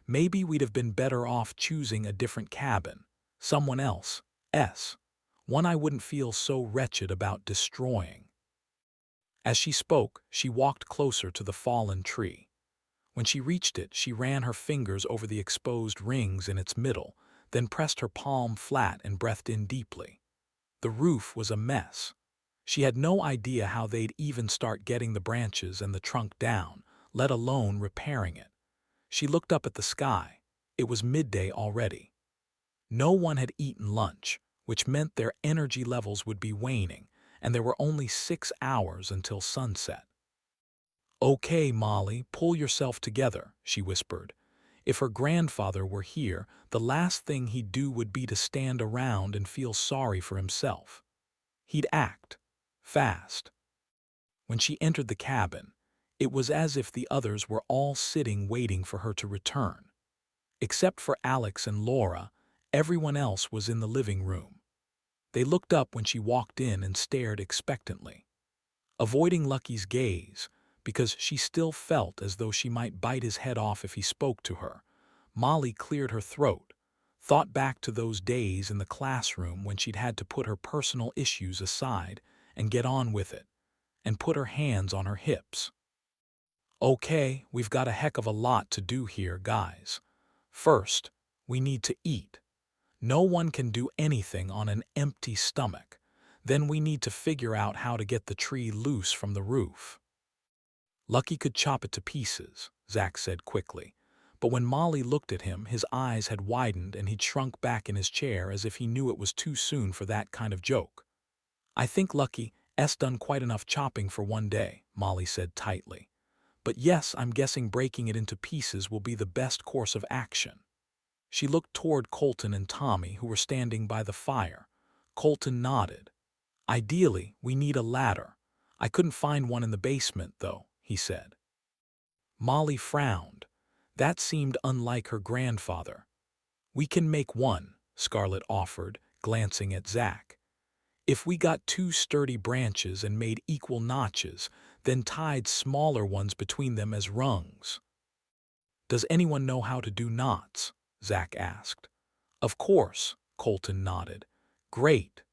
Maybe we'd have been better off choosing a different cabin, someone else's, one I wouldn't feel so wretched about destroying." As she spoke, she walked closer to the fallen tree. When she reached it, she ran her fingers over the exposed rings in its middle, then pressed her palm flat and breathed in deeply. The roof was a mess. She had no idea how they'd even start getting the branches and the trunk down, let alone repairing it. She looked up at the sky. It was midday already. No one had eaten lunch, which meant their energy levels would be waning, and there were only 6 hours until sunset. "Okay, Molly, pull yourself together," she whispered. If her grandfather were here, the last thing he'd do would be to stand around and feel sorry for himself. He'd act fast. When she entered the cabin, it was as if the others were all sitting waiting for her to return. Except for Alex and Laura, everyone else was in the living room. They looked up when she walked in and stared expectantly. Avoiding Lucky's gaze, because she still felt as though she might bite his head off if he spoke to her, Molly cleared her throat, thought back to those days in the classroom when she'd had to put her personal issues aside and get on with it, and put her hands on her hips. "Okay, we've got a heck of a lot to do here, guys. First, we need to eat. No one can do anything on an empty stomach. Then we need to figure out how to get the tree loose from the roof." "Lucky could chop it to pieces," Zach said quickly. But when Molly looked at him, his eyes had widened and he'd shrunk back in his chair as if he knew it was too soon for that kind of joke. "I think Lucky's done quite enough chopping for one day," Molly said tightly. "But yes, I'm guessing breaking it into pieces will be the best course of action." She looked toward Colton and Tommy, who were standing by the fire. Colton nodded. "Ideally, we need a ladder. I couldn't find one in the basement, though," he said. Molly frowned. That seemed unlike her grandfather. "We can make one," Scarlett offered, glancing at Zach. "If we got 2 sturdy branches and made equal notches, then tied smaller ones between them as rungs." "Does anyone know how to do knots?" Zach asked. "Of course," Colton nodded. "Great."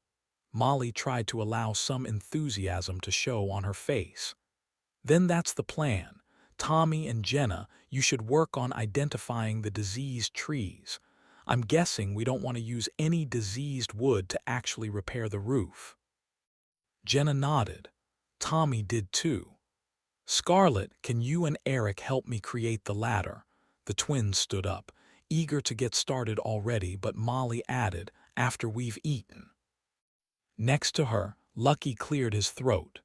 Molly tried to allow some enthusiasm to show on her face. "Then that's the plan. Tommy and Jenna, you should work on identifying the diseased trees. I'm guessing we don't want to use any diseased wood to actually repair the roof." Jenna nodded. Tommy did too. "Scarlett, can you and Eric help me create the ladder?" The twins stood up, eager to get started already, but Molly added, "After we've eaten." Next to her, Lucky cleared his throat.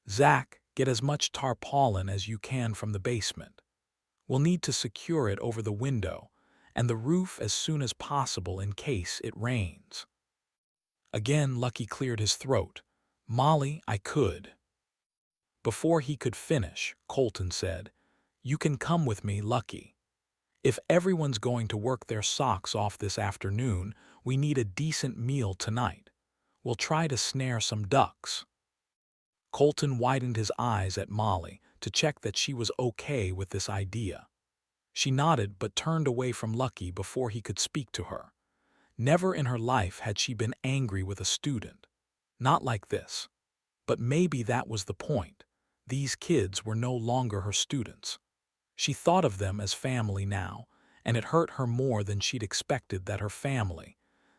"Zach, get as much tarpaulin as you can from the basement. We'll need to secure it over the window and the roof as soon as possible in case it rains." Again, Lucky cleared his throat. "Molly, I could." Before he could finish, Colton said, "You can come with me, Lucky. If everyone's going to work their socks off this afternoon, we need a decent meal tonight. We'll try to snare some ducks." Colton widened his eyes at Molly to check that she was okay with this idea. She nodded but turned away from Lucky before he could speak to her. Never in her life had she been angry with a student. Not like this. But maybe that was the point. These kids were no longer her students. She thought of them as family now, and it hurt her more than she'd expected that her family,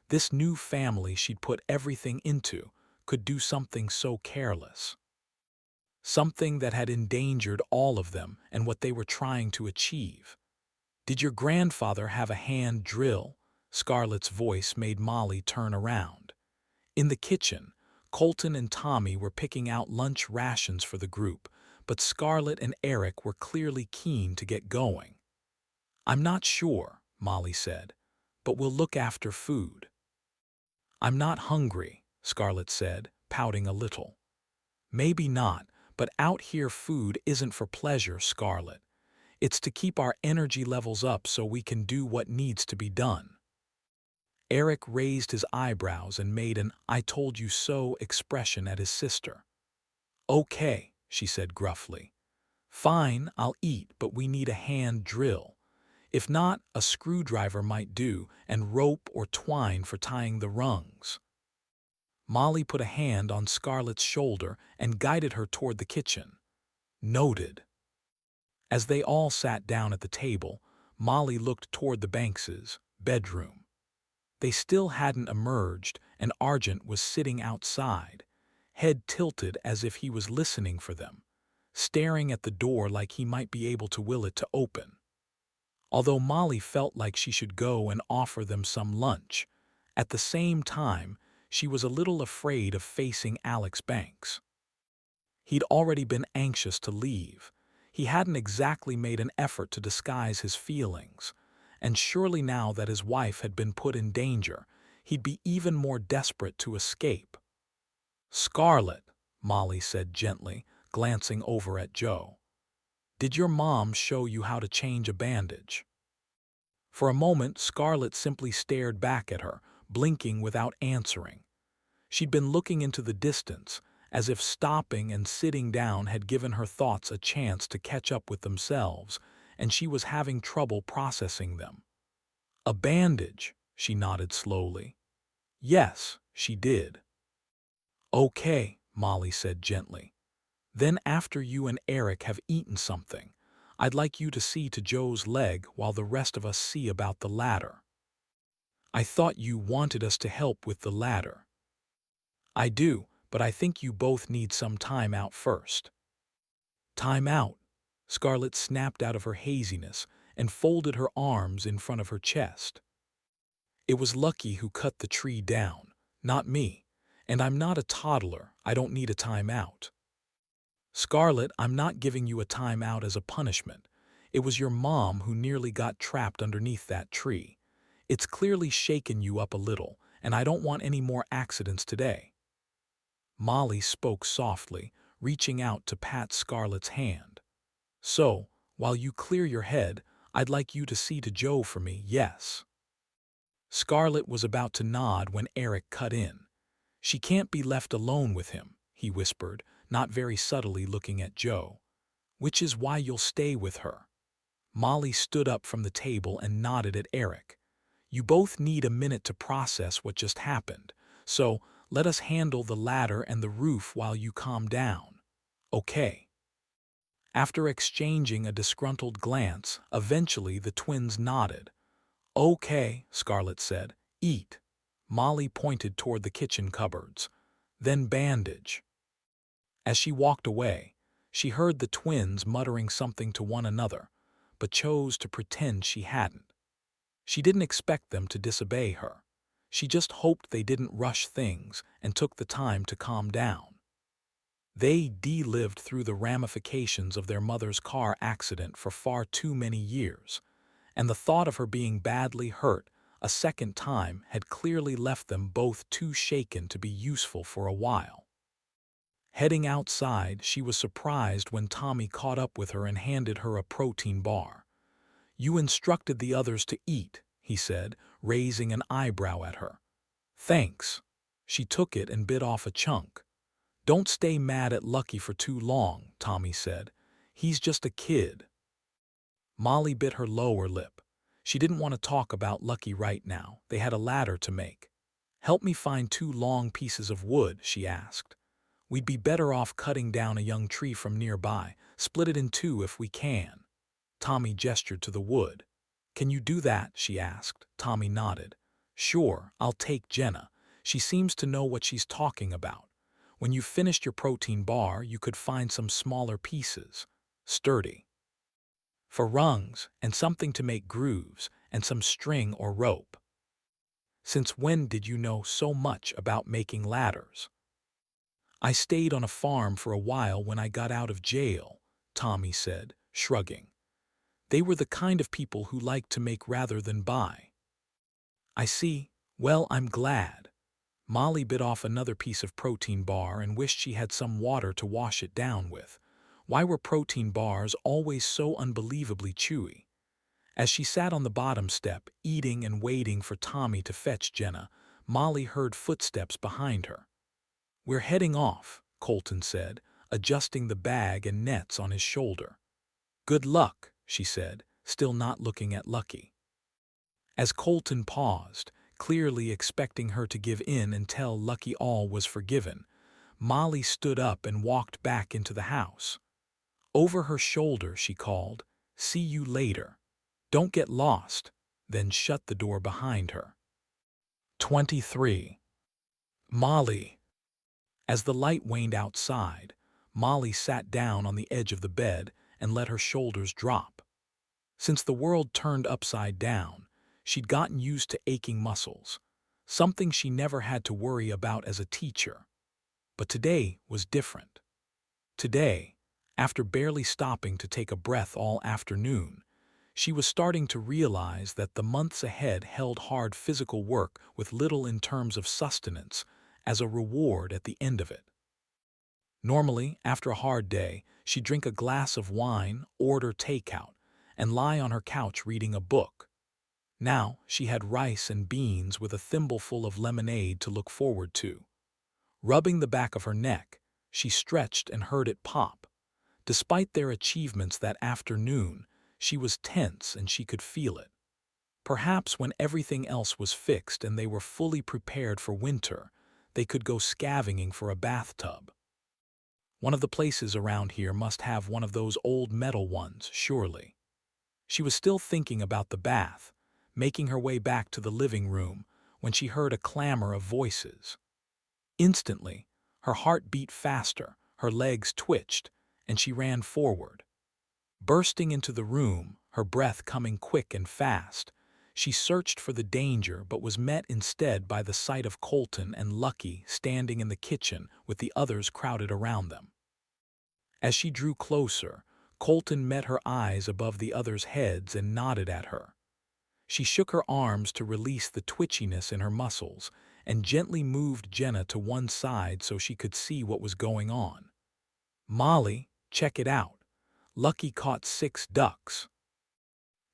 this new family she'd put everything into, could do something so careless. Something that had endangered all of them and what they were trying to achieve. "Did your grandfather have a hand drill?" Scarlett's voice made Molly turn around. In the kitchen, Colton and Tommy were picking out lunch rations for the group, but Scarlett and Eric were clearly keen to get going. "I'm not sure," Molly said, "but we'll look after food." "I'm not hungry," Scarlett said, pouting a little. "Maybe not, but out here food isn't for pleasure, Scarlett. It's to keep our energy levels up so we can do what needs to be done." Eric raised his eyebrows and made an "I told you so" expression at his sister. "Okay," she said gruffly. "Fine, I'll eat, but we need a hand drill. If not, a screwdriver might do, and rope or twine for tying the rungs." Molly put a hand on Scarlett's shoulder and guided her toward the kitchen. "Noted." As they all sat down at the table, Molly looked toward the Bankses' bedroom. They still hadn't emerged, and Argent was sitting outside, head tilted as if he was listening for them, staring at the door like he might be able to will it to open. Although Molly felt like she should go and offer them some lunch, at the same time, she was a little afraid of facing Alex Banks. He'd already been anxious to leave. He hadn't exactly made an effort to disguise his feelings, and surely now that his wife had been put in danger, he'd be even more desperate to escape. "Scarlett," Molly said gently, glancing over at Joe, "did your mom show you how to change a bandage?" For a moment, Scarlett simply stared back at her, blinking without answering. She'd been looking into the distance, as if stopping and sitting down had given her thoughts a chance to catch up with themselves, and she was having trouble processing them. "A bandage," she nodded slowly. "Yes, she did." "Okay," Molly said gently. "Then after you and Eric have eaten something, I'd like you to see to Joe's leg while the rest of us see about the ladder." "I thought you wanted us to help with the ladder." "I do, but I think you both need some time out first." "Time out?" Scarlett snapped out of her haziness and folded her arms in front of her chest. "It was Lucky who cut the tree down, not me, and I'm not a toddler. I don't need a time out." "Scarlett, I'm not giving you a time out as a punishment. It was your mom who nearly got trapped underneath that tree. It's clearly shaken you up a little, and I don't want any more accidents today." Molly spoke softly, reaching out to pat Scarlett's hand. "So, while you clear your head, I'd like you to see to Joe for me, yes?" Scarlett was about to nod when Eric cut in. "She can't be left alone with him," he whispered, not very subtly looking at Joe. "Which is why you'll stay with her." Molly stood up from the table and nodded at Eric. "You both need a minute to process what just happened, so let us handle the ladder and the roof while you calm down. Okay?" After exchanging a disgruntled glance, eventually the twins nodded. "Okay," Scarlett said. "Eat." Molly pointed toward the kitchen cupboards. "Then bandage." As she walked away, she heard the twins muttering something to one another, but chose to pretend she hadn't. She didn't expect them to disobey her. She just hoped they didn't rush things and took the time to calm down. They lived through the ramifications of their mother's car accident for far too many years, and the thought of her being badly hurt a second time had clearly left them both too shaken to be useful for a while. Heading outside, she was surprised when Tommy caught up with her and handed her a protein bar. "You instructed the others to eat," he said, raising an eyebrow at her. "Thanks." She took it and bit off a chunk. "Don't stay mad at Lucky for too long," Tommy said. "He's just a kid." Molly bit her lower lip. She didn't want to talk about Lucky right now. They had a ladder to make. "Help me find 2 long pieces of wood," she asked. "We'd be better off cutting down a young tree from nearby. Split it in 2 if we can." Tommy gestured to the wood. "Can you do that?" she asked. Tommy nodded. "Sure, I'll take Jenna. She seems to know what she's talking about. When you've finished your protein bar, you could find some smaller pieces. Sturdy. For rungs, and something to make grooves, and some string or rope." "Since when did you know so much about making ladders?" "I stayed on a farm for a while when I got out of jail," Tommy said, shrugging. "They were the kind of people who liked to make rather than buy." "I see. Well, I'm glad." Molly bit off another piece of protein bar and wished she had some water to wash it down with. Why were protein bars always so unbelievably chewy? As she sat on the bottom step, eating and waiting for Tommy to fetch Jenna, Molly heard footsteps behind her. "We're heading off," Colton said, adjusting the bag and nets on his shoulder. "Good luck," she said, still not looking at Lucky. As Colton paused, clearly expecting her to give in and tell Lucky all was forgiven, Molly stood up and walked back into the house. Over her shoulder she called, "See you later. Don't get lost," then shut the door behind her. 23. Molly. As the light waned outside, Molly sat down on the edge of the bed and let her shoulders drop. Since the world turned upside down, she'd gotten used to aching muscles, something she never had to worry about as a teacher. But today was different. Today, after barely stopping to take a breath all afternoon, she was starting to realize that the months ahead held hard physical work with little in terms of sustenance as a reward at the end of it. Normally, after a hard day, she'd drink a glass of wine, order takeout, and lie on her couch reading a book. Now she had rice and beans with a thimbleful of lemonade to look forward to. Rubbing the back of her neck, she stretched and heard it pop. Despite their achievements that afternoon, she was tense and she could feel it. Perhaps when everything else was fixed and they were fully prepared for winter, they could go scavenging for a bathtub. One of the places around here must have one of those old metal ones, surely. She was still thinking about the bath, making her way back to the living room, when she heard a clamor of voices. Instantly, her heart beat faster, her legs twitched, and she ran forward. Bursting into the room, her breath coming quick and fast, she searched for the danger but was met instead by the sight of Colton and Lucky standing in the kitchen with the others crowded around them. As she drew closer, Colton met her eyes above the others' heads and nodded at her. She shook her arms to release the twitchiness in her muscles and gently moved Jenna to one side so she could see what was going on. "Molly, check it out. Lucky caught 6 ducks."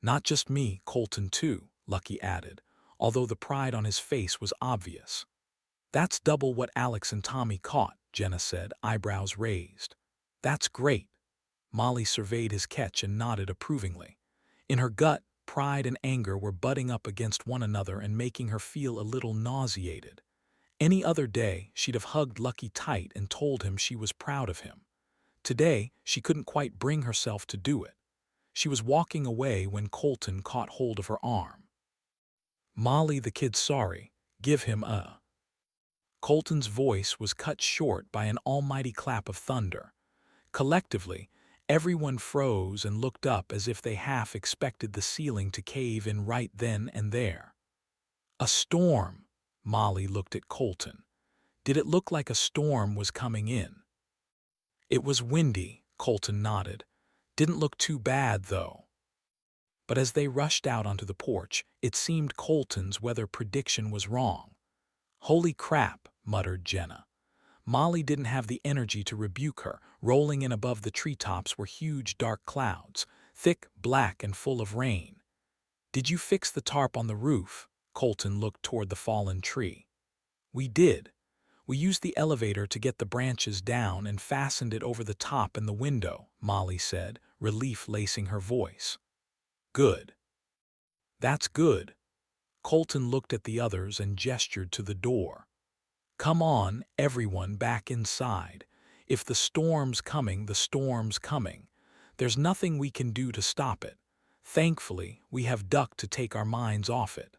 "Not just me, Colton too," Lucky added, although the pride on his face was obvious. "That's double what Alex and Tommy caught," Jenna said, eyebrows raised. "That's great." Molly surveyed his catch and nodded approvingly. In her gut, pride and anger were butting up against one another and making her feel a little nauseated. Any other day, she'd have hugged Lucky tight and told him she was proud of him. Today, she couldn't quite bring herself to do it. She was walking away when Colton caught hold of her arm. "Molly, the kid's sorry. Give him a—" Colton's voice was cut short by an almighty clap of thunder. Collectively, everyone froze and looked up as if they half expected the ceiling to cave in right then and there. "A storm!" Molly looked at Colton. Did it look like a storm was coming in? "It was windy," Colton nodded. "Didn't look too bad, though." But as they rushed out onto the porch, it seemed Colton's weather prediction was wrong. "Holy crap," muttered Jenna. Molly didn't have the energy to rebuke her. Rolling in above the treetops were huge dark clouds, thick, black, and full of rain. "Did you fix the tarp on the roof?" Colton looked toward the fallen tree. "We did. We used the elevator to get the branches down and fastened it over the top and the window," Molly said, relief lacing her voice. "Good. That's good." Colton looked at the others and gestured to the door. "Come on, everyone, back inside. If the storm's coming, the storm's coming. There's nothing we can do to stop it. Thankfully, we have Duck to take our minds off it."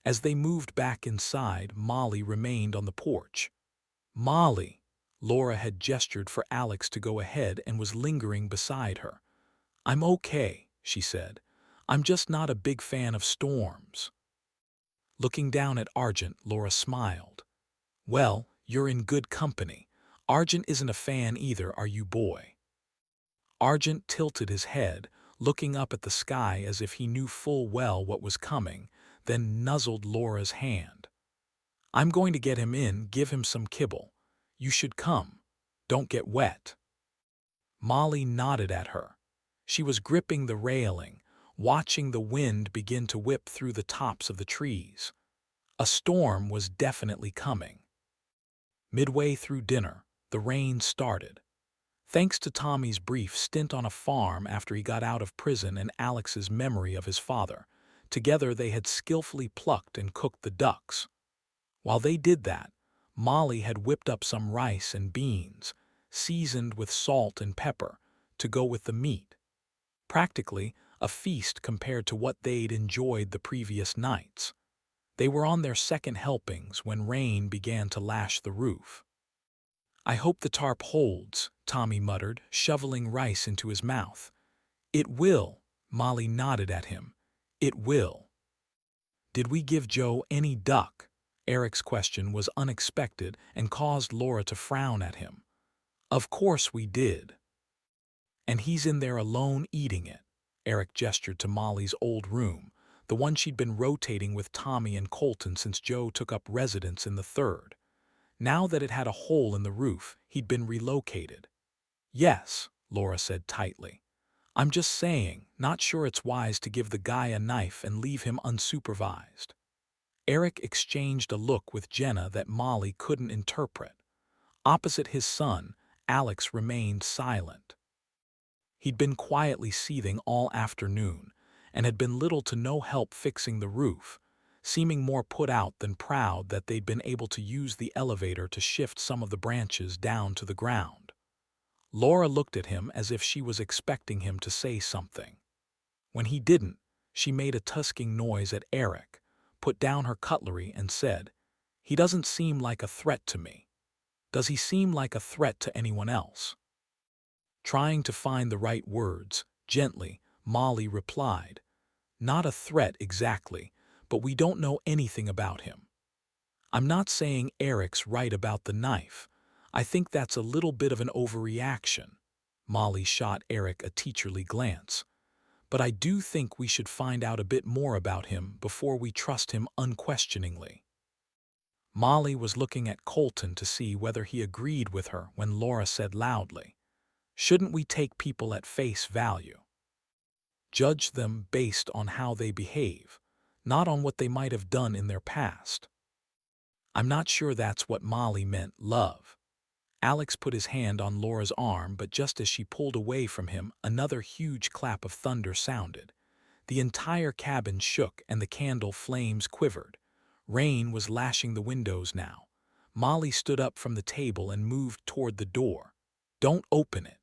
As they moved back inside, Molly remained on the porch. "Molly!" Laura had gestured for Alex to go ahead and was lingering beside her. "I'm okay," she said. "I'm just not a big fan of storms." Looking down at Argent, Laura smiled. "Well, you're in good company. Argent isn't a fan either, are you, boy?" Argent tilted his head, looking up at the sky as if he knew full well what was coming, then nuzzled Laura's hand. "I'm going to get him in, give him some kibble. You should come. Don't get wet." Molly nodded at her. She was gripping the railing, watching the wind begin to whip through the tops of the trees. A storm was definitely coming. Midway through dinner, the rain started. Thanks to Tommy's brief stint on a farm after he got out of prison and Alex's memory of his father, together they had skillfully plucked and cooked the ducks. While they did that, Molly had whipped up some rice and beans, seasoned with salt and pepper, to go with the meat. Practically a feast compared to what they'd enjoyed the previous nights. They were on their second helpings when rain began to lash the roof. "I hope the tarp holds," Tommy muttered, shoveling rice into his mouth. "It will," Molly nodded at him. "It will." "Did we give Joe any duck?" Eric's question was unexpected and caused Laura to frown at him. "Of course we did." "And he's in there alone eating it." Eric gestured to Molly's old room, the one she'd been rotating with Tommy and Colton since Joe took up residence in the third. Now that it had a hole in the roof, he'd been relocated. "Yes," Laura said tightly. "I'm just saying, not sure it's wise to give the guy a knife and leave him unsupervised." Eric exchanged a look with Jenna that Molly couldn't interpret. Opposite his son, Alex remained silent. He'd been quietly seething all afternoon and had been little to no help fixing the roof, seeming more put out than proud that they'd been able to use the elevator to shift some of the branches down to the ground. Laura looked at him as if she was expecting him to say something. When he didn't, she made a tusking noise at Eric, put down her cutlery and said, "He doesn't seem like a threat to me. Does he seem like a threat to anyone else?" Trying to find the right words, gently, Molly replied, "Not a threat exactly, but we don't know anything about him. I'm not saying Eric's right about the knife. I think that's a little bit of an overreaction." Molly shot Eric a teacherly glance. "But I do think we should find out a bit more about him before we trust him unquestioningly." Molly was looking at Colton to see whether he agreed with her when Laura said loudly, "Shouldn't we take people at face value? Judge them based on how they behave, not on what they might have done in their past." "I'm not sure that's what Molly meant, love." Alex put his hand on Laura's arm, but just as she pulled away from him, another huge clap of thunder sounded. The entire cabin shook and the candle flames quivered. Rain was lashing the windows now. Molly stood up from the table and moved toward the door. Don't open it.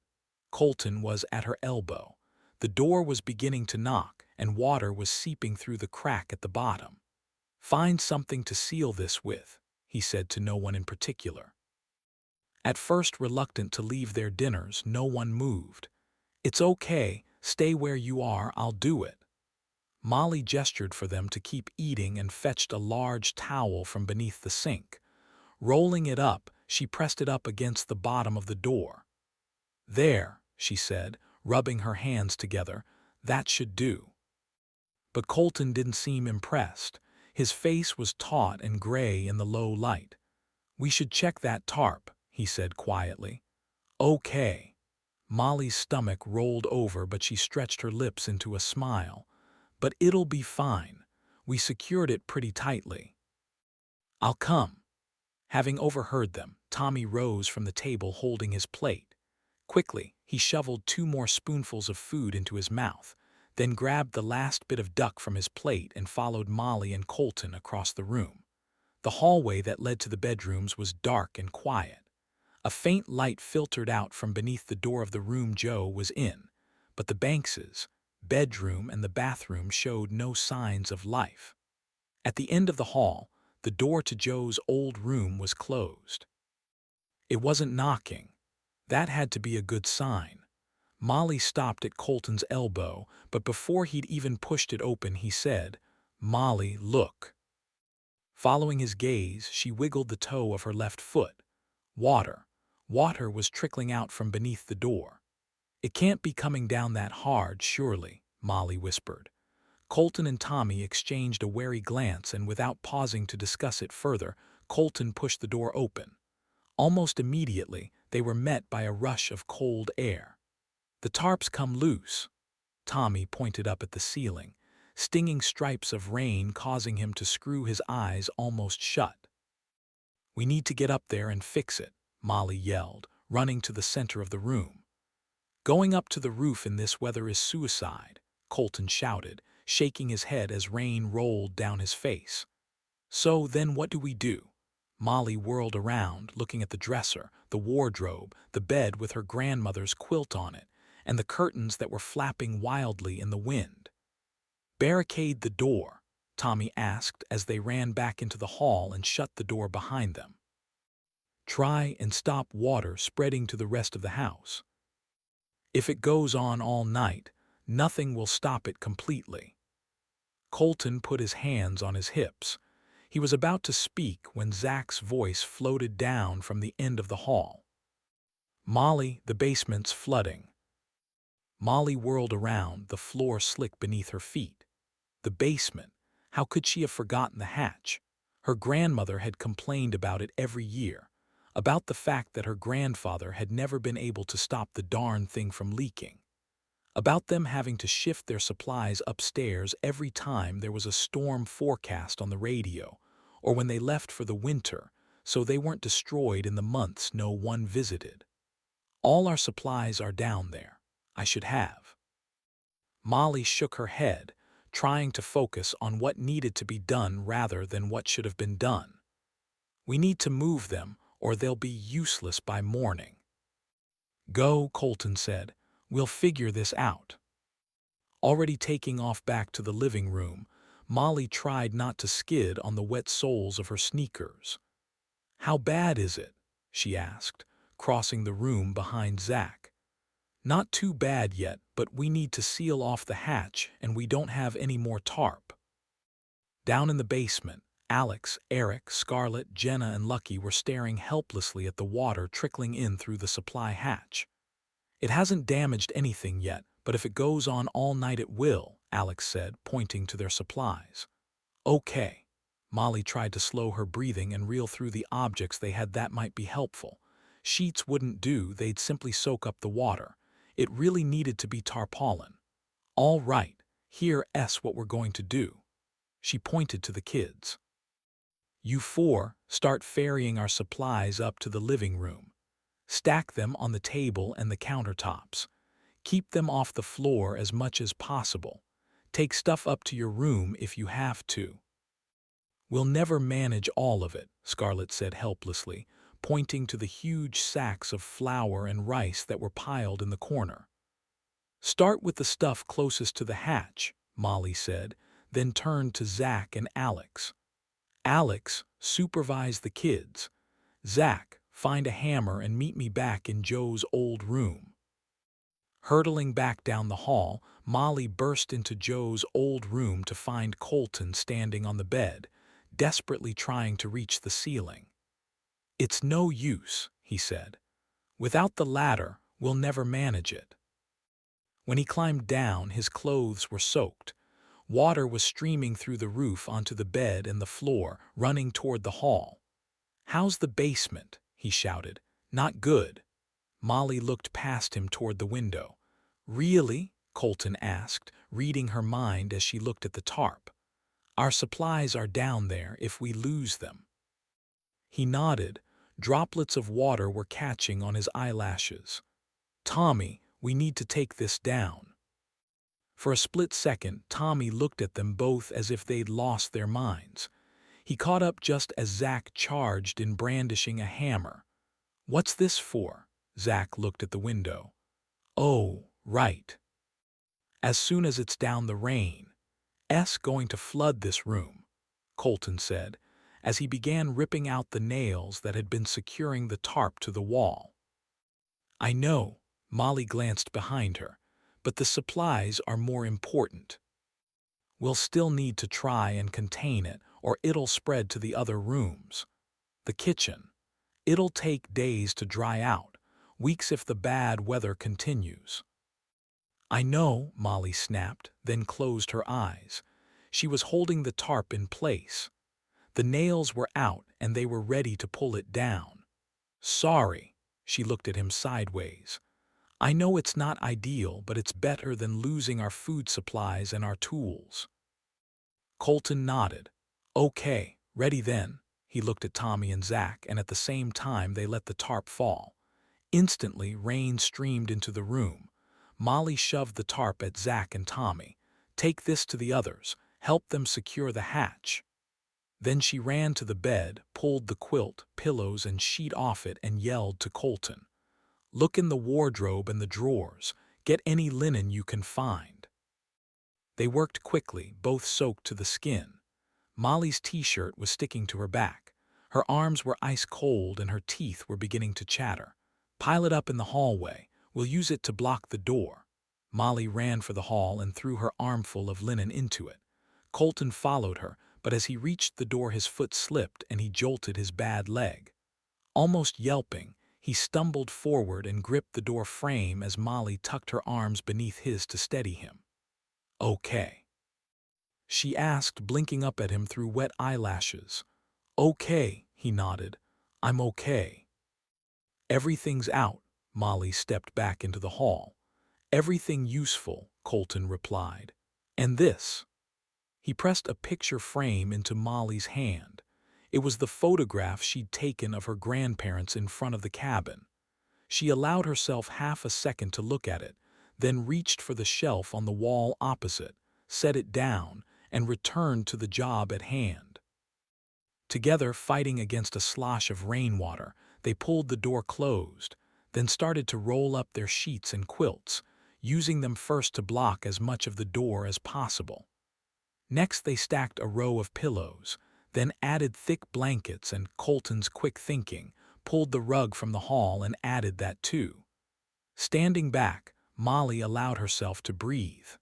Colton was at her elbow. The door was beginning to knock, and water was seeping through the crack at the bottom. Find something to seal this with, he said to no one in particular. At first reluctant to leave their dinners, no one moved. It's okay, stay where you are, I'll do it. Molly gestured for them to keep eating and fetched a large towel from beneath the sink. Rolling it up, she pressed it up against the bottom of the door. There, she said, rubbing her hands together, that should do. But Colton didn't seem impressed. His face was taut and gray in the low light. We should check that tarp, he said quietly. Okay. Molly's stomach rolled over, but she stretched her lips into a smile. But it'll be fine. We secured it pretty tightly. I'll come. Having overheard them, Tommy rose from the table holding his plate. Quickly, he shoveled 2 more spoonfuls of food into his mouth, then grabbed the last bit of duck from his plate and followed Molly and Colton across the room. The hallway that led to the bedrooms was dark and quiet. A faint light filtered out from beneath the door of the room Joe was in, but the Bankses' bedroom and the bathroom showed no signs of life. At the end of the hall, the door to Joe's old room was closed. It wasn't knocking. That had to be a good sign. Molly stopped at Colton's elbow, but before he'd even pushed it open, he said, "Molly, look." Following his gaze, she wiggled the toe of her left foot. Water. Water was trickling out from beneath the door. It can't be coming down that hard, surely, Molly whispered. Colton and Tommy exchanged a wary glance, and without pausing to discuss it further, Colton pushed the door open. Almost immediately, they were met by a rush of cold air. The tarp's come loose. Tommy pointed up at the ceiling, stinging stripes of rain causing him to screw his eyes almost shut. We need to get up there and fix it, Molly yelled, running to the center of the room. Going up to the roof in this weather is suicide, Colton shouted, shaking his head as rain rolled down his face. So then what do we do? Molly whirled around, looking at the dresser, the wardrobe, the bed with her grandmother's quilt on it, and the curtains that were flapping wildly in the wind. Barricade the door, Tommy asked as they ran back into the hall and shut the door behind them. Try and stop water spreading to the rest of the house. If it goes on all night, nothing will stop it completely. Colton put his hands on his hips. He was about to speak when Zach's voice floated down from the end of the hall. Molly, the basement's flooding. Molly whirled around, the floor slick beneath her feet. The basement. How could she have forgotten the hatch? Her grandmother had complained about it every year, about the fact that her grandfather had never been able to stop the darn thing from leaking, about them having to shift their supplies upstairs every time there was a storm forecast on the radio, or when they left for the winter, so they weren't destroyed in the months no one visited. All our supplies are down there. I should have. Molly shook her head, trying to focus on what needed to be done rather than what should have been done. We need to move them, or they'll be useless by morning. Go, Colton said. We'll figure this out. Already taking off back to the living room, Molly tried not to skid on the wet soles of her sneakers. How bad is it? She asked, crossing the room behind Zach. Not too bad yet, but we need to seal off the hatch and we don't have any more tarp. Down in the basement, Alex, Eric, Scarlett, Jenna, and Lucky were staring helplessly at the water trickling in through the supply hatch. It hasn't damaged anything yet, but if it goes on all night it will, Alex said, pointing to their supplies. Okay. Molly tried to slow her breathing and reel through the objects they had that might be helpful. Sheets wouldn't do, they'd simply soak up the water. It really needed to be tarpaulin. All right, here's what we're going to do. She pointed to the kids. You 4 start ferrying our supplies up to the living room. Stack them on the table and the countertops. Keep them off the floor as much as possible. Take stuff up to your room if you have to. We'll never manage all of it, Scarlett said helplessly, pointing to the huge sacks of flour and rice that were piled in the corner. "Start with the stuff closest to the hatch," Molly said, then turned to Zach and Alex. "Alex, supervise the kids. Zach, find a hammer and meet me back in Joe's old room." Hurtling back down the hall, Molly burst into Joe's old room to find Colton standing on the bed, desperately trying to reach the ceiling. "It's no use," he said. "Without the ladder, we'll never manage it." When he climbed down, his clothes were soaked. Water was streaming through the roof onto the bed and the floor, running toward the hall. "How's the basement?" he shouted. "Not good." Molly looked past him toward the window. "Really?" Colton asked, reading her mind as she looked at the tarp. "Our supplies are down there if we lose them." He nodded. Droplets of water were catching on his eyelashes. "Tommy, we need to take this down." For a split second, Tommy looked at them both as if they'd lost their minds. He caught up just as Zach charged in, brandishing a hammer. "What's this for?" Zach looked at the window. "Oh, right. As soon as it's down, the rain's going to flood this room," Colton said, as he began ripping out the nails that had been securing the tarp to the wall. "I know," Molly glanced behind her, "but the supplies are more important. We'll still need to try and contain it, or it'll spread to the other rooms. The kitchen. It'll take days to dry out, weeks if the bad weather continues." "I know," Molly snapped, then closed her eyes. She was holding the tarp in place. The nails were out and they were ready to pull it down. "Sorry," she looked at him sideways. "I know it's not ideal, but it's better than losing our food supplies and our tools." Colton nodded. "Okay, ready then." He looked at Tommy and Zach, and at the same time they let the tarp fall. Instantly, rain streamed into the room. Molly shoved the tarp at Zach and Tommy. "Take this to the others. Help them secure the hatch." Then she ran to the bed, pulled the quilt, pillows, and sheet off it, and yelled to Colton, "Look in the wardrobe and the drawers. Get any linen you can find." They worked quickly, both soaked to the skin. Molly's t-shirt was sticking to her back. Her arms were ice cold and her teeth were beginning to chatter. "Pile it up in the hallway. We'll use it to block the door." Molly ran for the hall and threw her armful of linen into it. Colton followed her, but as he reached the door his foot slipped and he jolted his bad leg. Almost yelping, he stumbled forward and gripped the door frame as Molly tucked her arms beneath his to steady him. "Okay?" she asked, blinking up at him through wet eyelashes. "Okay," he nodded. "I'm okay." "Everything's out." Molly stepped back into the hall. "Everything useful," Colton replied. "And this." He pressed a picture frame into Molly's hand. It was the photograph she'd taken of her grandparents in front of the cabin. She allowed herself half a second to look at it, then reached for the shelf on the wall opposite, set it down, and returned to the job at hand. Together, fighting against a slosh of rainwater, they pulled the door closed, then started to roll up their sheets and quilts, using them first to block as much of the door as possible. Next they stacked a row of pillows, then added thick blankets, and Colton's quick thinking pulled the rug from the hall and added that too. Standing back, Molly allowed herself to breathe.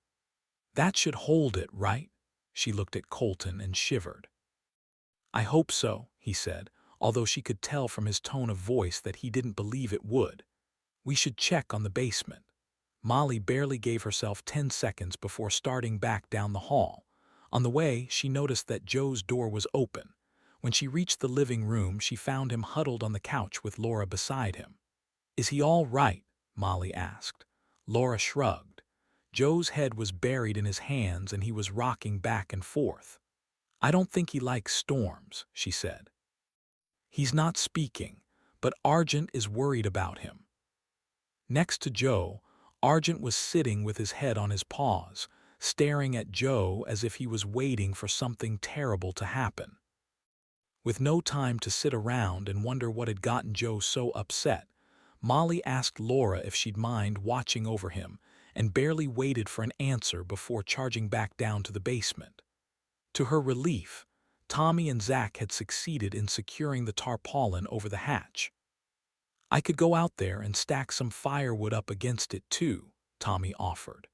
"That should hold it, right?" She looked at Colton and shivered. "I hope so," he said, although she could tell from his tone of voice that he didn't believe it would. "We should check on the basement." Molly barely gave herself 10 seconds before starting back down the hall. On the way, she noticed that Joe's door was open. When she reached the living room, she found him huddled on the couch with Laura beside him. "Is he all right?" Molly asked. Laura shrugged. Joe's head was buried in his hands and he was rocking back and forth. "I don't think he likes storms," she said. "He's not speaking, but Argent is worried about him." Next to Joe, Argent was sitting with his head on his paws, staring at Joe as if he was waiting for something terrible to happen. With no time to sit around and wonder what had gotten Joe so upset, Molly asked Laura if she'd mind watching over him and barely waited for an answer before charging back down to the basement. To her relief, Tommy and Zach had succeeded in securing the tarpaulin over the hatch. "I could go out there and stack some firewood up against it too," Tommy offered.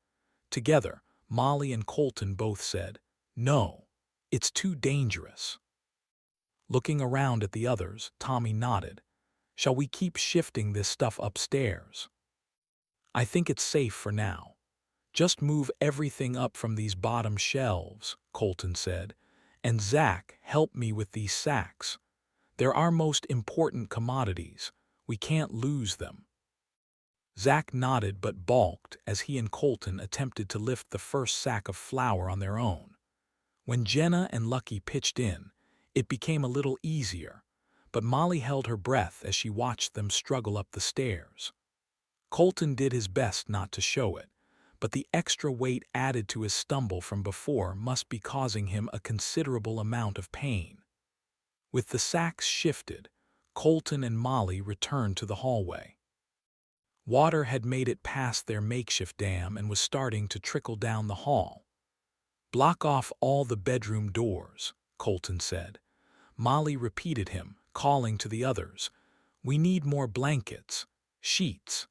Together, Molly and Colton both said, "No, it's too dangerous." Looking around at the others, Tommy nodded. "Shall we keep shifting this stuff upstairs?" "I think it's safe for now. Just move everything up from these bottom shelves," Colton said. "And Zach, help me with these sacks. They're our most important commodities. We can't lose them." Zach nodded but balked as he and Colton attempted to lift the first sack of flour on their own. When Jenna and Lucky pitched in, it became a little easier, but Molly held her breath as she watched them struggle up the stairs. Colton did his best not to show it, but the extra weight added to his stumble from before must be causing him a considerable amount of pain. With the sacks shifted, Colton and Molly returned to the hallway. Water had made it past their makeshift dam and was starting to trickle down the hall. "Block off all the bedroom doors," Colton said. Molly repeated him, calling to the others. "We need more blankets, sheets,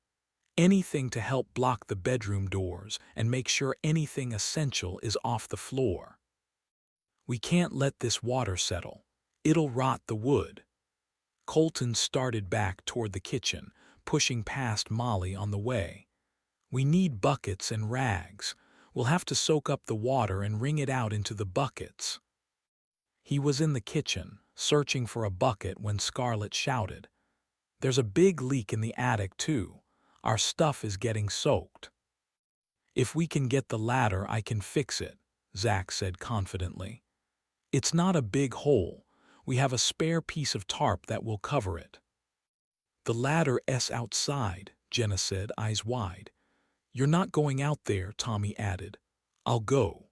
anything to help block the bedroom doors and make sure anything essential is off the floor. We can't let this water settle. It'll rot the wood." Colton started back toward the kitchen, pushing past Molly on the way. "We need buckets and rags. We'll have to soak up the water and wring it out into the buckets." He was in the kitchen, searching for a bucket when Scarlett shouted, "There's a big leak in the attic, too. Our stuff is getting soaked." "If we can get the ladder, I can fix it," Zach said confidently. "It's not a big hole. We have a spare piece of tarp that will cover it." "The ladder's outside," Jenna said, eyes wide. "You're not going out there," Tommy added. "I'll go."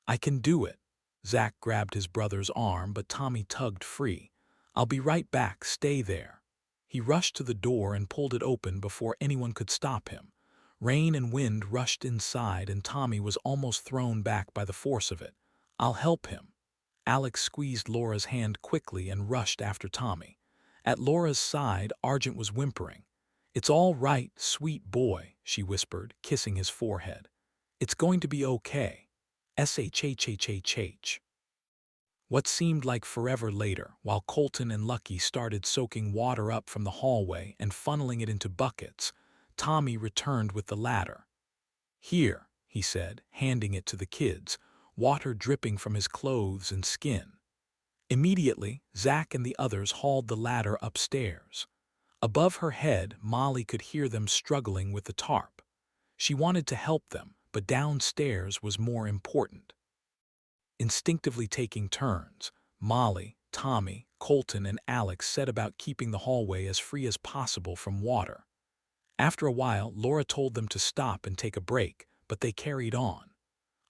"I can do it." Zach grabbed his brother's arm, but Tommy tugged free. "I'll be right back, stay there." He rushed to the door and pulled it open before anyone could stop him. Rain and wind rushed inside and Tommy was almost thrown back by the force of it. "I'll help him." Alex squeezed Laura's hand quickly and rushed after Tommy. At Laura's side, Argent was whimpering. "It's all right, sweet boy," she whispered, kissing his forehead. "It's going to be okay. Shhhhh." What seemed like forever later, while Colton and Lucky started soaking water up from the hallway and funneling it into buckets, Tommy returned with the ladder. "Here," he said, handing it to the kids, water dripping from his clothes and skin. Immediately, Zach and the others hauled the ladder upstairs. Above her head, Molly could hear them struggling with the tarp. She wanted to help them, but downstairs was more important. Instinctively taking turns, Molly, Tommy, Colton, and Alex set about keeping the hallway as free as possible from water. After a while, Laura told them to stop and take a break, but they carried on.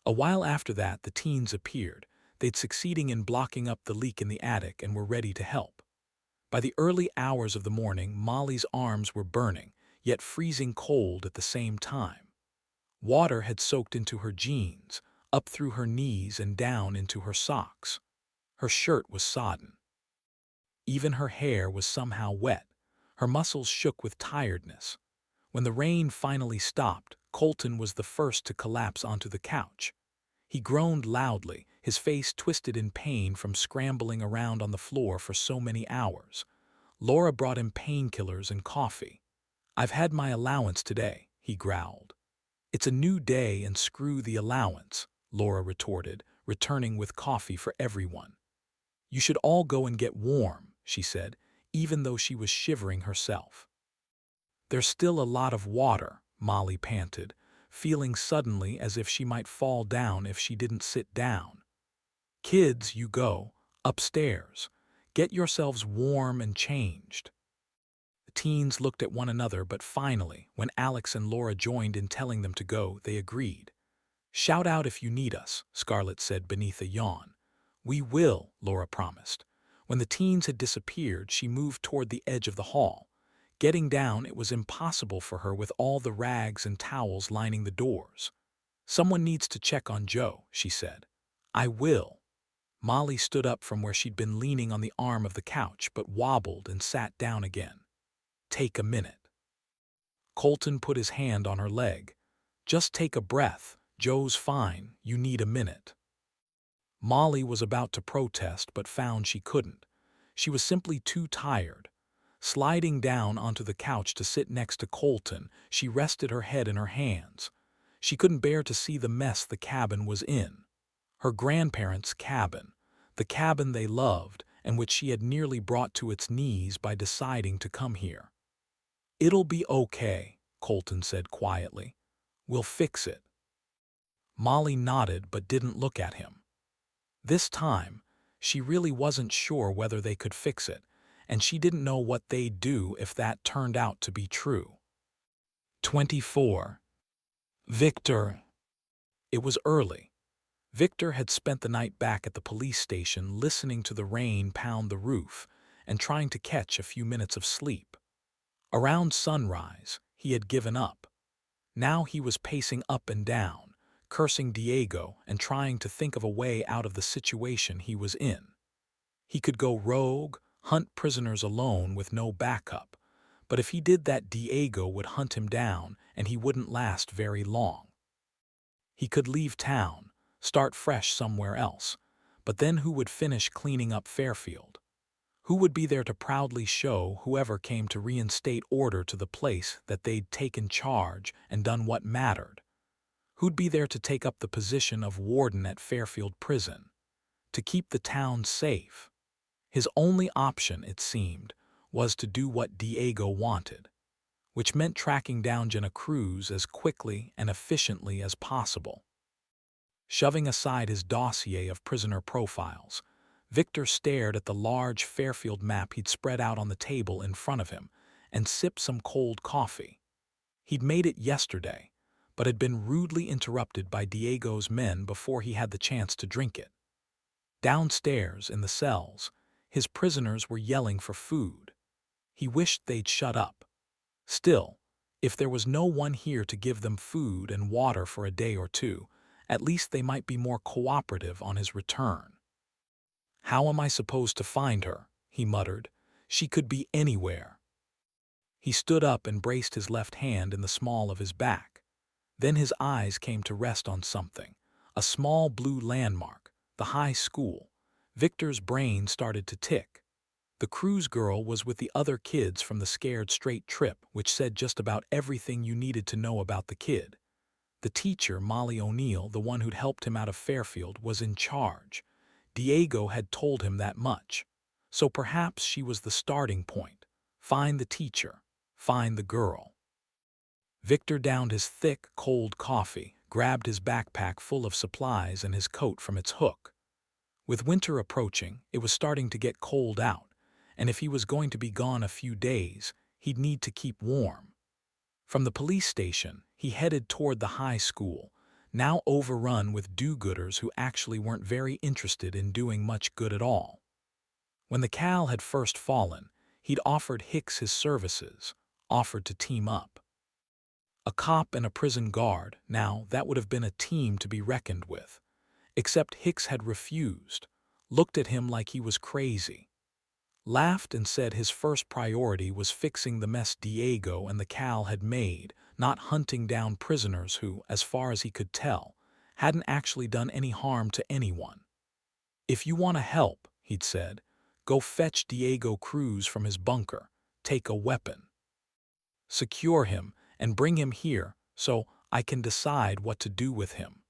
A while after that, the teens appeared. They'd succeeding in blocking up the leak in the attic and were ready to help. By the early hours of the morning, Molly's arms were burning, yet freezing cold at the same time. Water had soaked into her jeans, up through her knees and down into her socks. Her shirt was sodden. Even her hair was somehow wet. Her muscles shook with tiredness. When the rain finally stopped, Colton was the first to collapse onto the couch. He groaned loudly, his face twisted in pain from scrambling around on the floor for so many hours. Laura brought him painkillers and coffee. "I've had my allowance today," he growled. "It's a new day and screw the allowance," Laura retorted, returning with coffee for everyone. "You should all go and get warm," she said, even though she was shivering herself. "There's still a lot of water," Molly panted, feeling suddenly as if she might fall down if she didn't sit down. "Kids, you go upstairs. Get yourselves warm and changed." The teens looked at one another, but finally, when Alex and Laura joined in telling them to go, they agreed. "Shout out if you need us," Scarlett said beneath a yawn. "We will," Laura promised. When the teens had disappeared, she moved toward the edge of the hall. Getting down, it was impossible for her with all the rags and towels lining the doors. "Someone needs to check on Joe," she said. "I will." Molly stood up from where she'd been leaning on the arm of the couch, but wobbled and sat down again. "Take a minute." Colton put his hand on her leg. "Just take a breath. Joe's fine. You need a minute." Molly was about to protest but found she couldn't. She was simply too tired. Sliding down onto the couch to sit next to Colton, she rested her head in her hands. She couldn't bear to see the mess the cabin was in. Her grandparents' cabin, the cabin they loved and which she had nearly brought to its knees by deciding to come here. "It'll be okay," Colton said quietly. "We'll fix it." Molly nodded but didn't look at him. This time, she really wasn't sure whether they could fix it, and she didn't know what they'd do if that turned out to be true. 24. Victor. It was early. Victor had spent the night back at the police station listening to the rain pound the roof and trying to catch a few minutes of sleep. Around sunrise, he had given up. Now he was pacing up and down, cursing Diego and trying to think of a way out of the situation he was in. He could go rogue, hunt prisoners alone with no backup, but if he did that, Diego would hunt him down and he wouldn't last very long. He could leave town, start fresh somewhere else, but then who would finish cleaning up Fairfield? Who would be there to proudly show whoever came to reinstate order to the place that they'd taken charge and done what mattered? Who'd be there to take up the position of warden at Fairfield Prison? To keep the town safe? His only option, it seemed, was to do what Diego wanted, which meant tracking down Jenna Cruz as quickly and efficiently as possible. Shoving aside his dossier of prisoner profiles, Victor stared at the large Fairfield map he'd spread out on the table in front of him and sipped some cold coffee. He'd made it yesterday, but had been rudely interrupted by Diego's men before he had the chance to drink it. Downstairs, in the cells, his prisoners were yelling for food. He wished they'd shut up. Still, if there was no one here to give them food and water for a day or two, at least they might be more cooperative on his return. "How am I supposed to find her?" he muttered. "She could be anywhere." He stood up and braced his left hand in the small of his back. Then his eyes came to rest on something, a small blue landmark, the high school. Victor's brain started to tick. The Cruz girl was with the other kids from the Scared Straight trip, which said just about everything you needed to know about the kid. The teacher, Molly O'Neill, the one who'd helped him out of Fairfield, was in charge. Diego had told him that much. So perhaps she was the starting point. Find the teacher. Find the girl. Victor downed his thick, cold coffee, grabbed his backpack full of supplies and his coat from its hook. With winter approaching, it was starting to get cold out, and if he was going to be gone a few days, he'd need to keep warm. From the police station, he headed toward the high school, now overrun with do-gooders who actually weren't very interested in doing much good at all. When the Cal had first fallen, he'd offered Hicks his services, offered to team up. A cop and a prison guard, now that would have been a team to be reckoned with. Except Hicks had refused, looked at him like he was crazy, laughed and said his first priority was fixing the mess Diego and the Cal had made, not hunting down prisoners who, as far as he could tell, hadn't actually done any harm to anyone. "If you want to help," he'd said, "go fetch Diego Cruz from his bunker, take a weapon. Secure him and bring him here so I can decide what to do with him."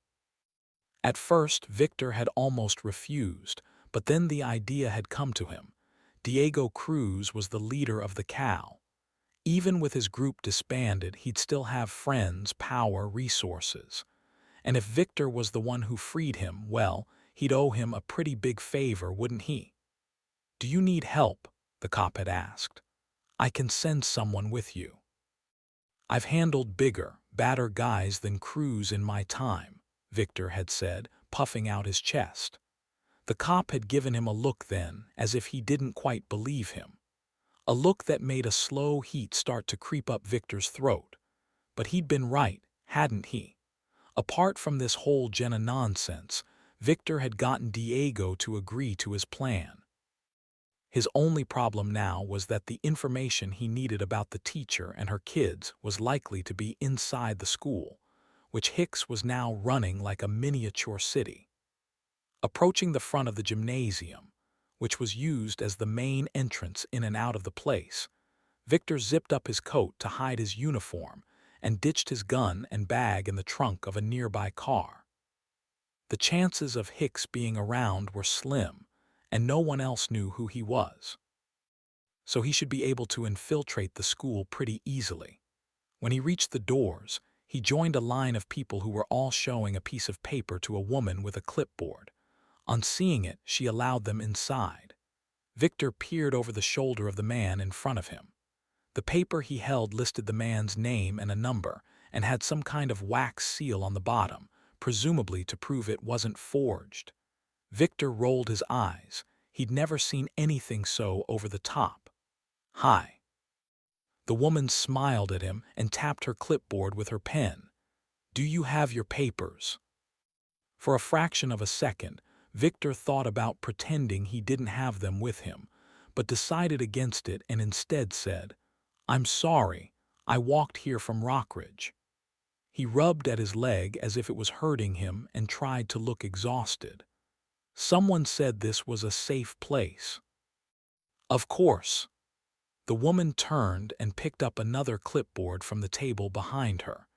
At first, Victor had almost refused, but then the idea had come to him. Diego Cruz was the leader of the Cal. Even with his group disbanded, he'd still have friends, power, resources. And if Victor was the one who freed him, well, he'd owe him a pretty big favor, wouldn't he? "Do you need help?" the cop had asked. "I can send someone with you." "I've handled bigger, badder guys than Cruz in my time," Victor had said, puffing out his chest. The cop had given him a look then, as if he didn't quite believe him. A look that made a slow heat start to creep up Victor's throat. But he'd been right, hadn't he? Apart from this whole Jenna nonsense, Victor had gotten Diego to agree to his plan. His only problem now was that the information he needed about the teacher and her kids was likely to be inside the school, which Hicks was now running like a miniature city. Approaching the front of the gymnasium, which was used as the main entrance in and out of the place, Victor zipped up his coat to hide his uniform and ditched his gun and bag in the trunk of a nearby car. The chances of Hicks being around were slim, and no one else knew who he was. So he should be able to infiltrate the school pretty easily. When he reached the doors, he joined a line of people who were all showing a piece of paper to a woman with a clipboard. On seeing it, she allowed them inside. Victor peered over the shoulder of the man in front of him. The paper he held listed the man's name and a number, and had some kind of wax seal on the bottom, presumably to prove it wasn't forged. Victor rolled his eyes. He'd never seen anything so over the top. "Hi." The woman smiled at him and tapped her clipboard with her pen. "Do you have your papers?" For a fraction of a second, Victor thought about pretending he didn't have them with him, but decided against it and instead said, "I'm sorry, I walked here from Rockridge." He rubbed at his leg as if it was hurting him and tried to look exhausted. Someone said this was a safe place. "Of course." The woman turned and picked up another clipboard from the table behind her.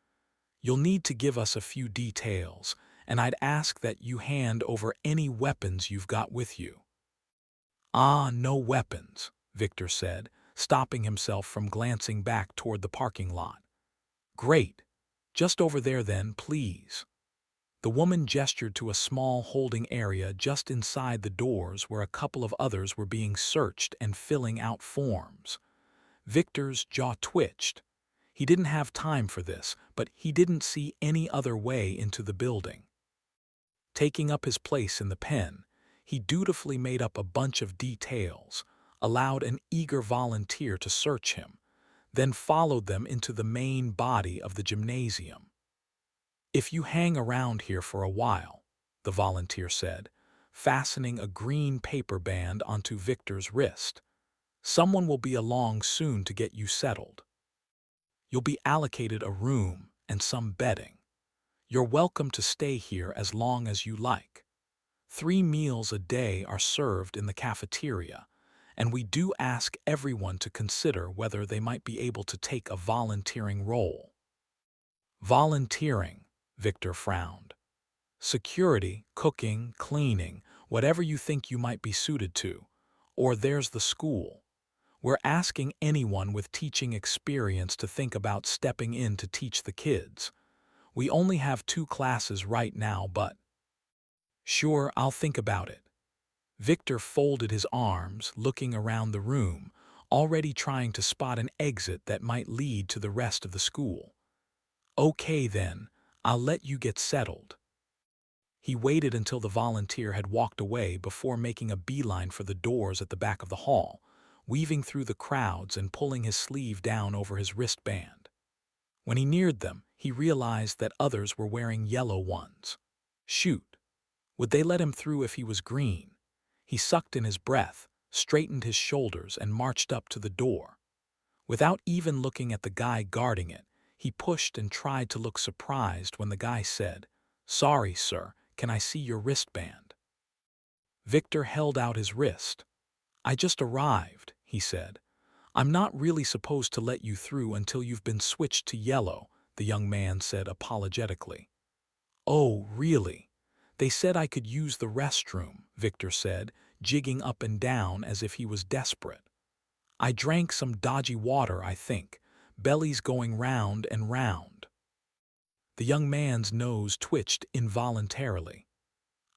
"You'll need to give us a few details, and I'd ask that you hand over any weapons you've got with you." "Ah, no weapons," Victor said, stopping himself from glancing back toward the parking lot. "Great. Just over there then, please." The woman gestured to a small holding area just inside the doors where a couple of others were being searched and filling out forms. Victor's jaw twitched. He didn't have time for this, but he didn't see any other way into the building. Taking up his place in the pen, he dutifully made up a bunch of details, allowed an eager volunteer to search him, then followed them into the main body of the gymnasium. "If you hang around here for a while," the volunteer said, fastening a green paper band onto Victor's wrist, "someone will be along soon to get you settled. You'll be allocated a room and some bedding. You're welcome to stay here as long as you like. 3 meals a day are served in the cafeteria, and we do ask everyone to consider whether they might be able to take a volunteering role." "Volunteering," Victor frowned. "Security, cooking, cleaning, whatever you think you might be suited to. Or there's the school. We're asking anyone with teaching experience to think about stepping in to teach the kids. We only have 2 classes right now, but—" "Sure, I'll think about it." Victor folded his arms, looking around the room, already trying to spot an exit that might lead to the rest of the school. "Okay then, I'll let you get settled." He waited until the volunteer had walked away before making a beeline for the doors at the back of the hall, weaving through the crowds and pulling his sleeve down over his wristband. When he neared them, he realized that others were wearing yellow ones. Shoot! Would they let him through if he was green? He sucked in his breath, straightened his shoulders, and marched up to the door. Without even looking at the guy guarding it, he pushed and tried to look surprised when the guy said, "Sorry, sir, can I see your wristband?" Victor held out his wrist. "I just arrived," he said. "I'm not really supposed to let you through until you've been switched to yellow," the young man said apologetically. "Oh, really? They said I could use the restroom," Victor said, jigging up and down as if he was desperate. "I drank some dodgy water, I think. Belly's going round and round." The young man's nose twitched involuntarily.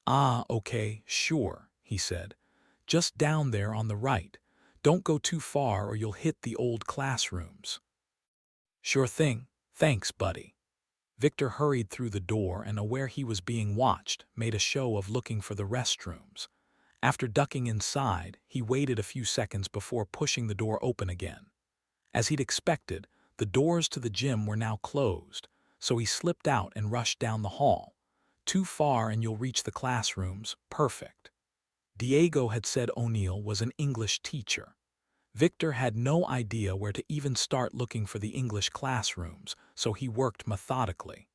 "Ah, okay, sure," he said. "Just down there on the right. Don't go too far or you'll hit the old classrooms." "Sure thing. Thanks, buddy." Victor hurried through the door and, aware he was being watched, made a show of looking for the restrooms. After ducking inside, he waited a few seconds before pushing the door open again. As he'd expected, the doors to the gym were now closed, so he slipped out and rushed down the hall. Too far and you'll reach the classrooms. Perfect. Diego had said O'Neill was an English teacher. Victor had no idea where to even start looking for the English classrooms, so he worked methodically.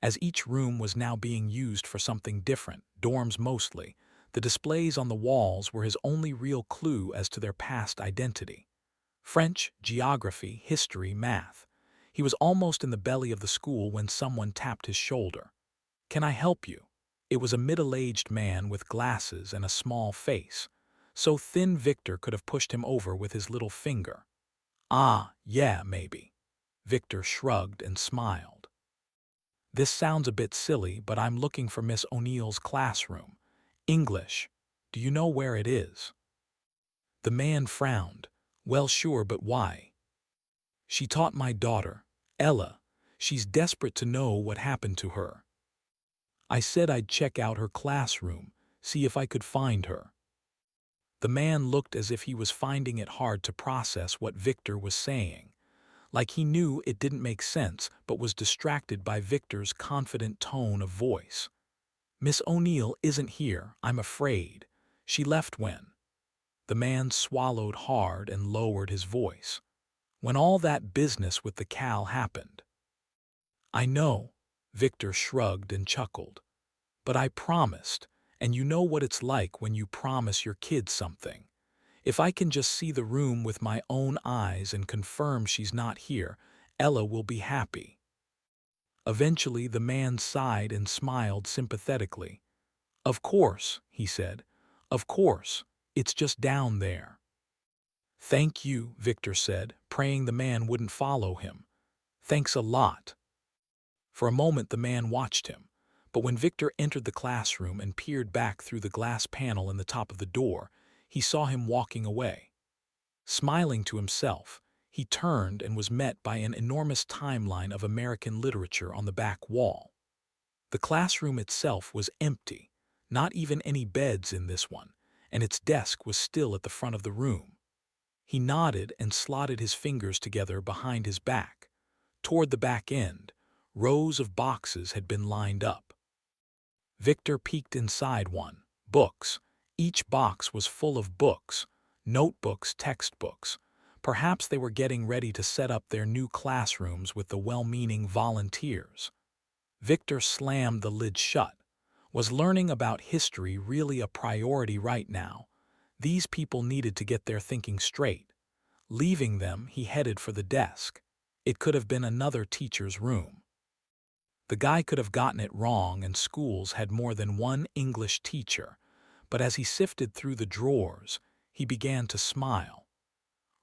As each room was now being used for something different, dorms mostly, the displays on the walls were his only real clue as to their past identity. French, geography, history, math. He was almost in the belly of the school when someone tapped his shoulder. "Can I help you?" It was a middle-aged man with glasses and a small face, so thin Victor could have pushed him over with his little finger. "Ah, yeah, maybe." Victor shrugged and smiled. "This sounds a bit silly, but I'm looking for Miss O'Neill's classroom. English. Do you know where it is?" The man frowned. "Well, sure, but why?" "She taught my daughter, Ella. She's desperate to know what happened to her. I said I'd check out her classroom, see if I could find her." The man looked as if he was finding it hard to process what Victor was saying, like he knew it didn't make sense but was distracted by Victor's confident tone of voice. "Miss O'Neill isn't here, I'm afraid. She left when—" The man swallowed hard and lowered his voice. "When all that business with the Cal happened." "I know," Victor shrugged and chuckled. "But I promised, and you know what it's like when you promise your kids something. If I can just see the room with my own eyes and confirm she's not here, Ella will be happy." Eventually the man sighed and smiled sympathetically. "Of course," he said. "Of course. It's just down there." "Thank you," Victor said, praying the man wouldn't follow him. "Thanks a lot." For a moment the man watched him, but when Victor entered the classroom and peered back through the glass panel in the top of the door, he saw him walking away. Smiling to himself, he turned and was met by an enormous timeline of American literature on the back wall. The classroom itself was empty, not even any beds in this one, and its desk was still at the front of the room. He nodded and slotted his fingers together behind his back. Toward the back end, rows of boxes had been lined up. Victor peeked inside one. Books. Each box was full of books, notebooks, textbooks. Perhaps they were getting ready to set up their new classrooms with the well-meaning volunteers. Victor slammed the lid shut. Was learning about history really a priority right now? These people needed to get their thinking straight. Leaving them, he headed for the desk. It could have been another teacher's room. The guy could have gotten it wrong, and schools had more than one English teacher, but as he sifted through the drawers, he began to smile.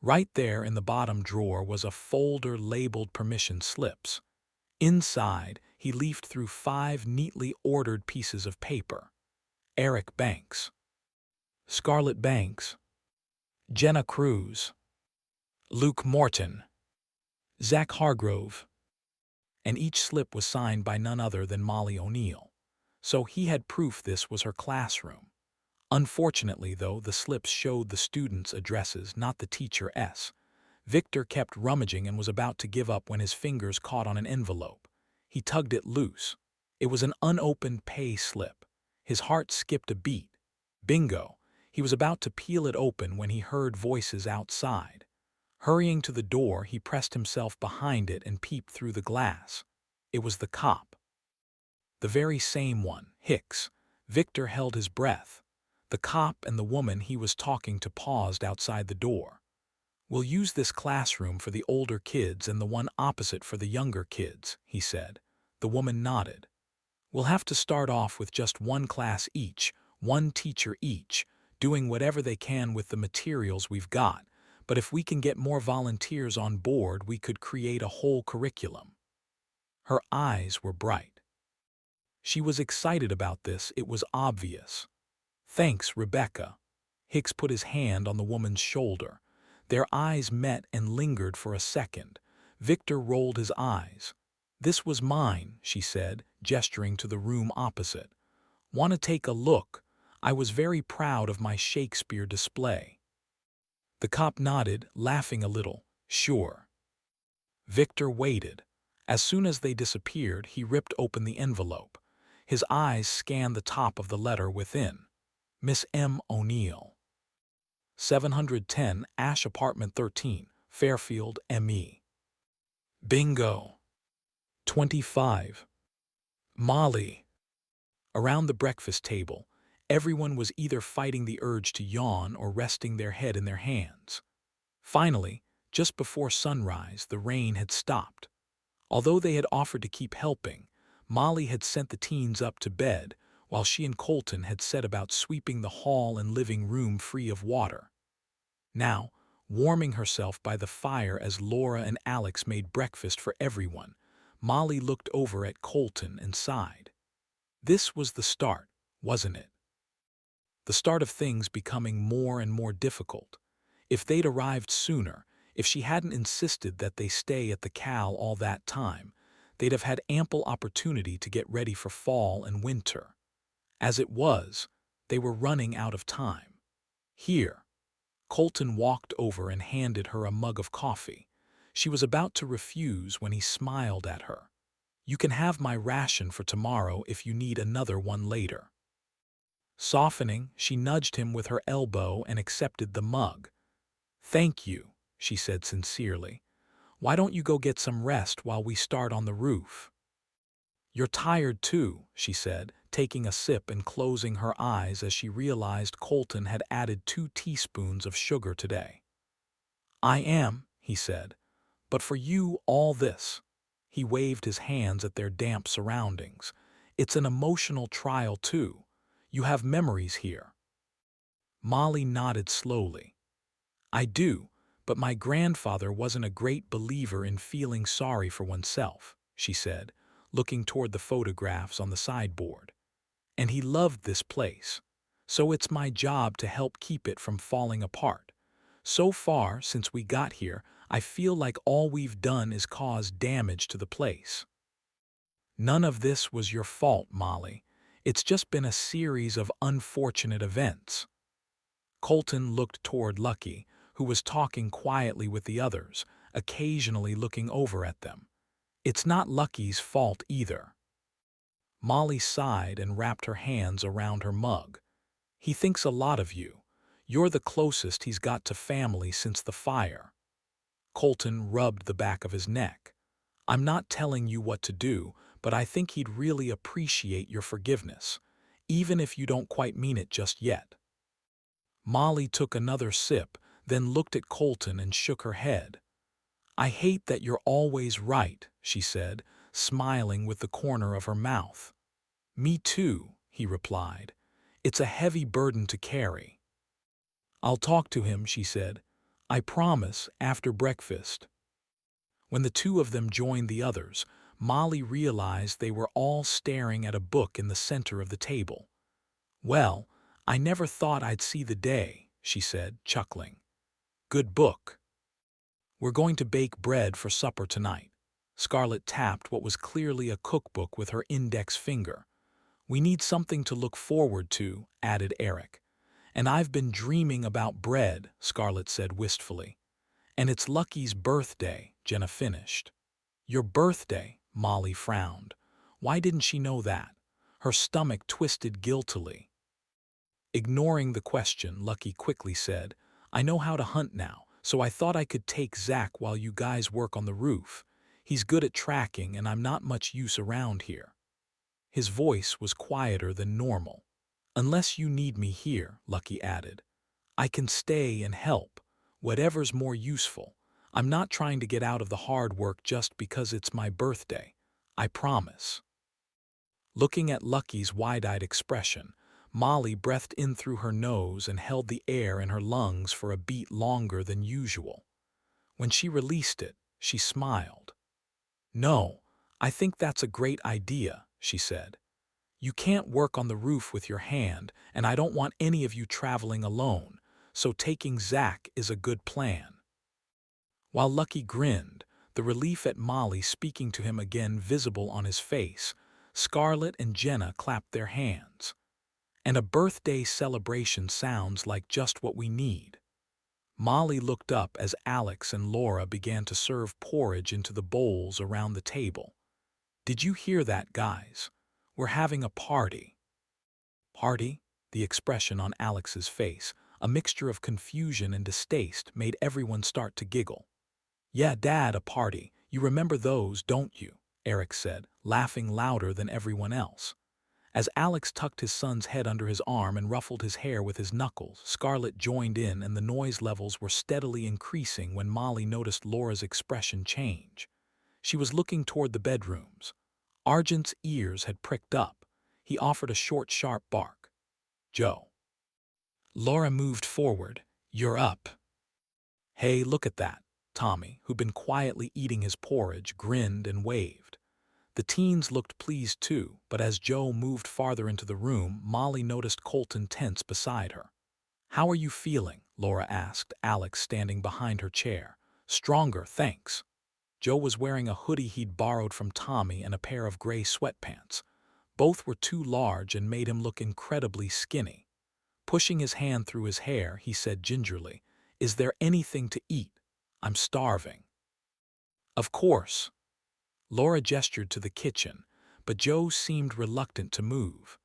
Right there in the bottom drawer was a folder labeled permission slips. Inside, he leafed through 5 neatly ordered pieces of paper. Eric Banks, Scarlett Banks, Jenna Cruz, Luke Morton, Zach Hargrove, and each slip was signed by none other than Molly O'Neill. So he had proof this was her classroom. Unfortunately, though, the slips showed the students' addresses, not the teacher's. Victor kept rummaging and was about to give up when his fingers caught on an envelope. He tugged it loose. It was an unopened pay slip. His heart skipped a beat. Bingo! He was about to peel it open when he heard voices outside. Hurrying to the door, he pressed himself behind it and peeped through the glass. It was the cop. The very same one, Hicks. Victor held his breath. The cop and the woman he was talking to paused outside the door. "We'll use this classroom for the older kids and the one opposite for the younger kids," he said. The woman nodded. "We'll have to start off with just one class each, one teacher each, doing whatever they can with the materials we've got. But if we can get more volunteers on board, we could create a whole curriculum." Her eyes were bright. She was excited about this, it was obvious. "Thanks, Rebecca." Hicks put his hand on the woman's shoulder. Their eyes met and lingered for a second. Victor rolled his eyes. "This was mine," she said, gesturing to the room opposite. "Want to take a look? I was very proud of my Shakespeare display." The cop nodded, laughing a little. "Sure." Victor waited. As soon as they disappeared, he ripped open the envelope. His eyes scanned the top of the letter within. Miss M. O'Neill. 710 Ash Apartment 13, Fairfield, ME. Bingo. 25. Molly. Around the breakfast table, everyone was either fighting the urge to yawn or resting their head in their hands. Finally, just before sunrise, the rain had stopped. Although they had offered to keep helping, Molly had sent the teens up to bed, while she and Colton had set about sweeping the hall and living room free of water. Now, warming herself by the fire as Laura and Alex made breakfast for everyone, Molly looked over at Colton and sighed. This was the start, wasn't it? The start of things becoming more and more difficult. If they'd arrived sooner, if she hadn't insisted that they stay at the Cal all that time, they'd have had ample opportunity to get ready for fall and winter. As it was, they were running out of time. "Here." Colton walked over and handed her a mug of coffee. She was about to refuse when he smiled at her. "You can have my ration for tomorrow if you need another one later." Softening, she nudged him with her elbow and accepted the mug. "Thank you," she said sincerely. "Why don't you go get some rest while we start on the roof?" "You're tired too," she said, taking a sip and closing her eyes as she realized Colton had added 2 teaspoons of sugar today. "I am," he said, "but for you all this." He waved his hands at their damp surroundings. "It's an emotional trial too. You have memories here." Molly nodded slowly. "I do, but my grandfather wasn't a great believer in feeling sorry for oneself," she said, looking toward the photographs on the sideboard. "And he loved this place. So it's my job to help keep it from falling apart. So far, since we got here, I feel like all we've done is cause damage to the place." "None of this was your fault, Molly. It's just been a series of unfortunate events." Colton looked toward Lucky, who was talking quietly with the others, occasionally looking over at them. "It's not Lucky's fault either." Molly sighed and wrapped her hands around her mug. "He thinks a lot of you. You're the closest he's got to family since the fire." Colton rubbed the back of his neck. "I'm not telling you what to do, but I think he'd really appreciate your forgiveness, even if you don't quite mean it just yet." Molly took another sip, then looked at Colton and shook her head. "I hate that you're always right," she said, smiling with the corner of her mouth. "Me too," he replied. "It's a heavy burden to carry." "I'll talk to him," she said. "I promise, after breakfast." When the two of them joined the others, Molly realized they were all staring at a book in the center of the table. "Well, I never thought I'd see the day," she said, chuckling. "Good book." "We're going to bake bread for supper tonight." Scarlett tapped what was clearly a cookbook with her index finger. "We need something to look forward to," added Eric. "And I've been dreaming about bread," Scarlett said wistfully. "And it's Lucky's birthday," Jenna finished. "Your birthday?" Molly frowned. Why didn't she know that? Her stomach twisted guiltily. Ignoring the question, Lucky quickly said, "I know how to hunt now, so I thought I could take Zach while you guys work on the roof. He's good at tracking and I'm not much use around here." His voice was quieter than normal. "Unless you need me here," Lucky added. "I can stay and help, whatever's more useful. I'm not trying to get out of the hard work just because it's my birthday. I promise." Looking at Lucky's wide-eyed expression, Molly breathed in through her nose and held the air in her lungs for a beat longer than usual. When she released it, she smiled. "No, I think that's a great idea," she said. "You can't work on the roof with your hand, and I don't want any of you traveling alone, so taking Zach is a good plan." While Lucky grinned, the relief at Molly speaking to him again visible on his face, Scarlett and Jenna clapped their hands. And a birthday celebration sounds like just what we need. Molly looked up as Alex and Laura began to serve porridge into the bowls around the table. Did you hear that, guys? We're having a party. Party? The expression on Alex's face, a mixture of confusion and distaste, made everyone start to giggle. Yeah, Dad, a party. You remember those, don't you? Eric said, laughing louder than everyone else. As Alex tucked his son's head under his arm and ruffled his hair with his knuckles, Scarlett joined in and the noise levels were steadily increasing when Molly noticed Laura's expression change. She was looking toward the bedrooms. Argent's ears had pricked up. He offered a short, sharp bark. Joe. Laura moved forward. You're up. Hey, look at that. Tommy, who'd been quietly eating his porridge, grinned and waved. The teens looked pleased too, but as Joe moved farther into the room, Molly noticed Colton tense beside her. How are you feeling? Laura asked, Alex standing behind her chair. Stronger, thanks. Joe was wearing a hoodie he'd borrowed from Tommy and a pair of gray sweatpants. Both were too large and made him look incredibly skinny. Pushing his hand through his hair, he said gingerly, Is there anything to eat? I'm starving. Of course. Laura gestured to the kitchen, but Joe seemed reluctant to move.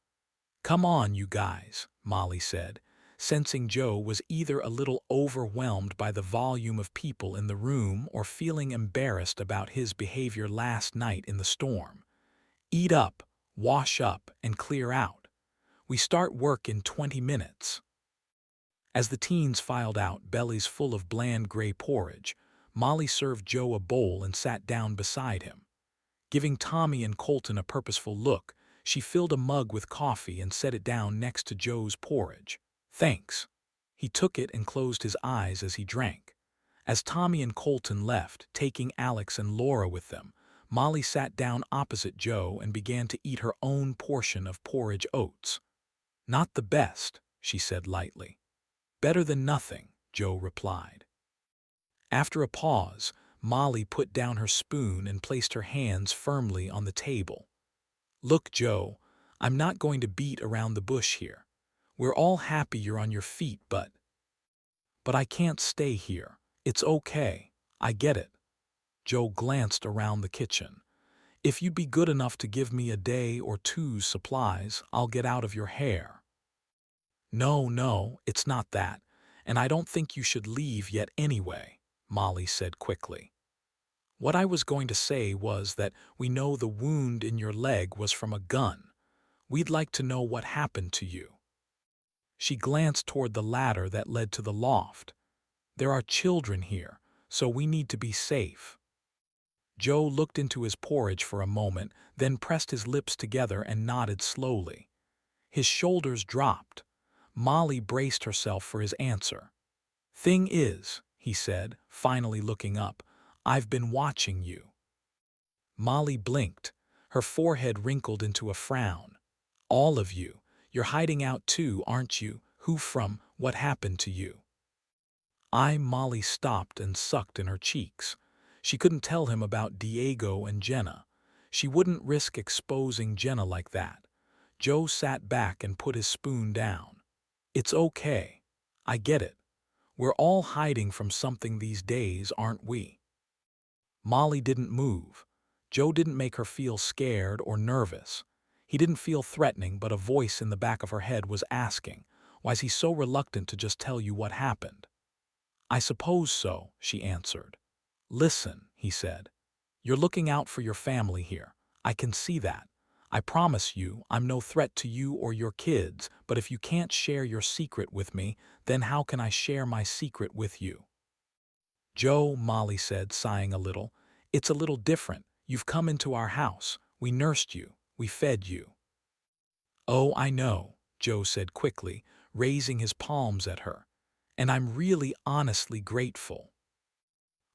Come on, you guys, Molly said, sensing Joe was either a little overwhelmed by the volume of people in the room or feeling embarrassed about his behavior last night in the storm. Eat up, wash up, and clear out. We start work in 20 minutes. As the teens filed out, bellies full of bland gray porridge, Molly served Joe a bowl and sat down beside him. Giving Tommy and Colton a purposeful look, she filled a mug with coffee and set it down next to Joe's porridge. Thanks. He took it and closed his eyes as he drank. As Tommy and Colton left, taking Alex and Laura with them, Molly sat down opposite Joe and began to eat her own portion of porridge oats. Not the best, she said lightly. Better than nothing, Joe replied. After a pause, Molly put down her spoon and placed her hands firmly on the table. Look, Joe, I'm not going to beat around the bush here. We're all happy you're on your feet, but I can't stay here. It's okay. I get it. Joe glanced around the kitchen. If you'd be good enough to give me a day or two's supplies, I'll get out of your hair. No, it's not that, and I don't think you should leave yet anyway, Molly said quickly. What I was going to say was that we know the wound in your leg was from a gun. We'd like to know what happened to you. She glanced toward the ladder that led to the loft. There are children here, so we need to be safe. Joe looked into his porridge for a moment, then pressed his lips together and nodded slowly. His shoulders dropped. Molly braced herself for his answer. Thing is, he said, finally looking up, I've been watching you. Molly blinked, her forehead wrinkled into a frown. All of you. You're hiding out too, aren't you? Who from? What happened to you? Molly stopped and sucked in her cheeks. She couldn't tell him about Diego and Jenna. She wouldn't risk exposing Jenna like that. Joe sat back and put his spoon down. It's okay. I get it. We're all hiding from something these days, aren't we? Molly didn't move. Joe didn't make her feel scared or nervous. He didn't feel threatening, but a voice in the back of her head was asking, why's he so reluctant to just tell you what happened? I suppose so, she answered. Listen, he said. You're looking out for your family here. I can see that. I promise you, I'm no threat to you or your kids, but if you can't share your secret with me, then how can I share my secret with you? Joe, Molly said, sighing a little, it's a little different. You've come into our house. We nursed you. We fed you. Oh, I know, Joe said quickly, raising his palms at her. And I'm really honestly grateful.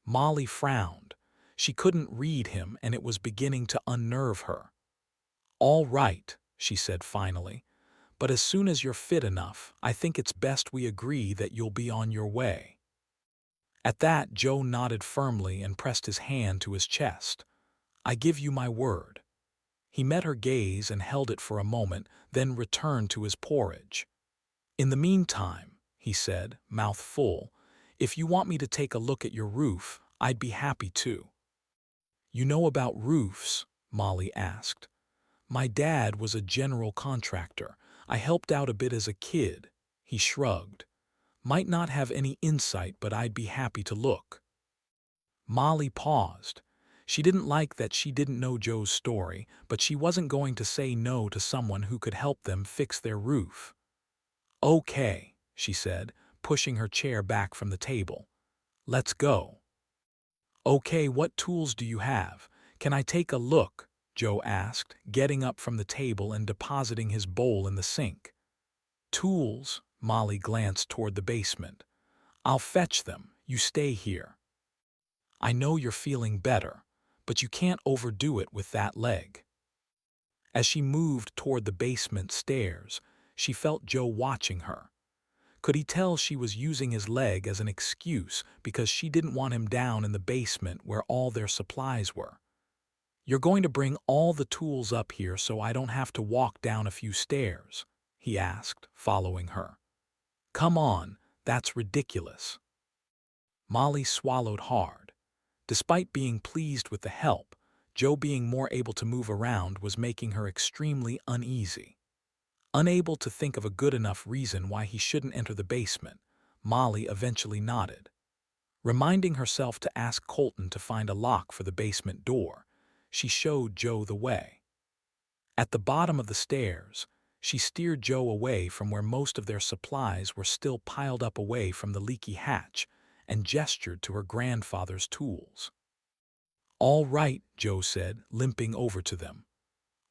Molly frowned. She couldn't read him, and it was beginning to unnerve her. All right, she said finally, but as soon as you're fit enough, I think it's best we agree that you'll be on your way. At that, Joe nodded firmly and pressed his hand to his chest. I give you my word. He met her gaze and held it for a moment, then returned to his porridge. "In the meantime," he said, mouth full, "if you want me to take a look at your roof, I'd be happy to." "You know about roofs?" Molly asked. "My dad was a general contractor. I helped out a bit as a kid." He shrugged. "Might not have any insight, but I'd be happy to look." Molly paused. She didn't like that she didn't know Joe's story, but she wasn't going to say no to someone who could help them fix their roof. "Okay," she said, pushing her chair back from the table. "Let's go." "Okay, what tools do you have? Can I take a look?" Joe asked, getting up from the table and depositing his bowl in the sink. "Tools?" Molly glanced toward the basement. "I'll fetch them. You stay here. I know you're feeling better, but you can't overdo it with that leg." As she moved toward the basement stairs, she felt Joe watching her. Could he tell she was using his leg as an excuse because she didn't want him down in the basement where all their supplies were? "You're going to bring all the tools up here so I don't have to walk down a few stairs?" he asked, following her. "Come on, that's ridiculous." Molly swallowed hard. Despite being pleased with the help, Joe being more able to move around was making her extremely uneasy. Unable to think of a good enough reason why he shouldn't enter the basement, Molly eventually nodded. Reminding herself to ask Colton to find a lock for the basement door, she showed Joe the way. At the bottom of the stairs, she steered Joe away from where most of their supplies were still piled up away from the leaky hatch and gestured to her grandfather's tools. "All right," Joe said, limping over to them.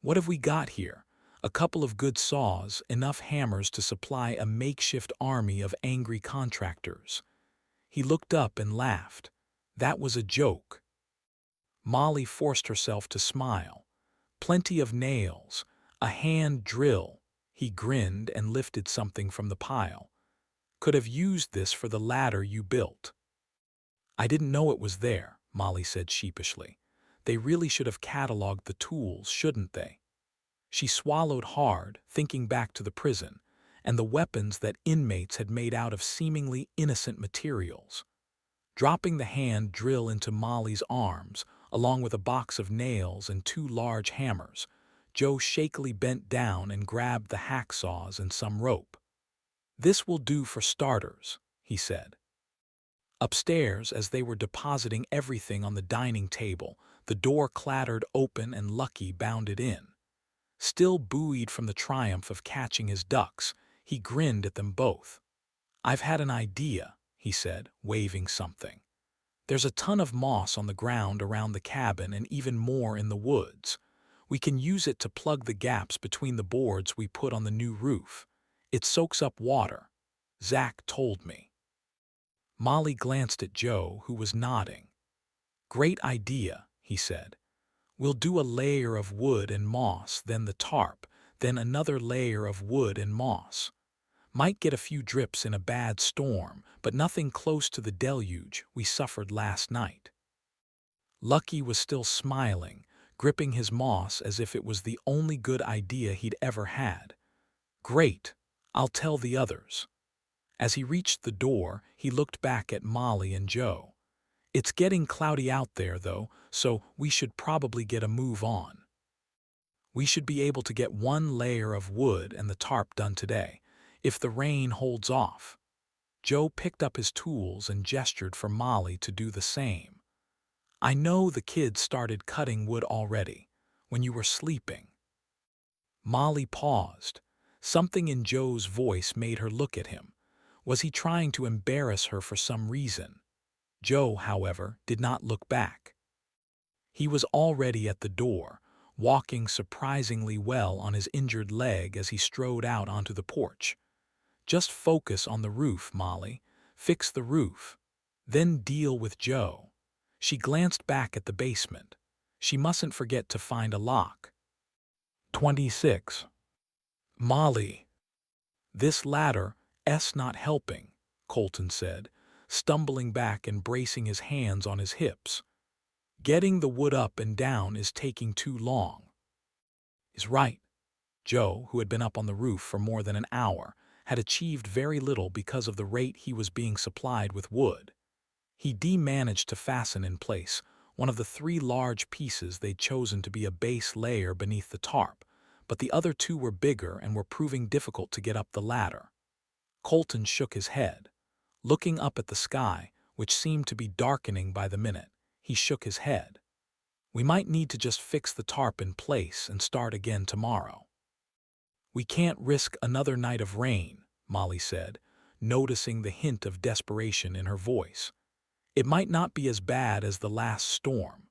"What have we got here? A couple of good saws, enough hammers to supply a makeshift army of angry contractors." He looked up and laughed. That was a joke. Molly forced herself to smile. "Plenty of nails, a hand drill." He grinned and lifted something from the pile. "Could have used this for the ladder you built." "I didn't know it was there," Molly said sheepishly. "They really should have cataloged the tools, shouldn't they?" She swallowed hard, thinking back to the prison, and the weapons that inmates had made out of seemingly innocent materials. Dropping the hand drill into Molly's arms, along with a box of nails and two large hammers, Joe shakily bent down and grabbed the hacksaws and some rope. "This will do for starters," he said. Upstairs, as they were depositing everything on the dining table, the door clattered open and Lucky bounded in. Still buoyed from the triumph of catching his ducks, he grinned at them both. "I've had an idea," he said, waving something. "There's a ton of moss on the ground around the cabin and even more in the woods. We can use it to plug the gaps between the boards we put on the new roof. It soaks up water. Zach told me." Molly glanced at Joe, who was nodding. "Great idea," he said. "We'll do a layer of wood and moss, then the tarp, then another layer of wood and moss. Might get a few drips in a bad storm, but nothing close to the deluge we suffered last night." Lucky was still smiling, gripping his moss as if it was the only good idea he'd ever had. "Great, I'll tell the others." As he reached the door, he looked back at Molly and Joe. "It's getting cloudy out there, though, so we should probably get a move on. We should be able to get one layer of wood and the tarp done today, if the rain holds off." Joe picked up his tools and gestured for Molly to do the same. "I know the kids started cutting wood already, when you were sleeping." Molly paused. Something in Joe's voice made her look at him. Was he trying to embarrass her for some reason? Joe, however, did not look back. He was already at the door, walking surprisingly well on his injured leg as he strode out onto the porch. "Just focus on the roof, Molly. Fix the roof. Then deal with Joe." She glanced back at the basement. She mustn't forget to find a lock. 26. "Molly, this ladder's not helping," Colton said, stumbling back and bracing his hands on his hips. "Getting the wood up and down is taking too long." Is right. Joe, who had been up on the roof for more than an hour, had achieved very little because of the rate he was being supplied with wood. He managed to fasten in place one of the three large pieces they'd chosen to be a base layer beneath the tarp, but the other two were bigger and were proving difficult to get up the ladder. Colton shook his head. Looking up at the sky, which seemed to be darkening by the minute, he shook his head. We might need to just fix the tarp in place and start again tomorrow. We can't risk another night of rain, Molly said, noticing the hint of desperation in her voice. It might not be as bad as the last storm.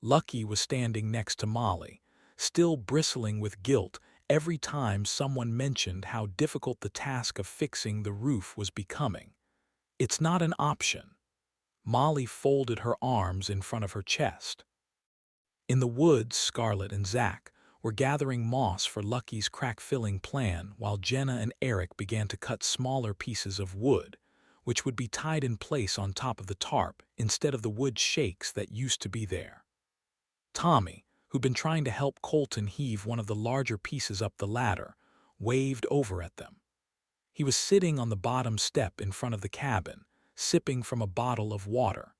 Lucky was standing next to Molly, still bristling with guilt every time someone mentioned how difficult the task of fixing the roof was becoming. It's not an option. Molly folded her arms in front of her chest. In the woods, Scarlett and Zach were gathering moss for Lucky's crack-filling plan while Jenna and Eric began to cut smaller pieces of wood, which would be tied in place on top of the tarp instead of the wood shakes that used to be there. Tommy, who'd been trying to help Colton heave one of the larger pieces up the ladder, waved over at them. He was sitting on the bottom step in front of the cabin, sipping from a bottle of water.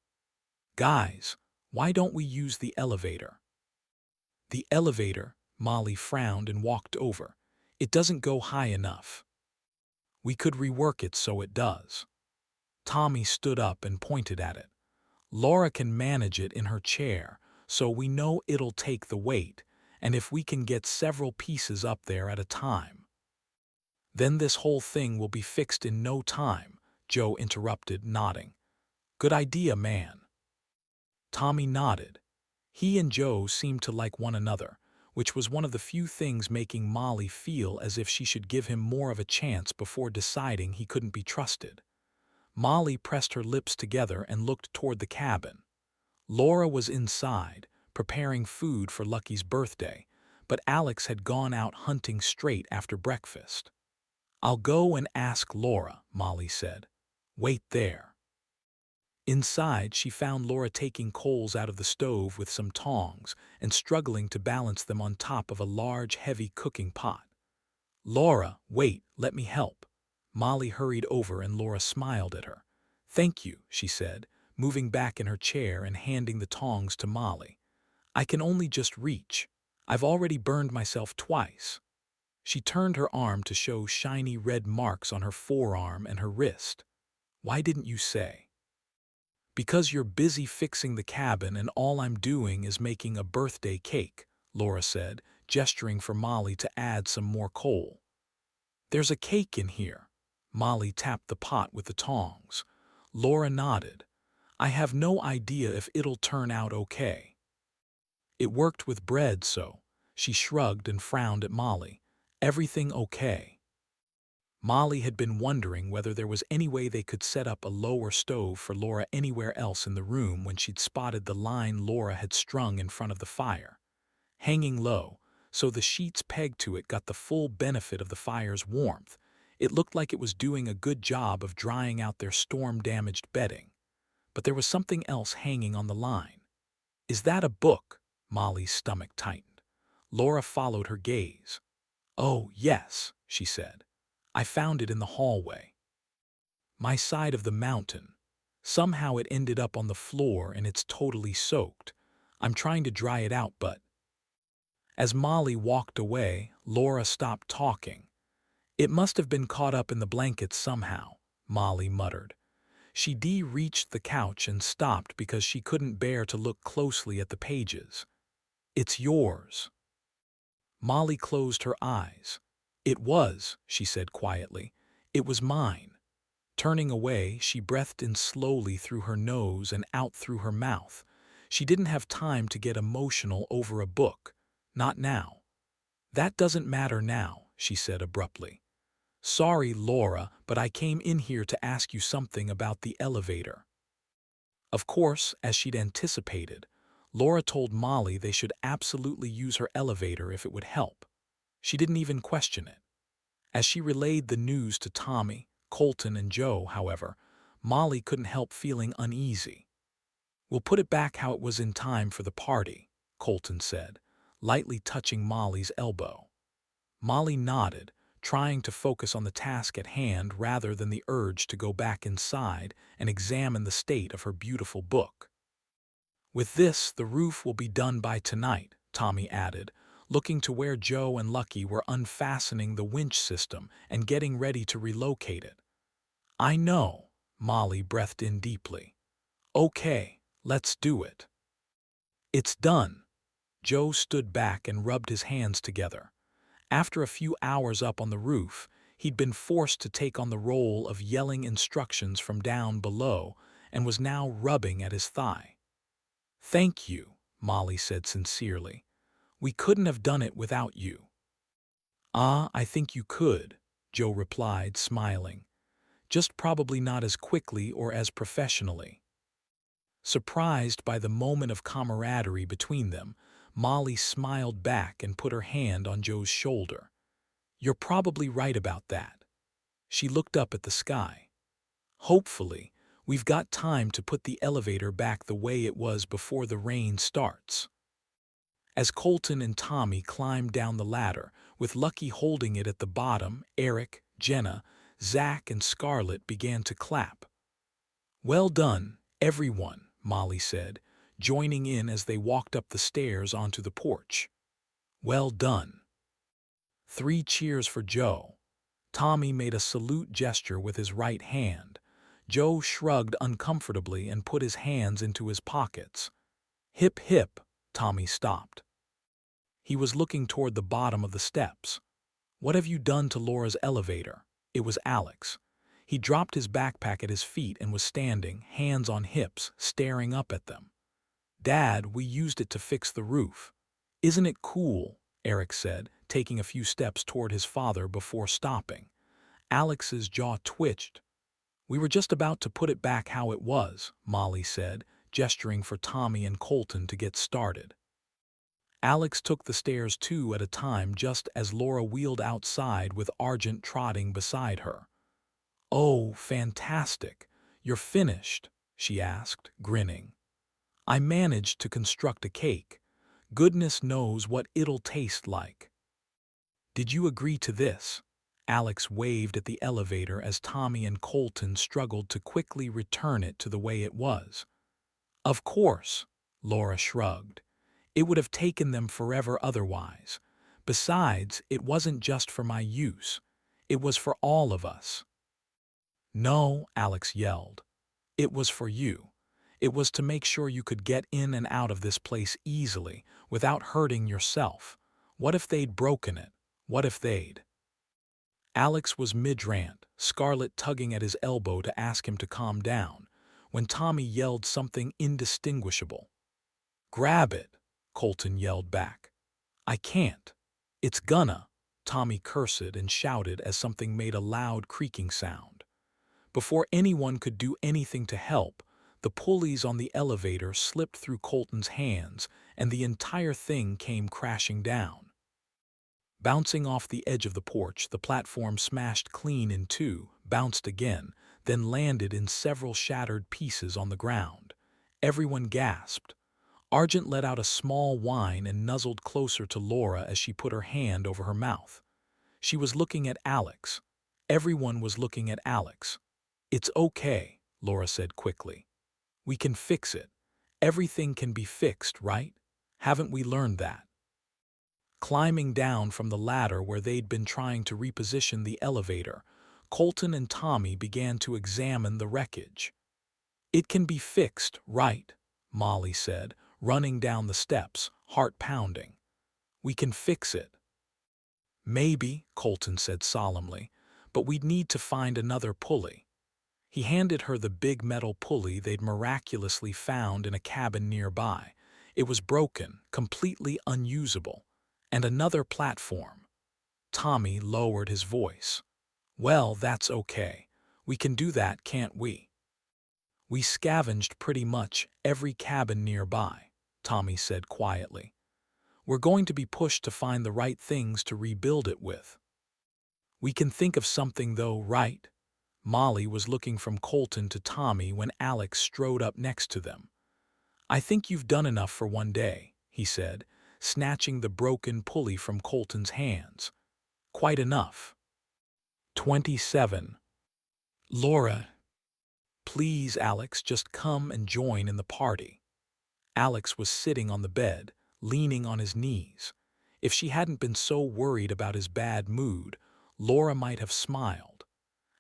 "Guys, why don't we use the elevator?" "The elevator," Molly frowned and walked over. "It doesn't go high enough." "We could rework it so it does." Tommy stood up and pointed at it. "Laura can manage it in her chair, so we know it'll take the weight, and if we can get several pieces up there at a time." "Then this whole thing will be fixed in no time," Joe interrupted, nodding. "Good idea, man." Tommy nodded. He and Joe seemed to like one another, which was one of the few things making Molly feel as if she should give him more of a chance before deciding he couldn't be trusted. Molly pressed her lips together and looked toward the cabin. Laura was inside, preparing food for Lucky's birthday, but Alex had gone out hunting straight after breakfast. "I'll go and ask Laura," Molly said. "Wait there." Inside, she found Laura taking coals out of the stove with some tongs and struggling to balance them on top of a large, heavy cooking pot. "Laura, wait, let me help." Molly hurried over and Laura smiled at her. "Thank you," she said, moving back in her chair and handing the tongs to Molly. "I can only just reach. I've already burned myself twice." She turned her arm to show shiny red marks on her forearm and her wrist. "Why didn't you say?" "Because you're busy fixing the cabin and all I'm doing is making a birthday cake," Laura said, gesturing for Molly to add some more coal. "There's a cake in here." Molly tapped the pot with the tongs. Laura nodded. "I have no idea if it'll turn out okay." "It worked with bread, so." She shrugged and frowned at Molly. "Everything okay?" Molly had been wondering whether there was any way they could set up a lower stove for Laura anywhere else in the room when she'd spotted the line Laura had strung in front of the fire. Hanging low, so the sheets pegged to it got the full benefit of the fire's warmth, it looked like it was doing a good job of drying out their storm-damaged bedding. But there was something else hanging on the line. "Is that a book?" Molly's stomach tightened. Laura followed her gaze. "Oh, yes," she said. "I found it in the hallway. My side of the mountain. Somehow it ended up on the floor and it's totally soaked. I'm trying to dry it out, but—" As Molly walked away, Laura stopped talking. "It must have been caught up in the blankets somehow," Molly muttered. She reached the couch and stopped because she couldn't bear to look closely at the pages. "It's yours." Molly closed her eyes. "It was," she said quietly. "It was mine." Turning away, she breathed in slowly through her nose and out through her mouth. She didn't have time to get emotional over a book. Not now. "That doesn't matter now," she said abruptly. "Sorry, Laura, but I came in here to ask you something about the elevator." Of course, as she'd anticipated, Laura told Molly they should absolutely use her elevator if it would help. She didn't even question it. As she relayed the news to Tommy, Colton, and Joe, however, Molly couldn't help feeling uneasy. "We'll put it back how it was in time for the party," Colton said. lightly touching Molly's elbow. Molly nodded, trying to focus on the task at hand rather than the urge to go back inside and examine the state of her beautiful book. "With this, the roof will be done by tonight," Tommy added, looking to where Joe and Lucky were unfastening the winch system and getting ready to relocate it. "I know," Molly breathed in deeply. "Okay, let's do it." "It's done." Joe stood back and rubbed his hands together. After a few hours up on the roof, he'd been forced to take on the role of yelling instructions from down below and was now rubbing at his thigh. "Thank you," Molly said sincerely. "We couldn't have done it without you." "Ah, I think you could," Joe replied, smiling. "Just probably not as quickly or as professionally." Surprised by the moment of camaraderie between them, Molly smiled back and put her hand on Joe's shoulder. "You're probably right about that." She looked up at the sky. "Hopefully, we've got time to put the elevator back the way it was before the rain starts." As Colton and Tommy climbed down the ladder, with Lucky holding it at the bottom, Eric, Jenna, Zach, and Scarlett began to clap. "Well done, everyone," Molly said, joining in as they walked up the stairs onto the porch. "Well done." 3 cheers for Joe. Tommy made a salute gesture with his right hand. Joe shrugged uncomfortably and put his hands into his pockets. "Hip hip," Tommy stopped. He was looking toward the bottom of the steps. "What have you done to Laura's elevator?" It was Alex. He dropped his backpack at his feet and was standing, hands on hips, staring up at them. "Dad, we used it to fix the roof." "Isn't it cool?" Eric said, taking a few steps toward his father before stopping. Alex's jaw twitched. "We were just about to put it back how it was," Molly said, gesturing for Tommy and Colton to get started. Alex took the stairs 2 at a time just as Laura wheeled outside with Argent trotting beside her. "Oh, fantastic. You're finished?" she asked, grinning. "I managed to construct a cake. Goodness knows what it'll taste like." "Did you agree to this?" Alex waved at the elevator as Tommy and Colton struggled to quickly return it to the way it was. "Of course," Laura shrugged. "It would have taken them forever otherwise. Besides, it wasn't just for my use. It was for all of us." "No," Alex yelled. "It was for you. It was to make sure you could get in and out of this place easily, without hurting yourself. What if they'd broken it? What if they'd—" Alex was mid-rant, Scarlett tugging at his elbow to ask him to calm down, when Tommy yelled something indistinguishable. "Grab it," Colton yelled back. "I can't." "It's gonna," Tommy cursed and shouted as something made a loud creaking sound. Before anyone could do anything to help, the pulleys on the elevator slipped through Colton's hands and the entire thing came crashing down. Bouncing off the edge of the porch, the platform smashed clean in 2, bounced again, then landed in several shattered pieces on the ground. Everyone gasped. Argent let out a small whine and nuzzled closer to Laura as she put her hand over her mouth. She was looking at Alex. Everyone was looking at Alex. "It's okay," Laura said quickly. "We can fix it. Everything can be fixed, right? Haven't we learned that?" Climbing down from the ladder where they'd been trying to reposition the elevator, Colton and Tommy began to examine the wreckage. "It can be fixed, right?" Molly said, running down the steps, heart pounding. "We can fix it." "Maybe," Colton said solemnly, "but we'd need to find another pulley." He handed her the big metal pulley they'd miraculously found in a cabin nearby. It was broken, completely unusable. "And another platform." Tommy lowered his voice. "Well, that's okay. We can do that, can't we?" "We scavenged pretty much every cabin nearby," Tommy said quietly. "We're going to be pushed to find the right things to rebuild it with." "We can think of something though, right?" Molly was looking from Colton to Tommy when Alex strode up next to them. "I think you've done enough for one day," he said, snatching the broken pulley from Colton's hands. Quite enough. 27. Laura. Please, Alex, just come and join in the party. Alex was sitting on the bed, leaning on his knees. If she hadn't been so worried about his bad mood, Laura might have smiled.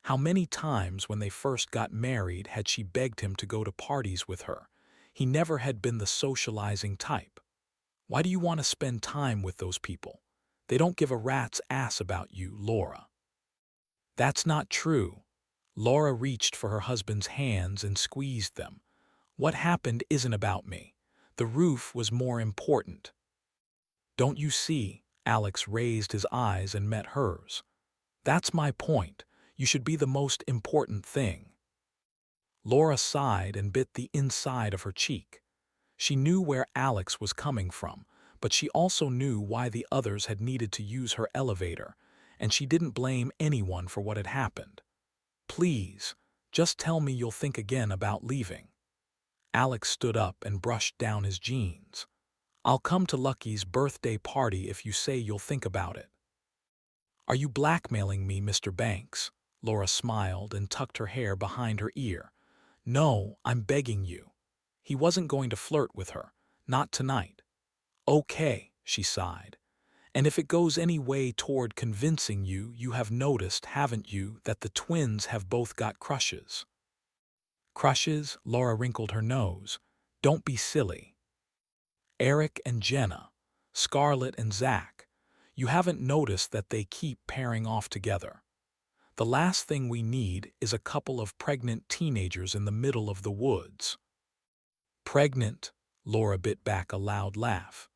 How many times when they first got married had she begged him to go to parties with her? He never had been the socializing type. Why do you want to spend time with those people? They don't give a rat's ass about you, Laura. That's not true. Laura reached for her husband's hands and squeezed them. What happened isn't about me. The roof was more important. Don't you see? Alex raised his eyes and met hers. That's my point. You should be the most important thing. Laura sighed and bit the inside of her cheek. She knew where Alex was coming from, but she also knew why the others had needed to use her elevator, and she didn't blame anyone for what had happened. Please, just tell me you'll think again about leaving. Alex stood up and brushed down his jeans. I'll come to Lucky's birthday party if you say you'll think about it. Are you blackmailing me, Mr. Banks? Laura smiled and tucked her hair behind her ear. No, I'm begging you. He wasn't going to flirt with her. Not tonight. Okay, she sighed. And if it goes any way toward convincing you, you have noticed, haven't you, that the twins have both got crushes? Crushes? Laura wrinkled her nose. Don't be silly. Eric and Jenna, Scarlett and Zach. You haven't noticed that they keep pairing off together. The last thing we need is a couple of pregnant teenagers in the middle of the woods. Pregnant? Laura bit back a loud laugh.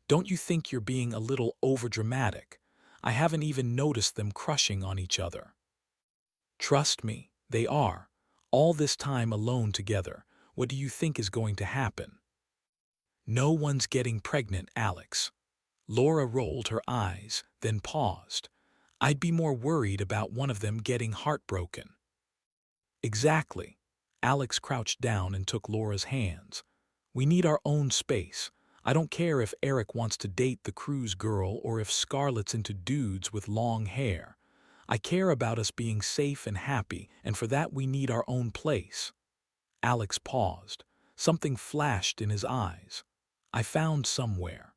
Don't you think you're being a little overdramatic? I haven't even noticed them crushing on each other. Trust me, they are. All this time alone together, what do you think is going to happen? No one's getting pregnant, Alex. Laura rolled her eyes, then paused. I'd be more worried about one of them getting heartbroken. Exactly. Alex crouched down and took Laura's hands. We need our own space. I don't care if Eric wants to date the cruise girl or if Scarlett's into dudes with long hair. I care about us being safe and happy, and for that we need our own place. Alex paused. Something flashed in his eyes. I found somewhere.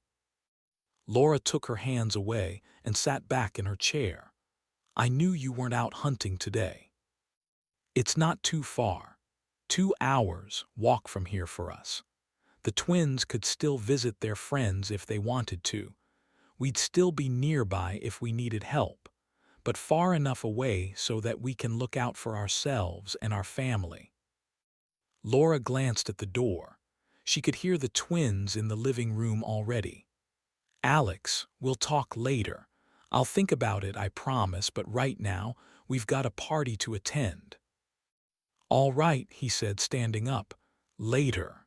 Laura took her hands away and sat back in her chair. I knew you weren't out hunting today. It's not too far. 2 hours walk from here for us. The twins could still visit their friends if they wanted to. We'd still be nearby if we needed help, but far enough away so that we can look out for ourselves and our family. Laura glanced at the door. She could hear the twins in the living room already. Alex, we'll talk later. I'll think about it, I promise, but right now, we've got a party to attend. All right, he said, standing up. Later.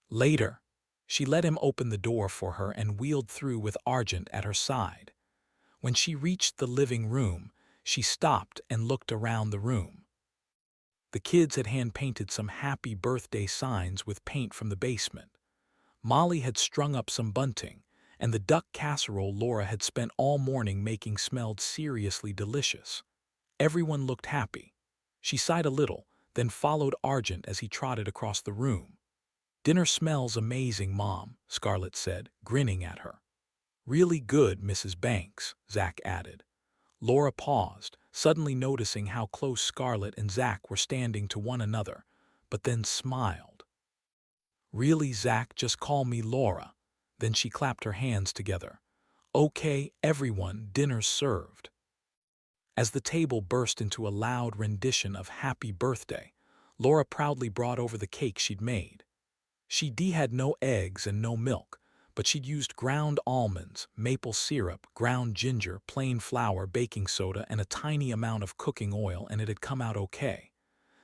Later. She let him open the door for her and wheeled through with Argent at her side. When she reached the living room, she stopped and looked around the room. The kids had hand-painted some happy birthday signs with paint from the basement. Molly had strung up some bunting, and the duck casserole Laura had spent all morning making smelled seriously delicious. Everyone looked happy. She sighed a little, then followed Argent as he trotted across the room. Dinner smells amazing, Mom, Scarlett said, grinning at her. Really good, Mrs. Banks, Zach added. Laura paused, suddenly noticing how close Scarlett and Zach were standing to one another, but then smiled. Really, Zach, just call me Laura. Then she clapped her hands together. Okay, everyone, dinner's served. As the table burst into a loud rendition of Happy Birthday, Laura proudly brought over the cake she'd made. She had no eggs and no milk, but she'd used ground almonds, maple syrup, ground ginger, plain flour, baking soda, and a tiny amount of cooking oil, and it had come out okay.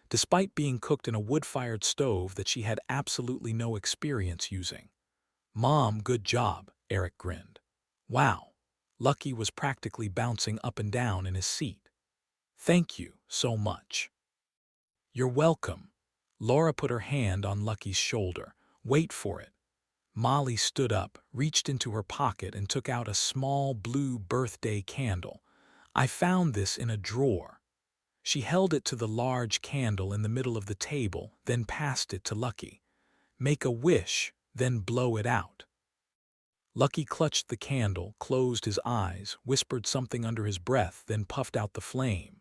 Despite being cooked in a wood-fired stove that she had absolutely no experience using. Mom, good job, Eric grinned. Wow. Lucky was practically bouncing up and down in his seat. Thank you so much. You're welcome. Laura put her hand on Lucky's shoulder. Wait for it. Molly stood up, reached into her pocket, and took out a small blue birthday candle. I found this in a drawer. She held it to the large candle in the middle of the table, then passed it to Lucky. Make a wish, then blow it out. Lucky clutched the candle, closed his eyes, whispered something under his breath, then puffed out the flame.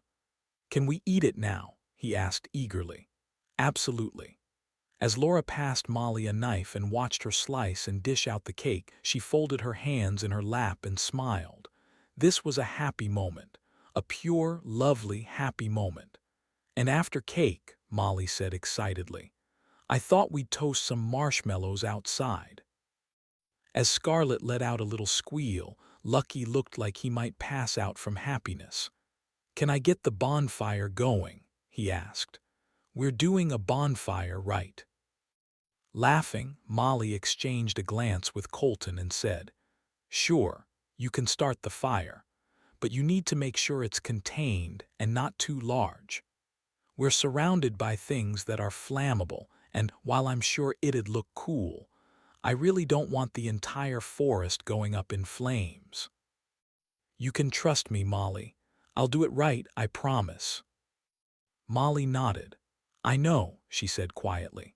Can we eat it now? He asked eagerly. Absolutely. As Laura passed Molly a knife and watched her slice and dish out the cake, she folded her hands in her lap and smiled. This was a happy moment, a pure, lovely, happy moment. And after cake, Molly said excitedly, I thought we'd toast some marshmallows outside. As Scarlet let out a little squeal, Lucky looked like he might pass out from happiness. Can I get the bonfire going? He asked. We're doing a bonfire, right? Laughing, Molly exchanged a glance with Colton and said, Sure, you can start the fire, but you need to make sure it's contained and not too large. We're surrounded by things that are flammable, and while I'm sure it'd look cool, I really don't want the entire forest going up in flames. You can trust me, Molly. I'll do it right, I promise. Molly nodded. I know, she said quietly.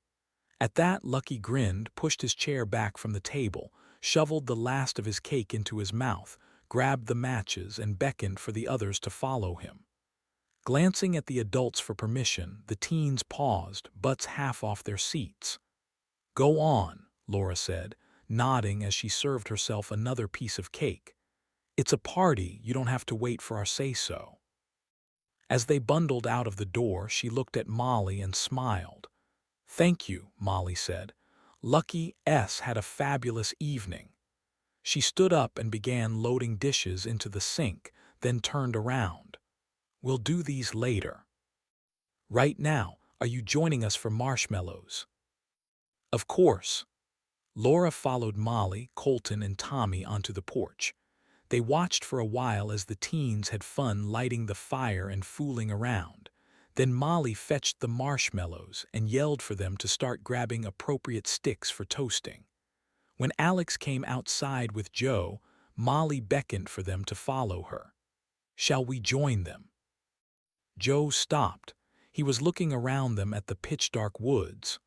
At that, Lucky grinned, pushed his chair back from the table, shoveled the last of his cake into his mouth, grabbed the matches, and beckoned for the others to follow him. Glancing at the adults for permission, the teens paused, butts half off their seats. Go on, Laura said, nodding as she served herself another piece of cake. It's a party, you don't have to wait for our say-so. As they bundled out of the door, she looked at Molly and smiled. Thank you, Molly said. Lucky S. had a fabulous evening. She stood up and began loading dishes into the sink, then turned around. We'll do these later. Right now, are you joining us for marshmallows? Of course. Laura followed Molly, Colton, and Tommy onto the porch. They watched for a while as the teens had fun lighting the fire and fooling around. Then Molly fetched the marshmallows and yelled for them to start grabbing appropriate sticks for toasting. When Alex came outside with Joe, Molly beckoned for them to follow her. Shall we join them? Joe stopped. He was looking around them at the pitch-dark woods.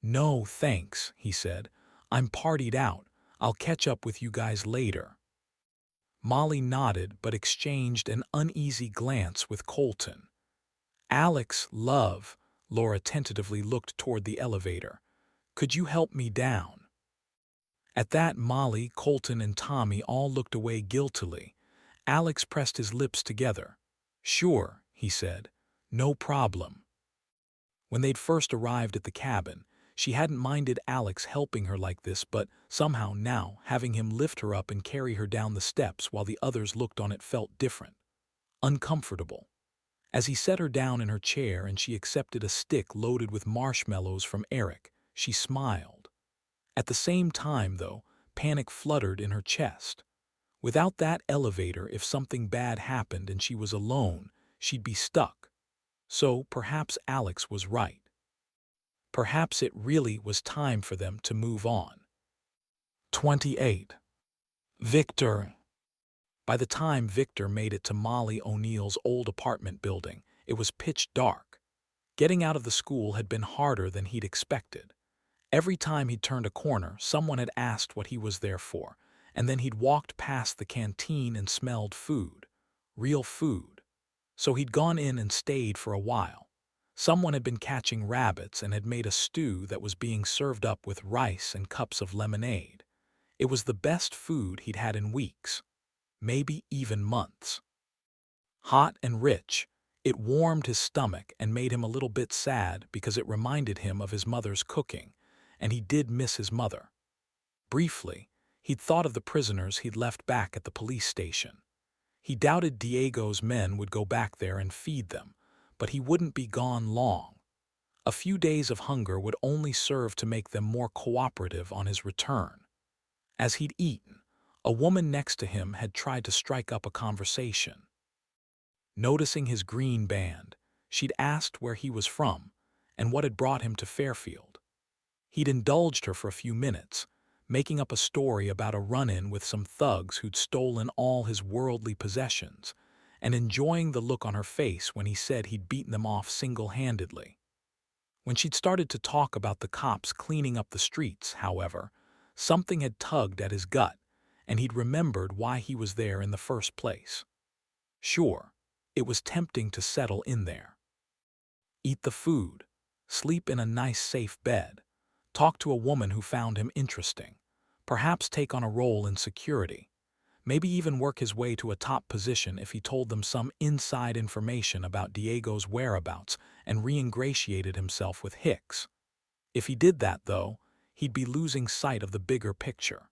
No, thanks, he said. I'm partied out. I'll catch up with you guys later. Molly nodded but exchanged an uneasy glance with Colton. Alex, love, Laura tentatively looked toward the elevator. Could you help me down? At that, Molly, Colton, and Tommy all looked away guiltily. Alex pressed his lips together. Sure, he said. No problem. When they'd first arrived at the cabin, she hadn't minded Alex helping her like this, but somehow now, having him lift her up and carry her down the steps while the others looked on it felt different. Uncomfortable. As he set her down in her chair and she accepted a stick loaded with marshmallows from Eric, she smiled. At the same time, though, panic fluttered in her chest. Without that elevator, if something bad happened and she was alone, she'd be stuck. So perhaps Alex was right. Perhaps it really was time for them to move on. 28. Victor. By the time Victor made it to Molly O'Neill's old apartment building, it was pitch dark. Getting out of the school had been harder than he'd expected. Every time he'd turned a corner, someone had asked what he was there for, and then he'd walked past the canteen and smelled food. Real food. So he'd gone in and stayed for a while. Someone had been catching rabbits and had made a stew that was being served up with rice and cups of lemonade. It was the best food he'd had in weeks, maybe even months. Hot and rich, it warmed his stomach and made him a little bit sad because it reminded him of his mother's cooking, and he did miss his mother. Briefly, he'd thought of the prisoners he'd left back at the police station. He doubted Diego's men would go back there and feed them, but he wouldn't be gone long. A few days of hunger would only serve to make them more cooperative on his return. As he'd eaten, a woman next to him had tried to strike up a conversation. Noticing his green band, she'd asked where he was from and what had brought him to Fairfield. He'd indulged her for a few minutes, making up a story about a run-in with some thugs who'd stolen all his worldly possessions, and enjoying the look on her face when he said he'd beaten them off single-handedly. When she'd started to talk about the cops cleaning up the streets, however, something had tugged at his gut, and he'd remembered why he was there in the first place. Sure, it was tempting to settle in there. Eat the food, sleep in a nice safe bed, talk to a woman who found him interesting, perhaps take on a role in security, maybe even work his way to a top position if he told them some inside information about Diego's whereabouts and re-ingratiated himself with Hicks. If he did that, though, he'd be losing sight of the bigger picture,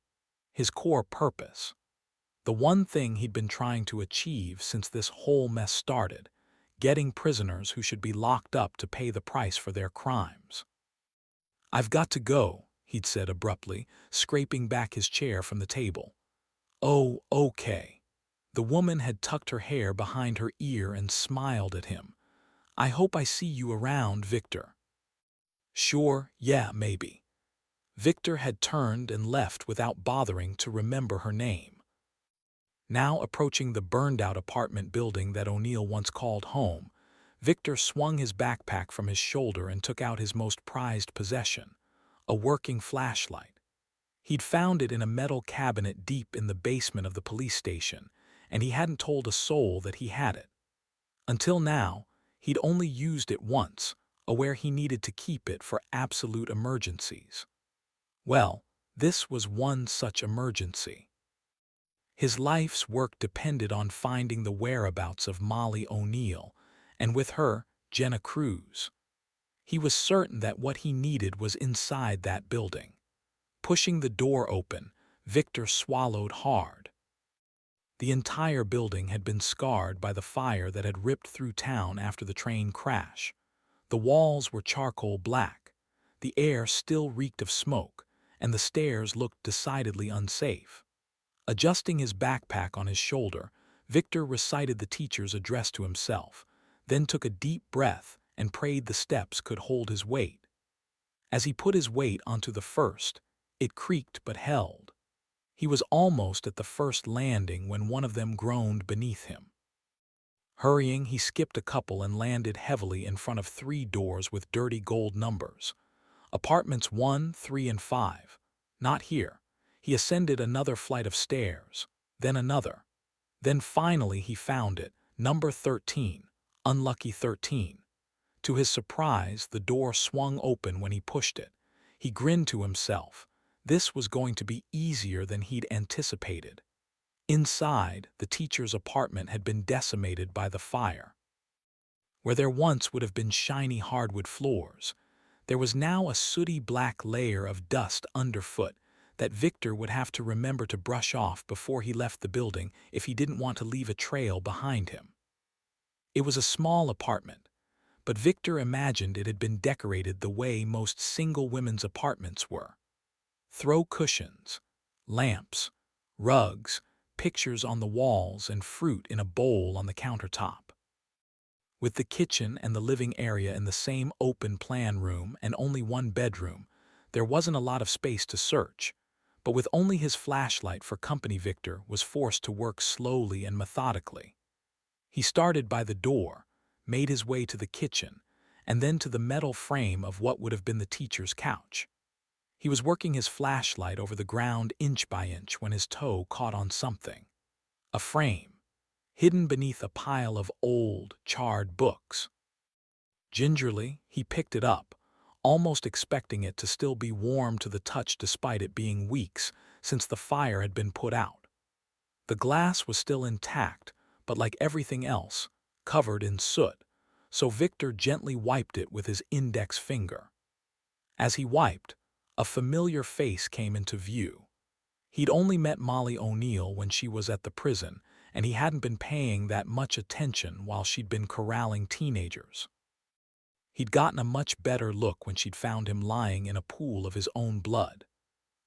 his core purpose, the one thing he'd been trying to achieve since this whole mess started, getting prisoners who should be locked up to pay the price for their crimes. "I've got to go," he'd said abruptly, scraping back his chair from the table. "Oh, okay." The woman had tucked her hair behind her ear and smiled at him. "I hope I see you around, Victor." "Sure, yeah, maybe." Victor had turned and left without bothering to remember her name. Now approaching the burned-out apartment building that O'Neill once called home, Victor swung his backpack from his shoulder and took out his most prized possession, a working flashlight. He'd found it in a metal cabinet deep in the basement of the police station, and he hadn't told a soul that he had it. Until now, he'd only used it once, aware he needed to keep it for absolute emergencies. Well, this was one such emergency. His life's work depended on finding the whereabouts of Molly O'Neill, and with her, Jenna Cruz. He was certain that what he needed was inside that building. Pushing the door open, Victor swallowed hard. The entire building had been scarred by the fire that had ripped through town after the train crash. The walls were charcoal black, the air still reeked of smoke, and the stairs looked decidedly unsafe. Adjusting his backpack on his shoulder, Victor recited the teacher's address to himself, then took a deep breath and prayed the steps could hold his weight. As he put his weight onto the first, it creaked but held. He was almost at the first landing when one of them groaned beneath him. Hurrying, he skipped a couple and landed heavily in front of 3 doors with dirty gold numbers. Apartments 1, 3, and 5. Not here. He ascended another flight of stairs, then another. Then finally he found it, number 13, unlucky 13. To his surprise, the door swung open when he pushed it. He grinned to himself. This was going to be easier than he'd anticipated. Inside, the teacher's apartment had been decimated by the fire. Where there once would have been shiny hardwood floors, there was now a sooty black layer of dust underfoot that Victor would have to remember to brush off before he left the building if he didn't want to leave a trail behind him. It was a small apartment, but Victor imagined it had been decorated the way most single women's apartments were. Throw cushions, lamps, rugs, pictures on the walls, and fruit in a bowl on the countertop. With the kitchen and the living area in the same open-plan room and only one bedroom, there wasn't a lot of space to search, but with only his flashlight for company, Victor was forced to work slowly and methodically. He started by the door, made his way to the kitchen, and then to the metal frame of what would have been the teacher's couch. He was working his flashlight over the ground inch by inch when his toe caught on something. A frame, hidden beneath a pile of old, charred books. Gingerly, he picked it up, almost expecting it to still be warm to the touch despite it being weeks since the fire had been put out. The glass was still intact, but like everything else, covered in soot, so Victor gently wiped it with his index finger. As he wiped, a familiar face came into view. He'd only met Molly O'Neill when she was at the prison, and he hadn't been paying that much attention while she'd been corralling teenagers. He'd gotten a much better look when she'd found him lying in a pool of his own blood.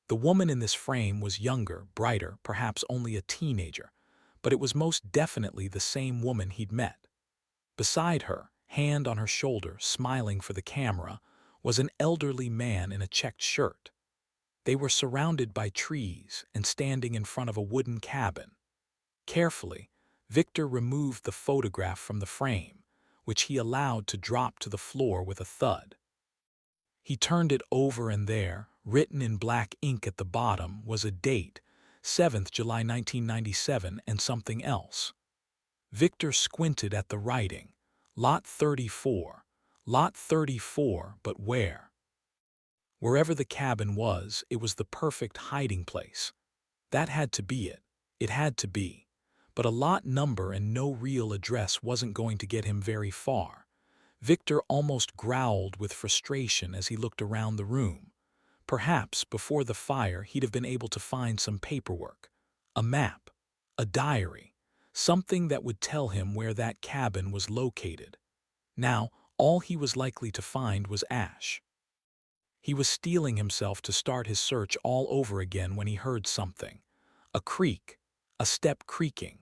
The woman in this frame was younger, brighter, perhaps only a teenager, but it was most definitely the same woman he'd met. Beside her, hand on her shoulder, smiling for the camera, was an elderly man in a checked shirt. They were surrounded by trees and standing in front of a wooden cabin. Carefully, Victor removed the photograph from the frame, which he allowed to drop to the floor with a thud. He turned it over, and there, written in black ink at the bottom, was a date, 7th July 1997, and something else. Victor squinted at the writing. Lot 34. Lot 34, but where? Wherever the cabin was, it was the perfect hiding place. That had to be it. It had to be. But a lot number and no real address wasn't going to get him very far. Victor almost growled with frustration as he looked around the room. Perhaps before the fire he'd have been able to find some paperwork, a map, a diary, something that would tell him where that cabin was located. Now, all he was likely to find was ash. He was steeling himself to start his search all over again when he heard something. A creak, a step creaking.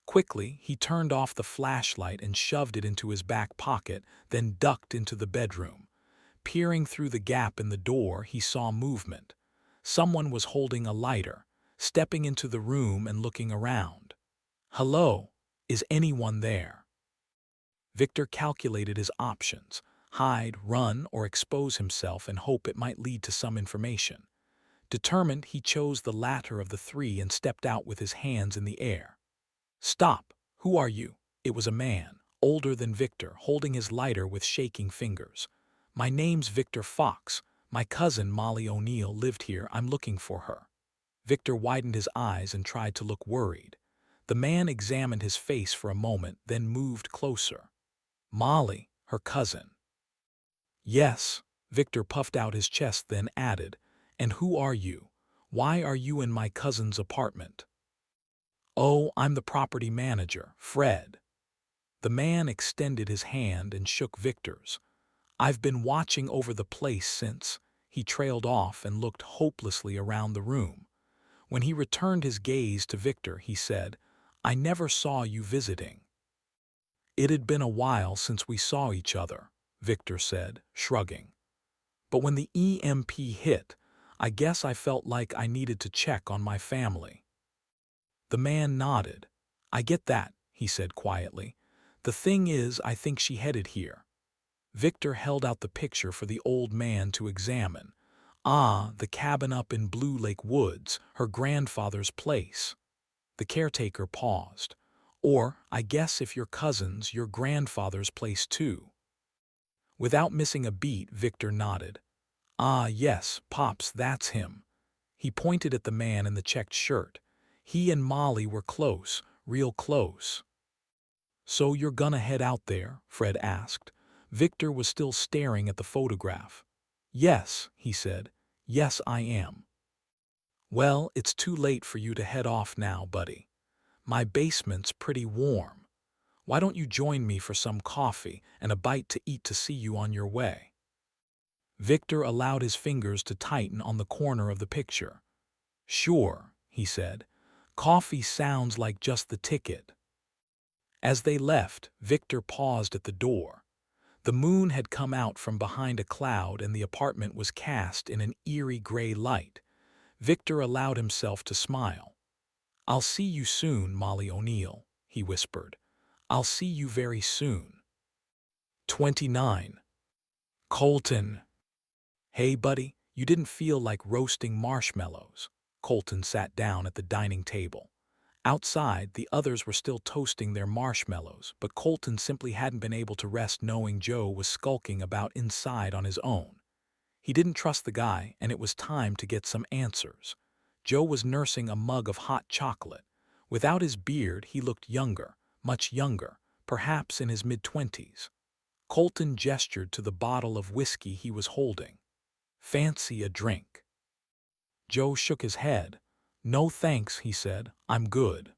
Quickly, he turned off the flashlight and shoved it into his back pocket, then ducked into the bedroom. Peering through the gap in the door, he saw movement. Someone was holding a lighter, stepping into the room and looking around. "Hello, is anyone there?" Victor calculated his options: hide, run, or expose himself and hope it might lead to some information. Determined, he chose the latter of the three and stepped out with his hands in the air. "Stop! Who are you?" It was a man, older than Victor, holding his lighter with shaking fingers. "My name's Victor Fox. My cousin, Molly O'Neill, lived here. I'm looking for her." Victor widened his eyes and tried to look worried. The man examined his face for a moment, then moved closer. "Molly, her cousin." "Yes." Victor puffed out his chest, then added, "And who are you? Why are you in my cousin's apartment?" "Oh, I'm the property manager, Fred." The man extended his hand and shook Victor's. "I've been watching over the place since—" He trailed off and looked hopelessly around the room. When he returned his gaze to Victor, he said, "I never saw you visiting." "It had been a while since we saw each other," Victor said, shrugging. "But when the EMP hit, I guess I felt like I needed to check on my family." The man nodded. "I get that," he said quietly. "The thing is, I think she headed here." Victor held out the picture for the old man to examine. "Ah, the cabin up in Blue Lake Woods, her grandfather's place." The caretaker paused. "Or, I guess if you're cousins, your grandfather's place too." Without missing a beat, Victor nodded. "Ah, yes, Pops, that's him." He pointed at the man in the checked shirt. "He and Molly were close, real close." "So you're gonna head out there?" Fred asked. Victor was still staring at the photograph. "Yes," he said. "Yes, I am." "Well, it's too late for you to head off now, buddy. My basement's pretty warm. Why don't you join me for some coffee and a bite to eat to see you on your way?" Victor allowed his fingers to tighten on the corner of the picture. "Sure," he said. "Coffee sounds like just the ticket." As they left, Victor paused at the door. The moon had come out from behind a cloud and the apartment was cast in an eerie gray light. Victor allowed himself to smile. "I'll see you soon, Molly O'Neill," he whispered. "I'll see you very soon." 29. Colton. "Hey, buddy, you didn't feel like roasting marshmallows." Colton sat down at the dining table. Outside, the others were still toasting their marshmallows, but Colton simply hadn't been able to rest knowing Joe was skulking about inside on his own. He didn't trust the guy, and it was time to get some answers. Joe was nursing a mug of hot chocolate. Without his beard, he looked younger, much younger, perhaps in his mid-20s. Colton gestured to the bottle of whiskey he was holding. "Fancy a drink?" Joe shook his head. "No thanks," he said. "I'm good."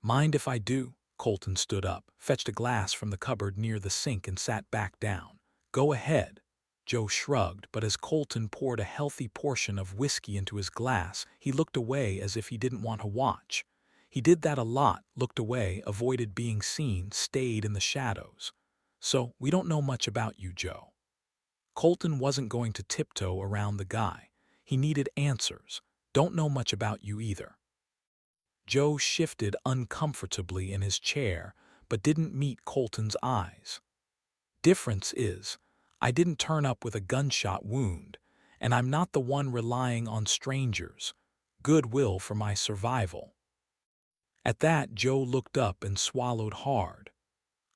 "Mind if I do?" Colton stood up, fetched a glass from the cupboard near the sink and sat back down. "Go ahead." Joe shrugged, but as Colton poured a healthy portion of whiskey into his glass, he looked away as if he didn't want to watch. He did that a lot, looked away, avoided being seen, stayed in the shadows. "So, we don't know much about you, Joe." Colton wasn't going to tiptoe around the guy. He needed answers. Don't know much about you either. Joe shifted uncomfortably in his chair, but didn't meet Colton's eyes. Difference is, I didn't turn up with a gunshot wound, and I'm not the one relying on strangers' goodwill for my survival. At that, Joe looked up and swallowed hard.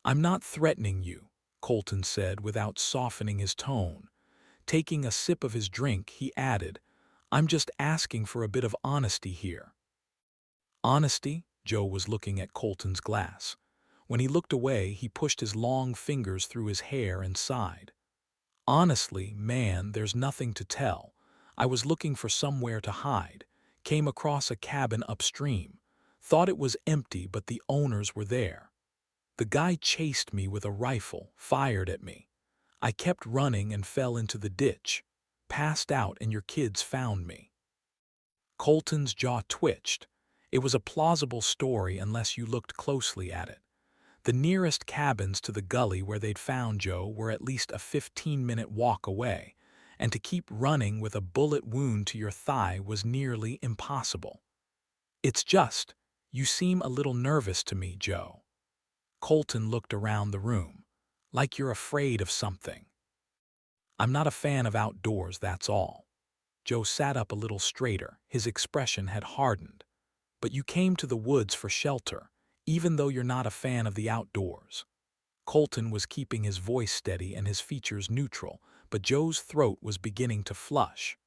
I'm not threatening you, Colton said without softening his tone. Taking a sip of his drink, he added, I'm just asking for a bit of honesty here. Honesty? Joe was looking at Colton's glass. When he looked away, he pushed his long fingers through his hair and sighed. Honestly, man, there's nothing to tell. I was looking for somewhere to hide. Came across a cabin upstream. Thought it was empty, but the owners were there. The guy chased me with a rifle, fired at me. I kept running and fell into the ditch. Passed out and your kids found me. Colton's jaw twitched. It was a plausible story unless you looked closely at it. The nearest cabins to the gully where they'd found Joe were at least a 15-minute walk away, and to keep running with a bullet wound to your thigh was nearly impossible. It's just, you seem a little nervous to me, Joe. Colton looked around the room. Like you're afraid of something. I'm not a fan of outdoors, that's all. Joe sat up a little straighter. His expression had hardened. But you came to the woods for shelter, even though you're not a fan of the outdoors. Colton was keeping his voice steady and his features neutral, but Joe's throat was beginning to flush.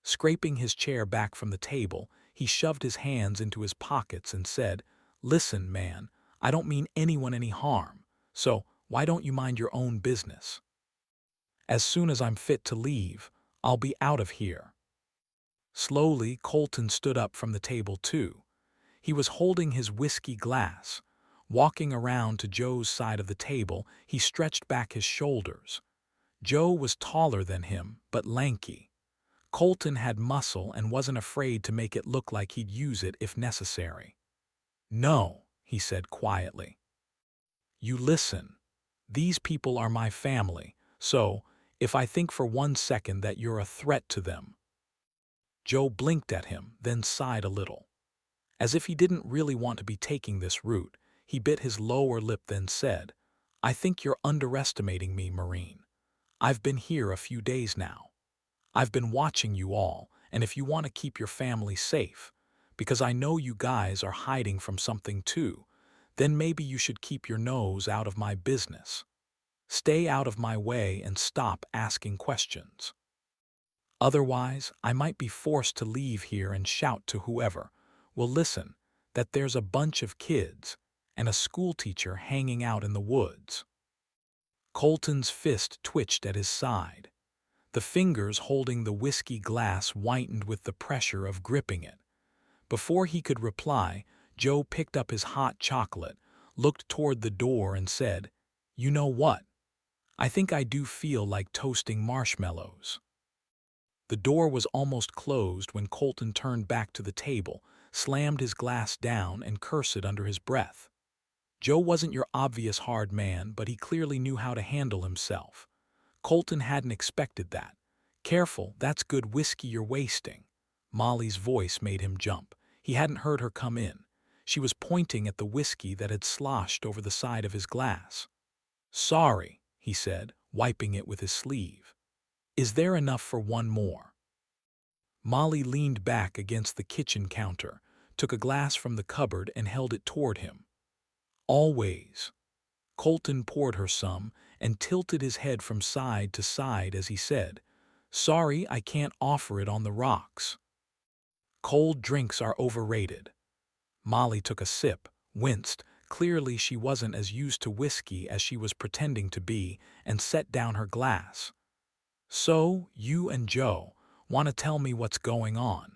Scraping his chair back from the table, he shoved his hands into his pockets and said, Listen, man, I don't mean anyone any harm, so why don't you mind your own business? As soon as I'm fit to leave, I'll be out of here. Slowly, Colton stood up from the table too. He was holding his whiskey glass. Walking around to Joe's side of the table, he stretched back his shoulders. Joe was taller than him, but lanky. Colton had muscle and wasn't afraid to make it look like he'd use it if necessary. No, he said quietly. You listen. These people are my family, so if I think for 1 second that you're a threat to them. Joe blinked at him, then sighed a little. As if he didn't really want to be taking this route, he bit his lower lip then said, I think you're underestimating me, Marine. I've been here a few days now. I've been watching you all, and if you want to keep your family safe, because I know you guys are hiding from something too, then maybe you should keep your nose out of my business. Stay out of my way and stop asking questions. Otherwise, I might be forced to leave here and shout to whoever will listen that there's a bunch of kids and a schoolteacher hanging out in the woods. Colton's fist twitched at his side. The fingers holding the whiskey glass whitened with the pressure of gripping it. Before he could reply, Joe picked up his hot chocolate, looked toward the door and said, You know what? I think I do feel like toasting marshmallows. The door was almost closed when Colton turned back to the table, slammed his glass down, and cursed under his breath. Joe wasn't your obvious hard man, but he clearly knew how to handle himself. Colton hadn't expected that. Careful, that's good whiskey you're wasting. Molly's voice made him jump. He hadn't heard her come in. She was pointing at the whiskey that had sloshed over the side of his glass. Sorry, he said, wiping it with his sleeve. Is there enough for one more? Molly leaned back against the kitchen counter, took a glass from the cupboard and held it toward him. Always. Colton poured her some and tilted his head from side to side as he said, Sorry, I can't offer it on the rocks. Cold drinks are overrated. Molly took a sip, winced. Clearly she wasn't as used to whiskey as she was pretending to be, and set down her glass. So, you and Joe want to tell me what's going on?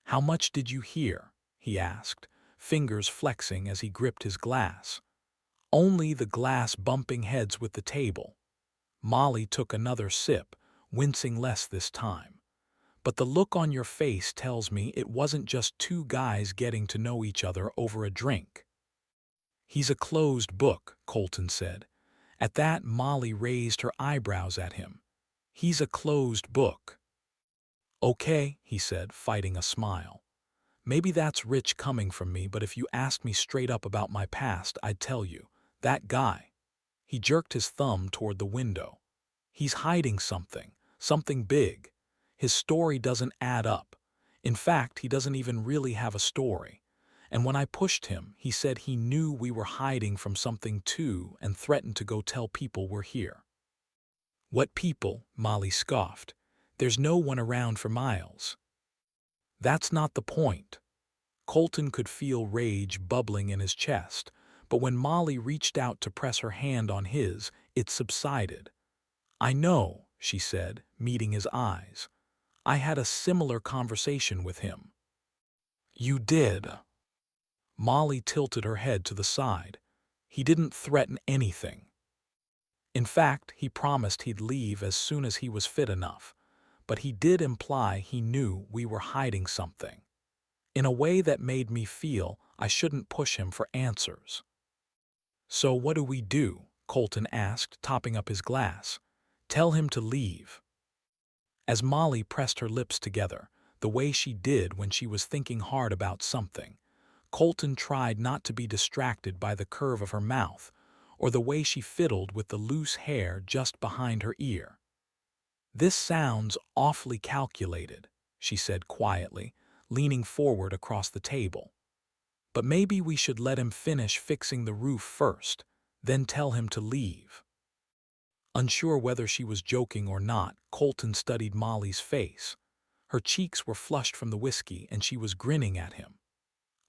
How much did you hear? He asked, fingers flexing as he gripped his glass. Only the glass bumping heads with the table. Molly took another sip, wincing less this time. But the look on your face tells me it wasn't just two guys getting to know each other over a drink. He's a closed book, Colton said. At that, Molly raised her eyebrows at him. He's a closed book. Okay, he said, fighting a smile. Maybe that's rich coming from me, but if you asked me straight up about my past, I'd tell you. That guy. He jerked his thumb toward the window. He's hiding something, something big. His story doesn't add up. In fact, he doesn't even really have a story. And when I pushed him, he said he knew we were hiding from something too and threatened to go tell people we're here. What people? Molly scoffed. There's no one around for miles. That's not the point. Colton could feel rage bubbling in his chest, but when Molly reached out to press her hand on his, it subsided. I know, she said, meeting his eyes. I had a similar conversation with him. You did. Molly tilted her head to the side. He didn't threaten anything. In fact, he promised he'd leave as soon as he was fit enough, but he did imply he knew we were hiding something. In a way that made me feel I shouldn't push him for answers. So what do we do? Colton asked, topping up his glass. Tell him to leave. As Molly pressed her lips together, the way she did when she was thinking hard about something, Colton tried not to be distracted by the curve of her mouth or the way she fiddled with the loose hair just behind her ear. This sounds awfully calculated, she said quietly, leaning forward across the table. But maybe we should let him finish fixing the roof first, then tell him to leave. Unsure whether she was joking or not, Colton studied Molly's face. Her cheeks were flushed from the whiskey and she was grinning at him.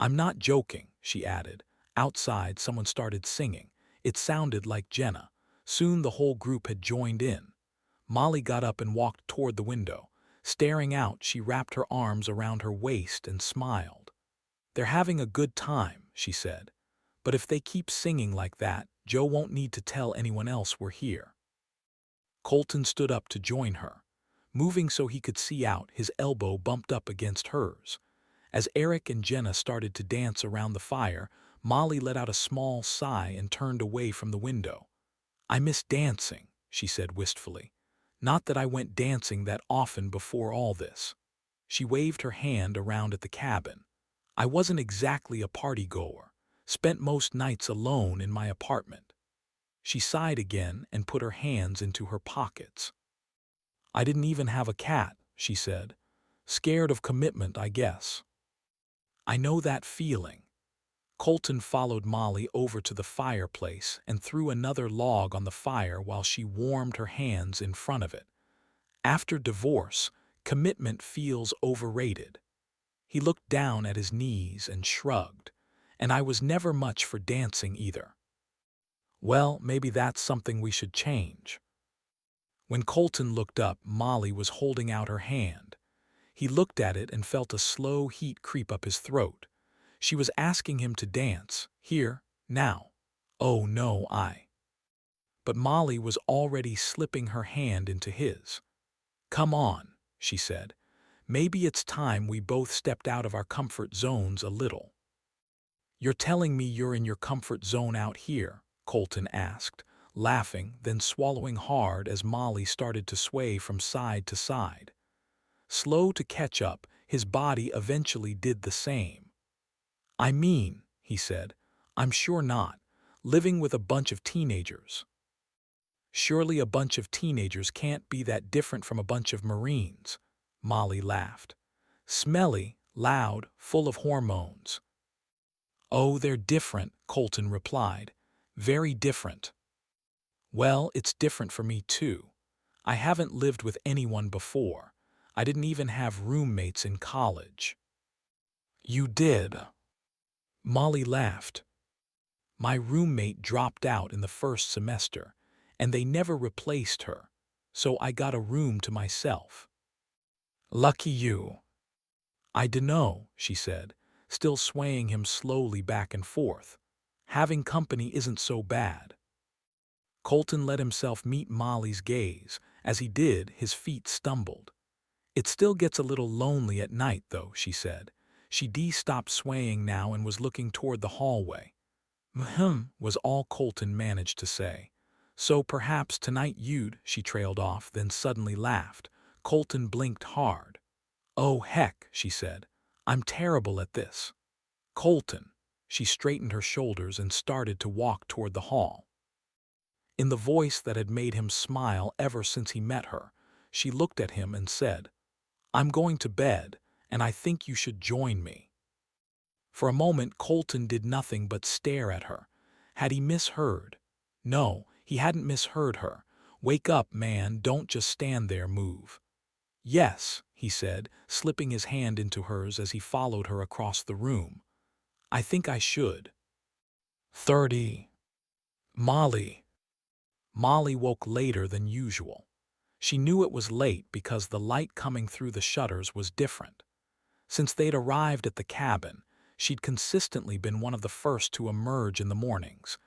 I'm not joking, she added. Outside, someone started singing. It sounded like Jenna. Soon the whole group had joined in. Molly got up and walked toward the window. Staring out, she wrapped her arms around her waist and smiled. They're having a good time, she said. But if they keep singing like that, Joe won't need to tell anyone else we're here. Colton stood up to join her. Moving so he could see out, his elbow bumped up against hers. As Eric and Jenna started to dance around the fire, Molly let out a small sigh and turned away from the window. I miss dancing, she said wistfully. Not that I went dancing that often before all this. She waved her hand around at the cabin. I wasn't exactly a party-goer. Spent most nights alone in my apartment. She sighed again and put her hands into her pockets. I didn't even have a cat, she said. Scared of commitment, I guess. I know that feeling. Colton followed Molly over to the fireplace and threw another log on the fire while she warmed her hands in front of it. After divorce, commitment feels overrated. He looked down at his knees and shrugged, and I was never much for dancing either. Well, maybe that's something we should change. When Colton looked up, Molly was holding out her hand. He looked at it and felt a slow heat creep up his throat. She was asking him to dance, here, now. Oh no, But Molly was already slipping her hand into his. Come on, she said. Maybe it's time we both stepped out of our comfort zones a little. You're telling me you're in your comfort zone out here? Colton asked, laughing, then swallowing hard as Molly started to sway from side to side. Slow to catch up, his body eventually did the same. I mean, he said, I'm sure not. Living with a bunch of teenagers. Surely a bunch of teenagers can't be that different from a bunch of Marines. Molly laughed. Smelly, loud, full of hormones. Oh, they're different, Colton replied. Very different. Well, it's different for me too. I haven't lived with anyone before. I didn't even have roommates in college. You did. Molly laughed. My roommate dropped out in the first semester, and they never replaced her, so I got a room to myself. Lucky you. I dunno, she said, still swaying him slowly back and forth. Having company isn't so bad. Colton let himself meet Molly's gaze. As he did, his feet stumbled. It still gets a little lonely at night, though, she said. She stopped swaying now and was looking toward the hallway. Was all Colton managed to say. So perhaps tonight you'd, she trailed off, then suddenly laughed. Colton blinked hard. Oh, heck, she said. I'm terrible at this. Colton. She straightened her shoulders and started to walk toward the hall. In the voice that had made him smile ever since he met her, she looked at him and said, I'm going to bed, and I think you should join me. For a moment, Colton did nothing but stare at her. Had he misheard? No, he hadn't misheard her. Wake up, man, don't just stand there, move. Yes, he said, slipping his hand into hers as he followed her across the room. I think I should. 30. Molly. Molly woke later than usual. She knew it was late because the light coming through the shutters was different. Since they'd arrived at the cabin, she'd consistently been one of the first to emerge in the mornings,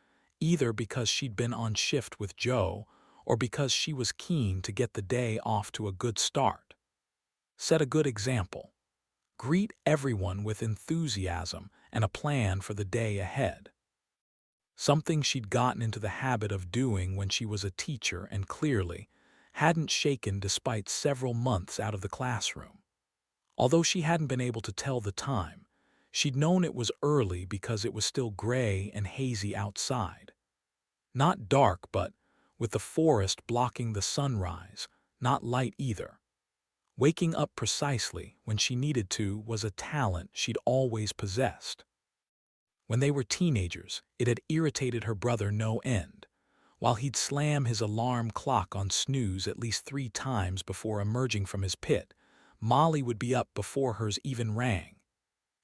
either because she'd been on shift with Joe or because she was keen to get the day off to a good start. Set a good example. Greet everyone with enthusiasm and a plan for the day ahead. Something she'd gotten into the habit of doing when she was a teacher and clearly hadn't shaken despite several months out of the classroom. Although she hadn't been able to tell the time, she'd known it was early because it was still gray and hazy outside. Not dark, but with the forest blocking the sunrise, not light either. Waking up precisely when she needed to was a talent she'd always possessed. When they were teenagers, it had irritated her brother no end. While he'd slam his alarm clock on snooze at least 3 times before emerging from his pit, Molly would be up before hers even rang.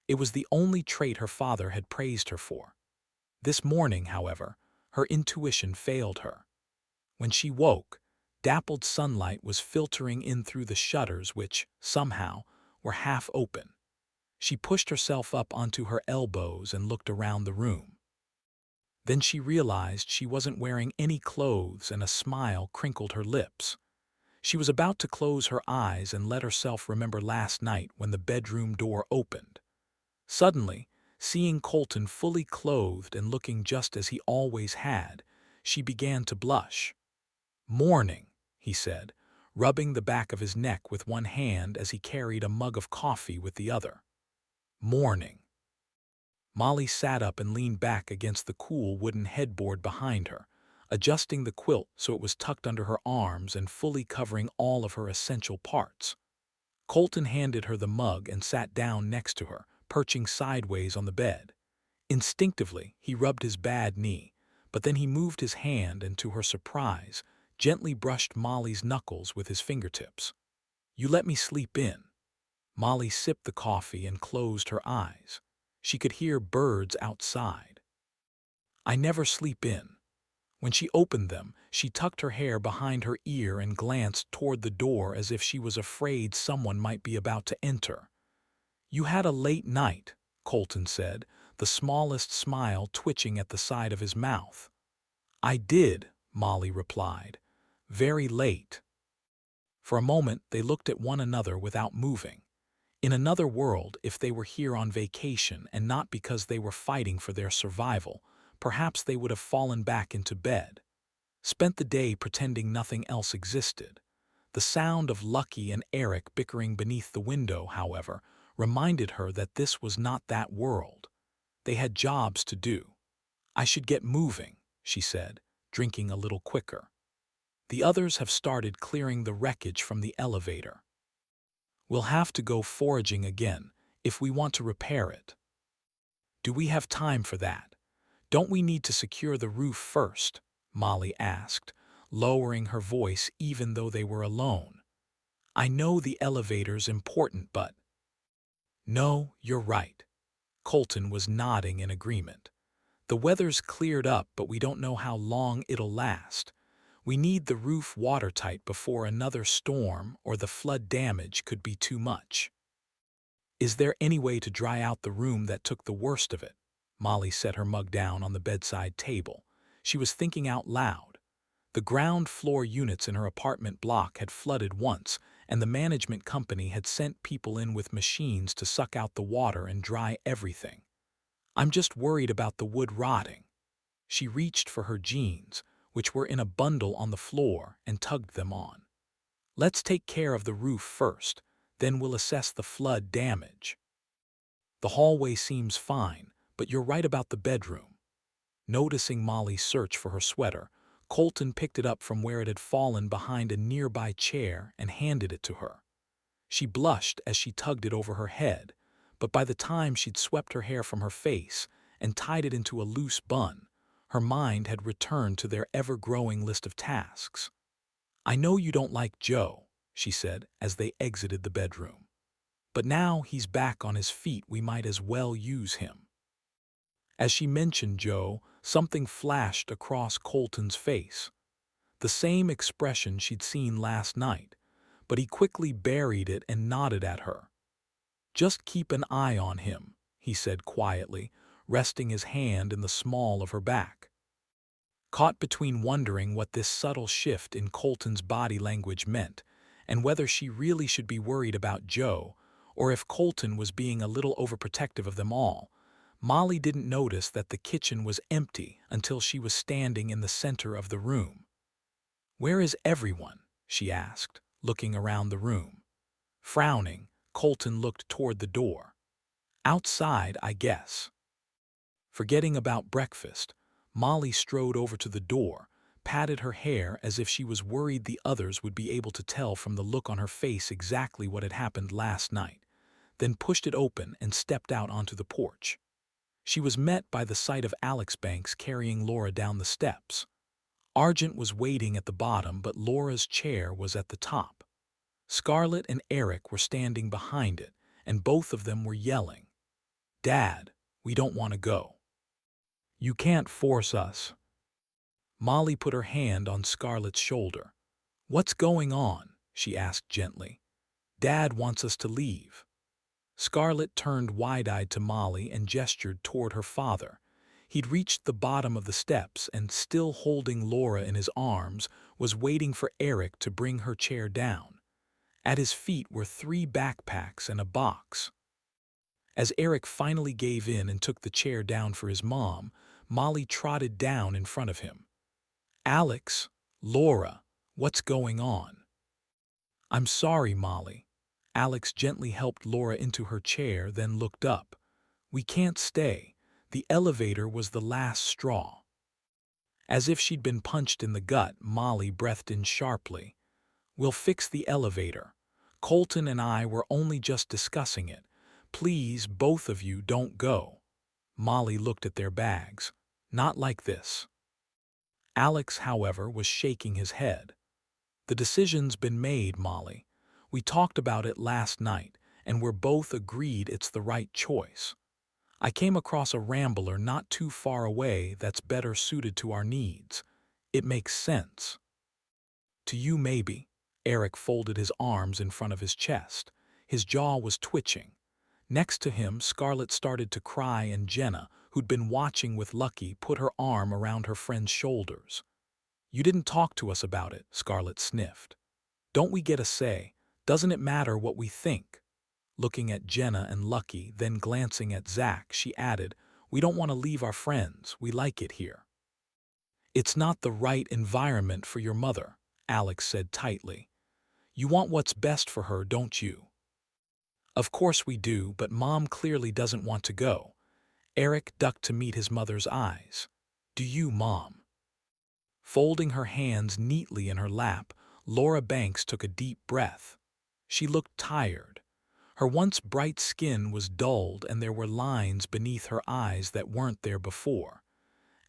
It was the only trait her father had praised her for. This morning, however, her intuition failed her. When she woke, dappled sunlight was filtering in through the shutters which, somehow, were half open. She pushed herself up onto her elbows and looked around the room. Then she realized she wasn't wearing any clothes and a smile crinkled her lips. She was about to close her eyes and let herself remember last night when the bedroom door opened. Suddenly, seeing Colton fully clothed and looking just as he always had, she began to blush. Morning, he said, rubbing the back of his neck with one hand as he carried a mug of coffee with the other. Morning. Molly sat up and leaned back against the cool wooden headboard behind her, adjusting the quilt so it was tucked under her arms and fully covering all of her essential parts. Colton handed her the mug and sat down next to her, perching sideways on the bed. Instinctively, he rubbed his bad knee, but then he moved his hand and, to her surprise, gently brushed Molly's knuckles with his fingertips. You let me sleep in. Molly sipped the coffee and closed her eyes. She could hear birds outside. I never sleep in. When she opened them, she tucked her hair behind her ear and glanced toward the door as if she was afraid someone might be about to enter. You had a late night, Colton said, the smallest smile twitching at the side of his mouth. I did, Molly replied. Very late. For a moment, they looked at one another without moving. In another world, if they were here on vacation and not because they were fighting for their survival, perhaps they would have fallen back into bed. Spent the day pretending nothing else existed. The sound of Lucky and Eric bickering beneath the window, however, reminded her that this was not that world. They had jobs to do. I should get moving, she said, drinking a little quicker. The others have started clearing the wreckage from the elevator. We'll have to go foraging again if we want to repair it. Do we have time for that? Don't we need to secure the roof first? Molly asked, lowering her voice even though they were alone. I know the elevator's important, but… No, you're right. Colton was nodding in agreement. The weather's cleared up, but we don't know how long it'll last. We need the roof watertight before another storm or the flood damage could be too much. Is there any way to dry out the room that took the worst of it? Molly set her mug down on the bedside table. She was thinking out loud. The ground floor units in her apartment block had flooded once, and the management company had sent people in with machines to suck out the water and dry everything. I'm just worried about the wood rotting. She reached for her jeans, which were in a bundle on the floor, and tugged them on. Let's take care of the roof first, Then we'll assess the flood damage. The hallway seems fine, but you're right about the bedroom. Noticing Molly's search for her sweater, Colton picked it up from where it had fallen behind a nearby chair and handed it to her. She blushed as she tugged it over her head, but by the time she'd swept her hair from her face and tied it into a loose bun, her mind had returned to their ever-growing list of tasks. "I know you don't like Joe," she said as they exited the bedroom. "But now he's back on his feet, we might as well use him." As she mentioned Joe, something flashed across Colton's face. The same expression she'd seen last night, but he quickly buried it and nodded at her. "Just keep an eye on him," he said quietly, resting his hand in the small of her back. Caught between wondering what this subtle shift in Colton's body language meant, and whether she really should be worried about Joe, or if Colton was being a little overprotective of them all, Molly didn't notice that the kitchen was empty until she was standing in the center of the room. "Where is everyone?" she asked, looking around the room. Frowning, Colton looked toward the door. "Outside, I guess." Forgetting about breakfast, Molly strode over to the door, patted her hair as if she was worried the others would be able to tell from the look on her face exactly what had happened last night, then pushed it open and stepped out onto the porch. She was met by the sight of Alex Banks carrying Laura down the steps. Argent was waiting at the bottom, but Laura's chair was at the top. Scarlett and Eric were standing behind it, and both of them were yelling, "Dad, we don't want to go." "You can't force us." Molly put her hand on Scarlett's shoulder. "What's going on?" she asked gently. "Dad wants us to leave." Scarlett turned wide-eyed to Molly and gestured toward her father. He'd reached the bottom of the steps and, still holding Laura in his arms, was waiting for Eric to bring her chair down. At his feet were 3 backpacks and a box. As Eric finally gave in and took the chair down for his mom, Molly trotted down in front of him. "Alex, Laura, what's going on?" "I'm sorry, Molly." Alex gently helped Laura into her chair, then looked up. "We can't stay. The elevator was the last straw." As if she'd been punched in the gut, Molly breathed in sharply. "We'll fix the elevator. Colton and I were only just discussing it. Please, both of you, don't go." Molly looked at their bags. "Not like this." Alex, however, was shaking his head. "The decision's been made, Molly. We talked about it last night, and we're both agreed it's the right choice. I came across a rambler not too far away that's better suited to our needs. It makes sense." "To you, maybe." Eric folded his arms in front of his chest. His jaw was twitching. Next to him, Scarlett started to cry, and Jenna, who'd been watching with Lucky, put her arm around her friend's shoulders. "You didn't talk to us about it," Scarlett sniffed. "Don't we get a say? Doesn't it matter what we think?" Looking at Jenna and Lucky, then glancing at Zach, she added, "We don't want to leave our friends. We like it here." "It's not the right environment for your mother," Alex said tightly. "You want what's best for her, don't you?" "Of course we do, but Mom clearly doesn't want to go." Eric ducked to meet his mother's eyes. "Do you, Mom?" Folding her hands neatly in her lap, Laura Banks took a deep breath. She looked tired. Her once bright skin was dulled, and there were lines beneath her eyes that weren't there before.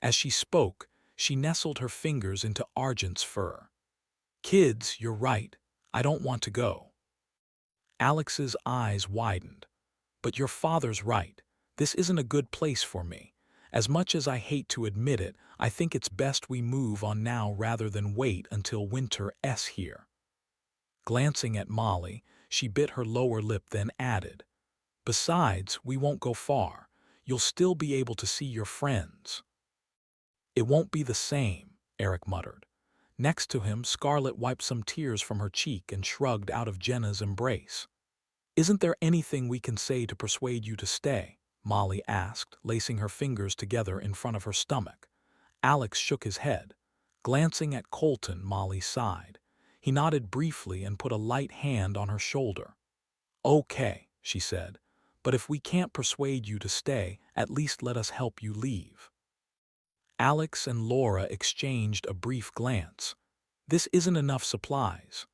As she spoke, she nestled her fingers into Argent's fur. "Kids, you're right. I don't want to go." Alex's eyes widened. "But your father's right. This isn't a good place for me. As much as I hate to admit it, I think it's best we move on now rather than wait until winter's here." Glancing at Molly, she bit her lower lip, then added, "Besides, we won't go far. You'll still be able to see your friends." "It won't be the same," Eric muttered. Next to him, Scarlett wiped some tears from her cheek and shrugged out of Jenna's embrace. "Isn't there anything we can say to persuade you to stay?" Molly asked, lacing her fingers together in front of her stomach. Alex shook his head. Glancing at Colton, Molly sighed. He nodded briefly and put a light hand on her shoulder. Okay, she said, but if we can't persuade you to stay, at least let us help you leave. Alex and Laura exchanged a brief glance. This isn't enough supplies.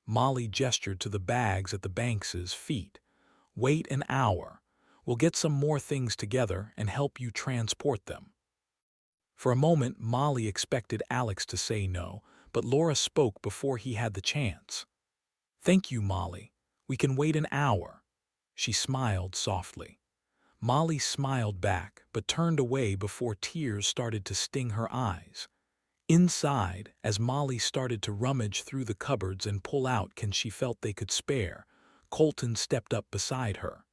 Molly gestured to the bags at the Banks's feet. Wait an hour. We'll get some more things together and help you transport them. For a moment, Molly expected Alex to say no, but Laura spoke before he had the chance. Thank you, Molly. We can wait an hour. She smiled softly. Molly smiled back, but turned away before tears started to sting her eyes. Inside, as Molly started to rummage through the cupboards and pull out can she felt they could spare, Colton stepped up beside her.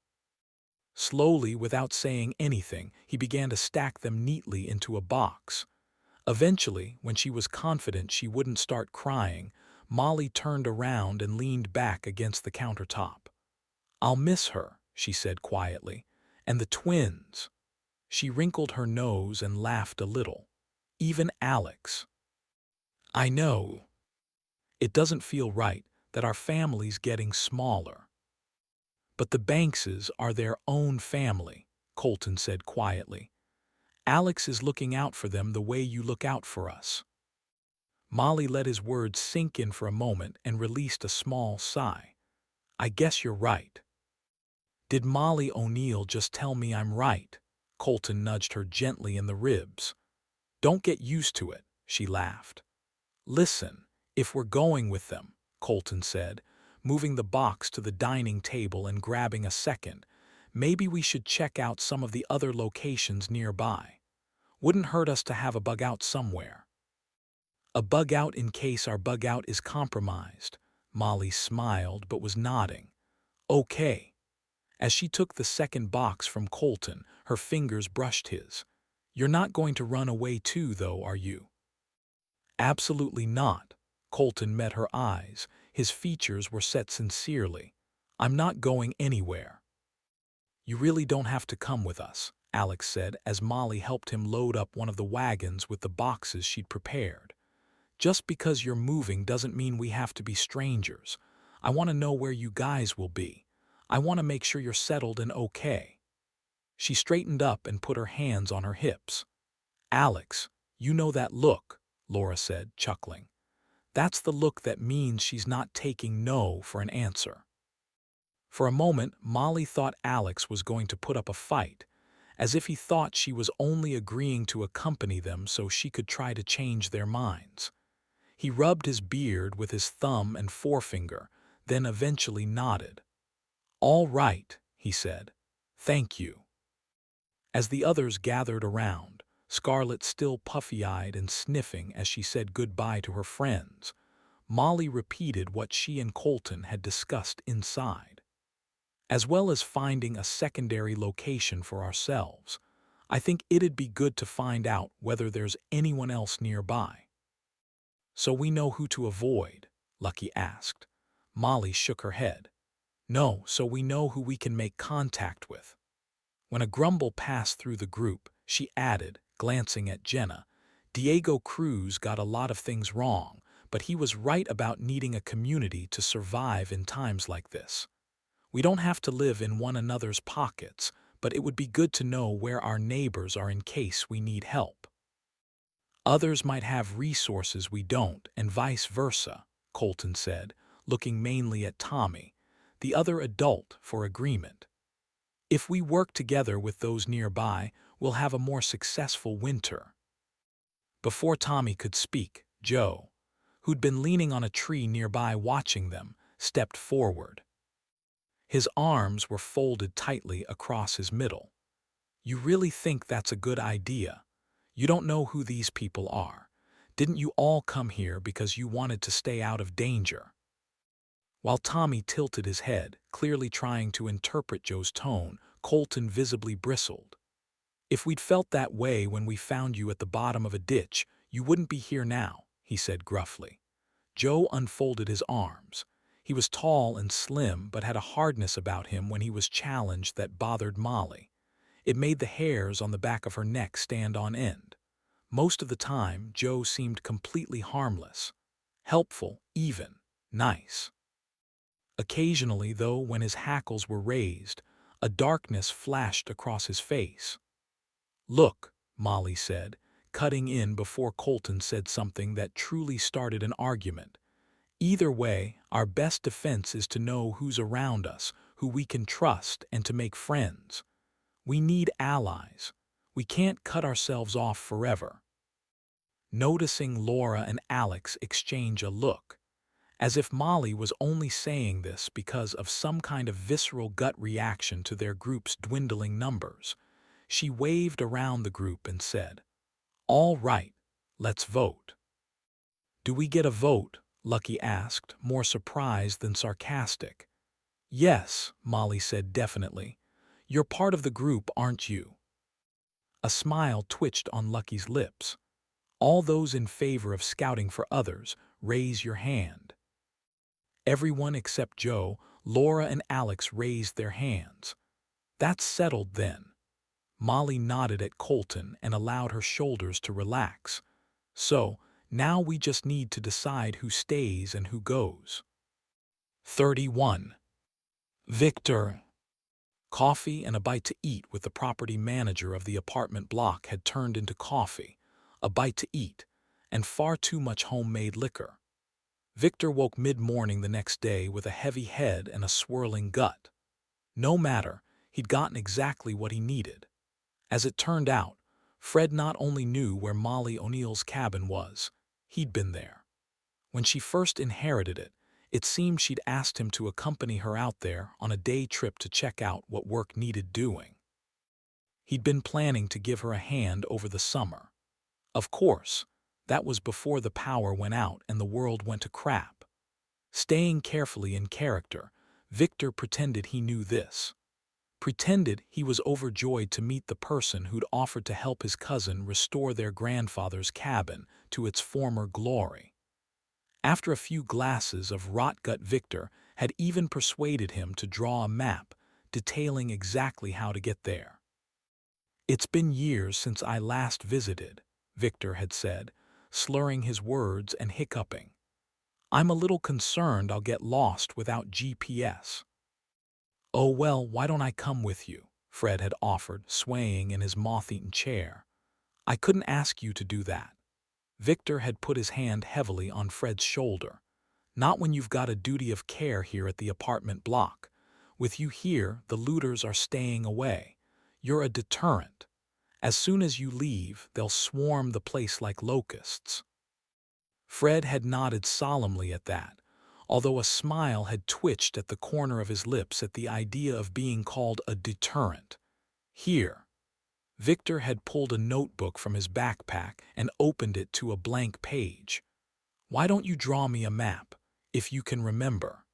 Slowly, without saying anything, he began to stack them neatly into a box. Eventually, when she was confident she wouldn't start crying, Molly turned around and leaned back against the countertop. "I'll miss her," she said quietly, "and the twins." She wrinkled her nose and laughed a little. "Even Alex. I know. It doesn't feel right that our family's getting smaller." "But the Bankses are their own family," Colton said quietly. "Alex is looking out for them the way you look out for us." Molly let his words sink in for a moment and released a small sigh. "I guess you're right." "Did Molly O'Neill just tell me I'm right?" Colton nudged her gently in the ribs. "Don't get used to it," she laughed. "Listen, if we're going with them," Colton said, moving the box to the dining table and grabbing a second, "maybe we should check out some of the other locations nearby. Wouldn't hurt us to have a bug out somewhere." "A bug out in case our bug out is compromised." Molly smiled but was nodding. "Okay." As she took the second box from Colton, her fingers brushed his. "You're not going to run away too, though, are you?" "Absolutely not." Colton met her eyes. His features were set sincerely. "I'm not going anywhere." "You really don't have to come with us," Alex said as Molly helped him load up one of the wagons with the boxes she'd prepared. "Just because you're moving doesn't mean we have to be strangers. I want to know where you guys will be. I want to make sure you're settled and okay." She straightened up and put her hands on her hips. "Alex, you know that look," Laura said, chuckling. "That's the look that means she's not taking no for an answer." For a moment, Molly thought Alex was going to put up a fight, as if he thought she was only agreeing to accompany them so she could try to change their minds. He rubbed his beard with his thumb and forefinger, then eventually nodded. "All right," he said. "Thank you." As the others gathered around, Scarlett still puffy-eyed and sniffing as she said goodbye to her friends, Molly repeated what she and Colton had discussed inside. "As well as finding a secondary location for ourselves, I think it'd be good to find out whether there's anyone else nearby." "So we know who to avoid?" Lucky asked. Molly shook her head. "No, so we know who we can make contact with." When a grumble passed through the group, she added, glancing at Jenna, "Diego Cruz got a lot of things wrong, but he was right about needing a community to survive in times like this. We don't have to live in one another's pockets, but it would be good to know where our neighbors are in case we need help." "Others might have resources we don't, and vice versa," Colton said, looking mainly at Tommy, the other adult, for agreement. "If we work together with those nearby, we'll have a more successful winter." Before Tommy could speak, Joe, who'd been leaning on a tree nearby watching them, stepped forward. His arms were folded tightly across his middle. "You really think that's a good idea? You don't know who these people are. Didn't you all come here because you wanted to stay out of danger?" While Tommy tilted his head, clearly trying to interpret Joe's tone, Colton visibly bristled. "If we'd felt that way when we found you at the bottom of a ditch, you wouldn't be here now," he said gruffly. Joe unfolded his arms. He was tall and slim but had a hardness about him when he was challenged that bothered Molly. It made the hairs on the back of her neck stand on end. Most of the time, Joe seemed completely harmless. Helpful, even. Nice. Occasionally, though, when his hackles were raised, a darkness flashed across his face. "Look," Molly said, cutting in before Colton said something that truly started an argument. "Either way, our best defense is to know who's around us, who we can trust, and to make friends. We need allies. We can't cut ourselves off forever." Noticing Laura and Alex exchange a look, as if Molly was only saying this because of some kind of visceral gut reaction to their group's dwindling numbers, she waved around the group and said, "All right, let's vote." "Do we get a vote?" Lucky asked, more surprised than sarcastic. "Yes," Molly said definitely. "You're part of the group, aren't you?" A smile twitched on Lucky's lips. "All those in favor of scouting for others, raise your hand." Everyone except Joe, Laura, and Alex raised their hands. "That's settled then." Molly nodded at Colton and allowed her shoulders to relax. "So, now we just need to decide who stays and who goes." 31. Victor. Coffee and a bite to eat with the property manager of the apartment block had turned into coffee, a bite to eat, and far too much homemade liquor. Victor woke mid-morning the next day with a heavy head and a swirling gut. No matter, he'd gotten exactly what he needed. As it turned out, Fred not only knew where Molly O'Neill's cabin was, he'd been there. When she first inherited it, it seemed she'd asked him to accompany her out there on a day trip to check out what work needed doing. He'd been planning to give her a hand over the summer. Of course, that was before the power went out and the world went to crap. Staying carefully in character, Victor pretended he knew this. Pretended he was overjoyed to meet the person who'd offered to help his cousin restore their grandfather's cabin to its former glory. After a few glasses of rot-gut, Victor had even persuaded him to draw a map detailing exactly how to get there. "It's been years since I last visited," Victor had said, slurring his words and hiccuping. "I'm a little concerned I'll get lost without GPS." "Oh well, why don't I come with you?" Fred had offered, swaying in his moth-eaten chair. "I couldn't ask you to do that." Victor had put his hand heavily on Fred's shoulder. "Not when you've got a duty of care here at the apartment block. With you here, the looters are staying away. You're a deterrent. As soon as you leave, they'll swarm the place like locusts." Fred had nodded solemnly at that, although a smile had twitched at the corner of his lips at the idea of being called a deterrent. "Here." Victor had pulled a notebook from his backpack and opened it to a blank page. "Why don't you draw me a map, if you can remember?"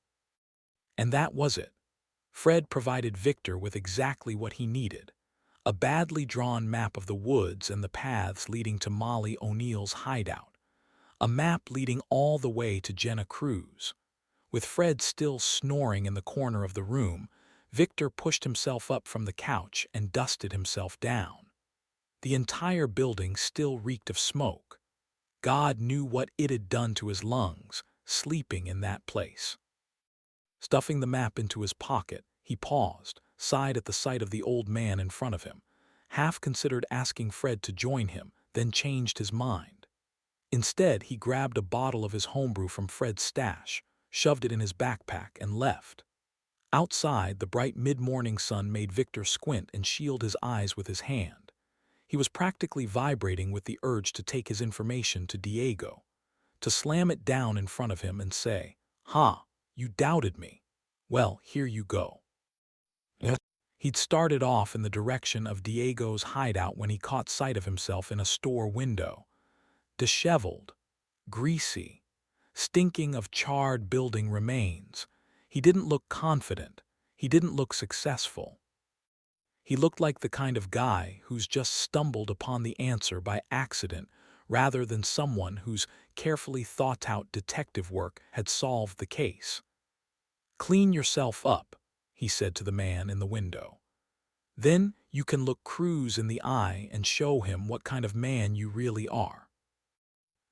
And that was it. Fred provided Victor with exactly what he needed. A badly drawn map of the woods and the paths leading to Molly O'Neill's hideout. A map leading all the way to Jenna Cruz. With Fred still snoring in the corner of the room, Victor pushed himself up from the couch and dusted himself down. The entire building still reeked of smoke. God knew what it had done to his lungs, sleeping in that place. Stuffing the map into his pocket, he paused, sighed at the sight of the old man in front of him, half considered asking Fred to join him, then changed his mind. Instead, he grabbed a bottle of his homebrew from Fred's stash, shoved it in his backpack, and left. Outside, the bright mid-morning sun made Victor squint and shield his eyes with his hand. He was practically vibrating with the urge to take his information to Diego, to slam it down in front of him and say, "Ha, you doubted me. Well, here you go." Yes. He'd started off in the direction of Diego's hideout when he caught sight of himself in a store window. Disheveled, greasy, stinking of charred building remains. He didn't look confident. He didn't look successful. He looked like the kind of guy who's just stumbled upon the answer by accident rather than someone whose carefully thought-out detective work had solved the case. "Clean yourself up," he said to the man in the window. "Then you can look Cruz in the eye and show him what kind of man you really are."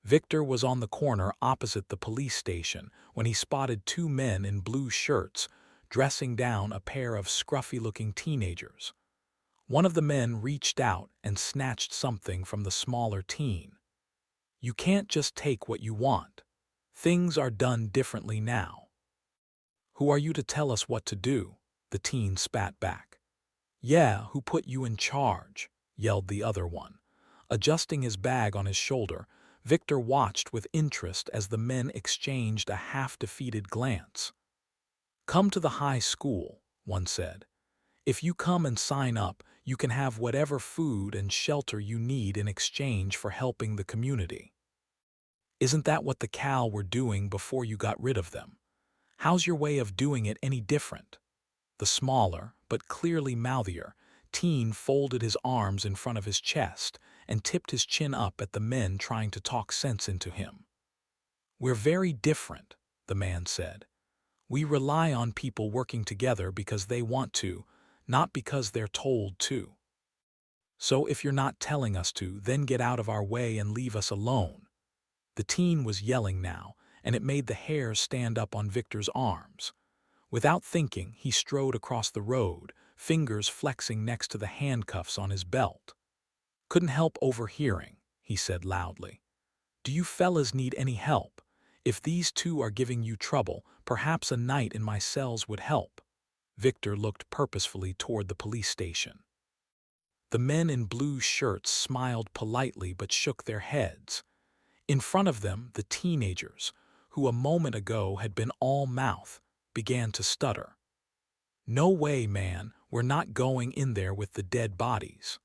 Victor was on the corner opposite the police station when he spotted two men in blue shirts dressing down a pair of scruffy-looking teenagers. One of the men reached out and snatched something from the smaller teen. "You can't just take what you want. Things are done differently now." "Who are you to tell us what to do?" the teen spat back. "Yeah, who put you in charge?" yelled the other one. Adjusting his bag on his shoulder, Victor watched with interest as the men exchanged a half-defeated glance. "Come to the high school," one said. "If you come and sign up, you can have whatever food and shelter you need in exchange for helping the community." "Isn't that what the Cal were doing before you got rid of them? How's your way of doing it any different?" The smaller, but clearly mouthier, teen folded his arms in front of his chest and tipped his chin up at the men trying to talk sense into him. "We're very different," the man said. "We rely on people working together because they want to, not because they're told to. So if you're not telling us to, then get out of our way and leave us alone." The teen was yelling now, and it made the hairs stand up on Victor's arms. Without thinking, he strode across the road, fingers flexing next to the handcuffs on his belt. "Couldn't help overhearing," he said loudly. "Do you fellas need any help? If these two are giving you trouble, perhaps a night in my cells would help." Victor looked purposefully toward the police station. The men in blue shirts smiled politely but shook their heads. In front of them, the teenagers, who a moment ago had been all mouth, began to stutter. "No way, man, we're not going in there with the dead bodies."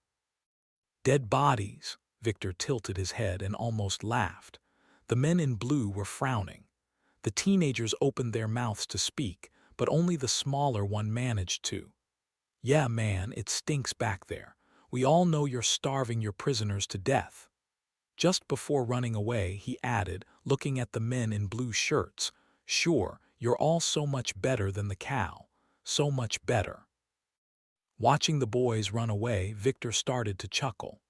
"Dead bodies?" Victor tilted his head and almost laughed. The men in blue were frowning. The teenagers opened their mouths to speak, but only the smaller one managed to. "Yeah, man, it stinks back there. We all know you're starving your prisoners to death." Just before running away, he added, looking at the men in blue shirts, "Sure, you're all so much better than the Cal. So much better." Watching the boys run away, Victor started to chuckle.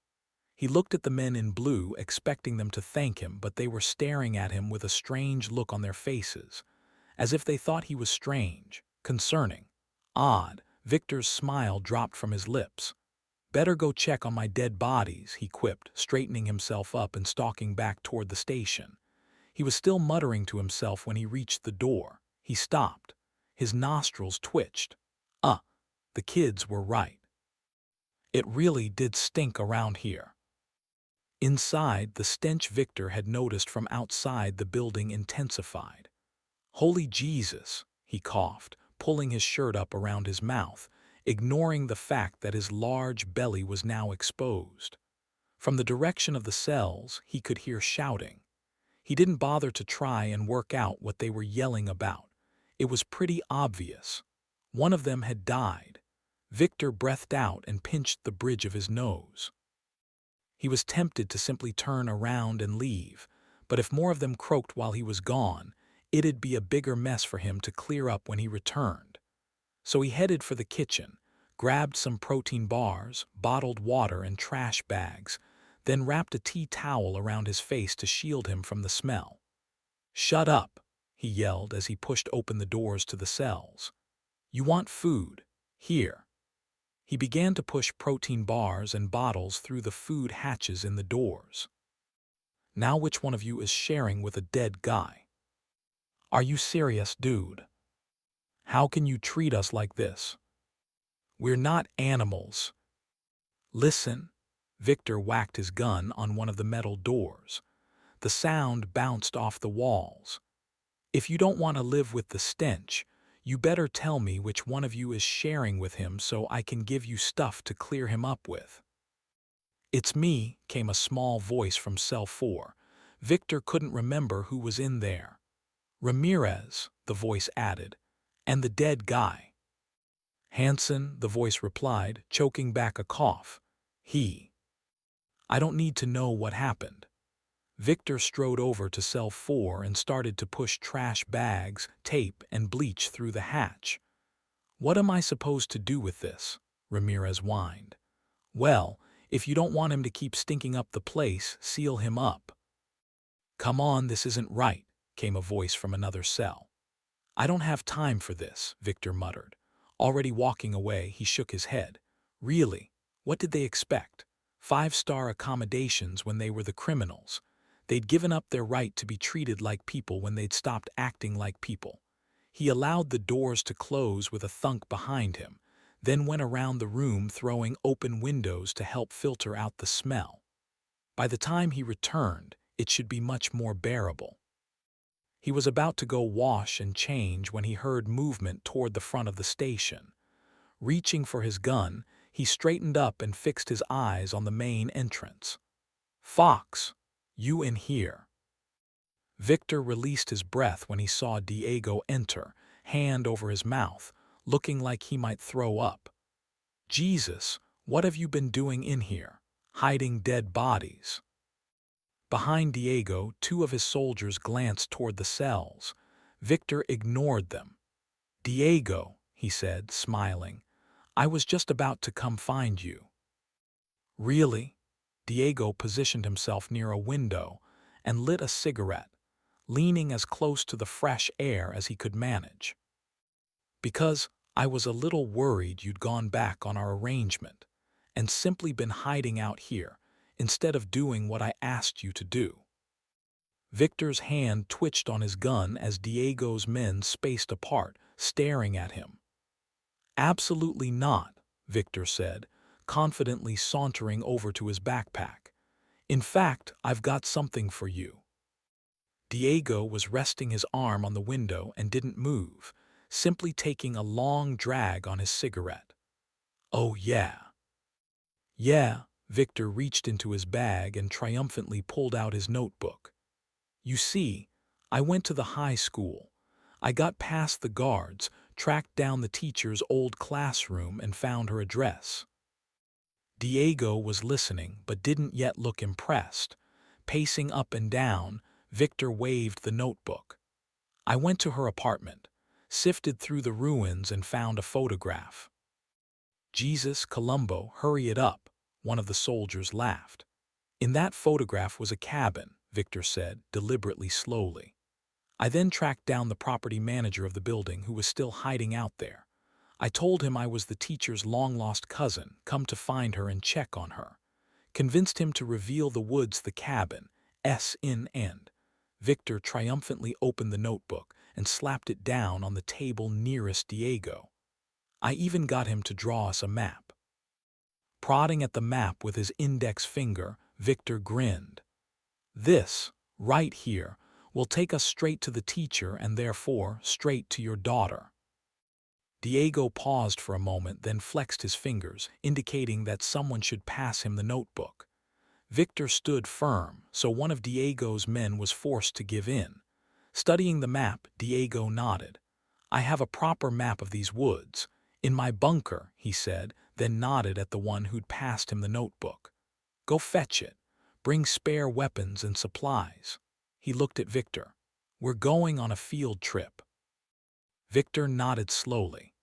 He looked at the men in blue, expecting them to thank him, but they were staring at him with a strange look on their faces, as if they thought he was strange, concerning, odd. Victor's smile dropped from his lips. "Better go check on my dead bodies," he quipped, straightening himself up and stalking back toward the station. He was still muttering to himself when he reached the door. He stopped. His nostrils twitched. The kids were right. It really did stink around here. Inside, the stench Victor had noticed from outside the building intensified. "Holy Jesus," he coughed, pulling his shirt up around his mouth, ignoring the fact that his large belly was now exposed. From the direction of the cells, he could hear shouting. He didn't bother to try and work out what they were yelling about. It was pretty obvious. One of them had died. Victor breathed out and pinched the bridge of his nose. He was tempted to simply turn around and leave, but if more of them croaked while he was gone, it'd be a bigger mess for him to clear up when he returned. So he headed for the kitchen, grabbed some protein bars, bottled water, and trash bags, then wrapped a tea towel around his face to shield him from the smell. "Shut up," he yelled as he pushed open the doors to the cells. "You want food? Here." He began to push protein bars and bottles through the food hatches in the doors. "Now which one of you is sharing with a dead guy? Are you serious, dude? How can you treat us like this? We're not animals." "Listen." Victor whacked his gun on one of the metal doors. The sound bounced off the walls. "If you don't want to live with the stench, you better tell me which one of you is sharing with him so I can give you stuff to clear him up with." "It's me," came a small voice from cell 4. Victor couldn't remember who was in there. "Ramirez," the voice added, "and the dead guy." "Hanson," the voice replied, choking back a cough. I don't need to know what happened." Victor strode over to cell 4 and started to push trash bags, tape, and bleach through the hatch. "What am I supposed to do with this?" Ramirez whined. "Well, if you don't want him to keep stinking up the place, seal him up." "Come on, this isn't right," came a voice from another cell. "I don't have time for this," Victor muttered. Already walking away, he shook his head. Really? What did they expect? Five-star accommodations when they were the criminals. They'd given up their right to be treated like people when they'd stopped acting like people. He allowed the doors to close with a thunk behind him, then went around the room throwing open windows to help filter out the smell. By the time he returned, it should be much more bearable. He was about to go wash and change when he heard movement toward the front of the station. Reaching for his gun, he straightened up and fixed his eyes on the main entrance. "Fox, you in here." Victor released his breath when he saw Diego enter, hand over his mouth, looking like he might throw up. "Jesus, what have you been doing in here? Hiding dead bodies?" Behind Diego, two of his soldiers glanced toward the cells. Victor ignored them. "Diego," he said, smiling, "I was just about to come find you." "Really?" Diego positioned himself near a window and lit a cigarette, leaning as close to the fresh air as he could manage. "Because I was a little worried you'd gone back on our arrangement and simply been hiding out here instead of doing what I asked you to do." Victor's hand twitched on his gun as Diego's men spaced apart, staring at him. "Absolutely not," Victor said, confidently sauntering over to his backpack. "In fact, I've got something for you." Diego was resting his arm on the window and didn't move, simply taking a long drag on his cigarette. "Oh, yeah." "Yeah," Victor reached into his bag and triumphantly pulled out his notebook. "You see, I went to the high school. I got past the guards, tracked down the teacher's old classroom, and found her address." Diego was listening but didn't yet look impressed. Pacing up and down, Victor waved the notebook. "I went to her apartment, sifted through the ruins and found a photograph." "Jesus Colombo, hurry it up," one of the soldiers laughed. "In that photograph was a cabin," Victor said, deliberately slowly. "I then tracked down the property manager of the building who was still hiding out there. I told him I was the teacher's long-lost cousin, come to find her and check on her. Convinced him to reveal the woods the cabin, S.in. and." Victor triumphantly opened the notebook and slapped it down on the table nearest Diego. "I even got him to draw us a map." Prodding at the map with his index finger, Victor grinned. "This, right here, will take us straight to the teacher and therefore straight to your daughter." Diego paused for a moment, then flexed his fingers, indicating that someone should pass him the notebook. Victor stood firm, so one of Diego's men was forced to give in. Studying the map, Diego nodded. "I have a proper map of these woods. In my bunker," he said, then nodded at the one who'd passed him the notebook. "Go fetch it. Bring spare weapons and supplies." He looked at Victor. "We're going on a field trip." Victor nodded slowly.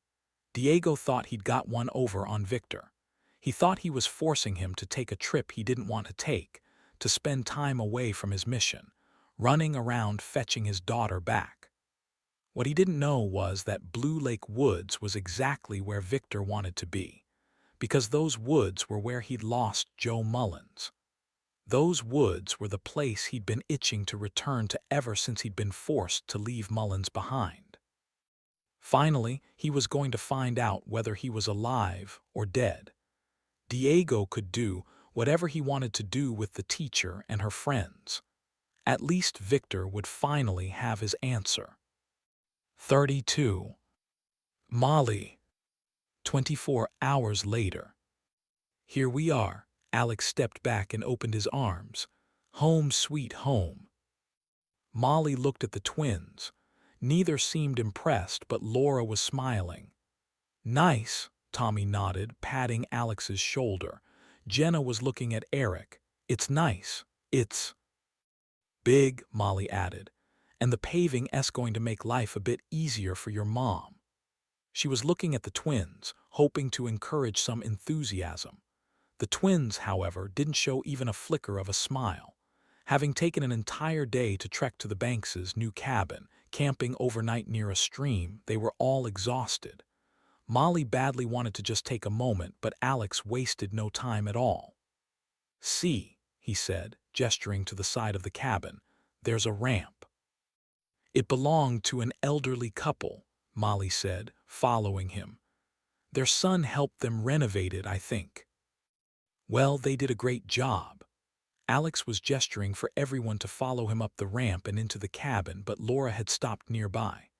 Diego thought he'd got one over on Victor. He thought he was forcing him to take a trip he didn't want to take, to spend time away from his mission, running around fetching his daughter back. What he didn't know was that Blue Lake Woods was exactly where Victor wanted to be, because those woods were where he'd lost Joe Mullins. Those woods were the place he'd been itching to return to ever since he'd been forced to leave Mullins behind. Finally, he was going to find out whether he was alive or dead. Diego could do whatever he wanted to do with the teacher and her friends. At least Victor would finally have his answer. 32. Molly. 24 hours later. "Here we are." Alex stepped back and opened his arms. "Home sweet home." Molly looked at the twins. Neither seemed impressed, but Laura was smiling. "Nice," Tommy nodded, patting Alex's shoulder. Jenna was looking at Eric. "It's nice. It's big," Molly added. "And the paving's going to make life a bit easier for your mom." She was looking at the twins, hoping to encourage some enthusiasm. The twins, however, didn't show even a flicker of a smile. Having taken an entire day to trek to the Banks' new cabin, camping overnight near a stream, they were all exhausted. Molly badly wanted to just take a moment, but Alex wasted no time at all. "See," he said, gesturing to the side of the cabin, "there's a ramp." "It belonged to an elderly couple," Molly said, following him. "Their son helped them renovate it, I think." "Well, they did a great job." Alex was gesturing for everyone to follow him up the ramp and into the cabin, but Laura had stopped nearby.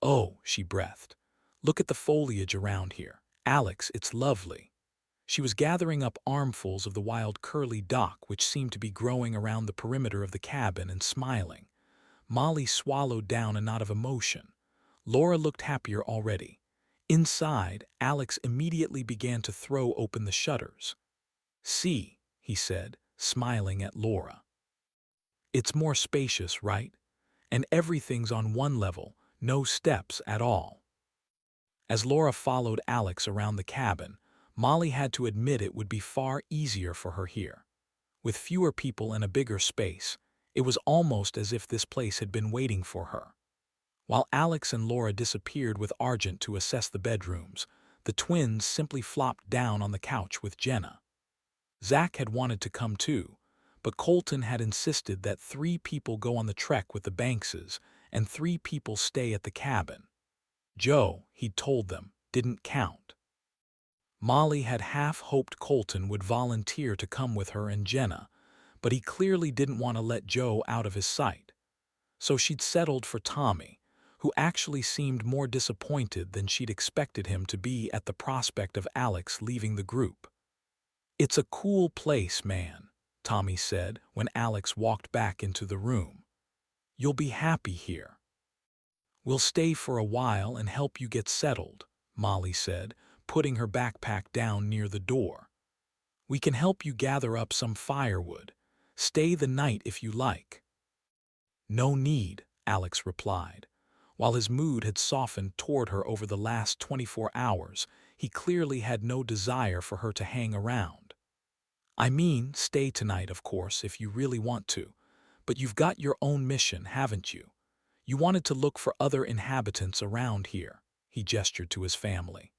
"Oh," she breathed. "Look at the foliage around here. Alex, it's lovely." She was gathering up armfuls of the wild curly dock which seemed to be growing around the perimeter of the cabin and smiling. Molly swallowed down a knot of emotion. Laura looked happier already. Inside, Alex immediately began to throw open the shutters. "See," he said, smiling at Laura. "It's more spacious, right? And everything's on one level, no steps at all." As Laura followed Alex around the cabin, Molly had to admit it would be far easier for her here. With fewer people and a bigger space, it was almost as if this place had been waiting for her. While Alex and Laura disappeared with Argent to assess the bedrooms, the twins simply flopped down on the couch with Jenna. Zach had wanted to come too, but Colton had insisted that 3 people go on the trek with the Bankses and 3 people stay at the cabin. Joe, he'd told them, didn't count. Molly had half hoped Colton would volunteer to come with her and Jenna, but he clearly didn't want to let Joe out of his sight. So she'd settled for Tommy, who actually seemed more disappointed than she'd expected him to be at the prospect of Alex leaving the group. "It's a cool place, man," Tommy said when Alex walked back into the room. "You'll be happy here." "We'll stay for a while and help you get settled," Molly said, putting her backpack down near the door. "We can help you gather up some firewood. Stay the night if you like." "No need," Alex replied. While his mood had softened toward her over the last 24 hours, he clearly had no desire for her to hang around. "I mean, stay tonight, of course, if you really want to, but you've got your own mission, haven't you? You wanted to look for other inhabitants around here," he gestured to his family.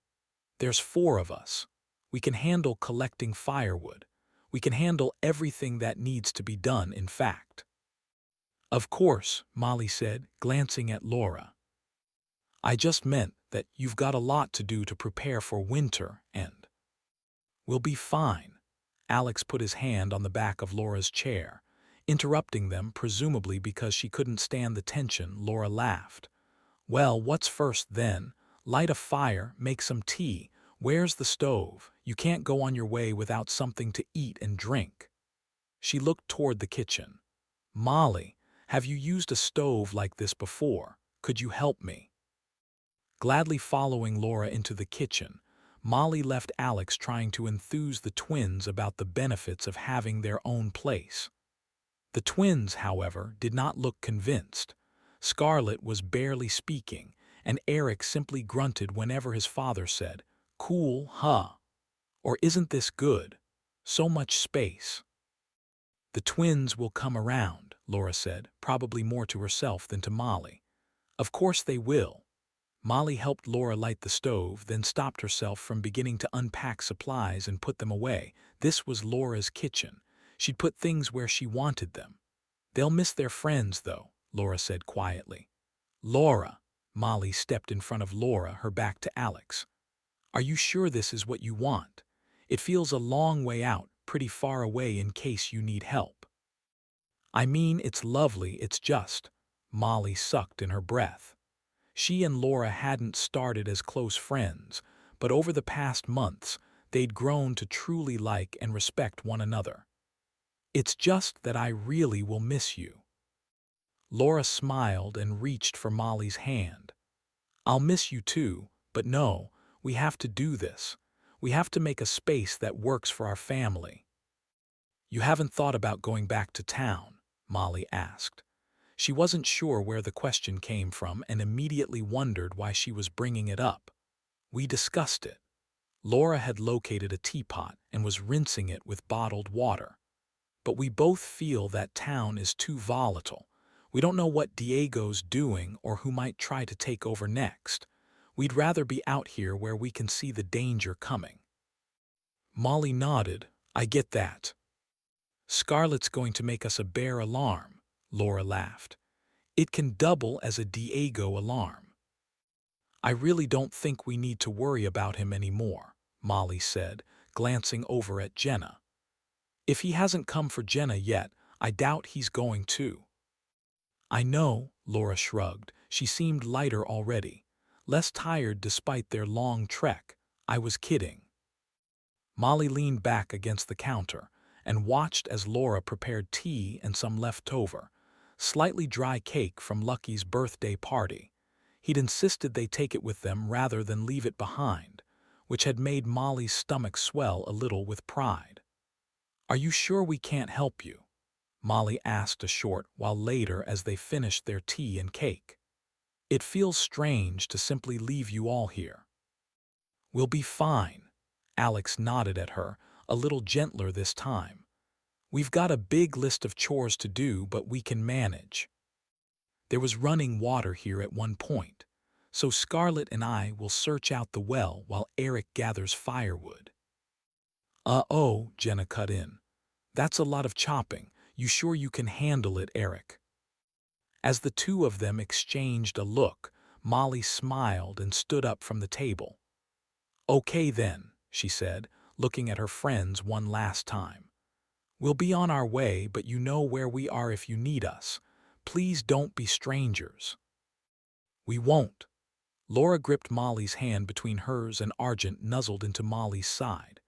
"There's 4 of us. We can handle collecting firewood. We can handle everything that needs to be done, in fact." "Of course," Molly said, glancing at Laura. "I just meant that you've got a lot to do to prepare for winter and—" "We'll be fine." Alex put his hand on the back of Laura's chair. Interrupting them, presumably because she couldn't stand the tension, Laura laughed. "Well, what's first then? Light a fire, make some tea. Where's the stove? You can't go on your way without something to eat and drink." She looked toward the kitchen. "Molly, have you used a stove like this before? Could you help me?" Gladly following Laura into the kitchen, Molly left Alex trying to enthuse the twins about the benefits of having their own place. The twins, however, did not look convinced. Scarlett was barely speaking, and Eric simply grunted whenever his father said, "Cool, huh?" or "Isn't this good? So much space." "The twins will come around," Laura said, probably more to herself than to Molly. "Of course they will." Molly helped Laura light the stove, then stopped herself from beginning to unpack supplies and put them away. This was Laura's kitchen. She'd put things where she wanted them. "They'll miss their friends, though," Laura said quietly. "Laura," Molly stepped in front of Laura, her back to Alex. "Are you sure this is what you want? It feels a long way out, pretty far away in case you need help." "I mean, it's lovely, it's just—" Molly sucked in her breath. She and Laura hadn't started as close friends, but over the past months, they'd grown to truly like and respect one another. "It's just that I really will miss you." Laura smiled and reached for Molly's hand. "I'll miss you too, but no, we have to do this. We have to make a space that works for our family." "You haven't thought about going back to town?" Molly asked. She wasn't sure where the question came from and immediately wondered why she was bringing it up. "We discussed it." Laura had located a teapot and was rinsing it with bottled water. but we both feel that town is too volatile. We don't know what Diego's doing or who might try to take over next. We'd rather be out here where we can see the danger coming." Molly nodded. "I get that." "Scarlett's going to make us a bear alarm," Laura laughed. "It can double as a Diego alarm." "I really don't think we need to worry about him anymore," Molly said, glancing over at Jenna. "If he hasn't come for Jenna yet, I doubt he's going to." "I know," Laura shrugged. She seemed lighter already, less tired despite their long trek. "I was kidding." Molly leaned back against the counter and watched as Laura prepared tea and some leftover, slightly dry cake from Lucky's birthday party. He'd insisted they take it with them rather than leave it behind, which had made Molly's stomach swell a little with pride. "Are you sure we can't help you?" Molly asked a short while later as they finished their tea and cake. "It feels strange to simply leave you all here." "We'll be fine." Alex nodded at her, a little gentler this time. "We've got a big list of chores to do, but we can manage. There was running water here at one point, so Scarlett and I will search out the well while Eric gathers firewood." "Oh," Jenna cut in. "That's a lot of chopping. You sure you can handle it, Eric?" As the two of them exchanged a look, Molly smiled and stood up from the table. "Okay then," she said, looking at her friends one last time. "We'll be on our way, but you know where we are if you need us. Please don't be strangers." "We won't." Laura gripped Molly's hand between hers and Argent nuzzled into Molly's side.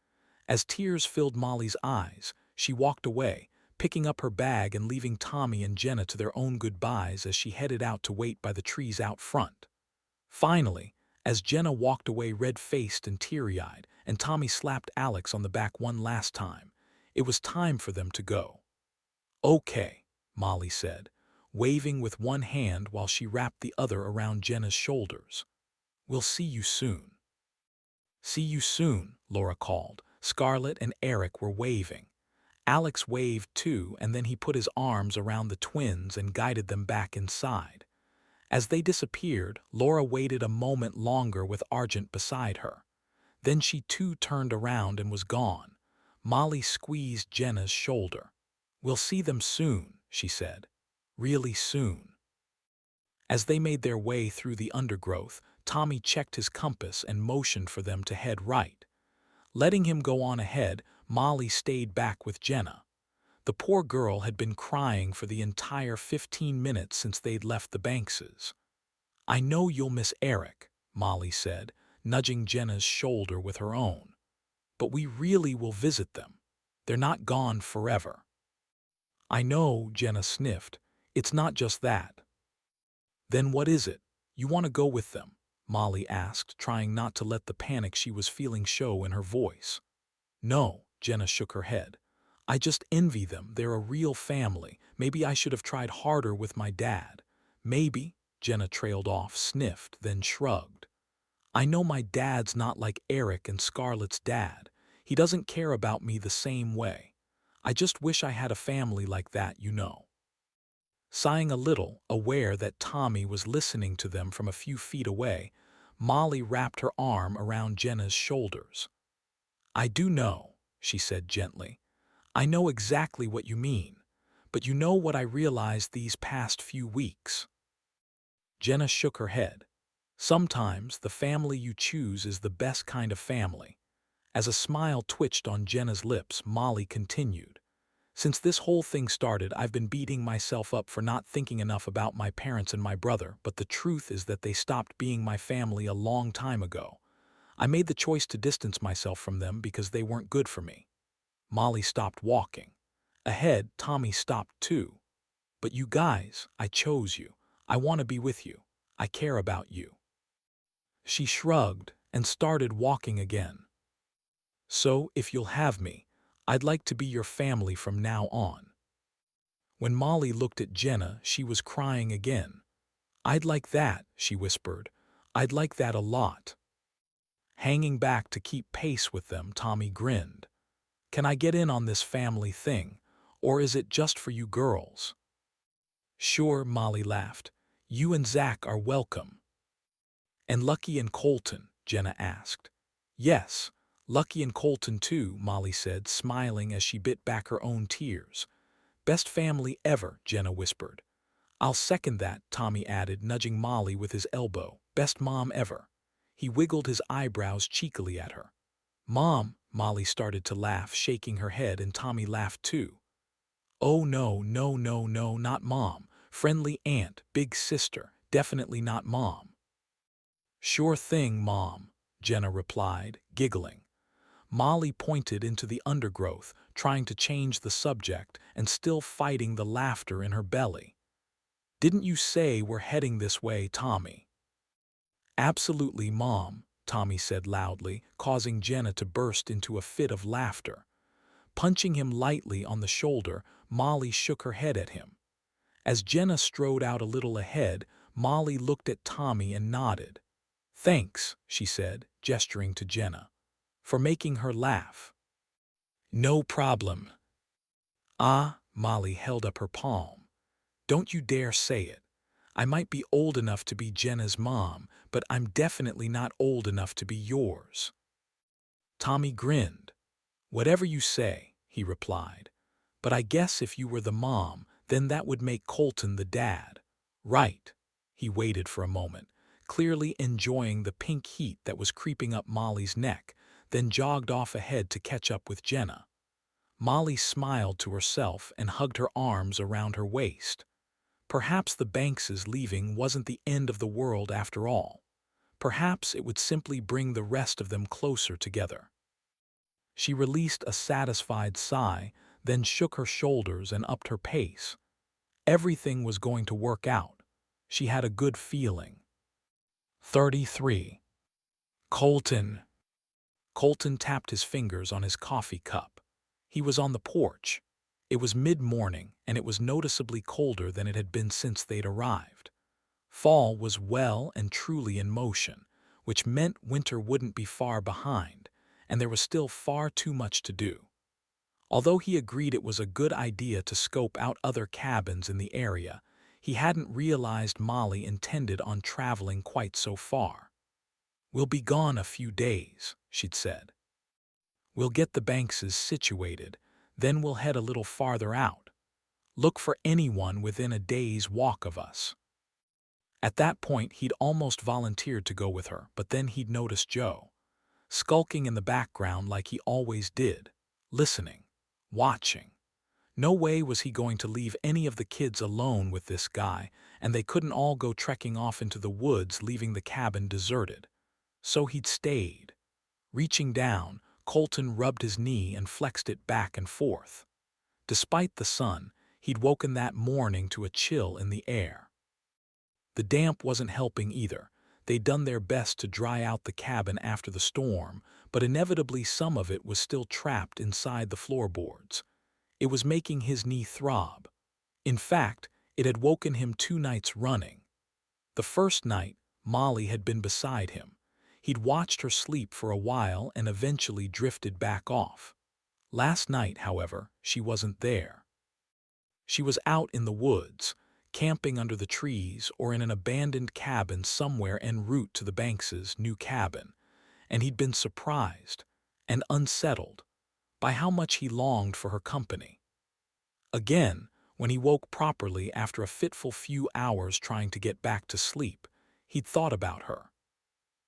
As tears filled Molly's eyes, she walked away, picking up her bag and leaving Tommy and Jenna to their own goodbyes as she headed out to wait by the trees out front. Finally, as Jenna walked away red-faced and teary-eyed, and Tommy slapped Alex on the back one last time, it was time for them to go. "Okay," Molly said, waving with one hand while she wrapped the other around Jenna's shoulders. "We'll see you soon." "See you soon," Laura called. Scarlett and Eric were waving. Alex waved too, and then he put his arms around the twins and guided them back inside. As they disappeared, Laura waited a moment longer with Argent beside her. Then she too turned around and was gone. Molly squeezed Jenna's shoulder. "We'll see them soon," she said. "Really soon." As they made their way through the undergrowth, Tommy checked his compass and motioned for them to head right. Letting him go on ahead, Molly stayed back with Jenna. The poor girl had been crying for the entire 15 minutes since they'd left the Bankses. "I know you'll miss Eric," Molly said, nudging Jenna's shoulder with her own. "But we really will visit them. They're not gone forever." "I know," Jenna sniffed. "It's not just that." "Then what is it? You want to go with them?" Molly asked, trying not to let the panic she was feeling show in her voice. "No," Jenna shook her head. "I just envy them. They're a real family. Maybe I should have tried harder with my dad. Maybe," Jenna trailed off, sniffed, then shrugged. "I know my dad's not like Eric and Scarlett's dad. He doesn't care about me the same way. I just wish I had a family like that, you know." Sighing a little, aware that Tommy was listening to them from a few feet away, Molly wrapped her arm around Jenna's shoulders. "I do know," she said gently. "I know exactly what you mean, but you know what I realized these past few weeks." Jenna shook her head. "Sometimes the family you choose is the best kind of family." As a smile twitched on Jenna's lips, Molly continued. "Since this whole thing started, I've been beating myself up for not thinking enough about my parents and my brother, but the truth is that they stopped being my family a long time ago. I made the choice to distance myself from them because they weren't good for me." Molly stopped walking. Ahead, Tommy stopped too. "But you guys, I chose you. I want to be with you. I care about you." She shrugged and started walking again. "So, if you'll have me, I'd like to be your family from now on." When Molly looked at Jenna, she was crying again. "I'd like that," she whispered. "I'd like that a lot." Hanging back to keep pace with them, Tommy grinned. "Can I get in on this family thing? Or is it just for you girls? Sure, Molly laughed. You and Zach are welcome. And Lucky and Colton? Jenna asked. Yes, Lucky and Colton too, Molly said, smiling as she bit back her own tears. Best family ever, Jenna whispered. I'll second that, Tommy added, nudging Molly with his elbow. Best mom ever. He wiggled his eyebrows cheekily at her. Mom, Molly started to laugh, shaking her head, and Tommy laughed too. Oh no, no, no, no, not mom. Friendly aunt, big sister, definitely not mom. Sure thing, Mom, Jenna replied, giggling. Molly pointed into the undergrowth, trying to change the subject and still fighting the laughter in her belly. Didn't you say we're heading this way, Tommy? Absolutely, Mom, Tommy said loudly, causing Jenna to burst into a fit of laughter. Punching him lightly on the shoulder, Molly shook her head at him. As Jenna strode out a little ahead, Molly looked at Tommy and nodded. Thanks, she said, gesturing to Jenna, for making her laugh. No problem. Ah, Molly held up her palm. Don't you dare say it. I might be old enough to be Jenna's mom, but I'm definitely not old enough to be yours. Tommy grinned. Whatever you say, he replied. But I guess if you were the mom, then that would make Colton the dad. Right. He waited for a moment, clearly enjoying the pink heat that was creeping up Molly's neck, then jogged off ahead to catch up with Jenna. Molly smiled to herself and hugged her arms around her waist. Perhaps the Bankses leaving wasn't the end of the world after all. Perhaps it would simply bring the rest of them closer together. She released a satisfied sigh, then shook her shoulders and upped her pace. Everything was going to work out. She had a good feeling. 33. Colton. Colton tapped his fingers on his coffee cup. He was on the porch. It was mid-morning, and it was noticeably colder than it had been since they'd arrived. Fall was well and truly in motion, which meant winter wouldn't be far behind, and there was still far too much to do. Although he agreed it was a good idea to scope out other cabins in the area, he hadn't realized Molly intended on traveling quite so far. We'll be gone a few days, she'd said. We'll get the Bankses situated, then we'll head a little farther out. Look for anyone within a day's walk of us. At that point, he'd almost volunteered to go with her, but then he'd noticed Joe, skulking in the background like he always did, listening, watching. No way was he going to leave any of the kids alone with this guy, and they couldn't all go trekking off into the woods, leaving the cabin deserted. So he'd stayed. Reaching down, Colton rubbed his knee and flexed it back and forth. Despite the sun, he'd woken that morning to a chill in the air. The damp wasn't helping either. They'd done their best to dry out the cabin after the storm, but inevitably some of it was still trapped inside the floorboards. It was making his knee throb. In fact, it had woken him 2 nights running. The first night, Molly had been beside him. He'd watched her sleep for a while and eventually drifted back off. Last night, however, she wasn't there. She was out in the woods, camping under the trees or in an abandoned cabin somewhere en route to the Bankses' new cabin, and he'd been surprised and unsettled by how much he longed for her company. Again, when he woke properly after a fitful few hours trying to get back to sleep, he'd thought about her.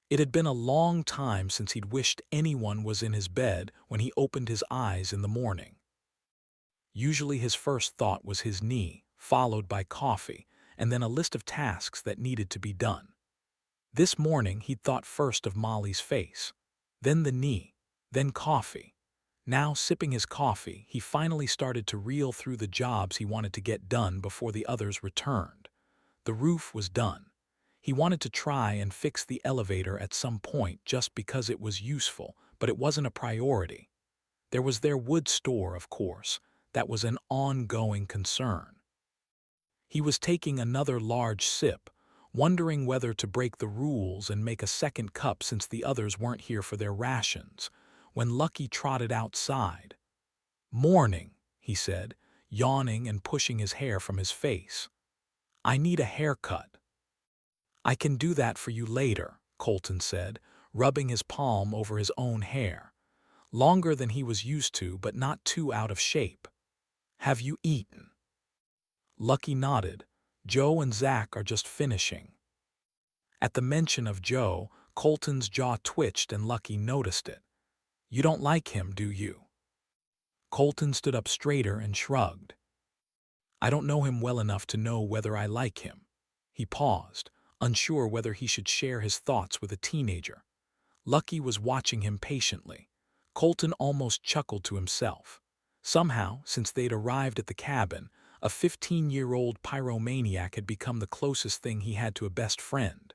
It had been a long time since he'd wished anyone was in his bed when he opened his eyes in the morning. Usually his first thought was his knee, followed by coffee, and then a list of tasks that needed to be done. This morning he'd thought first of Molly's face, then the knee, then coffee. Now, sipping his coffee, he finally started to reel through the jobs he wanted to get done before the others returned. The roof was done. He wanted to try and fix the elevator at some point just because it was useful, but it wasn't a priority. There was their wood store, of course. That was an ongoing concern. He was taking another large sip, wondering whether to break the rules and make a second cup since the others weren't here for their rations, when Lucky trotted outside. "Morning," he said. yawning and pushing his hair from his face. "I need a haircut." "I can do that for you later," Colton said, rubbing his palm over his own hair. Longer than he was used to, but not too out of shape. "Have you eaten?" Lucky nodded. "Joe and Zach are just finishing." At the mention of Joe, Colton's jaw twitched and Lucky noticed it. "You don't like him, do you?" Colton stood up straighter and shrugged. "I don't know him well enough to know whether I like him." He paused, unsure whether he should share his thoughts with a teenager. Lucky was watching him patiently. Colton almost chuckled to himself. Somehow, since they'd arrived at the cabin, a 15-year-old pyromaniac had become the closest thing he had to a best friend.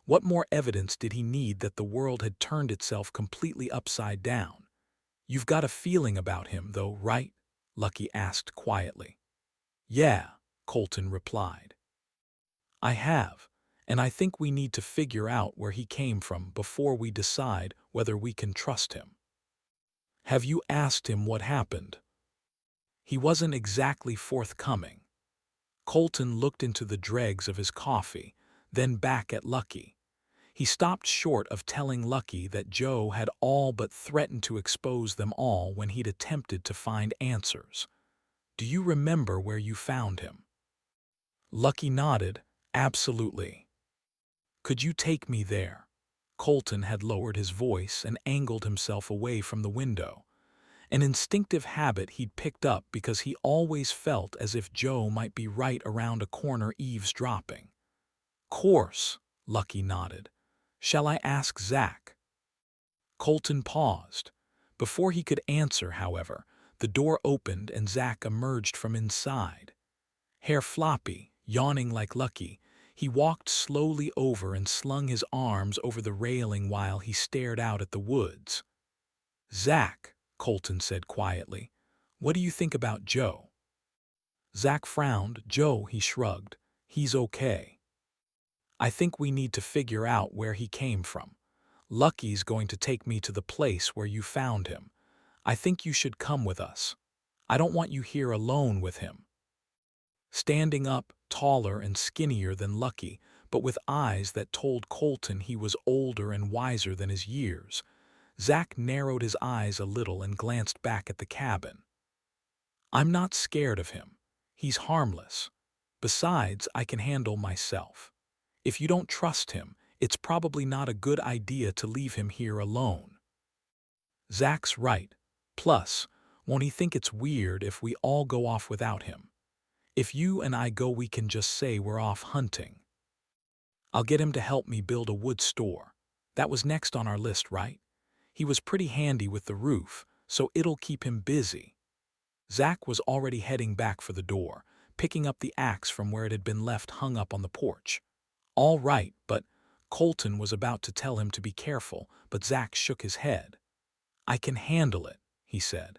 What more evidence did he need that the world had turned itself completely upside down? "You've got a feeling about him, though, right?" Lucky asked quietly. "Yeah," Colton replied. "I have, and I think we need to figure out where he came from before we decide whether we can trust him." "Have you asked him what happened?" He wasn't exactly forthcoming. Colton looked into the dregs of his coffee, then back at Lucky. He stopped short of telling Lucky that Joe had all but threatened to expose them all when he'd attempted to find answers. "Do you remember where you found him?" Lucky nodded. "Absolutely." "Could you take me there?" Colton had lowered his voice and angled himself away from the window. An instinctive habit he'd picked up because he always felt as if Joe might be right around a corner eavesdropping. "Course," Lucky nodded. "Shall I ask Zach?" Colton paused. Before he could answer, however, the door opened and Zach emerged from inside. Hair floppy, yawning like Lucky, he walked slowly over and slung his arms over the railing while he stared out at the woods. "Zach," Colton said quietly, "what do you think about Joe?" Zach frowned. "Joe," he shrugged. "He's okay. I think we need to figure out where he came from. Lucky's going to take me to the place where you found him. I think you should come with us. I don't want you here alone with him." Standing up, taller and skinnier than Lucky, but with eyes that told Colton he was older and wiser than his years, Zach narrowed his eyes a little and glanced back at the cabin. "I'm not scared of him. He's harmless. Besides, I can handle myself. If you don't trust him, it's probably not a good idea to leave him here alone." Zach's right. Plus, won't he think it's weird if we all go off without him? If you and I go, we can just say we're off hunting. I'll get him to help me build a wood store. That was next on our list, right? He was pretty handy with the roof, so it'll keep him busy. Zach was already heading back for the door, picking up the axe from where it had been left hung up on the porch. "All right, but—" Colton was about to tell him to be careful, but Zach shook his head. "I can handle it," he said.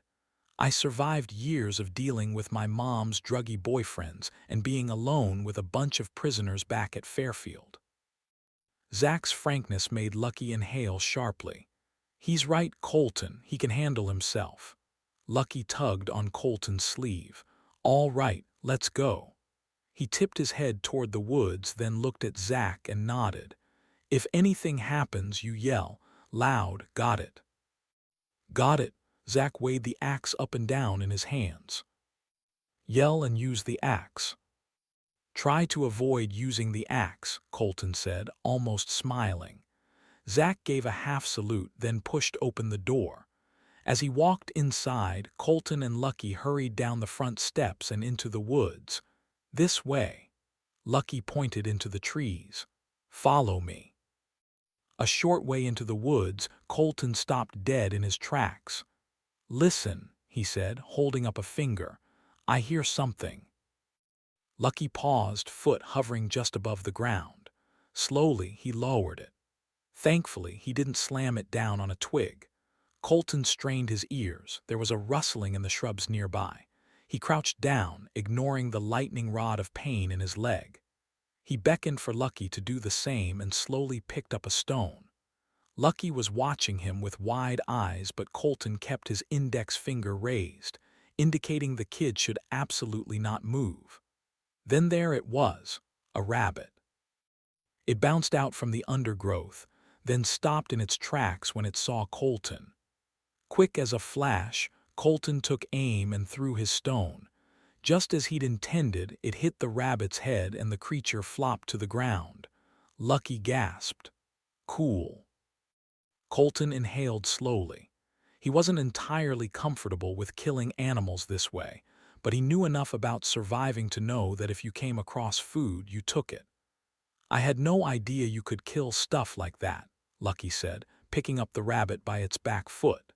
"I survived years of dealing with my mom's druggy boyfriends and being alone with a bunch of prisoners back at Fairfield." Zach's frankness made Lucky inhale sharply. "He's right, Colton. He can handle himself." Lucky tugged on Colton's sleeve. "All right, let's go." He tipped his head toward the woods, then looked at Zach and nodded. "If anything happens, you yell. Loud, got it?" "Got it." Zach weighed the axe up and down in his hands. "Yell and use the axe." "Try to avoid using the axe," Colton said, almost smiling. Zach gave a half salute, then pushed open the door. As he walked inside, Colton and Lucky hurried down the front steps and into the woods. "This way." Lucky pointed into the trees. "Follow me." A short way into the woods, Colton stopped dead in his tracks. "Listen," he said, holding up a finger. "I hear something." Lucky paused, foot hovering just above the ground. Slowly, he lowered it. Thankfully, he didn't slam it down on a twig. Colton strained his ears. There was a rustling in the shrubs nearby. He crouched down, ignoring the lightning rod of pain in his leg. He beckoned for Lucky to do the same and slowly picked up a stone. Lucky was watching him with wide eyes, but Colton kept his index finger raised, indicating the kid should absolutely not move. Then there it was, a rabbit. It bounced out from the undergrowth, then stopped in its tracks when it saw Colton. Quick as a flash, Colton took aim and threw his stone. Just as he'd intended, it hit the rabbit's head and the creature flopped to the ground. Lucky gasped. Cool. Colton inhaled slowly. He wasn't entirely comfortable with killing animals this way, but he knew enough about surviving to know that if you came across food, you took it. I had no idea you could kill stuff like that, Lucky said, picking up the rabbit by its back foot.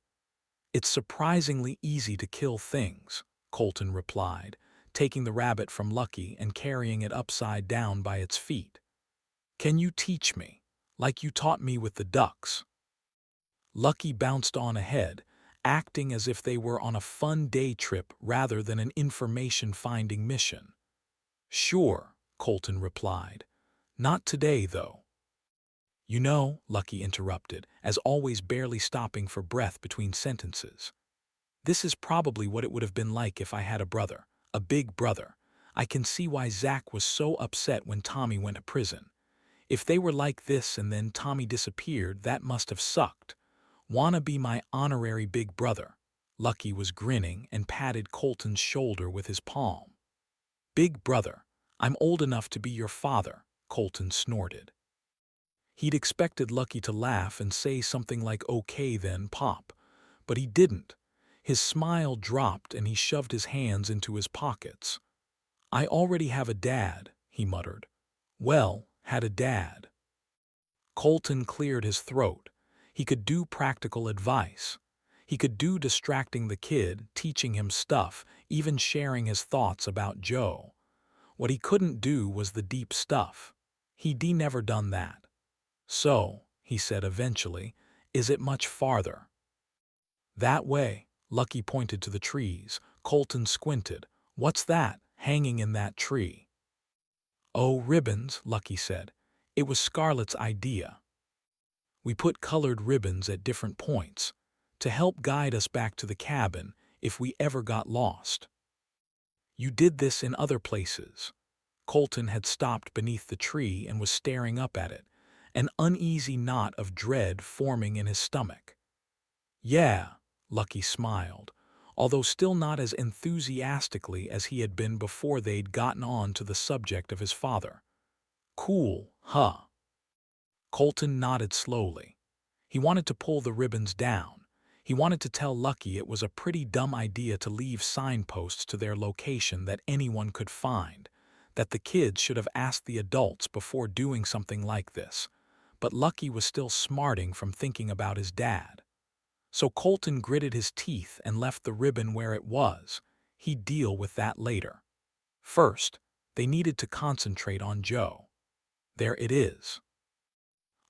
It's surprisingly easy to kill things, Colton replied, taking the rabbit from Lucky and carrying it upside down by its feet. Can you teach me, like you taught me with the ducks? Lucky bounced on ahead, acting as if they were on a fun day trip rather than an information-finding mission. Sure, Colton replied. Not today, though. You know, Lucky interrupted, as always barely stopping for breath between sentences. This is probably what it would have been like if I had a brother, a big brother. I can see why Zach was so upset when Tommy went to prison. If they were like this and then Tommy disappeared, that must have sucked. Wanna be my honorary big brother? Lucky was grinning and patted Colton's shoulder with his palm. Big brother, I'm old enough to be your father, Colton snorted. He'd expected Lucky to laugh and say something like, okay then, Pop, but he didn't. His smile dropped and he shoved his hands into his pockets. I already have a dad, he muttered. Well, had a dad. Colton cleared his throat. He could do practical advice. He could do distracting the kid, teaching him stuff, even sharing his thoughts about Joe. What he couldn't do was the deep stuff. He'd never done that. So, he said eventually, is it much farther? That way, Lucky pointed to the trees. Colton squinted. What's that, hanging in that tree? Oh, ribbons, Lucky said. It was Scarlett's idea. We put colored ribbons at different points to help guide us back to the cabin if we ever got lost. You did this in other places. Colton had stopped beneath the tree and was staring up at it, an uneasy knot of dread forming in his stomach. Yeah, Lucky smiled, although still not as enthusiastically as he had been before they'd gotten on to the subject of his father. Cool, huh? Colton nodded slowly. He wanted to pull the ribbons down. He wanted to tell Lucky it was a pretty dumb idea to leave signposts to their location that anyone could find, that the kids should have asked the adults before doing something like this. But Lucky was still smarting from thinking about his dad. So Colton gritted his teeth and left the ribbon where it was. He'd deal with that later. First, they needed to concentrate on Joe. There it is.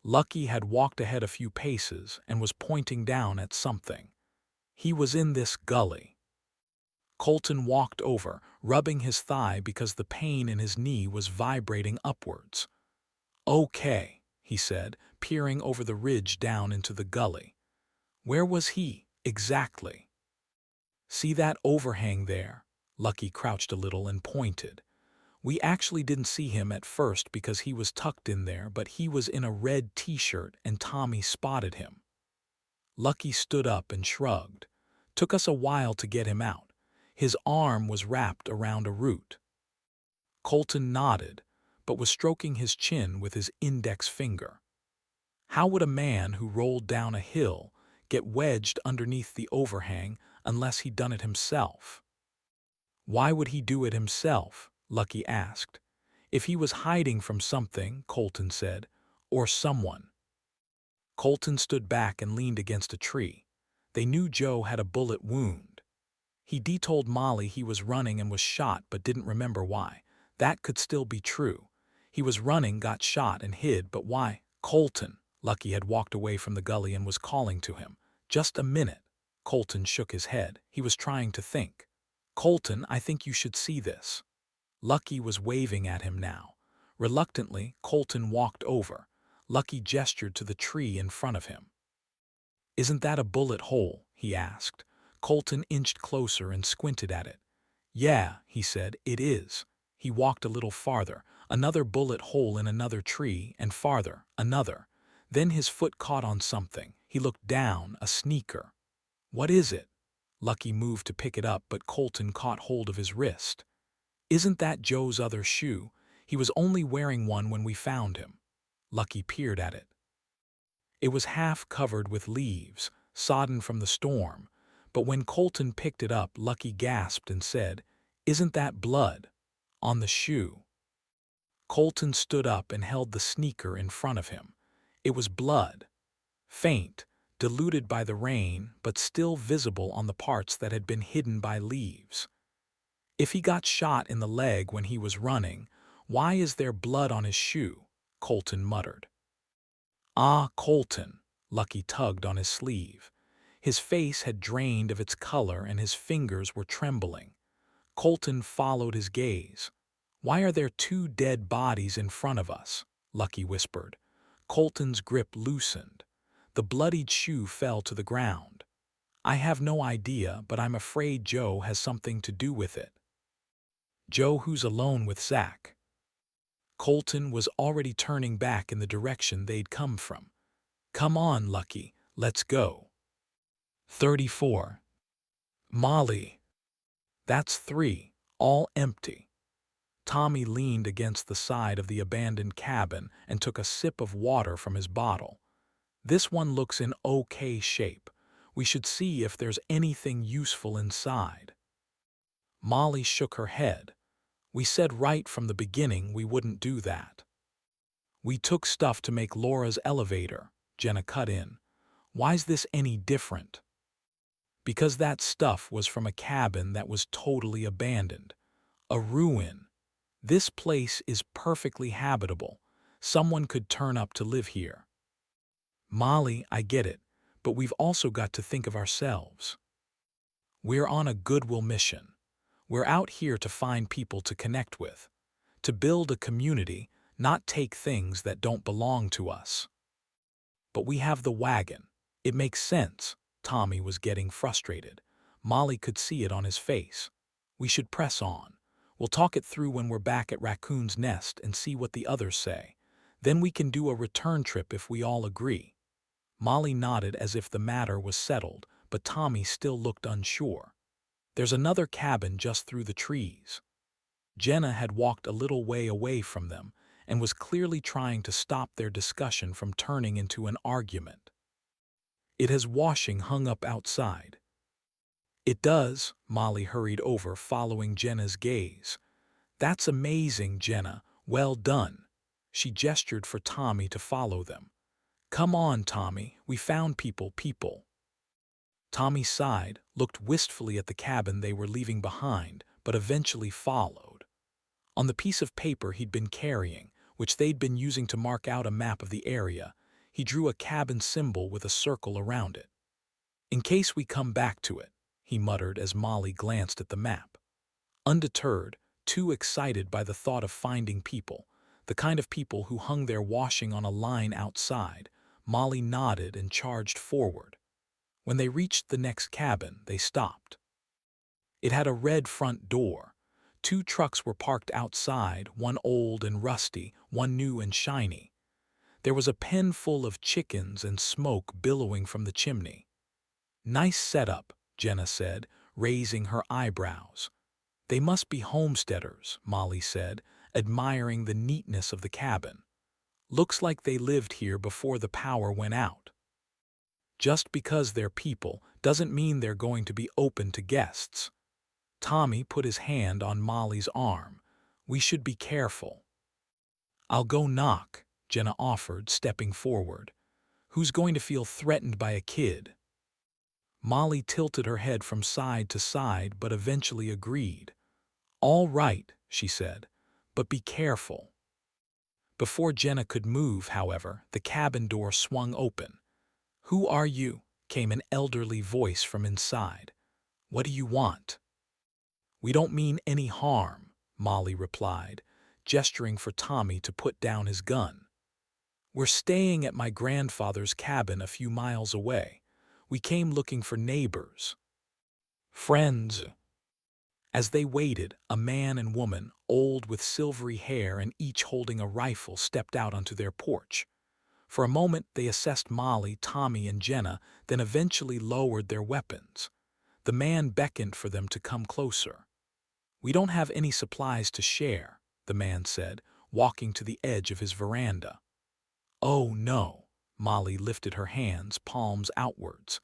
Lucky had walked ahead a few paces and was pointing down at something. He was in this gully. Colton walked over, rubbing his thigh because the pain in his knee was vibrating upwards. Okay, he said, peering over the ridge down into the gully. Where was he, exactly? See that overhang there? Lucky crouched a little and pointed. We actually didn't see him at first because he was tucked in there, but he was in a red t-shirt and Tommy spotted him. Lucky stood up and shrugged. Took us a while to get him out. His arm was wrapped around a root. Colton nodded, but was stroking his chin with his index finger. How would a man who rolled down a hill get wedged underneath the overhang unless he'd done it himself? Why would he do it himself? Lucky asked. If he was hiding from something, Colton said, or someone. Colton stood back and leaned against a tree. They knew Joe had a bullet wound. He told Molly he was running and was shot but didn't remember why. That could still be true. He was running, got shot, and hid, but why? Colton. Lucky had walked away from the gully and was calling to him. Just a minute. Colton shook his head. He was trying to think. Colton, I think you should see this. Lucky was waving at him now. Reluctantly, Colton walked over. Lucky gestured to the tree in front of him. Isn't that a bullet hole? He asked. Colton inched closer and squinted at it. "Yeah," he said, "it is." He walked a little farther, another bullet hole in another tree, and farther, another. Then his foot caught on something. He looked down, a sneaker. "What is it?" Lucky moved to pick it up, but Colton caught hold of his wrist. "Isn't that Joe's other shoe? He was only wearing one when we found him." Lucky peered at it. It was half covered with leaves, sodden from the storm, but when Colton picked it up, Lucky gasped and said, "Isn't that blood on the shoe?" Colton stood up and held the sneaker in front of him. It was blood, faint, diluted by the rain, but still visible on the parts that had been hidden by leaves. "If he got shot in the leg when he was running, why is there blood on his shoe?" Colton muttered. "Ah, Colton," Lucky tugged on his sleeve. His face had drained of its color and his fingers were trembling. Colton followed his gaze. "Why are there two dead bodies in front of us?" Lucky whispered. Colton's grip loosened. The bloodied shoe fell to the ground. "I have no idea, but I'm afraid Joe has something to do with it." "Joe who's alone with Zach." Colton was already turning back in the direction they'd come from. "Come on, Lucky, let's go." 34. Molly. That's 3, all empty. Tommy leaned against the side of the abandoned cabin and took a sip of water from his bottle. "This one looks in okay shape. We should see if there's anything useful inside." Molly shook her head. "We said right from the beginning we wouldn't do that." "We took stuff to make Laura's elevator," Jenna cut in. "Why's this any different?" "Because that stuff was from a cabin that was totally abandoned. A ruin. This place is perfectly habitable. Someone could turn up to live here." "Molly, I get it, but we've also got to think of ourselves. We're on a goodwill mission. We're out here to find people to connect with, to build a community, not take things that don't belong to us." "But we have the wagon. It makes sense." Tommy was getting frustrated. Molly could see it on his face. "We should press on. We'll talk it through when we're back at Raccoon's Nest and see what the others say. Then we can do a return trip if we all agree." Molly nodded as if the matter was settled, but Tommy still looked unsure. "There's another cabin just through the trees." Jenna had walked a little way away from them and was clearly trying to stop their discussion from turning into an argument. "It has washing hung up outside." "It does," Molly hurried over, following Jenna's gaze. "That's amazing, Jenna. Well done." She gestured for Tommy to follow them. "Come on, Tommy. We found people. Tommy sighed, looked wistfully at the cabin they were leaving behind, but eventually followed. On the piece of paper he'd been carrying, which they'd been using to mark out a map of the area, he drew a cabin symbol with a circle around it. "In case we come back to it," he muttered as Molly glanced at the map. Undeterred, too excited by the thought of finding people, the kind of people who hung their washing on a line outside, Molly nodded and charged forward. When they reached the next cabin, they stopped. It had a red front door. 2 trucks were parked outside, one old and rusty, one new and shiny. There was a pen full of chickens and smoke billowing from the chimney. "Nice setup," Jenna said, raising her eyebrows. "They must be homesteaders," Molly said, admiring the neatness of the cabin. "Looks like they lived here before the power went out." "Just because they're people doesn't mean they're going to be open to guests." Tommy put his hand on Molly's arm. "We should be careful." "I'll go knock," Jenna offered, stepping forward. "Who's going to feel threatened by a kid?" Molly tilted her head from side to side but eventually agreed. "All right," she said, "but be careful." Before Jenna could move, however, the cabin door swung open. "Who are you?" came an elderly voice from inside. "What do you want?" "We don't mean any harm," Molly replied, gesturing for Tommy to put down his gun. "We're staying at my grandfather's cabin a few miles away. We came looking for neighbors." Friends. As they waited, a man and woman, old with silvery hair and each holding a rifle, stepped out onto their porch. For a moment they assessed Molly, Tommy, and Jenna, then eventually lowered their weapons. The man beckoned for them to come closer. "We don't have any supplies to share," the man said, walking to the edge of his veranda. "Oh, no." Molly lifted her hands, palms outwards.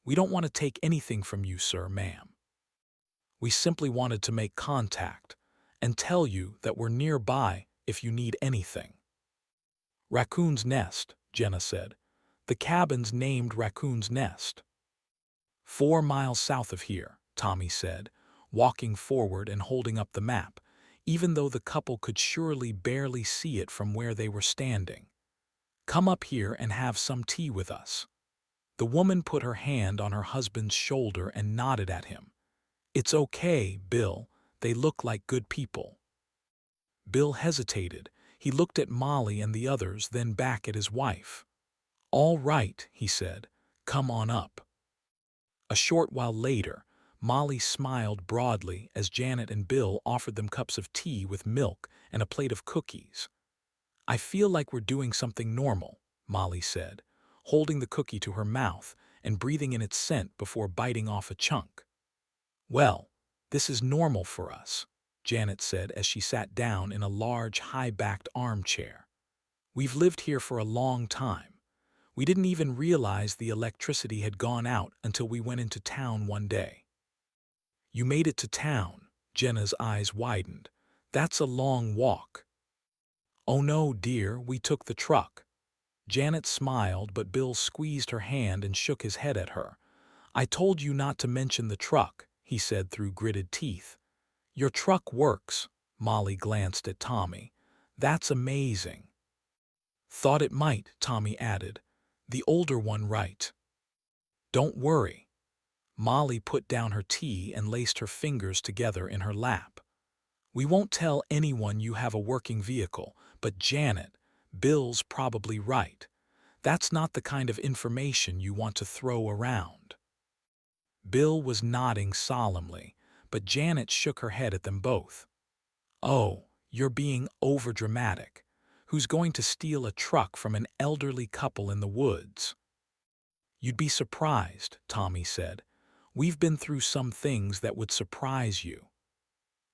"We don't want to take anything from you, sir, ma'am. We simply wanted to make contact and tell you that we're nearby if you need anything." "Raccoon's Nest," Jenna said. "The cabin's named Raccoon's Nest." 4 miles south of here," Tommy said, walking forward and holding up the map, even though the couple could surely barely see it from where they were standing. "Come up here and have some tea with us." The woman put her hand on her husband's shoulder and nodded at him. "It's okay, Bill. They look like good people." Bill hesitated. He looked at Molly and the others, then back at his wife. "All right," he said. "Come on up." A short while later, Molly smiled broadly as Janet and Bill offered them cups of tea with milk and a plate of cookies. "I feel like we're doing something normal," Molly said, holding the cookie to her mouth and breathing in its scent before biting off a chunk. "Well, this is normal for us," Janet said as she sat down in a large, high-backed armchair. "We've lived here for a long time. We didn't even realize the electricity had gone out until we went into town one day." "You made it to town," Jenna's eyes widened. "That's a long walk." "Oh no, dear, we took the truck." Janet smiled, but Bill squeezed her hand and shook his head at her. "I told you not to mention the truck," he said through gritted teeth. "Your truck works." Molly glanced at Tommy. "That's amazing." "Thought it might," Tommy added. "The older one, right?" "Don't worry." Molly put down her tea and laced her fingers together in her lap. "We won't tell anyone you have a working vehicle, but Janet, Bill's probably right. That's not the kind of information you want to throw around." Bill was nodding solemnly, but Janet shook her head at them both. "Oh, you're being overdramatic. Who's going to steal a truck from an elderly couple in the woods?" "You'd be surprised," Tommy said. "We've been through some things that would surprise you."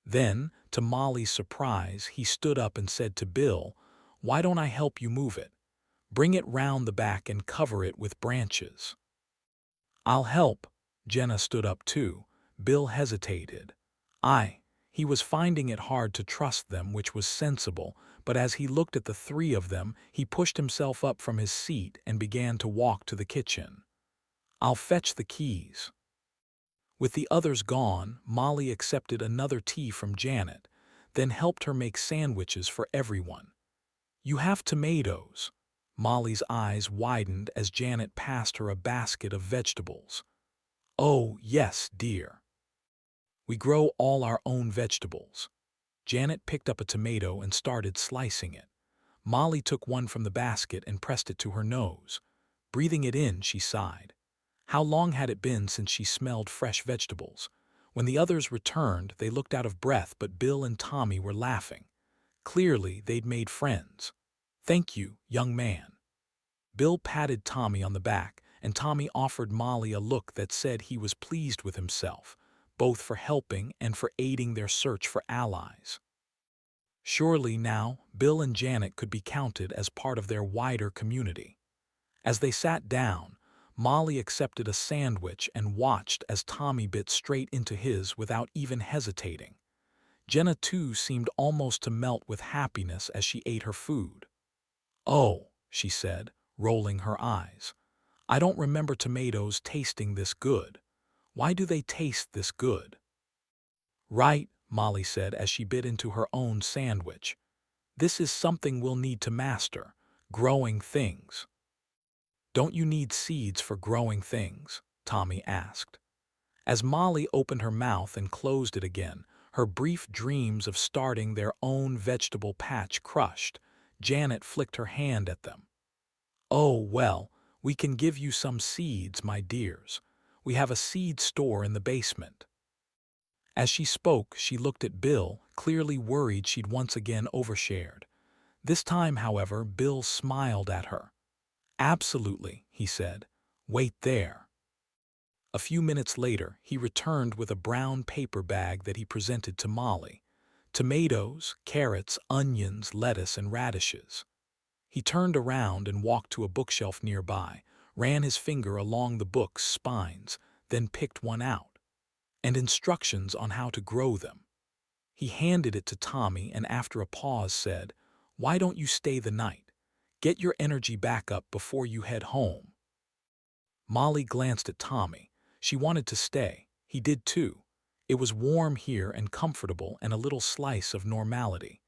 Then, to Molly's surprise, he stood up and said to Bill, "Why don't I help you move it? Bring it round the back and cover it with branches." "I'll help." Jenna stood up too. Bill hesitated. He was finding it hard to trust them, which was sensible, but as he looked at the three of them, he pushed himself up from his seat and began to walk to the kitchen. "I'll fetch the keys." With the others gone, Molly accepted another tea from Janet, then helped her make sandwiches for everyone. "You have tomatoes." Molly's eyes widened as Janet passed her a basket of vegetables. "Oh, yes, dear. We grow all our own vegetables." Janet picked up a tomato and started slicing it. Molly took one from the basket and pressed it to her nose. Breathing it in, she sighed. How long had it been since she smelled fresh vegetables? When the others returned, they looked out of breath, but Bill and Tommy were laughing. Clearly, they'd made friends. "Thank you, young man." Bill patted Tommy on the back, and Tommy offered Molly a look that said he was pleased with himself, both for helping and for aiding their search for allies. Surely now, Bill and Janet could be counted as part of their wider community. As they sat down, Molly accepted a sandwich and watched as Tommy bit straight into his without even hesitating. Jenna too seemed almost to melt with happiness as she ate her food. "Oh," she said, rolling her eyes. "I don't remember tomatoes tasting this good. Why do they taste this good?" "Right," Molly said as she bit into her own sandwich. "This is something we'll need to master, growing things." "Don't you need seeds for growing things?" Tommy asked. As Molly opened her mouth and closed it again, her brief dreams of starting their own vegetable patch crushed, Janet flicked her hand at them. "Oh, well, we can give you some seeds, my dears. We have a seed store in the basement." As she spoke, she looked at Bill, clearly worried she'd once again overshared. This time, however, Bill smiled at her. "Absolutely," he said. "Wait there." A few minutes later, he returned with a brown paper bag that he presented to Molly. Tomatoes, carrots, onions, lettuce, and radishes. He turned around and walked to a bookshelf nearby, ran his finger along the book's spines, then picked one out. And instructions on how to grow them. He handed it to Tommy and after a pause said, "Why don't you stay the night? Get your energy back up before you head home." Molly glanced at Tommy. She wanted to stay. He did too. It was warm here and comfortable and a little slice of normality.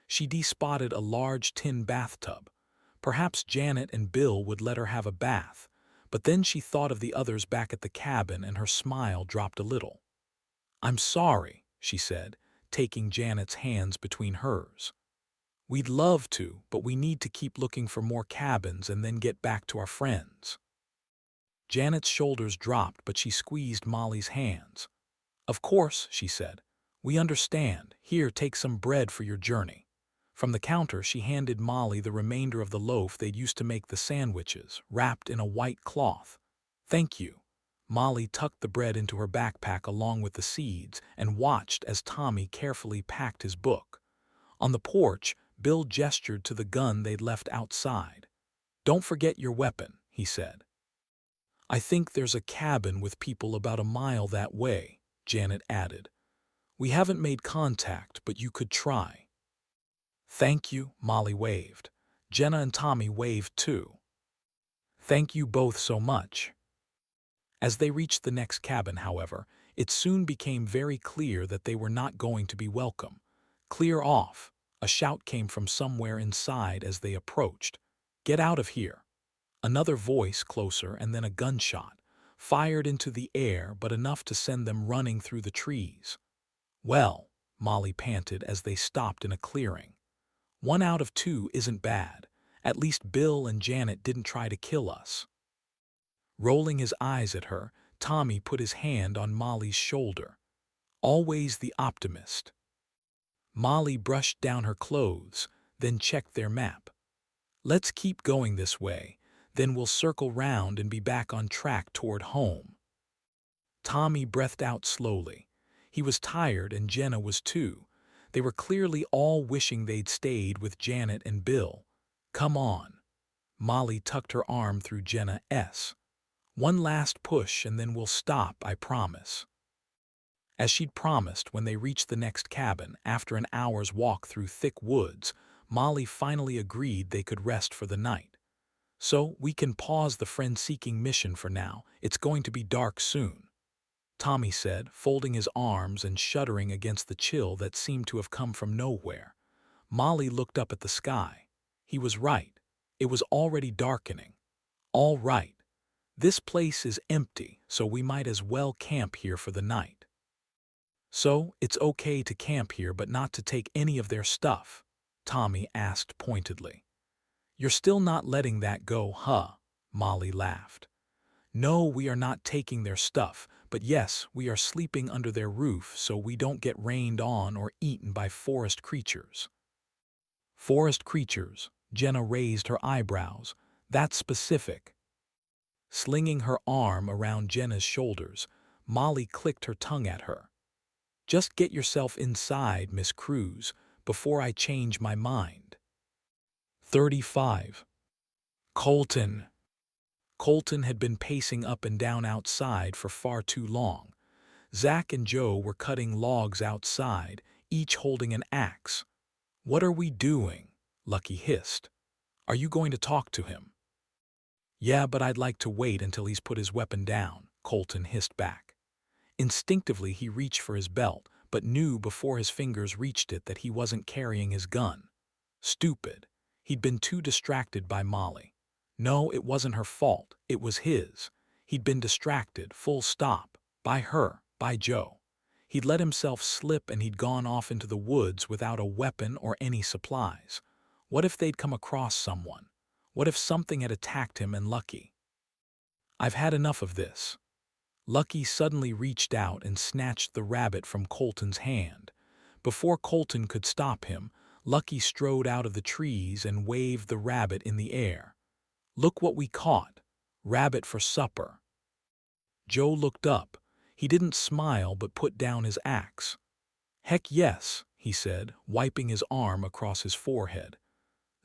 She spotted a large tin bathtub. Perhaps Janet and Bill would let her have a bath, but then she thought of the others back at the cabin and her smile dropped a little. "I'm sorry," she said, taking Janet's hands between hers. "We'd love to, but we need to keep looking for more cabins and then get back to our friends." Janet's shoulders dropped, but she squeezed Molly's hands. "Of course," she said. "We understand. Here, take some bread for your journey." From the counter, she handed Molly the remainder of the loaf they'd used to make the sandwiches, wrapped in a white cloth. "Thank you." Molly tucked the bread into her backpack along with the seeds and watched as Tommy carefully packed his book. On the porch, Bill gestured to the gun they'd left outside. "Don't forget your weapon," he said. "I think there's a cabin with people about a mile that way," Janet added. "We haven't made contact, but you could try." "Thank you," Molly waved. Jenna and Tommy waved too. "Thank you both so much." As they reached the next cabin, however, it soon became very clear that they were not going to be welcome. "Clear off!" A shout came from somewhere inside as they approached. "Get out of here!" Another voice closer and then a gunshot, fired into the air but enough to send them running through the trees. "Well," Molly panted as they stopped in a clearing. "1 out of 2 isn't bad. At least Bill and Janet didn't try to kill us." Rolling his eyes at her, Tommy put his hand on Molly's shoulder. "Always the optimist." Molly brushed down her clothes, then checked their map. "Let's keep going this way, then we'll circle round and be back on track toward home." Tommy breathed out slowly. He was tired and Jenna was too. They were clearly all wishing they'd stayed with Janet and Bill. "Come on." Molly tucked her arm through Jenna's. "One last push and then we'll stop, I promise." As she'd promised, when they reached the next cabin, after an hour's walk through thick woods, Molly finally agreed they could rest for the night. "So we can pause the friend-seeking mission for now. It's going to be dark soon," Tommy said, folding his arms and shuddering against the chill that seemed to have come from nowhere. Molly looked up at the sky. He was right. It was already darkening. "All right. This place is empty, so we might as well camp here for the night." "So, it's okay to camp here but not to take any of their stuff?" Tommy asked pointedly. "You're still not letting that go, huh?" Molly laughed. "No, we are not taking their stuff, but yes, we are sleeping under their roof so we don't get rained on or eaten by forest creatures." "Forest creatures?" Jenna raised her eyebrows. "That's specific." Slinging her arm around Jenna's shoulders, Molly clicked her tongue at her. "Just get yourself inside, Miss Cruz, before I change my mind." 35. Colton. Colton had been pacing up and down outside for far too long. Zach and Joe were cutting logs outside, each holding an axe. "What are we doing?" Lucky hissed. "Are you going to talk to him?" "Yeah, but I'd like to wait until he's put his weapon down," Colton hissed back. Instinctively he reached for his belt, but knew before his fingers reached it that he wasn't carrying his gun. Stupid. He'd been too distracted by Molly. No, it wasn't her fault. It was his. He'd been distracted, full stop. By her, by Joe. He'd let himself slip and he'd gone off into the woods without a weapon or any supplies. What if they'd come across someone? What if something had attacked him and Lucky? "I've had enough of this." Lucky suddenly reached out and snatched the rabbit from Colton's hand. Before Colton could stop him, Lucky strode out of the trees and waved the rabbit in the air. "Look what we caught! Rabbit for supper." Joe looked up. He didn't smile but put down his axe. "Heck yes," he said, wiping his arm across his forehead.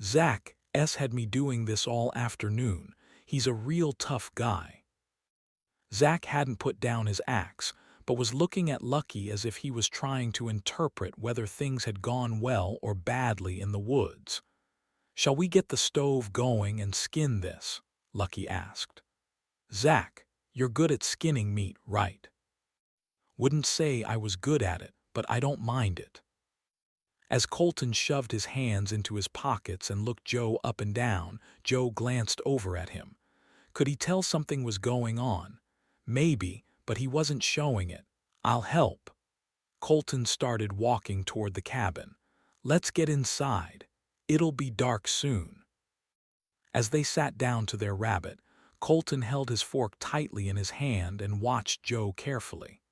"Zach S. had me doing this all afternoon. He's a real tough guy." Zach hadn't put down his axe, but was looking at Lucky as if he was trying to interpret whether things had gone well or badly in the woods. "Shall we get the stove going and skin this?" Lucky asked. "Zach, you're good at skinning meat, right?" "Wouldn't say I was good at it, but I don't mind it." As Colton shoved his hands into his pockets and looked Joe up and down, Joe glanced over at him. Could he tell something was going on? Maybe, but he wasn't showing it. "I'll help." Colton started walking toward the cabin. "Let's get inside. It'll be dark soon." As they sat down to their rabbit, Colton held his fork tightly in his hand and watched Joe carefully.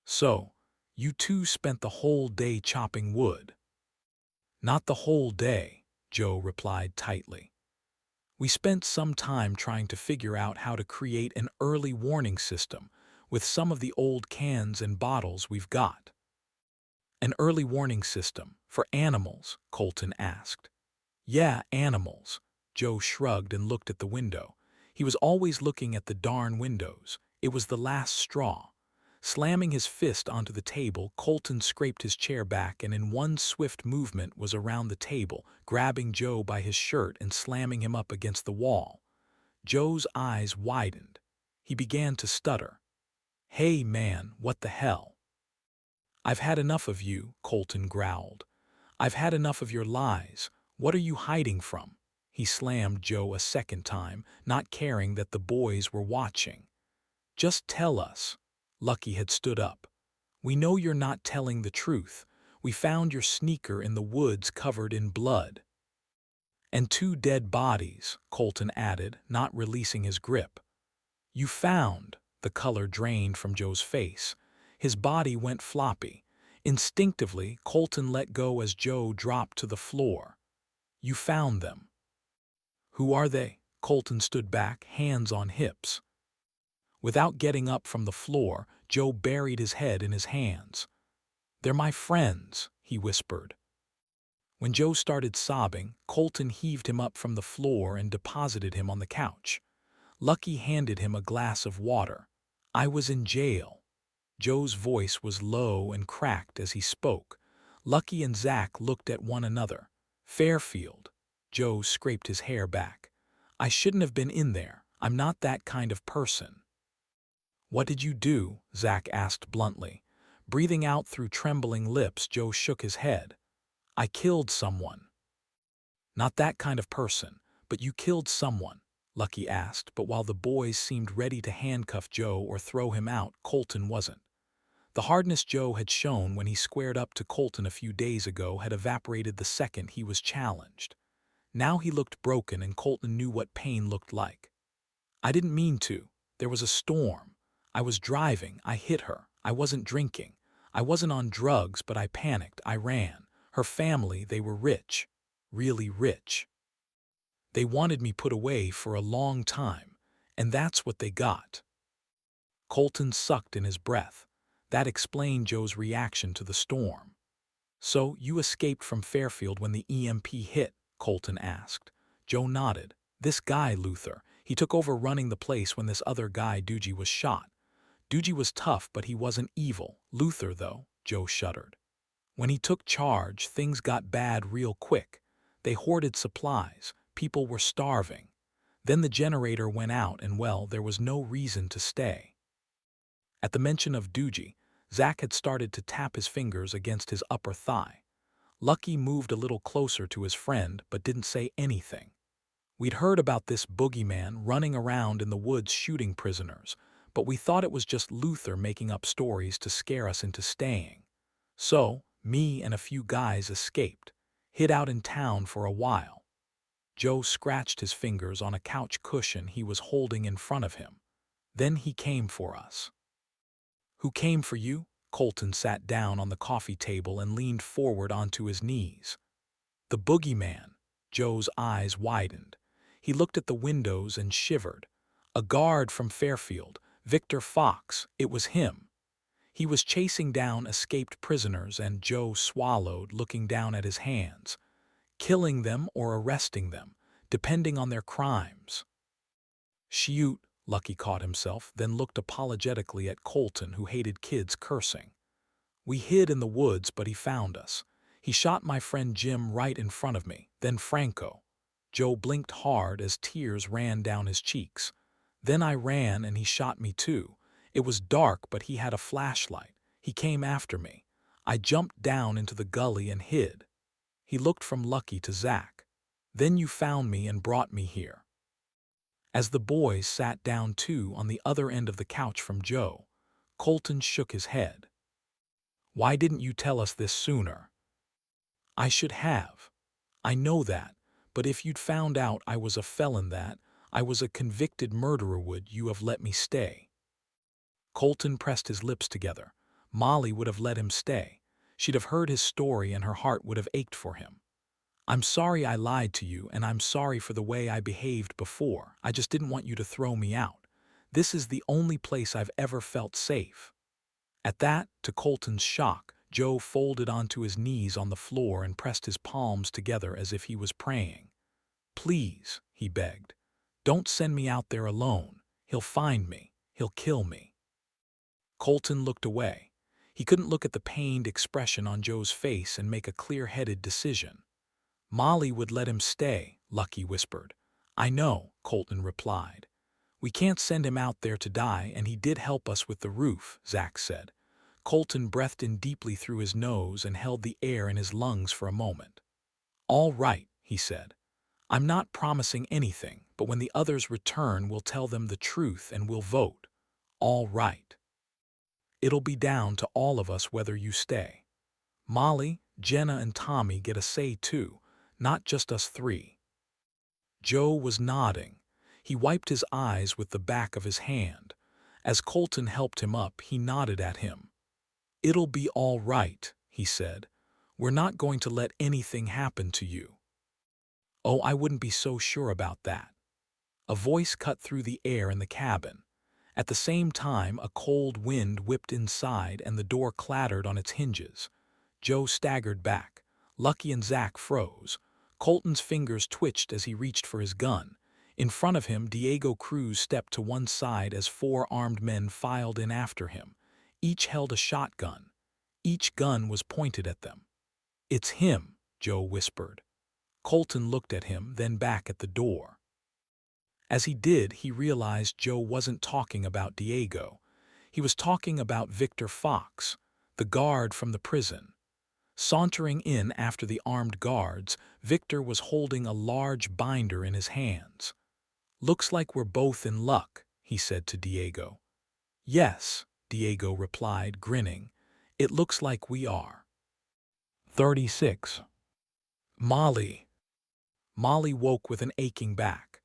"So, you two spent the whole day chopping wood?" "Not the whole day," Joe replied tightly. "We spent some time trying to figure out how to create an early warning system with some of the old cans and bottles we've got." "An early warning system for animals?" Colton asked. "Yeah, animals." Joe shrugged and looked at the window. He was always looking at the darn windows. It was the last straw. Slamming his fist onto the table, Colton scraped his chair back and in one swift movement was around the table, grabbing Joe by his shirt and slamming him up against the wall. Joe's eyes widened. He began to stutter. "Hey man, what the hell?" "I've had enough of you," Colton growled. "I've had enough of your lies. What are you hiding from?" He slammed Joe a second time, not caring that the boys were watching. "Just tell us." Lucky had stood up. "We know you're not telling the truth. We found your sneaker in the woods covered in blood." "And 2 dead bodies," Colton added, not releasing his grip. "You found." The color drained from Joe's face. His body went floppy. Instinctively, Colton let go as Joe dropped to the floor. "You found them." "Who are they?" Colton stood back, hands on hips. Without getting up from the floor, Joe buried his head in his hands. "They're my friends," he whispered. When Joe started sobbing, Colton heaved him up from the floor and deposited him on the couch. Lucky handed him a glass of water. "I was in jail." Joe's voice was low and cracked as he spoke. Lucky and Zach looked at one another. "Fairfield." Joe scraped his hair back. "I shouldn't have been in there. I'm not that kind of person." "What did you do?" Zach asked bluntly. Breathing out through trembling lips, Joe shook his head. "I killed someone." "Not that kind of person, but you killed someone?" Lucky asked, but while the boys seemed ready to handcuff Joe or throw him out, Colton wasn't. The hardness Joe had shown when he squared up to Colton a few days ago had evaporated the second he was challenged. Now he looked broken and Colton knew what pain looked like. "I didn't mean to. There was a storm. I was driving. I hit her. I wasn't drinking. I wasn't on drugs, but I panicked. I ran. Her family, they were rich. Really rich. They wanted me put away for a long time, and that's what they got." Colton sucked in his breath. That explained Joe's reaction to the storm. "So you escaped from Fairfield when the EMP hit?" Colton asked. Joe nodded. "This guy, Luther, he took over running the place when this other guy, Doogie, was shot. Doogie was tough, but he wasn't evil. Luther, though," Joe shuddered. "When he took charge, things got bad real quick. They hoarded supplies. People were starving. Then the generator went out and, well, there was no reason to stay." At the mention of Doogie, Zach had started to tap his fingers against his upper thigh. Lucky moved a little closer to his friend but didn't say anything. "We'd heard about this boogeyman running around in the woods shooting prisoners, but we thought it was just Luther making up stories to scare us into staying. So, me and a few guys escaped, hid out in town for a while." Joe scratched his fingers on a couch cushion he was holding in front of him. "Then he came for us." Who came for you? Colton sat down on the coffee table and leaned forward onto his knees. The boogeyman. Joe's eyes widened. He looked at the windows and shivered. A guard from Fairfield, Victor Fox, it was him. He was chasing down escaped prisoners, and Joe swallowed, looking down at his hands. Killing them or arresting them, depending on their crimes. Shoot, Lucky caught himself, then looked apologetically at Colton, who hated kids cursing. We hid in the woods, but he found us. He shot my friend Jim right in front of me, then Franco. Joe blinked hard as tears ran down his cheeks. Then I ran and he shot me too. It was dark, but he had a flashlight. He came after me. I jumped down into the gully and hid. He looked from Lucky to Zach. Then you found me and brought me here. As the boys sat down too on the other end of the couch from Joe, Colton shook his head. Why didn't you tell us this sooner? I should have. I know that, but if you'd found out I was a felon, that I was a convicted murderer, would you have let me stay? Colton pressed his lips together. Molly would have let him stay. She'd have heard his story and her heart would have ached for him. I'm sorry I lied to you, and I'm sorry for the way I behaved before. I just didn't want you to throw me out. This is the only place I've ever felt safe. At that, to Colton's shock, Joe folded onto his knees on the floor and pressed his palms together as if he was praying. Please, he begged. Don't send me out there alone. He'll find me. He'll kill me. Colton looked away. He couldn't look at the pained expression on Joe's face and make a clear-headed decision. Molly would let him stay, Lucky whispered. I know, Colton replied. We can't send him out there to die, and he did help us with the roof, Zach said. Colton breathed in deeply through his nose and held the air in his lungs for a moment. All right, he said. I'm not promising anything, but when the others return, we'll tell them the truth and we'll vote. All right. It'll be down to all of us whether you stay. Molly, Jenna, and Tommy get a say too, not just us three. Joe was nodding. He wiped his eyes with the back of his hand. As Colton helped him up, he nodded at him. It'll be all right, he said. We're not going to let anything happen to you. Oh, I wouldn't be so sure about that. A voice cut through the air in the cabin. At the same time, a cold wind whipped inside and the door clattered on its hinges. Joe staggered back. Lucky and Zach froze. Colton's fingers twitched as he reached for his gun. In front of him, Diego Cruz stepped to one side as 4 armed men filed in after him. Each held a shotgun. Each gun was pointed at them. It's him, Joe whispered. Colton looked at him, then back at the door. As he did, he realized Joe wasn't talking about Diego. He was talking about Victor Fox, the guard from the prison. Sauntering in after the armed guards, Victor was holding a large binder in his hands. Looks like we're both in luck, he said to Diego. Yes, Diego replied, grinning. It looks like we are. 36. Molly. Molly woke with an aching back.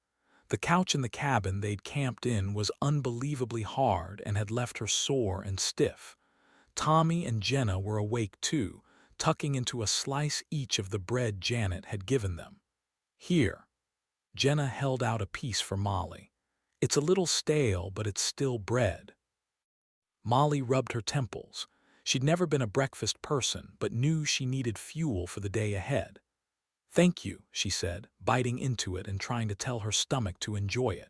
The couch in the cabin they'd camped in was unbelievably hard and had left her sore and stiff. Tommy and Jenna were awake too, tucking into a slice each of the bread Janet had given them. Here. Jenna held out a piece for Molly. It's a little stale, but it's still bread. Molly rubbed her temples. She'd never been a breakfast person, but knew she needed fuel for the day ahead. Thank you, she said, biting into it and trying to tell her stomach to enjoy it.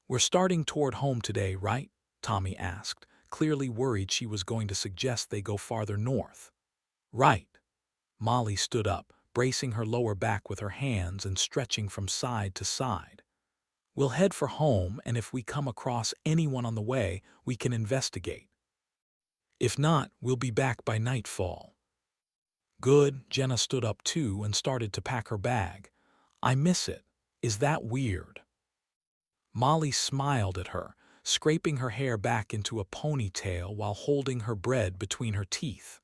We're starting toward home today, right? Tommy asked, clearly worried she was going to suggest they go farther north. Right. Molly stood up, bracing her lower back with her hands and stretching from side to side. We'll head for home, and if we come across anyone on the way, we can investigate. If not, we'll be back by nightfall. Good. Jenna stood up too and started to pack her bag. I miss it. Is that weird? Molly smiled at her, scraping her hair back into a ponytail while holding her bread between her teeth.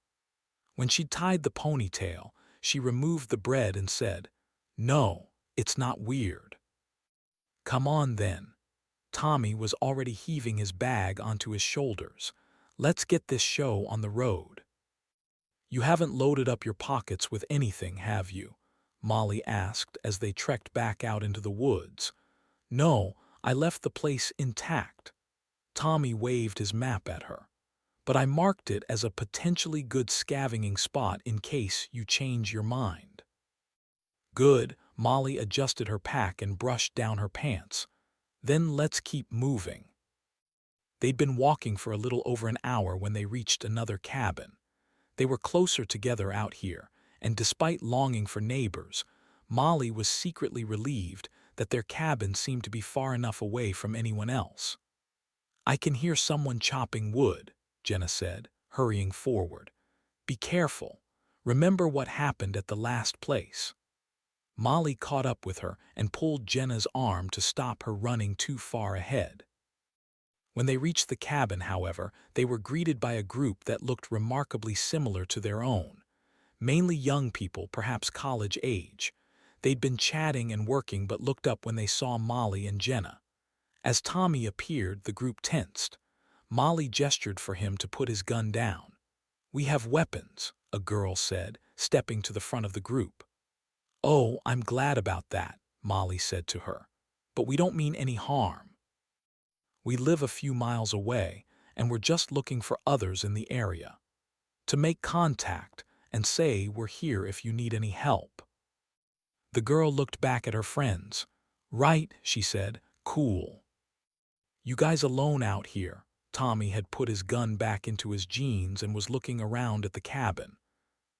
When she'd tied the ponytail, she removed the bread and said, No, it's not weird. Come on then. Tommy was already heaving his bag onto his shoulders. Let's get this show on the road. You haven't loaded up your pockets with anything, have you? Molly asked as they trekked back out into the woods. No, I left the place intact. Tommy waved his map at her. But I marked it as a potentially good scavenging spot in case you change your mind. Good, Molly adjusted her pack and brushed down her pants. Then let's keep moving. They'd been walking for a little over an hour when they reached another cabin. They were closer together out here, and despite longing for neighbors, Molly was secretly relieved that their cabin seemed to be far enough away from anyone else. I can hear someone chopping wood, Jenna said, hurrying forward. Be careful. Remember what happened at the last place. Molly caught up with her and pulled Jenna's arm to stop her running too far ahead. When they reached the cabin, however, they were greeted by a group that looked remarkably similar to their own. Mainly young people, perhaps college age. They'd been chatting and working but looked up when they saw Molly and Jenna. As Tommy appeared, the group tensed. Molly gestured for him to put his gun down. We have weapons, a girl said, stepping to the front of the group. Oh, I'm glad about that, Molly said to her. But we don't mean any harm. We live a few miles away, and we're just looking for others in the area. To make contact and say we're here if you need any help. The girl looked back at her friends. Right, she said, cool. You guys alone out here? Tommy had put his gun back into his jeans and was looking around at the cabin.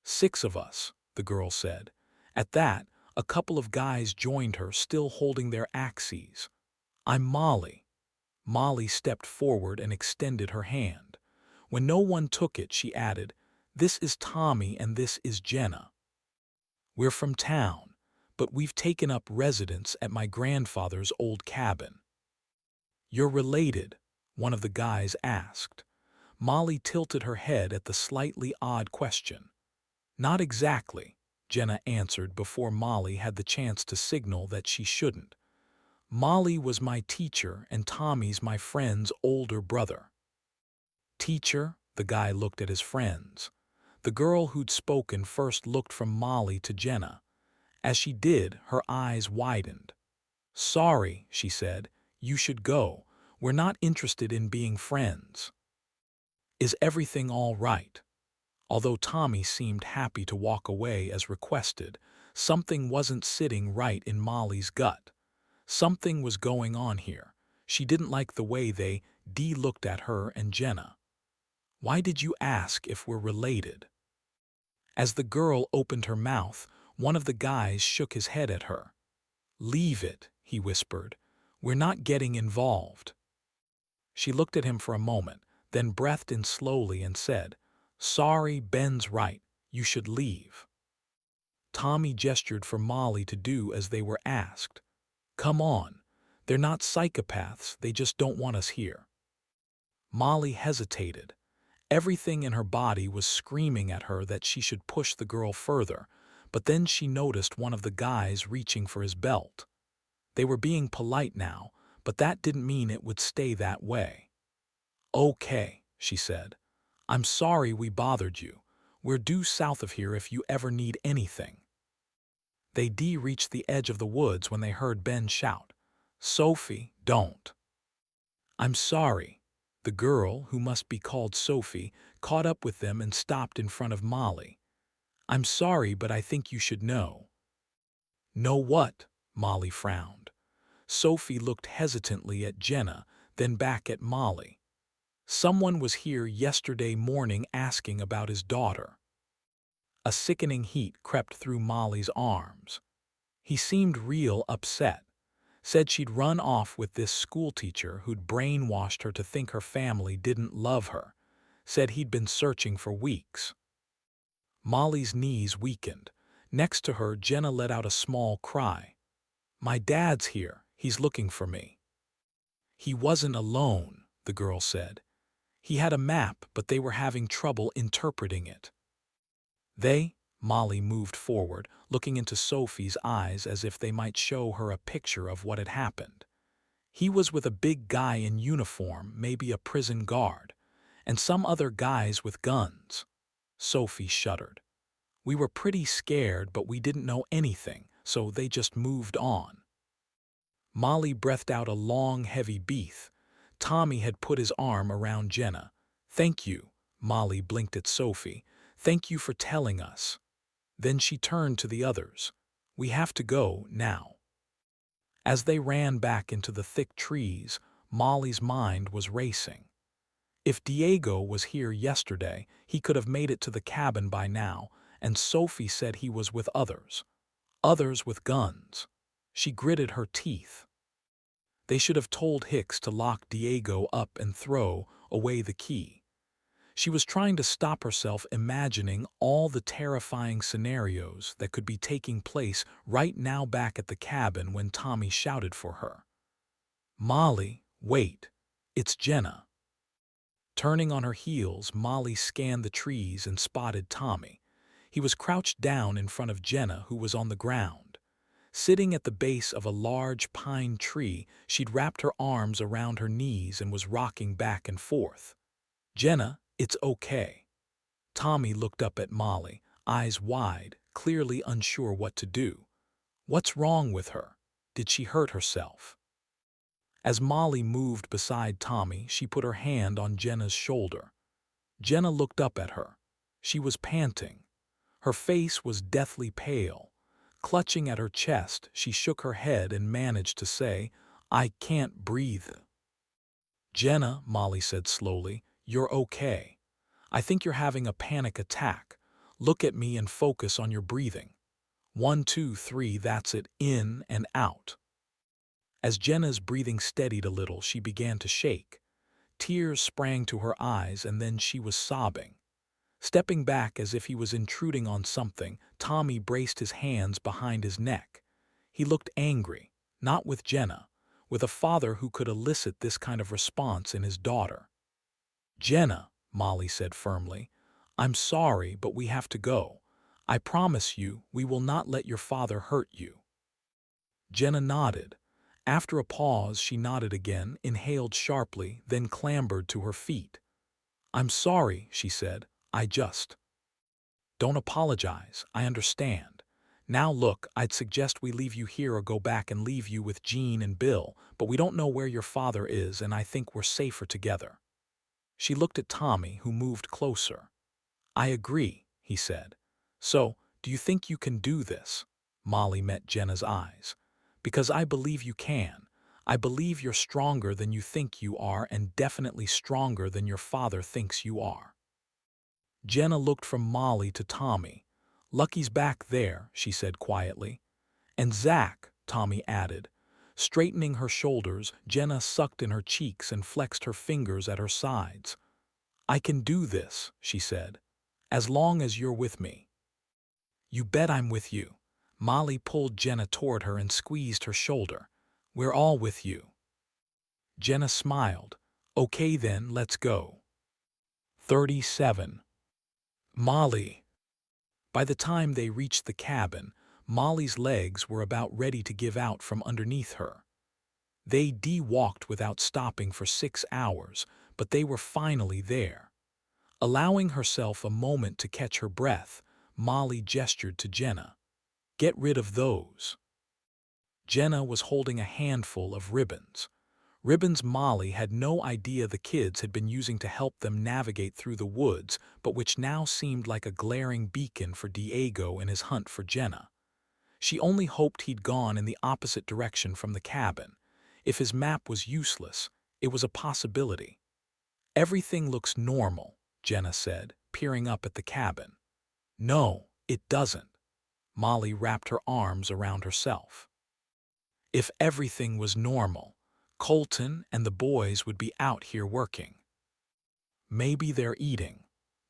6 of us, the girl said. At that, a couple of guys joined her, still holding their axes. I'm Molly. Molly stepped forward and extended her hand. When no one took it, she added, This is Tommy and this is Jenna. We're from town, but we've taken up residence at my grandfather's old cabin. You're related? One of the guys asked. Molly tilted her head at the slightly odd question. Not exactly, Jenna answered before Molly had the chance to signal that she shouldn't. Molly was my teacher and Tommy's my friend's older brother. Teacher? The guy looked at his friends. The girl who'd spoken first looked from Molly to Jenna. As she did, her eyes widened. Sorry, she said, you should go. We're not interested in being friends. Is everything all right? Although Tommy seemed happy to walk away as requested, something wasn't sitting right in Molly's gut. Something was going on here. She didn't like the way they looked at her and Jenna. Why did you ask if we're related? As the girl opened her mouth, one of the guys shook his head at her. Leave it, he whispered. We're not getting involved. She looked at him for a moment, then breathed in slowly and said, Sorry, Ben's right. You should leave. Tommy gestured for Molly to do as they were asked. Come on. They're not psychopaths, they just don't want us here. Molly hesitated. Everything in her body was screaming at her that she should push the girl further, but then she noticed one of the guys reaching for his belt. They were being polite now, but that didn't mean it would stay that way. Okay, she said. I'm sorry we bothered you. We're due south of here if you ever need anything. They reached the edge of the woods when they heard Ben shout, Sophie, don't. I'm sorry. The girl, who must be called Sophie, caught up with them and stopped in front of Molly. I'm sorry, but I think you should know. Know what? Molly frowned. Sophie looked hesitantly at Jenna, then back at Molly. Someone was here yesterday morning asking about his daughter. A sickening heat crept through Molly's arms. He seemed real upset. Said she'd run off with this schoolteacher who'd brainwashed her to think her family didn't love her. Said he'd been searching for weeks. Molly's knees weakened. Next to her, Jenna let out a small cry. My dad's here. He's looking for me. He wasn't alone, the girl said. He had a map, but they were having trouble interpreting it. Molly moved forward, looking into Sophie's eyes as if they might show her a picture of what had happened. He was with a big guy in uniform, maybe a prison guard, and some other guys with guns. Sophie shuddered. We were pretty scared, but we didn't know anything, so they just moved on. Molly breathed out a long, heavy breath. Tommy had put his arm around Jenna. Thank you, Molly blinked at Sophie. Thank you for telling us. Then she turned to the others. We have to go now. As they ran back into the thick trees, Molly's mind was racing. If Diego was here yesterday, he could have made it to the cabin by now, and Sophie said he was with others. Others with guns. She gritted her teeth. They should have told Hicks to lock Diego up and throw away the key. She was trying to stop herself imagining all the terrifying scenarios that could be taking place right now back at the cabin when Tommy shouted for her. Molly, wait, it's Jenna. Turning on her heels, Molly scanned the trees and spotted Tommy. He was crouched down in front of Jenna, who was on the ground. Sitting at the base of a large pine tree, she'd wrapped her arms around her knees and was rocking back and forth. Jenna, it's okay. Tommy looked up at Molly, eyes wide, clearly unsure what to do. What's wrong with her? Did she hurt herself? As Molly moved beside Tommy, she put her hand on Jenna's shoulder. Jenna looked up at her. She was panting. Her face was deathly pale. Clutching at her chest, she shook her head and managed to say, I can't breathe. Jenna, Molly said slowly, you're okay. I think you're having a panic attack. Look at me and focus on your breathing. 1, 2, 3, that's it, in and out. As Jenna's breathing steadied a little, she began to shake. Tears sprang to her eyes, and then she was sobbing. Stepping back as if he was intruding on something, Tommy braced his hands behind his neck. He looked angry, not with Jenna, with a father who could elicit this kind of response in his daughter. Jenna, Molly said firmly, I'm sorry, but we have to go. I promise you, we will not let your father hurt you. Jenna nodded. After a pause, she nodded again, inhaled sharply, then clambered to her feet. I'm sorry, she said. Don't apologize, I understand. Now look, I'd suggest we leave you here or go back and leave you with Jean and Bill, but we don't know where your father is and I think we're safer together. She looked at Tommy, who moved closer. I agree, he said. So, do you think you can do this? Molly met Jenna's eyes. Because I believe you can. I believe you're stronger than you think you are and definitely stronger than your father thinks you are. Jenna looked from Molly to Tommy. Lucky's back there, she said quietly. And Zach, Tommy added. Straightening her shoulders, Jenna sucked in her cheeks and flexed her fingers at her sides. I can do this, she said, as long as you're with me. You bet I'm with you. Molly pulled Jenna toward her and squeezed her shoulder. We're all with you. Jenna smiled. Okay then, let's go. 37. Molly. By the time they reached the cabin, Molly's legs were about ready to give out from underneath her. They walked without stopping for 6 hours, but they were finally there. Allowing herself a moment to catch her breath, Molly gestured to Jenna. Get rid of those. Jenna was holding a handful of ribbons. Ribbons Molly had no idea the kids had been using to help them navigate through the woods, but which now seemed like a glaring beacon for Diego in his hunt for Jenna. She only hoped he'd gone in the opposite direction from the cabin. If his map was useless, it was a possibility. Everything looks normal, Jenna said, peering up at the cabin. No, it doesn't. Molly wrapped her arms around herself. If everything was normal, Colton and the boys would be out here working. Maybe they're eating.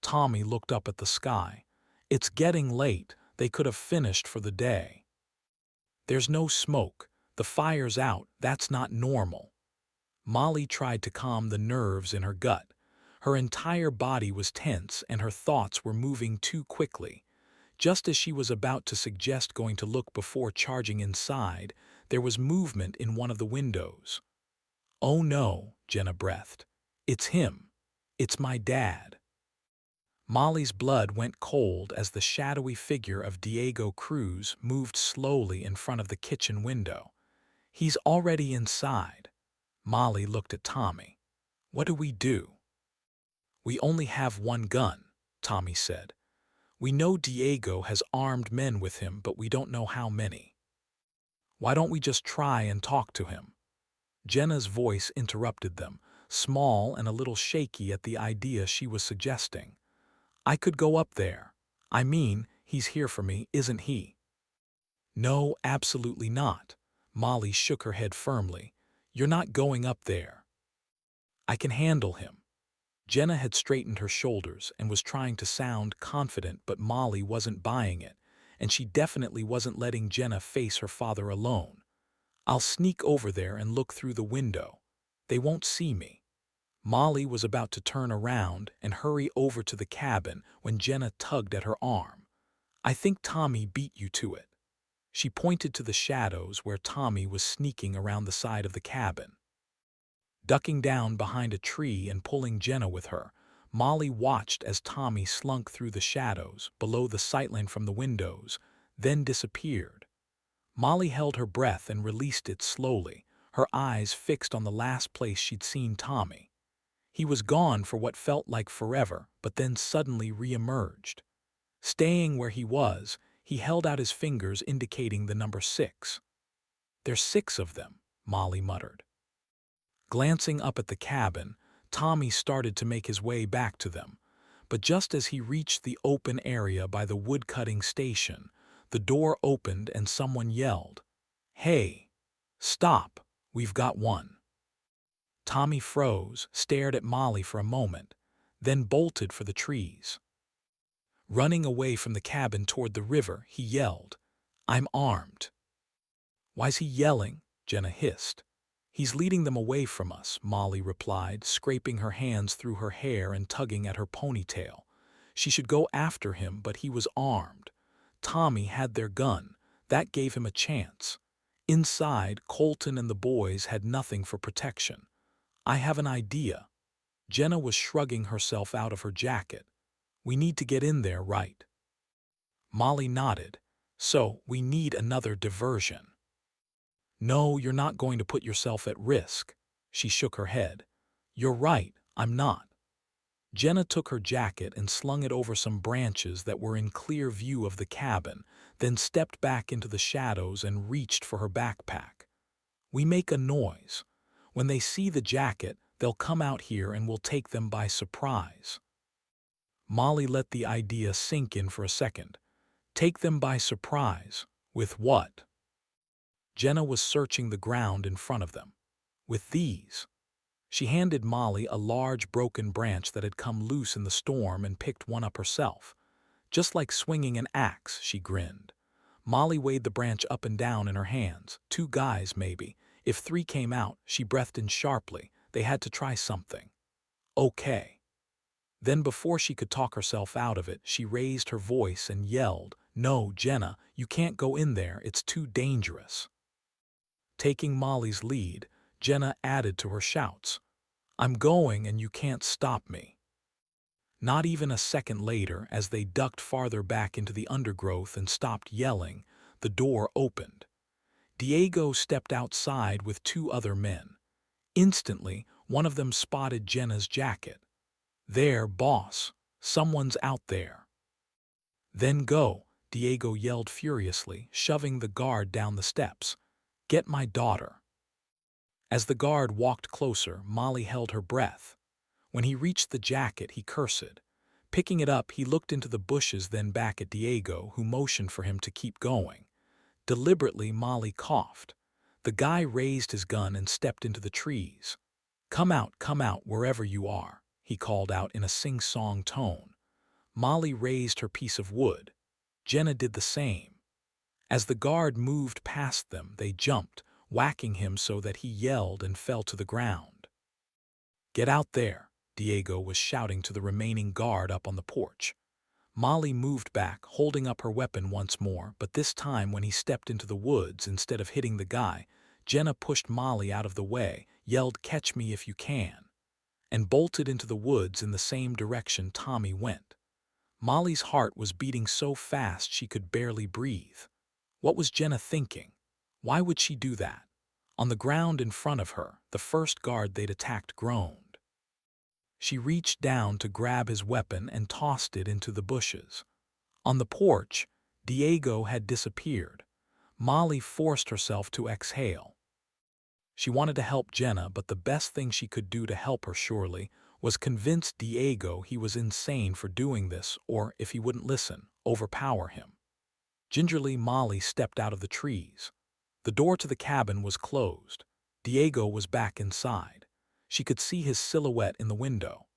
Tommy looked up at the sky. It's getting late. They could have finished for the day. There's no smoke. The fire's out. That's not normal. Molly tried to calm the nerves in her gut. Her entire body was tense and her thoughts were moving too quickly. Just as she was about to suggest going to look before charging inside, there was movement in one of the windows. Oh no, Jenna breathed. It's him. It's my dad. Molly's blood went cold as the shadowy figure of Diego Cruz moved slowly in front of the kitchen window. He's already inside. Molly looked at Tommy. What do we do? We only have one gun, Tommy said. We know Diego has armed men with him, but we don't know how many. Why don't we just try and talk to him? Jenna's voice interrupted them, small and a little shaky at the idea she was suggesting. I could go up there. I mean, he's here for me, isn't he? No, absolutely not. Molly shook her head firmly. You're not going up there. I can handle him. Jenna had straightened her shoulders and was trying to sound confident, but Molly wasn't buying it, and she definitely wasn't letting Jenna face her father alone. I'll sneak over there and look through the window. They won't see me. Molly was about to turn around and hurry over to the cabin when Jenna tugged at her arm. I think Tommy beat you to it. She pointed to the shadows where Tommy was sneaking around the side of the cabin. Ducking down behind a tree and pulling Jenna with her, Molly watched as Tommy slunk through the shadows below the sightline from the windows, then disappeared. Molly held her breath and released it slowly, her eyes fixed on the last place she'd seen Tommy. He was gone for what felt like forever, but then suddenly re-emerged. Staying where he was, he held out his fingers indicating the number 6. There's 6 of them, Molly muttered. Glancing up at the cabin, Tommy started to make his way back to them, but just as he reached the open area by the woodcutting station, the door opened and someone yelled, "Hey, stop, we've got one." Tommy froze, stared at Molly for a moment, then bolted for the trees. Running away from the cabin toward the river, he yelled, "I'm armed." "Why's he yelling?" Jenna hissed. "He's leading them away from us," Molly replied, scraping her hands through her hair and tugging at her ponytail. She should go after him, but he was armed. Tommy had their gun. That gave him a chance. Inside, Colton and the boys had nothing for protection. I have an idea. Jenna was shrugging herself out of her jacket. We need to get in there, right? Molly nodded. So, we need another diversion. No, you're not going to put yourself at risk. She shook her head. You're right, I'm not. Jenna took her jacket and slung it over some branches that were in clear view of the cabin, then stepped back into the shadows and reached for her backpack. We make a noise. When they see the jacket, they'll come out here and we'll take them by surprise. Molly let the idea sink in for a second. Take them by surprise. With what? Jenna was searching the ground in front of them. With these. She handed Molly a large broken branch that had come loose in the storm and picked one up herself. Just like swinging an axe, she grinned. Molly weighed the branch up and down in her hands. 2 guys, maybe. If 3 came out, she breathed in sharply. They had to try something. Okay. Then before she could talk herself out of it, she raised her voice and yelled, "No, Jenna, you can't go in there. It's too dangerous." Taking Molly's lead, Jenna added to her shouts, "I'm going and you can't stop me." Not even a second later, as they ducked farther back into the undergrowth and stopped yelling, the door opened. Diego stepped outside with 2 other men. Instantly, one of them spotted Jenna's jacket. "There, boss. Someone's out there." "Then go," Diego yelled furiously, shoving the guard down the steps. "Get my daughter." As the guard walked closer, Molly held her breath. When he reached the jacket, he cursed. Picking it up, he looked into the bushes, then back at Diego, who motioned for him to keep going. Deliberately, Molly coughed. The guy raised his gun and stepped into the trees. Come out, wherever you are," he called out in a sing-song tone. Molly raised her piece of wood. Jenna did the same. As the guard moved past them, they jumped, whacking him so that he yelled and fell to the ground. "Get out there," Diego was shouting to the remaining guard up on the porch. Molly moved back, holding up her weapon once more, but this time when he stepped into the woods, instead of hitting the guy, Jenna pushed Molly out of the way, yelled, "Catch me if you can." and bolted into the woods in the same direction Tommy went. Molly's heart was beating so fast she could barely breathe. What was Jenna thinking? Why would she do that? On the ground in front of her, the first guard they'd attacked groaned. She reached down to grab his weapon and tossed it into the bushes. On the porch, Diego had disappeared. Molly forced herself to exhale. She wanted to help Jenna, but the best thing she could do to help her, surely, was convince Diego he was insane for doing this, or, if he wouldn't listen, overpower him. Gingerly, Molly stepped out of the trees. The door to the cabin was closed. Diego was back inside. She could see his silhouette in the window.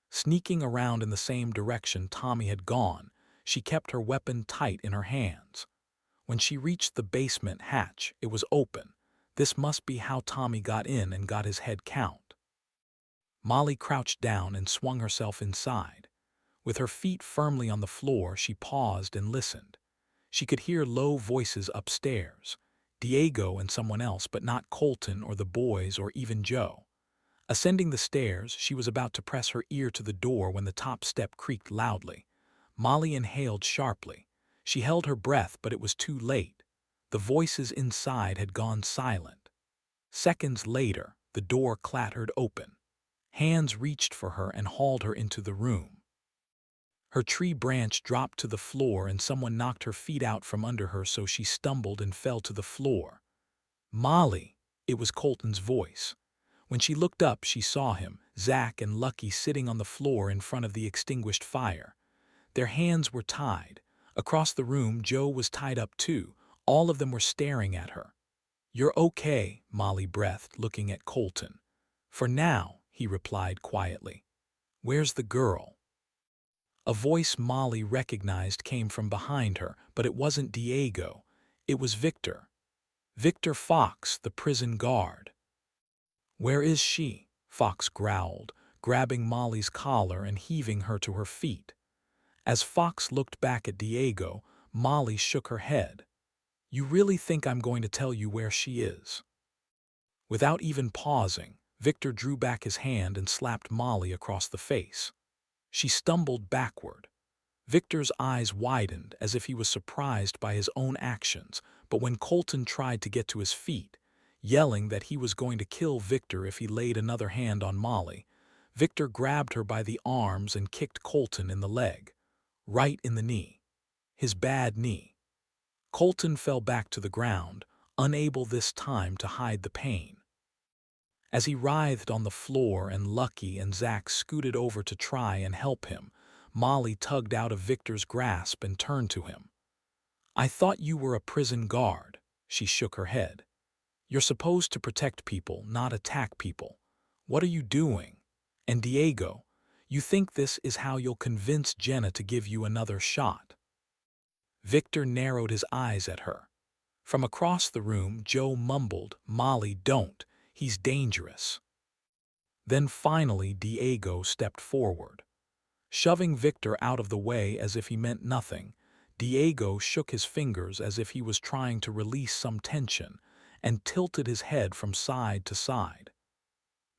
Sneaking around in the same direction Tommy had gone, she kept her weapon tight in her hands. When she reached the basement hatch, it was open. This must be how Tommy got in and got his head count. Molly crouched down and swung herself inside. With her feet firmly on the floor, she paused and listened. She could hear low voices upstairs. Diego and someone else, but not Colton or the boys or even Joe. Ascending the stairs, she was about to press her ear to the door when the top step creaked loudly. Molly inhaled sharply. She held her breath, but it was too late. The voices inside had gone silent. Seconds later, the door clattered open. Hands reached for her and hauled her into the room. Her tree branch dropped to the floor and someone knocked her feet out from under her, so she stumbled and fell to the floor. "Molly!" It was Colton's voice. When she looked up, she saw him, Zach and Lucky, sitting on the floor in front of the extinguished fire. Their hands were tied. Across the room, Joe was tied up too. All of them were staring at her. "You're okay," Molly breathed, looking at Colton. "For now," he replied quietly. "Where's the girl?" A voice Molly recognized came from behind her, but it wasn't Diego. It was Victor. Victor Fox, the prison guard. "Where is she?" Fox growled, grabbing Molly's collar and heaving her to her feet. As Fox looked back at Diego, Molly shook her head. "You really think I'm going to tell you where she is?" Without even pausing, Victor drew back his hand and slapped Molly across the face. She stumbled backward. Victor's eyes widened as if he was surprised by his own actions, but when Colton tried to get to his feet, yelling that he was going to kill Victor if he laid another hand on Molly, Victor grabbed her by the arms and kicked Colton in the leg, right in the knee. His bad knee. Colton fell back to the ground, unable this time to hide the pain. As he writhed on the floor and Lucky and Zach scooted over to try and help him, Molly tugged out of Victor's grasp and turned to him. "I thought you were a prison guard." She shook her head. "You're supposed to protect people, not attack people. What are you doing? And Diego, you think this is how you'll convince Jenna to give you another shot?" Victor narrowed his eyes at her. From across the room, Joe mumbled, "Molly, don't. He's dangerous." Then finally Diego stepped forward. Shoving Victor out of the way as if he meant nothing, Diego shook his fingers as if he was trying to release some tension and tilted his head from side to side.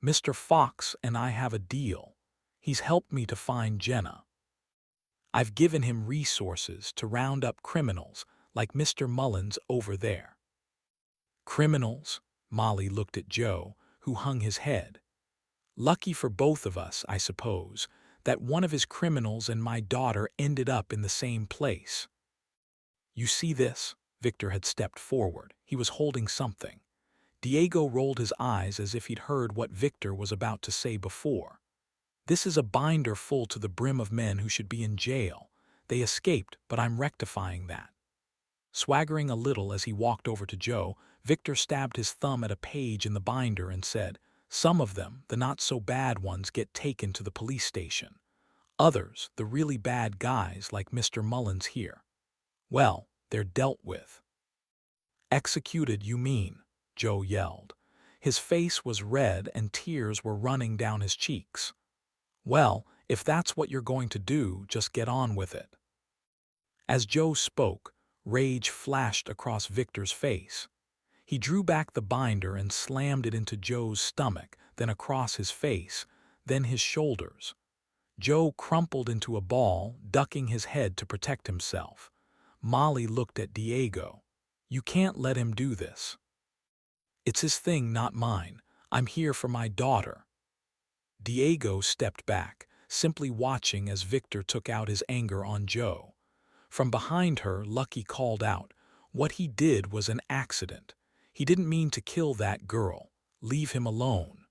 "Mr. Fox and I have a deal. He's helped me to find Jenna. I've given him resources to round up criminals like Mr. Mullins over there." "Criminals?" Molly looked at Joe, who hung his head. "Lucky for both of us, I suppose, that one of his criminals and my daughter ended up in the same place." "You see this?" Victor had stepped forward. He was holding something. Diego rolled his eyes as if he'd heard what Victor was about to say before. "This is a binder full to the brim of men who should be in jail. They escaped, but I'm rectifying that." Swaggering a little as he walked over to Joe, Victor stabbed his thumb at a page in the binder and said, "Some of them, the not-so-bad ones, get taken to the police station. Others, the really bad guys like Mr. Mullins here, well, they're dealt with." "Executed, you mean?" Joe yelled. His face was red and tears were running down his cheeks. "Well, if that's what you're going to do, just get on with it." As Joe spoke, rage flashed across Victor's face. He drew back the binder and slammed it into Joe's stomach, then across his face, then his shoulders. Joe crumpled into a ball, ducking his head to protect himself. Molly looked at Diego. "You can't let him do this. It's his thing, not mine. I'm here for my daughter." Diego stepped back, simply watching as Victor took out his anger on Joe. From behind her, Lucky called out, "What he did was an accident. He didn't mean to kill that girl. Leave him alone."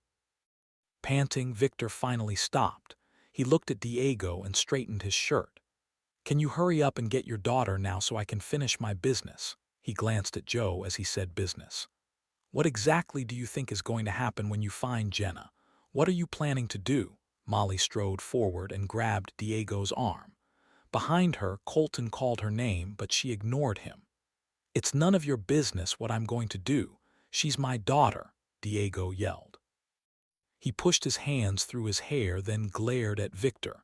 Panting, Victor finally stopped. He looked at Diego and straightened his shirt. "Can you hurry up and get your daughter now so I can finish my business?" He glanced at Joe as he said business. "What exactly do you think is going to happen when you find Jenna? What are you planning to do?" Molly strode forward and grabbed Diego's arm. Behind her, Colton called her name, but she ignored him. "It's none of your business what I'm going to do. She's my daughter," Diego yelled. He pushed his hands through his hair, then glared at Victor.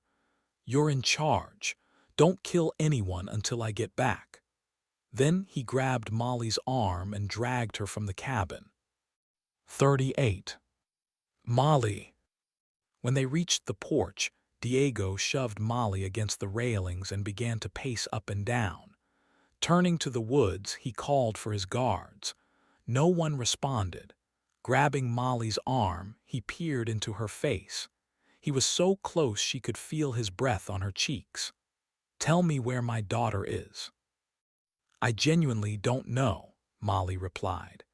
"You're in charge. Don't kill anyone until I get back." Then he grabbed Molly's arm and dragged her from the cabin. 38. Molly. When they reached the porch, Diego shoved Molly against the railings and began to pace up and down. Turning to the woods, he called for his guards. No one responded. Grabbing Molly's arm, he peered into her face. He was so close she could feel his breath on her cheeks. "Tell me where my daughter is." "I genuinely don't know," Molly replied.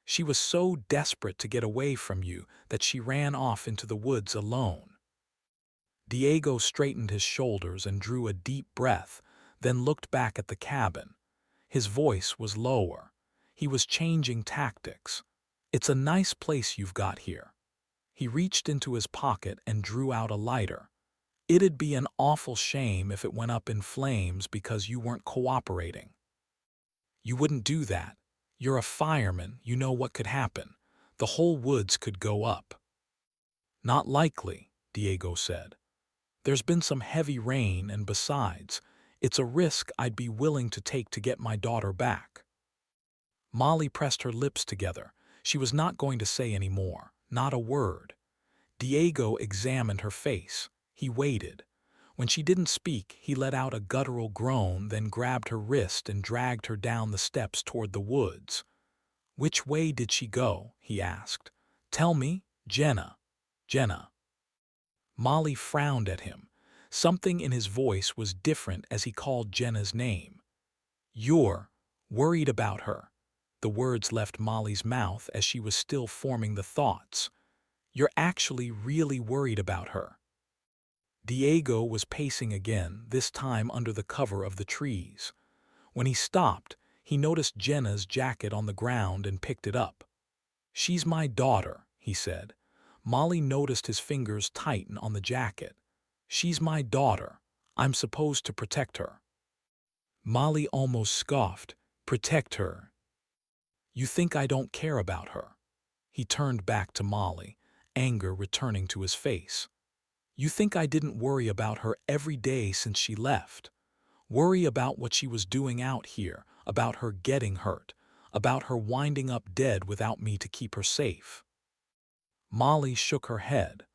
"She was so desperate to get away from you that she ran off into the woods alone." Diego straightened his shoulders and drew a deep breath, then looked back at the cabin. His voice was lower. He was changing tactics. "It's a nice place you've got here." He reached into his pocket and drew out a lighter. "It'd be an awful shame if it went up in flames because you weren't cooperating." "You wouldn't do that. You're a fireman, you know what could happen. The whole woods could go up." "Not likely," Diego said. "There's been some heavy rain, and besides, it's a risk I'd be willing to take to get my daughter back." Molly pressed her lips together. She was not going to say any more, not a word. Diego examined her face. He waited. When she didn't speak, he let out a guttural groan, then grabbed her wrist and dragged her down the steps toward the woods. "Which way did she go?" he asked. "Tell me, Jenna. Jenna." Molly frowned at him. Something in his voice was different as he called Jenna's name. "You're worried about her." The words left Molly's mouth as she was still forming the thoughts. "You're actually really worried about her." Diego was pacing again, this time under the cover of the trees. When he stopped, he noticed Jenna's jacket on the ground and picked it up. "She's my daughter," he said. Molly noticed his fingers tighten on the jacket. "She's my daughter. I'm supposed to protect her." Molly almost scoffed. "Protect her? You think I don't care about her?" He turned back to Molly, anger returning to his face. "You think I didn't worry about her every day since she left? Worry about what she was doing out here, about her getting hurt, about her winding up dead without me to keep her safe." Molly shook her head.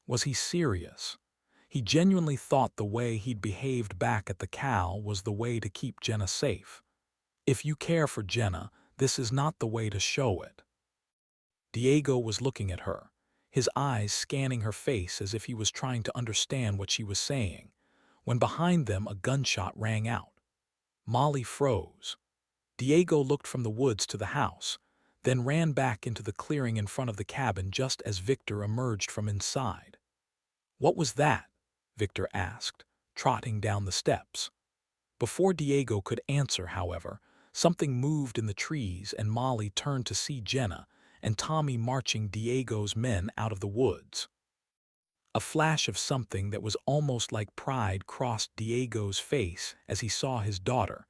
Was he serious? He genuinely thought the way he'd behaved back at the Cal was the way to keep Jenna safe. "If you care for Jenna, this is not the way to show it." Diego was looking at her, his eyes scanning her face as if he was trying to understand what she was saying, when behind them a gunshot rang out. Molly froze. Diego looked from the woods to the house, then ran back into the clearing in front of the cabin just as Victor emerged from inside. "What was that?" Victor asked, trotting down the steps. Before Diego could answer, however, something moved in the trees and Molly turned to see Jenna and Tommy marching Diego's men out of the woods. A flash of something that was almost like pride crossed Diego's face as he saw his daughter,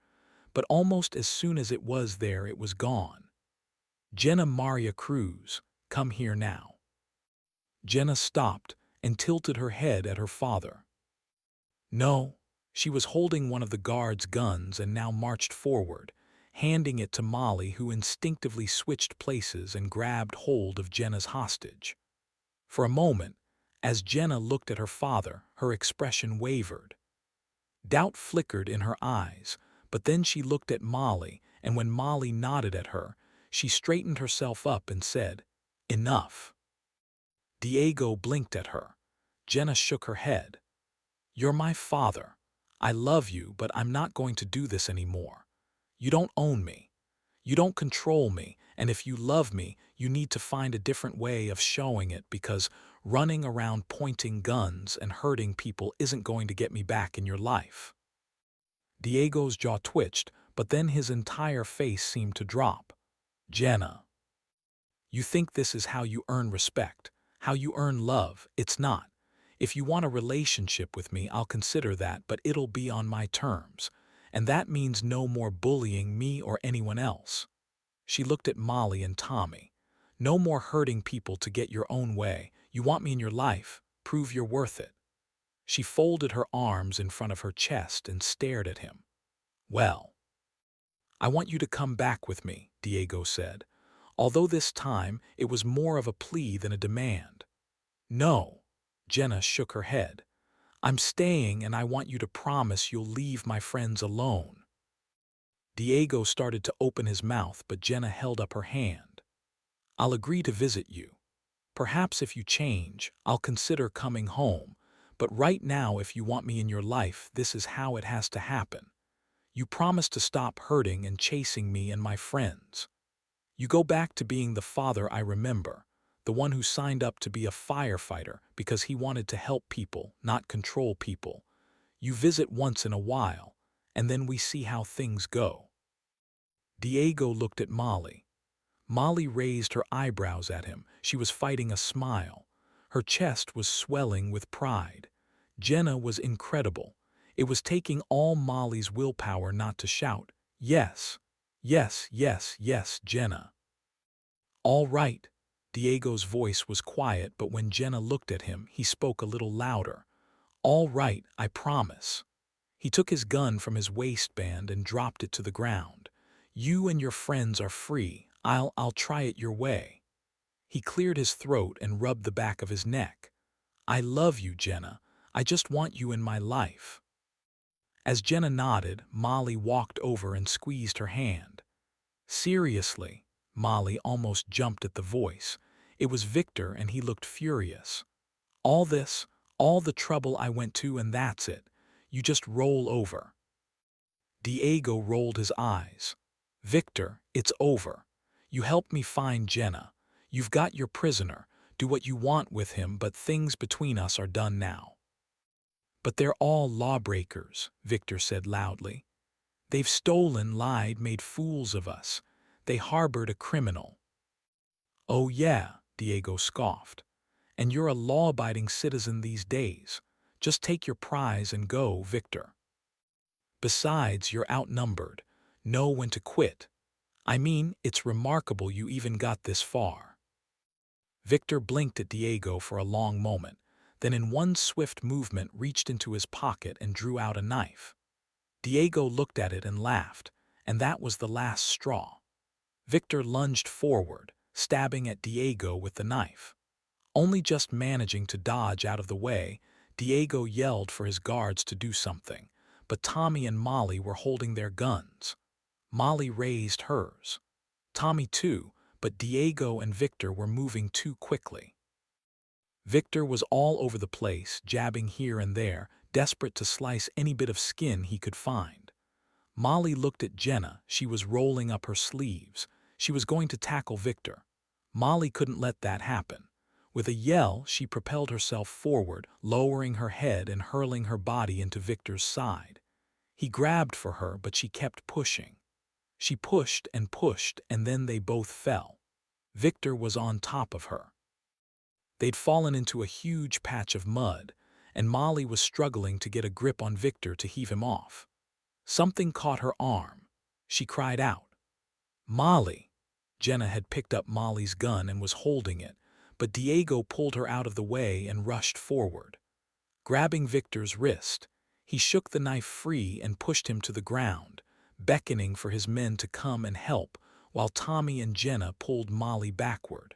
but almost as soon as it was there, it was gone. "Jenna Maria Cruz, come here now." Jenna stopped and tilted her head at her father. No, she was holding one of the guards' guns and now marched forward, handing it to Molly, who instinctively switched places and grabbed hold of Jenna's hostage. For a moment, As Jenna looked at her father, her expression wavered. Doubt flickered in her eyes, but then she looked at Molly, and when Molly nodded at her, she straightened herself up and said, "Enough." Diego blinked at her. Jenna shook her head. "You're my father. I love you, but I'm not going to do this anymore. You don't own me. You don't control me, and if you love me, you need to find a different way of showing it because running around pointing guns and hurting people isn't going to get me back in your life." Diego's jaw twitched, but then his entire face seemed to drop. "Jenna, you think this is how you earn respect, how you earn love. It's not. If you want a relationship with me, I'll consider that, but it'll be on my terms. And that means no more bullying me or anyone else." She looked at Molly and Tommy. "No more hurting people to get your own way. You want me in your life. Prove you're worth it." She folded her arms in front of her chest and stared at him. "Well, I want you to come back with me," Diego said, although this time it was more of a plea than a demand. "No." Jenna shook her head. "I'm staying, and I want you to promise you'll leave my friends alone." Diego started to open his mouth, but Jenna held up her hand. "I'll agree to visit you. Perhaps if you change, I'll consider coming home, but right now if you want me in your life, this is how it has to happen. You promise to stop hurting and chasing me and my friends. You go back to being the father I remember, the one who signed up to be a firefighter because he wanted to help people, not control people. You visit once in a while, and then we see how things go." Diego looked at Molly. Molly raised her eyebrows at him. She was fighting a smile. Her chest was swelling with pride. Jenna was incredible. It was taking all Molly's willpower not to shout, "Yes, yes, yes, yes, Jenna." "All right." Diego's voice was quiet, but when Jenna looked at him, he spoke a little louder. "All right, I promise." He took his gun from his waistband and dropped it to the ground. "You and your friends are free. I'll try it your way." He cleared his throat and rubbed the back of his neck. "I love you, Jenna. I just want you in my life." As Jenna nodded, Molly walked over and squeezed her hand. "Seriously?" Molly almost jumped at the voice. It was Victor, and he looked furious. "All this, all the trouble I went to, and that's it? You just roll over?" Diego rolled his eyes. "Victor, it's over. You helped me find Jenna. You've got your prisoner. Do what you want with him, but things between us are done now." "But they're all lawbreakers," Victor said loudly. "They've stolen, lied, made fools of us. They harbored a criminal." "Oh yeah," Diego scoffed. "And you're a law-abiding citizen these days. Just take your prize and go, Victor. Besides, you're outnumbered. Know when to quit. I mean, it's remarkable you even got this far." Victor blinked at Diego for a long moment, then in one swift movement reached into his pocket and drew out a knife. Diego looked at it and laughed, and that was the last straw. Victor lunged forward, stabbing at Diego with the knife. Only just managing to dodge out of the way, Diego yelled for his guards to do something, but Tommy and Molly were holding their guns. Molly raised hers. Tommy too, but Diego and Victor were moving too quickly. Victor was all over the place, jabbing here and there, desperate to slice any bit of skin he could find. Molly looked at Jenna. She was rolling up her sleeves. She was going to tackle Victor. Molly couldn't let that happen. With a yell, she propelled herself forward, lowering her head and hurling her body into Victor's side. He grabbed for her, but she kept pushing. She pushed, and then they both fell. Victor was on top of her. They'd fallen into a huge patch of mud, and Molly was struggling to get a grip on Victor to heave him off. Something caught her arm. She cried out. "Molly!" Jenna had picked up Molly's gun and was holding it, but Diego pulled her out of the way and rushed forward. Grabbing Victor's wrist, he shook the knife free and pushed him to the ground, beckoning for his men to come and help while Tommy and Jenna pulled Molly backward.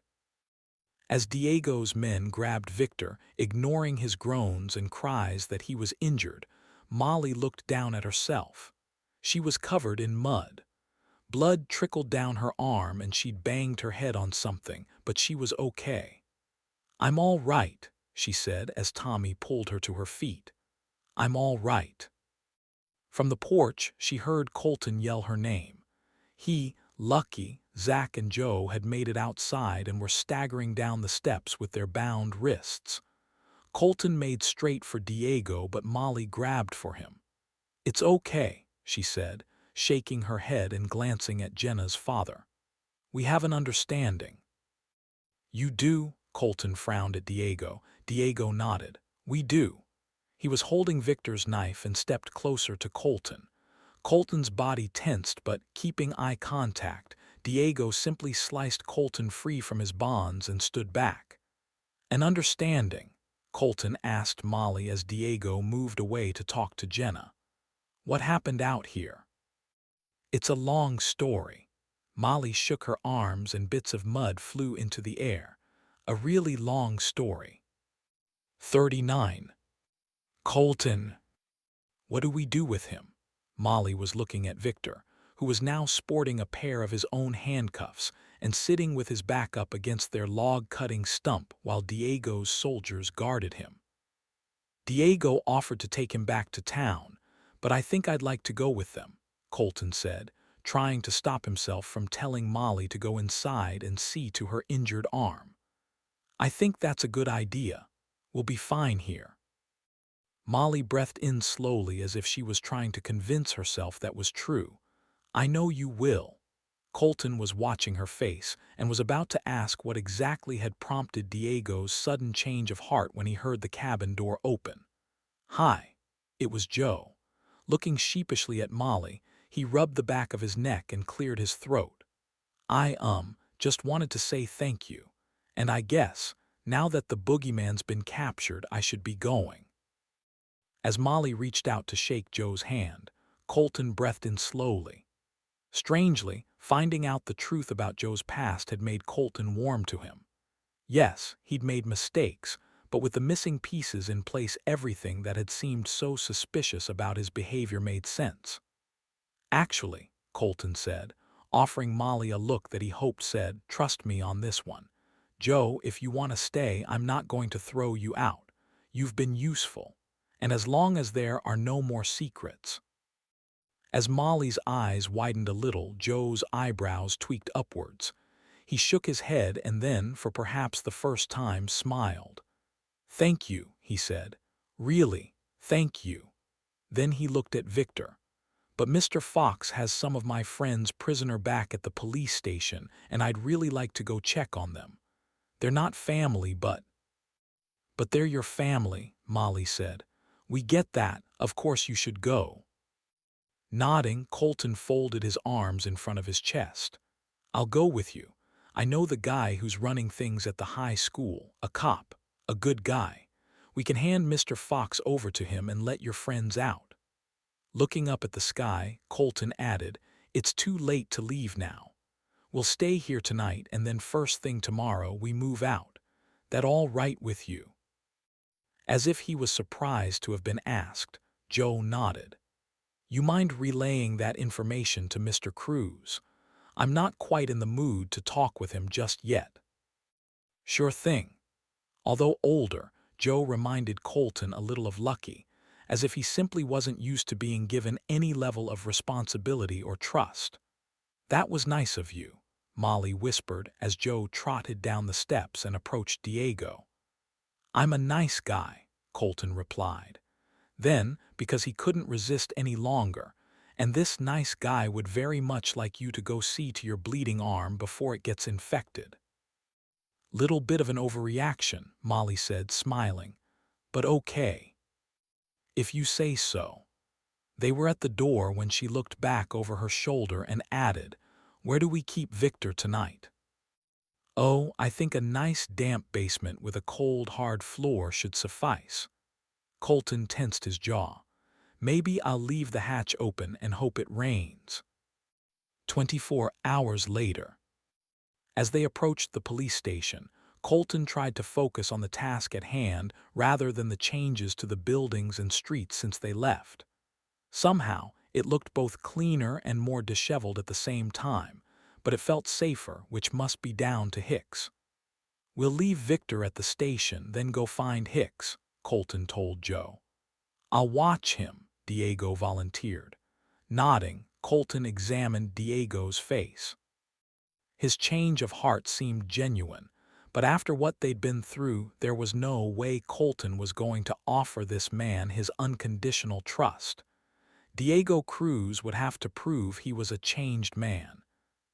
As Diego's men grabbed Victor, ignoring his groans and cries that he was injured, Molly looked down at herself. She was covered in mud. Blood trickled down her arm and she'd banged her head on something, but she was okay. "I'm all right," she said as Tommy pulled her to her feet. "I'm all right." From the porch, she heard Colton yell her name. He, Lucky, Zach, and Joe had made it outside and were staggering down the steps with their bound wrists. Colton made straight for Diego, but Molly grabbed for him. "It's okay," she said, shaking her head and glancing at Jenna's father. "We have an understanding." "You do?" Colton frowned at Diego. Diego nodded. "We do." He was holding Victor's knife and stepped closer to Colton. Colton's body tensed, but keeping eye contact, Diego simply sliced Colton free from his bonds and stood back. "An understanding?" Colton asked Molly as Diego moved away to talk to Jenna. "What happened out here?" "It's a long story." Molly shook her arms and bits of mud flew into the air. "A really long story." 39. Colton. "What do we do with him?" Molly was looking at Victor, who was now sporting a pair of his own handcuffs and sitting with his back up against their log-cutting stump while Diego's soldiers guarded him. "Diego offered to take him back to town, but I think I'd like to go with them," Colton said, trying to stop himself from telling Molly to go inside and see to her injured arm. "I think that's a good idea. We'll be fine here." Molly breathed in slowly as if she was trying to convince herself that was true. "I know you will." Colton was watching her face and was about to ask what exactly had prompted Diego's sudden change of heart when he heard the cabin door open. "Hi." It was Joe. Looking sheepishly at Molly, he rubbed the back of his neck and cleared his throat. "I, just wanted to say thank you. And I guess, now that the boogeyman's been captured, I should be going." As Molly reached out to shake Joe's hand, Colton breathed in slowly. Strangely, finding out the truth about Joe's past had made Colton warm to him. Yes, he'd made mistakes, but with the missing pieces in place, everything that had seemed so suspicious about his behavior made sense. "Actually," Colton said, offering Molly a look that he hoped said, "Trust me on this one. Joe, if you want to stay, I'm not going to throw you out. You've been useful. And as long as there are no more secrets." As Molly's eyes widened a little, Joe's eyebrows tweaked upwards. He shook his head and then, for perhaps the first time, smiled. "Thank you," he said. "Really, thank you." Then he looked at Victor. "But Mr. Fox has some of my friends prisoner back at the police station, and I'd really like to go check on them. They're not family, but—" "But they're your family," Molly said. "We get that. Of course you should go." Nodding, Colton folded his arms in front of his chest. "I'll go with you. I know the guy who's running things at the high school, a cop, a good guy. We can hand Mr. Fox over to him and let your friends out." Looking up at the sky, Colton added, "It's too late to leave now. We'll stay here tonight and then first thing tomorrow we move out. That all right with you?" As if he was surprised to have been asked, Joe nodded. "You mind relaying that information to Mr. Cruz? I'm not quite in the mood to talk with him just yet." "Sure thing." Although older, Joe reminded Colton a little of Lucky, as if he simply wasn't used to being given any level of responsibility or trust. "That was nice of you," Molly whispered as Joe trotted down the steps and approached Diego. "I'm a nice guy," Colton replied. Then, because he couldn't resist any longer, "and this nice guy would very much like you to go see to your bleeding arm before it gets infected." "Little bit of an overreaction," Molly said, smiling, "but okay. If you say so." They were at the door when she looked back over her shoulder and added, "Where do we keep Victor tonight?" "Oh, I think a nice damp basement with a cold, hard floor should suffice." Colton tensed his jaw. "Maybe I'll leave the hatch open and hope it rains." 24 hours later. As they approached the police station, Colton tried to focus on the task at hand rather than the changes to the buildings and streets since they left. Somehow, it looked both cleaner and more disheveled at the same time, but it felt safer, which must be down to Hicks. "We'll leave Victor at the station, then go find Hicks," Colton told Joe. "I'll watch him," Diego volunteered. Nodding, Colton examined Diego's face. His change of heart seemed genuine, but after what they'd been through, there was no way Colton was going to offer this man his unconditional trust. Diego Cruz would have to prove he was a changed man.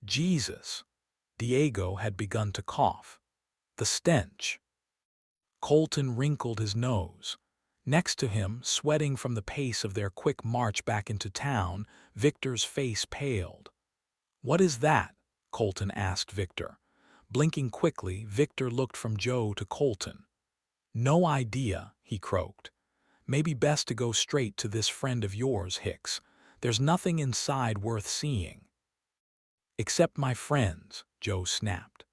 Jesus! Diego had begun to cough. The stench. Colton wrinkled his nose. Next to him, sweating from the pace of their quick march back into town, Victor's face paled. "What is that?" Colton asked Victor. Blinking quickly, Victor looked from Joe to Colton. "No idea," he croaked. "Maybe best to go straight to this friend of yours, Hicks. There's nothing inside worth seeing." "Except my friends," Joe snapped.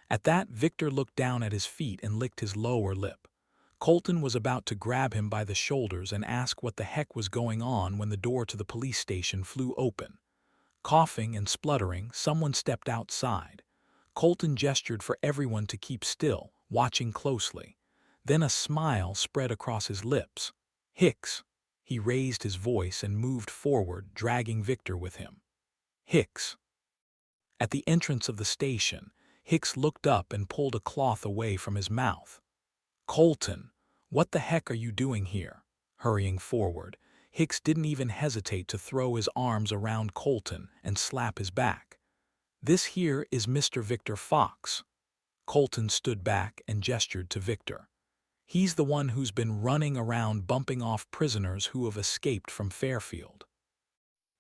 At that, Victor looked down at his feet and licked his lower lip. Colton was about to grab him by the shoulders and ask what the heck was going on when the door to the police station flew open. Coughing and spluttering, someone stepped outside. Colton gestured for everyone to keep still, watching closely. Then a smile spread across his lips. "Hicks!" He raised his voice and moved forward, dragging Victor with him. "Hicks!" At the entrance of the station, Hicks looked up and pulled a cloth away from his mouth. "Colton, what the heck are you doing here?" Hurrying forward, Hicks didn't even hesitate to throw his arms around Colton and slap his back. "This here is Mr. Victor Fox." Colton stood back and gestured to Victor. "He's the one who's been running around bumping off prisoners who have escaped from Fairfield."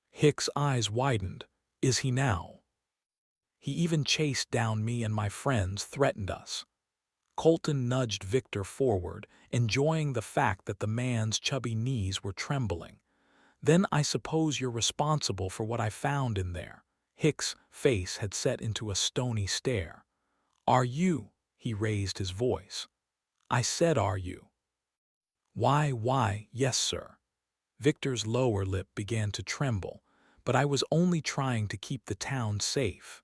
Hicks' eyes widened. "Is he now?" "He even chased down me and my friends, threatened us." Colton nudged Victor forward, enjoying the fact that the man's chubby knees were trembling. "Then I suppose you're responsible for what I found in there." Hicks' face had set into a stony stare. "Are you?" He raised his voice. "I said, are you?" Why, yes, sir." Victor's lower lip began to tremble, "but I was only trying to keep the town safe."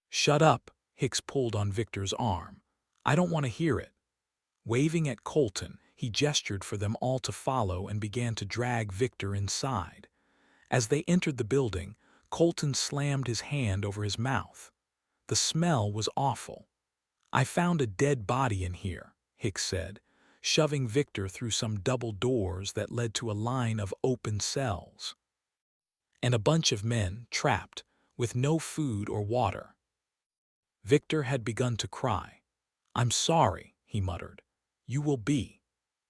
"Shut up," Hicks pulled on Victor's arm. "I don't want to hear it." Waving at Colton, he gestured for them all to follow and began to drag Victor inside. As they entered the building, Colton slammed his hand over his mouth. The smell was awful. "I found a dead body in here," Hicks said, shoving Victor through some double doors that led to a line of open cells. "And a bunch of men, trapped, with no food or water." Victor had begun to cry. "I'm sorry," he muttered. "You will be."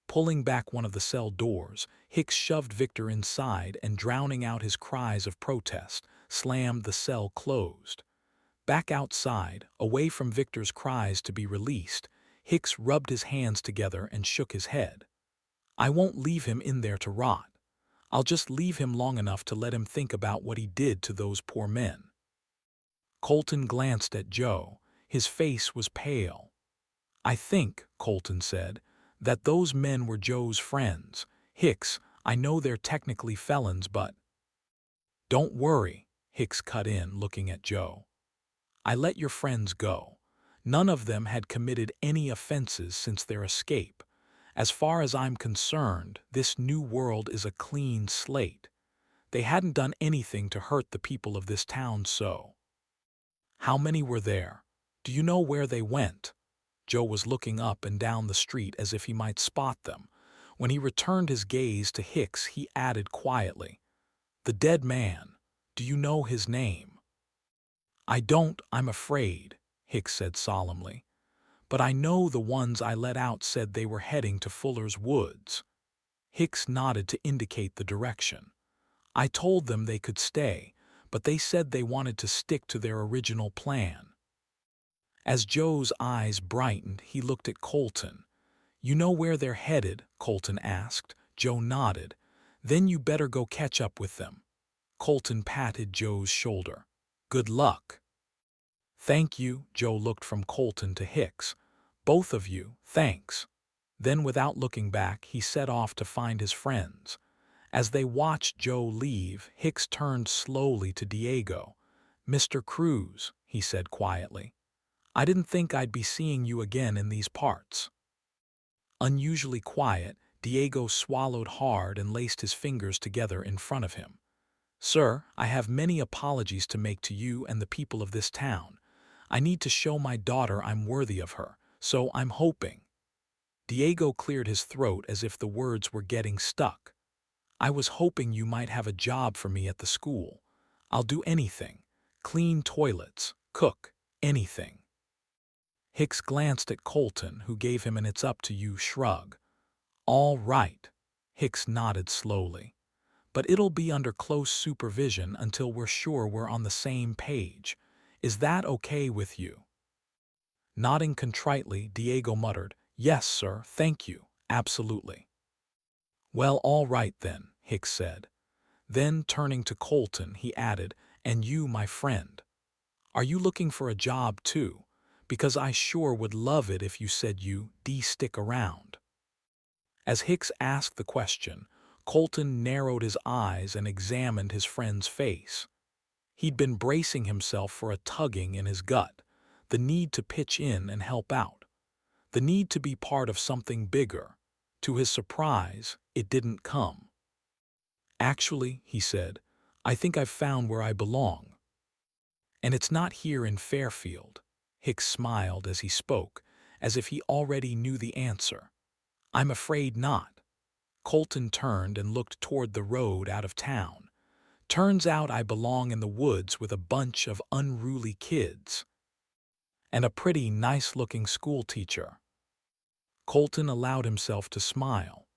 Pulling back one of the cell doors, Hicks shoved Victor inside and, drowning out his cries of protest, slammed the cell closed. Back outside, away from Victor's cries to be released, Hicks rubbed his hands together and shook his head. "I won't leave him in there to rot. I'll just leave him long enough to let him think about what he did to those poor men." Colton glanced at Joe. His face was pale. "I think," Colton said, "that those men were Joe's friends. Hicks, I know they're technically felons, but—" "Don't worry," Hicks cut in, looking at Joe. "I let your friends go. None of them had committed any offenses since their escape. As far as I'm concerned, this new world is a clean slate. They hadn't done anything to hurt the people of this town, so—" "How many were there? Do you know where they went?" Joe was looking up and down the street as if he might spot them. When he returned his gaze to Hicks, he added quietly, "The dead man. Do you know his name?" "I don't, I'm afraid," Hicks said solemnly. "But I know the ones I let out said they were heading to Fuller's Woods." Hicks nodded to indicate the direction. "I told them they could stay, but they said they wanted to stick to their original plan." As Joe's eyes brightened, he looked at Colton. "You know where they're headed?" Colton asked. Joe nodded. "Then you better go catch up with them." Colton patted Joe's shoulder. "Good luck." "Thank you." Joe looked from Colton to Hicks. Both of you, thanks." Then without looking back, he set off to find his friends. As they watched Joe leave, Hicks turned slowly to Diego. "Mr. Cruz," he said quietly, "I didn't think I'd be seeing you again in these parts." Unusually quiet, Diego swallowed hard and laced his fingers together in front of him. "Sir, I have many apologies to make to you and the people of this town. I need to show my daughter I'm worthy of her, so I'm hoping—" Diego cleared his throat as if the words were getting stuck. "I was hoping you might have a job for me at the school. I'll do anything. Clean toilets, cook, anything." Hicks glanced at Colton, who gave him an "it's up to you" shrug. "All right," Hicks nodded slowly. "But it'll be under close supervision until we're sure we're on the same page. Is that okay with you?" Nodding contritely, Diego muttered, "Yes, sir, thank you, absolutely." "Well, all right then," Hicks said. Then, turning to Colton, he added, "And you, my friend. Are you looking for a job too? Because I sure would love it if you said you'd stick around." As Hicks asked the question, Colton narrowed his eyes and examined his friend's face. He'd been bracing himself for a tugging in his gut, the need to pitch in and help out, the need to be part of something bigger. To his surprise, it didn't come. "Actually," he said, "I think I've found where I belong. And it's not here in Fairfield." Hicks smiled as he spoke, as if he already knew the answer. "I'm afraid not." Colton turned and looked toward the road out of town. "Turns out I belong in the woods with a bunch of unruly kids. And a pretty nice-looking schoolteacher." Colton allowed himself to smile.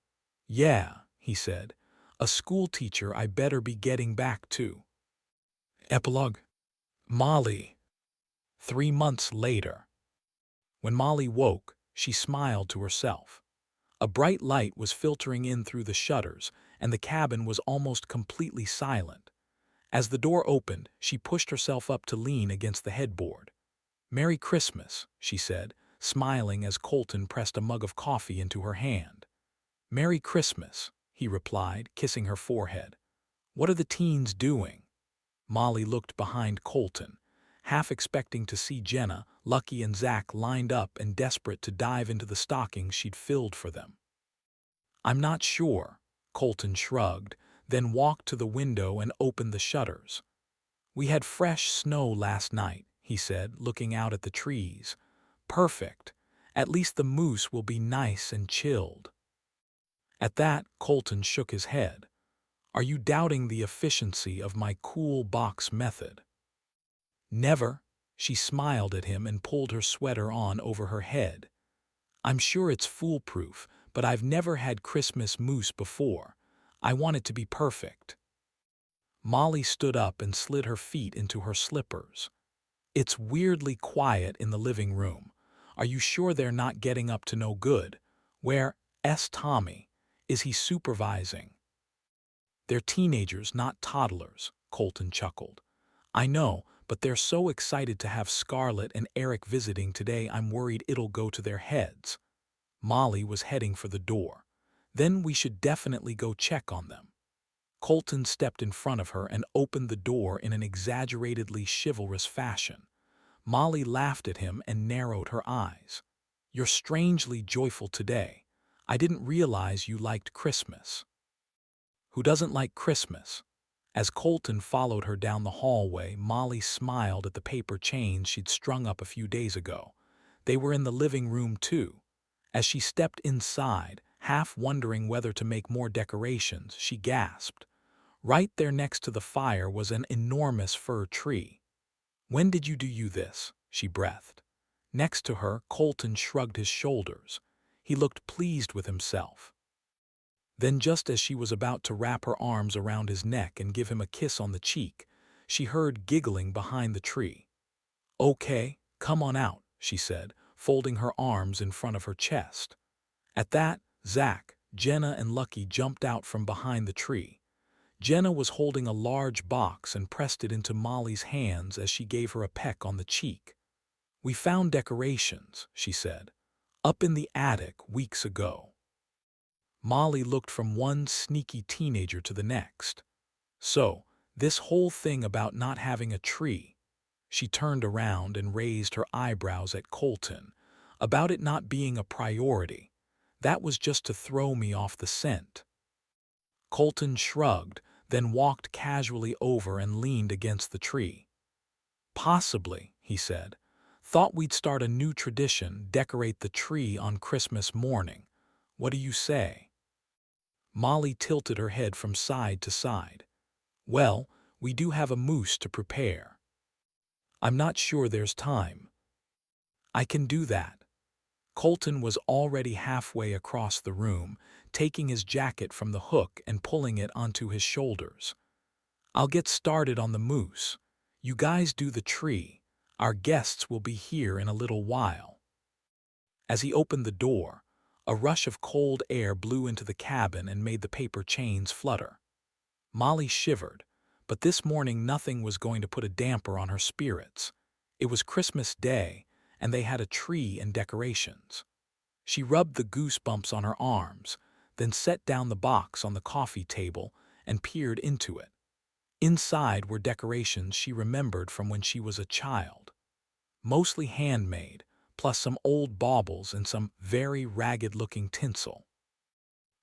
"Yeah," he said, "a schoolteacher I better be getting back to." Epilogue. Molly. 3 months later. When Molly woke, she smiled to herself. A bright light was filtering in through the shutters, and the cabin was almost completely silent. As the door opened, she pushed herself up to lean against the headboard. "Merry Christmas," she said, smiling as Colton pressed a mug of coffee into her hand. "Merry Christmas," he replied, kissing her forehead. "What are the teens doing?" Molly looked behind Colton, half expecting to see Jenna, Lucky, and Zach lined up and desperate to dive into the stockings she'd filled for them. "I'm not sure," Colton shrugged, then walked to the window and opened the shutters. "We had fresh snow last night," he said, looking out at the trees. "Perfect. At least the moose will be nice and chilled." At that, Colton shook his head. "Are you doubting the efficiency of my cool box method?" "Never." She smiled at him and pulled her sweater on over her head. "I'm sure it's foolproof, but I've never had Christmas mousse before. I want it to be perfect." Molly stood up and slid her feet into her slippers. "It's weirdly quiet in the living room. Are you sure they're not getting up to no good? Where's Tommy? Is he supervising?" "They're teenagers, not toddlers," Colton chuckled. "I know, but they're so excited to have Scarlett and Eric visiting today I'm worried it'll go to their heads." Molly was heading for the door. "Then we should definitely go check on them." Colton stepped in front of her and opened the door in an exaggeratedly chivalrous fashion. Molly laughed at him and narrowed her eyes. "You're strangely joyful today. I didn't realize you liked Christmas." "Who doesn't like Christmas?" As Colton followed her down the hallway, Molly smiled at the paper chains she'd strung up a few days ago. They were in the living room, too. As she stepped inside, half wondering whether to make more decorations, she gasped. Right there next to the fire was an enormous fir tree. "When did you do this?" she breathed. Next to her, Colton shrugged his shoulders. He looked pleased with himself. Then, just as she was about to wrap her arms around his neck and give him a kiss on the cheek, she heard giggling behind the tree. "Okay, come on out," she said, folding her arms in front of her chest. At that, Zach, Jenna, and Lucky jumped out from behind the tree. Jenna was holding a large box and pressed it into Molly's hands as she gave her a peck on the cheek. "We found decorations," she said. Up in the attic weeks ago. Molly looked from one sneaky teenager to the next. So, this whole thing about not having a tree. She turned around and raised her eyebrows at Colton. About it not being a priority. That was just to throw me off the scent. Colton shrugged, then walked casually over and leaned against the tree. Possibly, he said. Thought we'd start a new tradition, decorate the tree on Christmas morning. What do you say? Molly tilted her head from side to side. Well, we do have a moose to prepare. I'm not sure there's time. I can do that. Colton was already halfway across the room, taking his jacket from the hook and pulling it onto his shoulders. I'll get started on the moose. You guys do the tree. Our guests will be here in a little while. As he opened the door, a rush of cold air blew into the cabin and made the paper chains flutter. Molly shivered, but this morning nothing was going to put a damper on her spirits. It was Christmas Day, and they had a tree and decorations. She rubbed the goosebumps on her arms, then set down the box on the coffee table and peered into it. Inside were decorations she remembered from when she was a child. Mostly handmade, plus some old baubles and some very ragged-looking tinsel.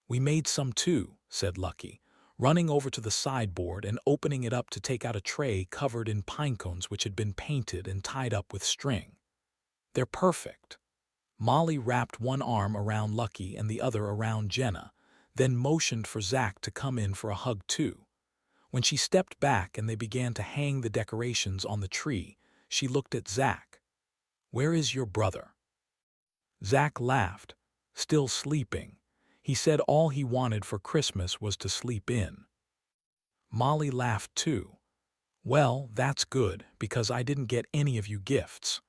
We made some too, said Lucky, running over to the sideboard and opening it up to take out a tray covered in pine cones which had been painted and tied up with string. They're perfect. Molly wrapped one arm around Lucky and the other around Jenna, then motioned for Zach to come in for a hug too. When she stepped back and they began to hang the decorations on the tree, she looked at Zach. Where is your brother? Zach laughed, still sleeping. He said all he wanted for Christmas was to sleep in. Molly laughed too. Well, that's good, because I didn't get any of you gifts.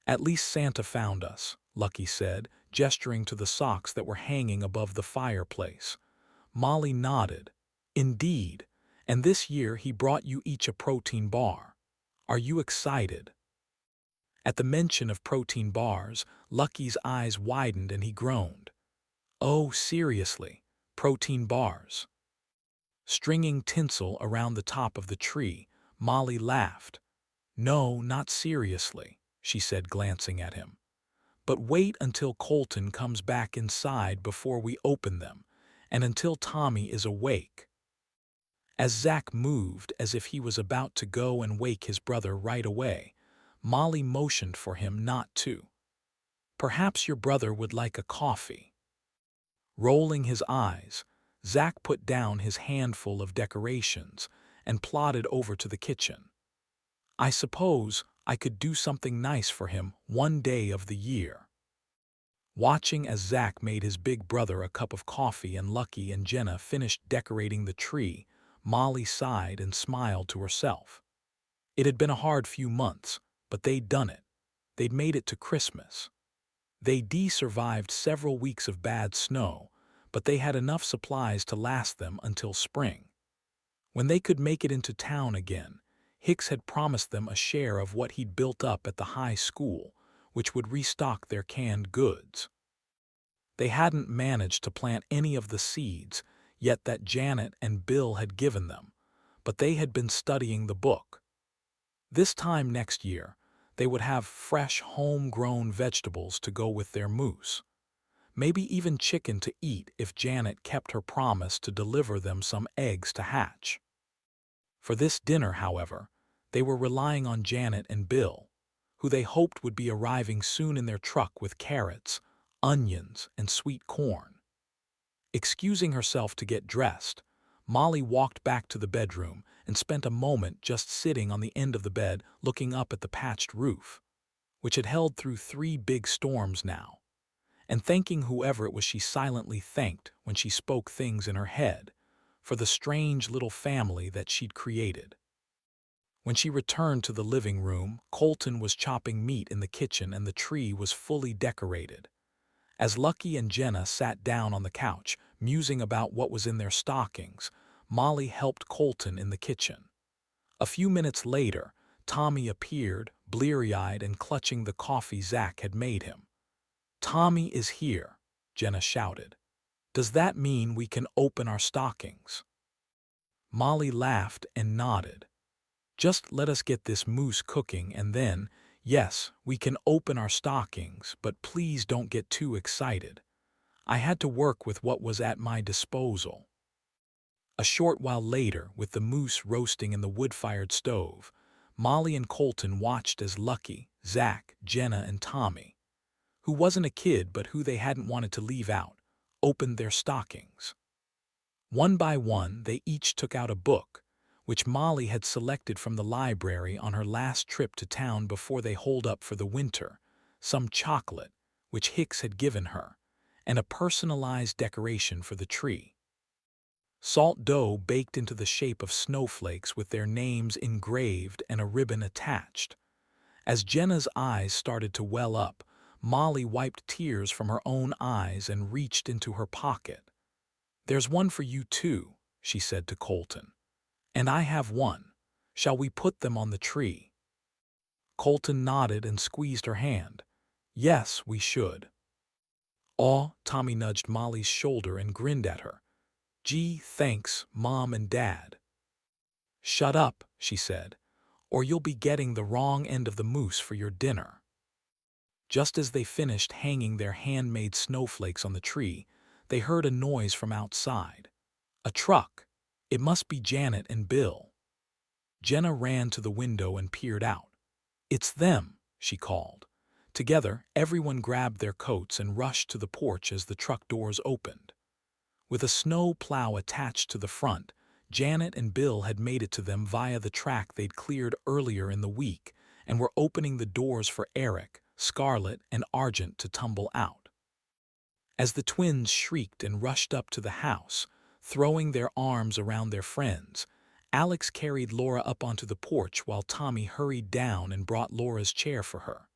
At least Santa found us, Lucky said, gesturing to the socks that were hanging above the fireplace. Molly nodded. Indeed, and this year he brought you each a protein bar. Are you excited? At the mention of protein bars, Lucky's eyes widened and he groaned. Oh, seriously, protein bars. Stringing tinsel around the top of the tree, Molly laughed. No, not seriously, she said, glancing at him. But wait until Colton comes back inside before we open them, and until Tommy is awake. As Zach moved as if he was about to go and wake his brother right away, Molly motioned for him not to. Perhaps your brother would like a coffee. Rolling his eyes, Zach put down his handful of decorations and plodded over to the kitchen. I suppose I could do something nice for him one day of the year. Watching as Zach made his big brother a cup of coffee and Lucky and Jenna finished decorating the tree, Molly sighed and smiled to herself. It had been a hard few months, but they'd done it. They'd made it to Christmas. They survived several weeks of bad snow, but they had enough supplies to last them until spring. When they could make it into town again, Hicks had promised them a share of what he'd built up at the high school, which would restock their canned goods. They hadn't managed to plant any of the seeds yet that Janet and Bill had given them, but they had been studying the book. This time next year, they would have fresh, homegrown vegetables to go with their moose. Maybe even chicken to eat if Janet kept her promise to deliver them some eggs to hatch. For this dinner, however, they were relying on Janet and Bill, who they hoped would be arriving soon in their truck with carrots, onions, and sweet corn. Excusing herself to get dressed, Molly walked back to the bedroom and spent a moment just sitting on the end of the bed looking up at the patched roof, which had held through 3 big storms now, and thanking whoever it was she silently thanked when she spoke things in her head, for the strange little family that she'd created. When she returned to the living room, Colton was chopping meat in the kitchen and the tree was fully decorated. As Lucky and Jenna sat down on the couch, musing about what was in their stockings, Molly helped Colton in the kitchen. A few minutes later, Tommy appeared, bleary-eyed and clutching the coffee Zach had made him. Tommy is here, Jenna shouted. Does that mean we can open our stockings? Molly laughed and nodded. Just let us get this mousse cooking and then, yes, we can open our stockings, but please don't get too excited. I had to work with what was at my disposal. A short while later, with the mousse roasting in the wood-fired stove, Molly and Colton watched as Lucky, Zach, Jenna, and Tommy, who wasn't a kid but who they hadn't wanted to leave out, opened their stockings. One by one, they each took out a book, which Molly had selected from the library on her last trip to town before they holed up for the winter, some chocolate, which Hicks had given her, and a personalized decoration for the tree. Salt dough baked into the shape of snowflakes with their names engraved and a ribbon attached. As Jenna's eyes started to well up, Molly wiped tears from her own eyes and reached into her pocket. "There's one for you too," she said to Colton. "And I have one. Shall we put them on the tree?" Colton nodded and squeezed her hand. "Yes, we should." "Aw," Tommy nudged Molly's shoulder and grinned at her. "Gee, thanks, Mom and Dad." "Shut up," she said, "or you'll be getting the wrong end of the mousse for your dinner." Just as they finished hanging their handmade snowflakes on the tree, they heard a noise from outside. A truck. It must be Janet and Bill. Jenna ran to the window and peered out. "It's them," she called. Together, everyone grabbed their coats and rushed to the porch as the truck doors opened. With a snow plow attached to the front, Janet and Bill had made it to them via the track they'd cleared earlier in the week and were opening the doors for Eric, Scarlett, and Argent to tumble out. As the twins shrieked and rushed up to the house, throwing their arms around their friends, Alex carried Laura up onto the porch while Tommy hurried down and brought Laura's chair for her.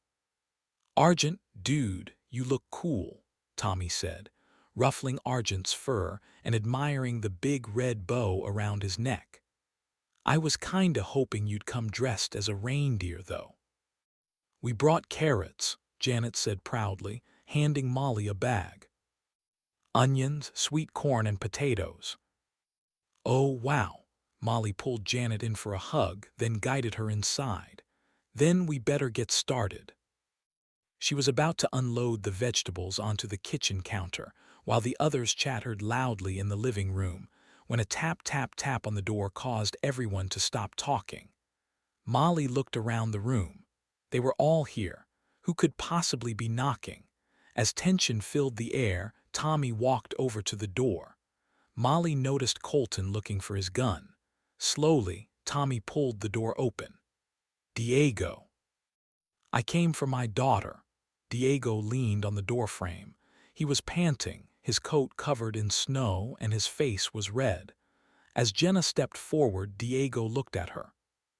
"Argent, dude, you look cool," Tommy said, ruffling Argent's fur and admiring the big red bow around his neck. "I was kinda hoping you'd come dressed as a reindeer, though." "We brought carrots," Janet said proudly, handing Molly a bag. "Onions, sweet corn, and potatoes." "Oh, wow." Molly pulled Janet in for a hug, then guided her inside. "Then we better get started." She was about to unload the vegetables onto the kitchen counter, while the others chattered loudly in the living room, when a tap-tap-tap on the door caused everyone to stop talking. Molly looked around the room. They were all here. Who could possibly be knocking? As tension filled the air, Tommy walked over to the door. Molly noticed Colton looking for his gun. Slowly, Tommy pulled the door open. "Diego." "I came for my daughter." Diego leaned on the doorframe. He was panting, his coat covered in snow, and his face was red. As Jenna stepped forward, Diego looked at her.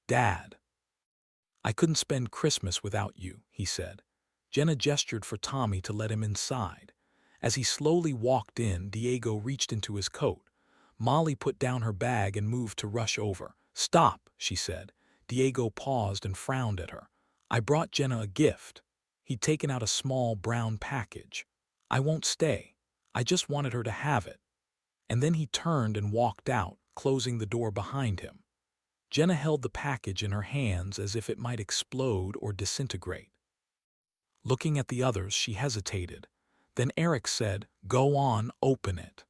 "Dad." "I couldn't spend Christmas without you," he said. Jenna gestured for Tommy to let him inside. As he slowly walked in, Diego reached into his coat. Molly put down her bag and moved to rush over. "Stop," she said. Diego paused and frowned at her. "I brought Jenna a gift." He'd taken out a small brown package. "I won't stay. I just wanted her to have it." And then he turned and walked out, closing the door behind him. Jenna held the package in her hands as if it might explode or disintegrate. Looking at the others, she hesitated. Then Eric said, "Go on, open it."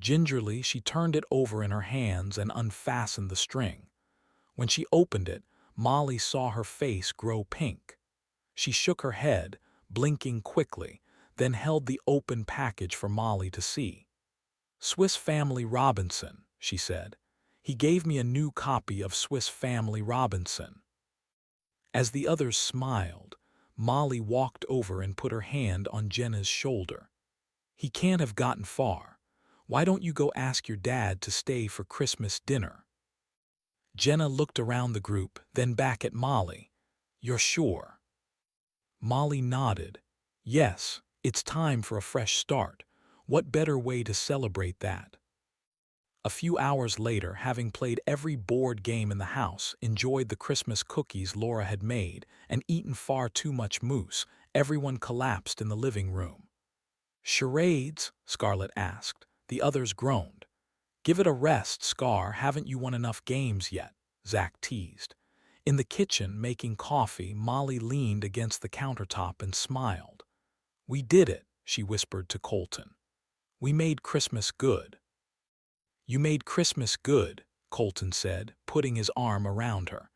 Gingerly, she turned it over in her hands and unfastened the string. When she opened it, Molly saw her face grow pink. She shook her head, blinking quickly, then held the open package for Molly to see. "Swiss Family Robinson," she said. "He gave me a new copy of Swiss Family Robinson." As the others smiled, Molly walked over and put her hand on Jenna's shoulder. "He can't have gotten far. Why don't you go ask your dad to stay for Christmas dinner?" Jenna looked around the group, then back at Molly. "You're sure?" Molly nodded. "Yes, it's time for a fresh start. What better way to celebrate that?" A few hours later, having played every board game in the house, enjoyed the Christmas cookies Laura had made, and eaten far too much mousse, Everyone collapsed in the living room. "Charades?" Scarlett asked. The others groaned. "Give it a rest, Scar. Haven't you won enough games yet?" Zack teased. In the kitchen, making coffee, Molly leaned against the countertop and smiled. "We did it," she whispered to Colton. "We made Christmas good." "You made Christmas good," Colton said, putting his arm around her.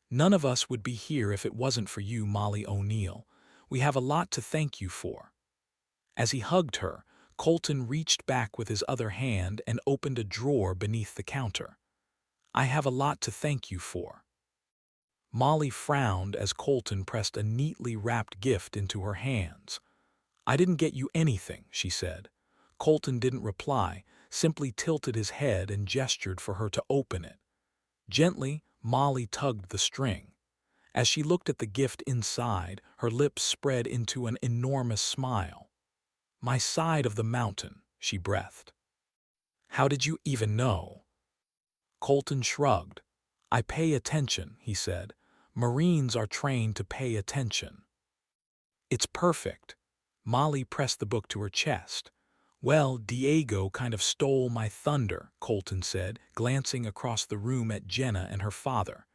"None of us would be here if it wasn't for you, Molly O'Neill. We have a lot to thank you for." As he hugged her, Colton reached back with his other hand and opened a drawer beneath the counter. "I have a lot to thank you for." Molly frowned as Colton pressed a neatly wrapped gift into her hands. "I didn't get you anything," she said. Colton didn't reply, simply tilted his head and gestured for her to open it. Gently, Molly tugged the string. As she looked at the gift inside, her lips spread into an enormous smile. "My side of the mountain," she breathed. "How did you even know?" Colton shrugged. "I pay attention," he said. "Marines are trained to pay attention." "It's perfect." Molly pressed the book to her chest. "Well, Diego kind of stole my thunder," Colton said, glancing across the room at Jenna and her father.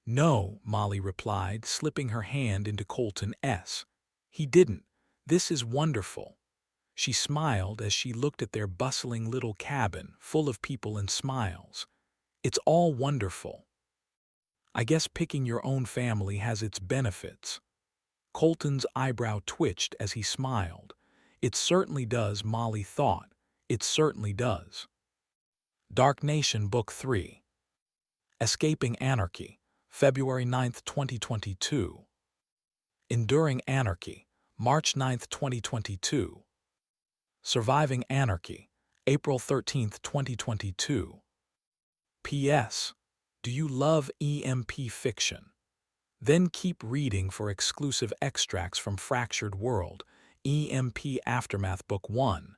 "No," Molly replied, slipping her hand into Colton's. "He didn't. This is wonderful." She smiled as she looked at their bustling little cabin, full of people and smiles. "It's all wonderful. I guess picking your own family has its benefits." Colton's eyebrow twitched as he smiled. "It certainly does," Molly thought. "It certainly does." Dark Nation Book 3. Escaping Anarchy, February 9, 2022. Enduring Anarchy, March 9, 2022. Surviving Anarchy, April 13, 2022. P.S. Do you love EMP fiction? Then keep reading for exclusive extracts from Fractured World, EMP Aftermath Book 1,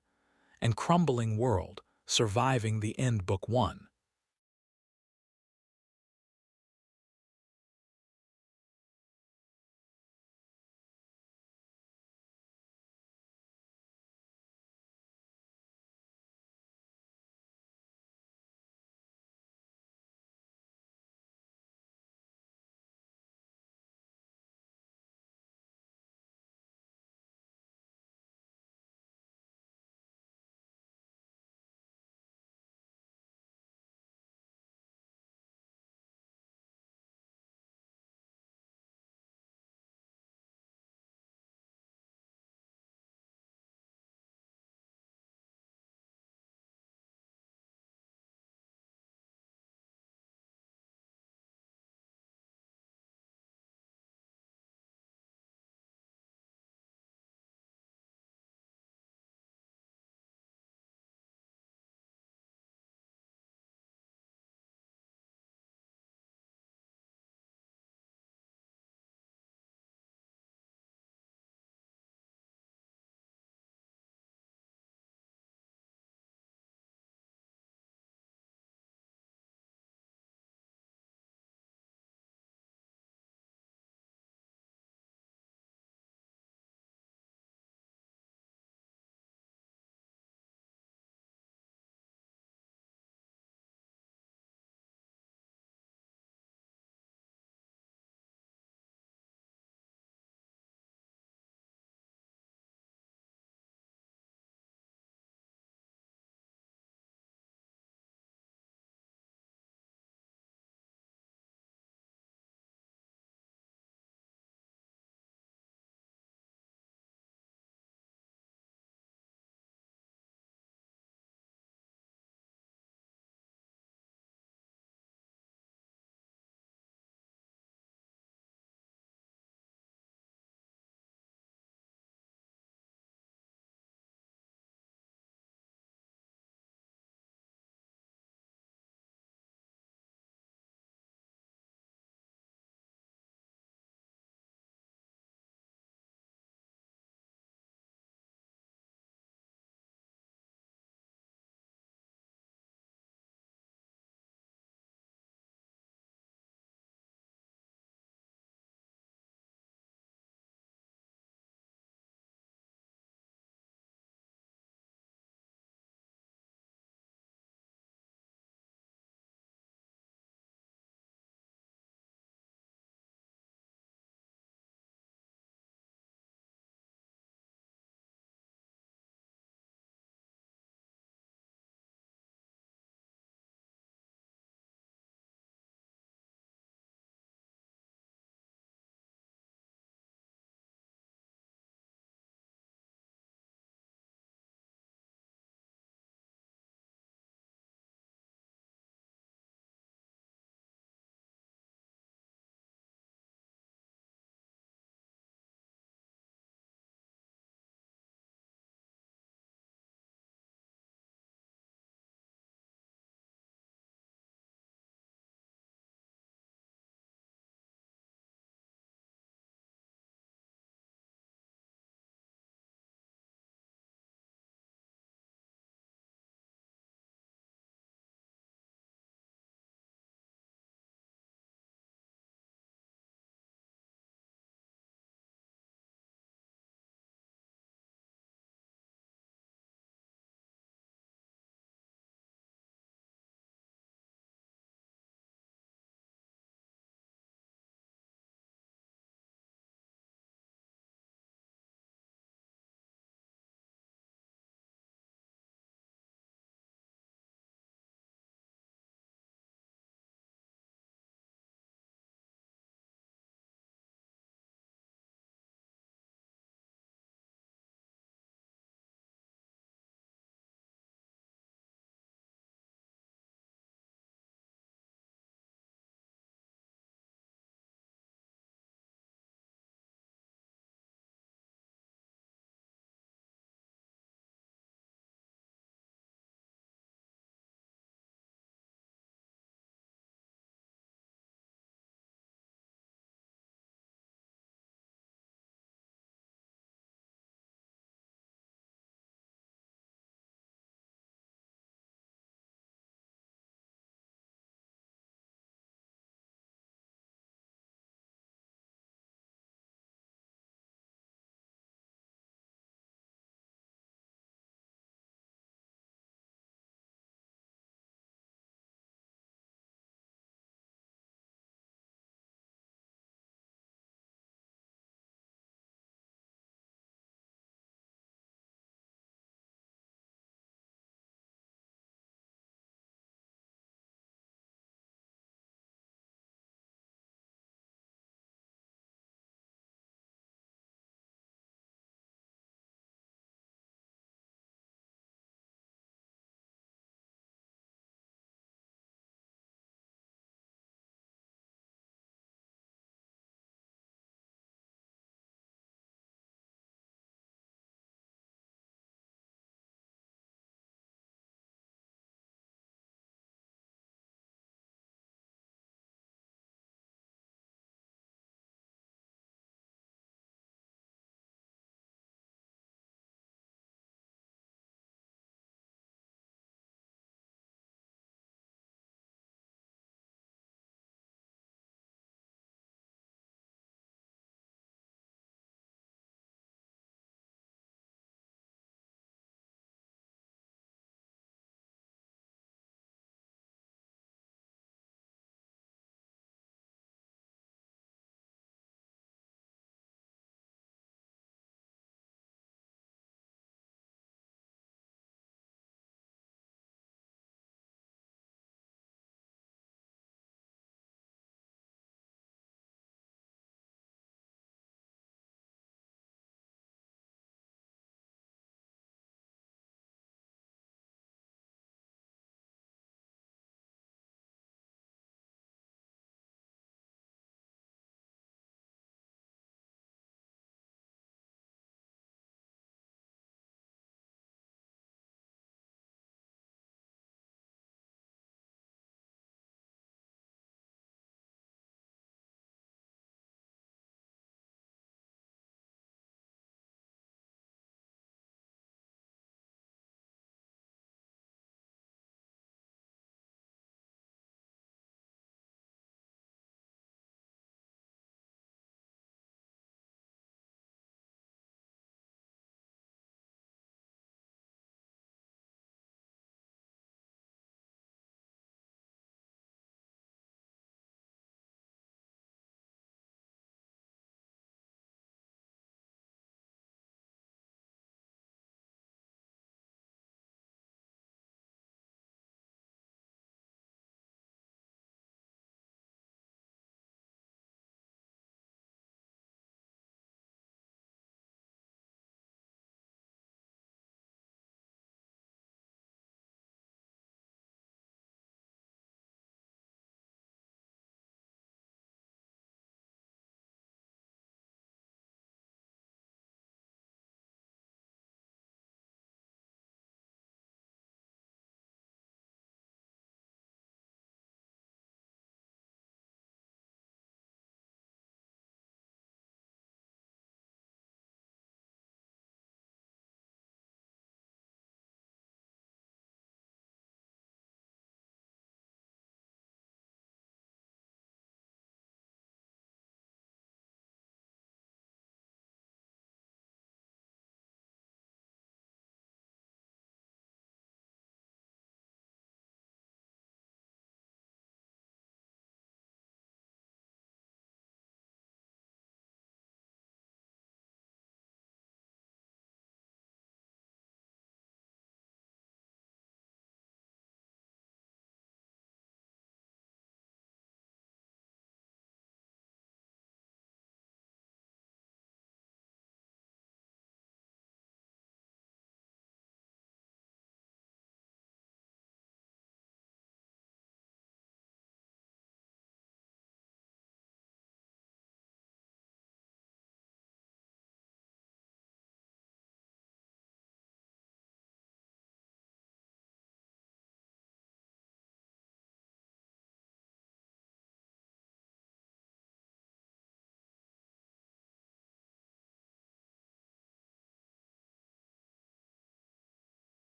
and Crumbling World, Surviving the End Book 1.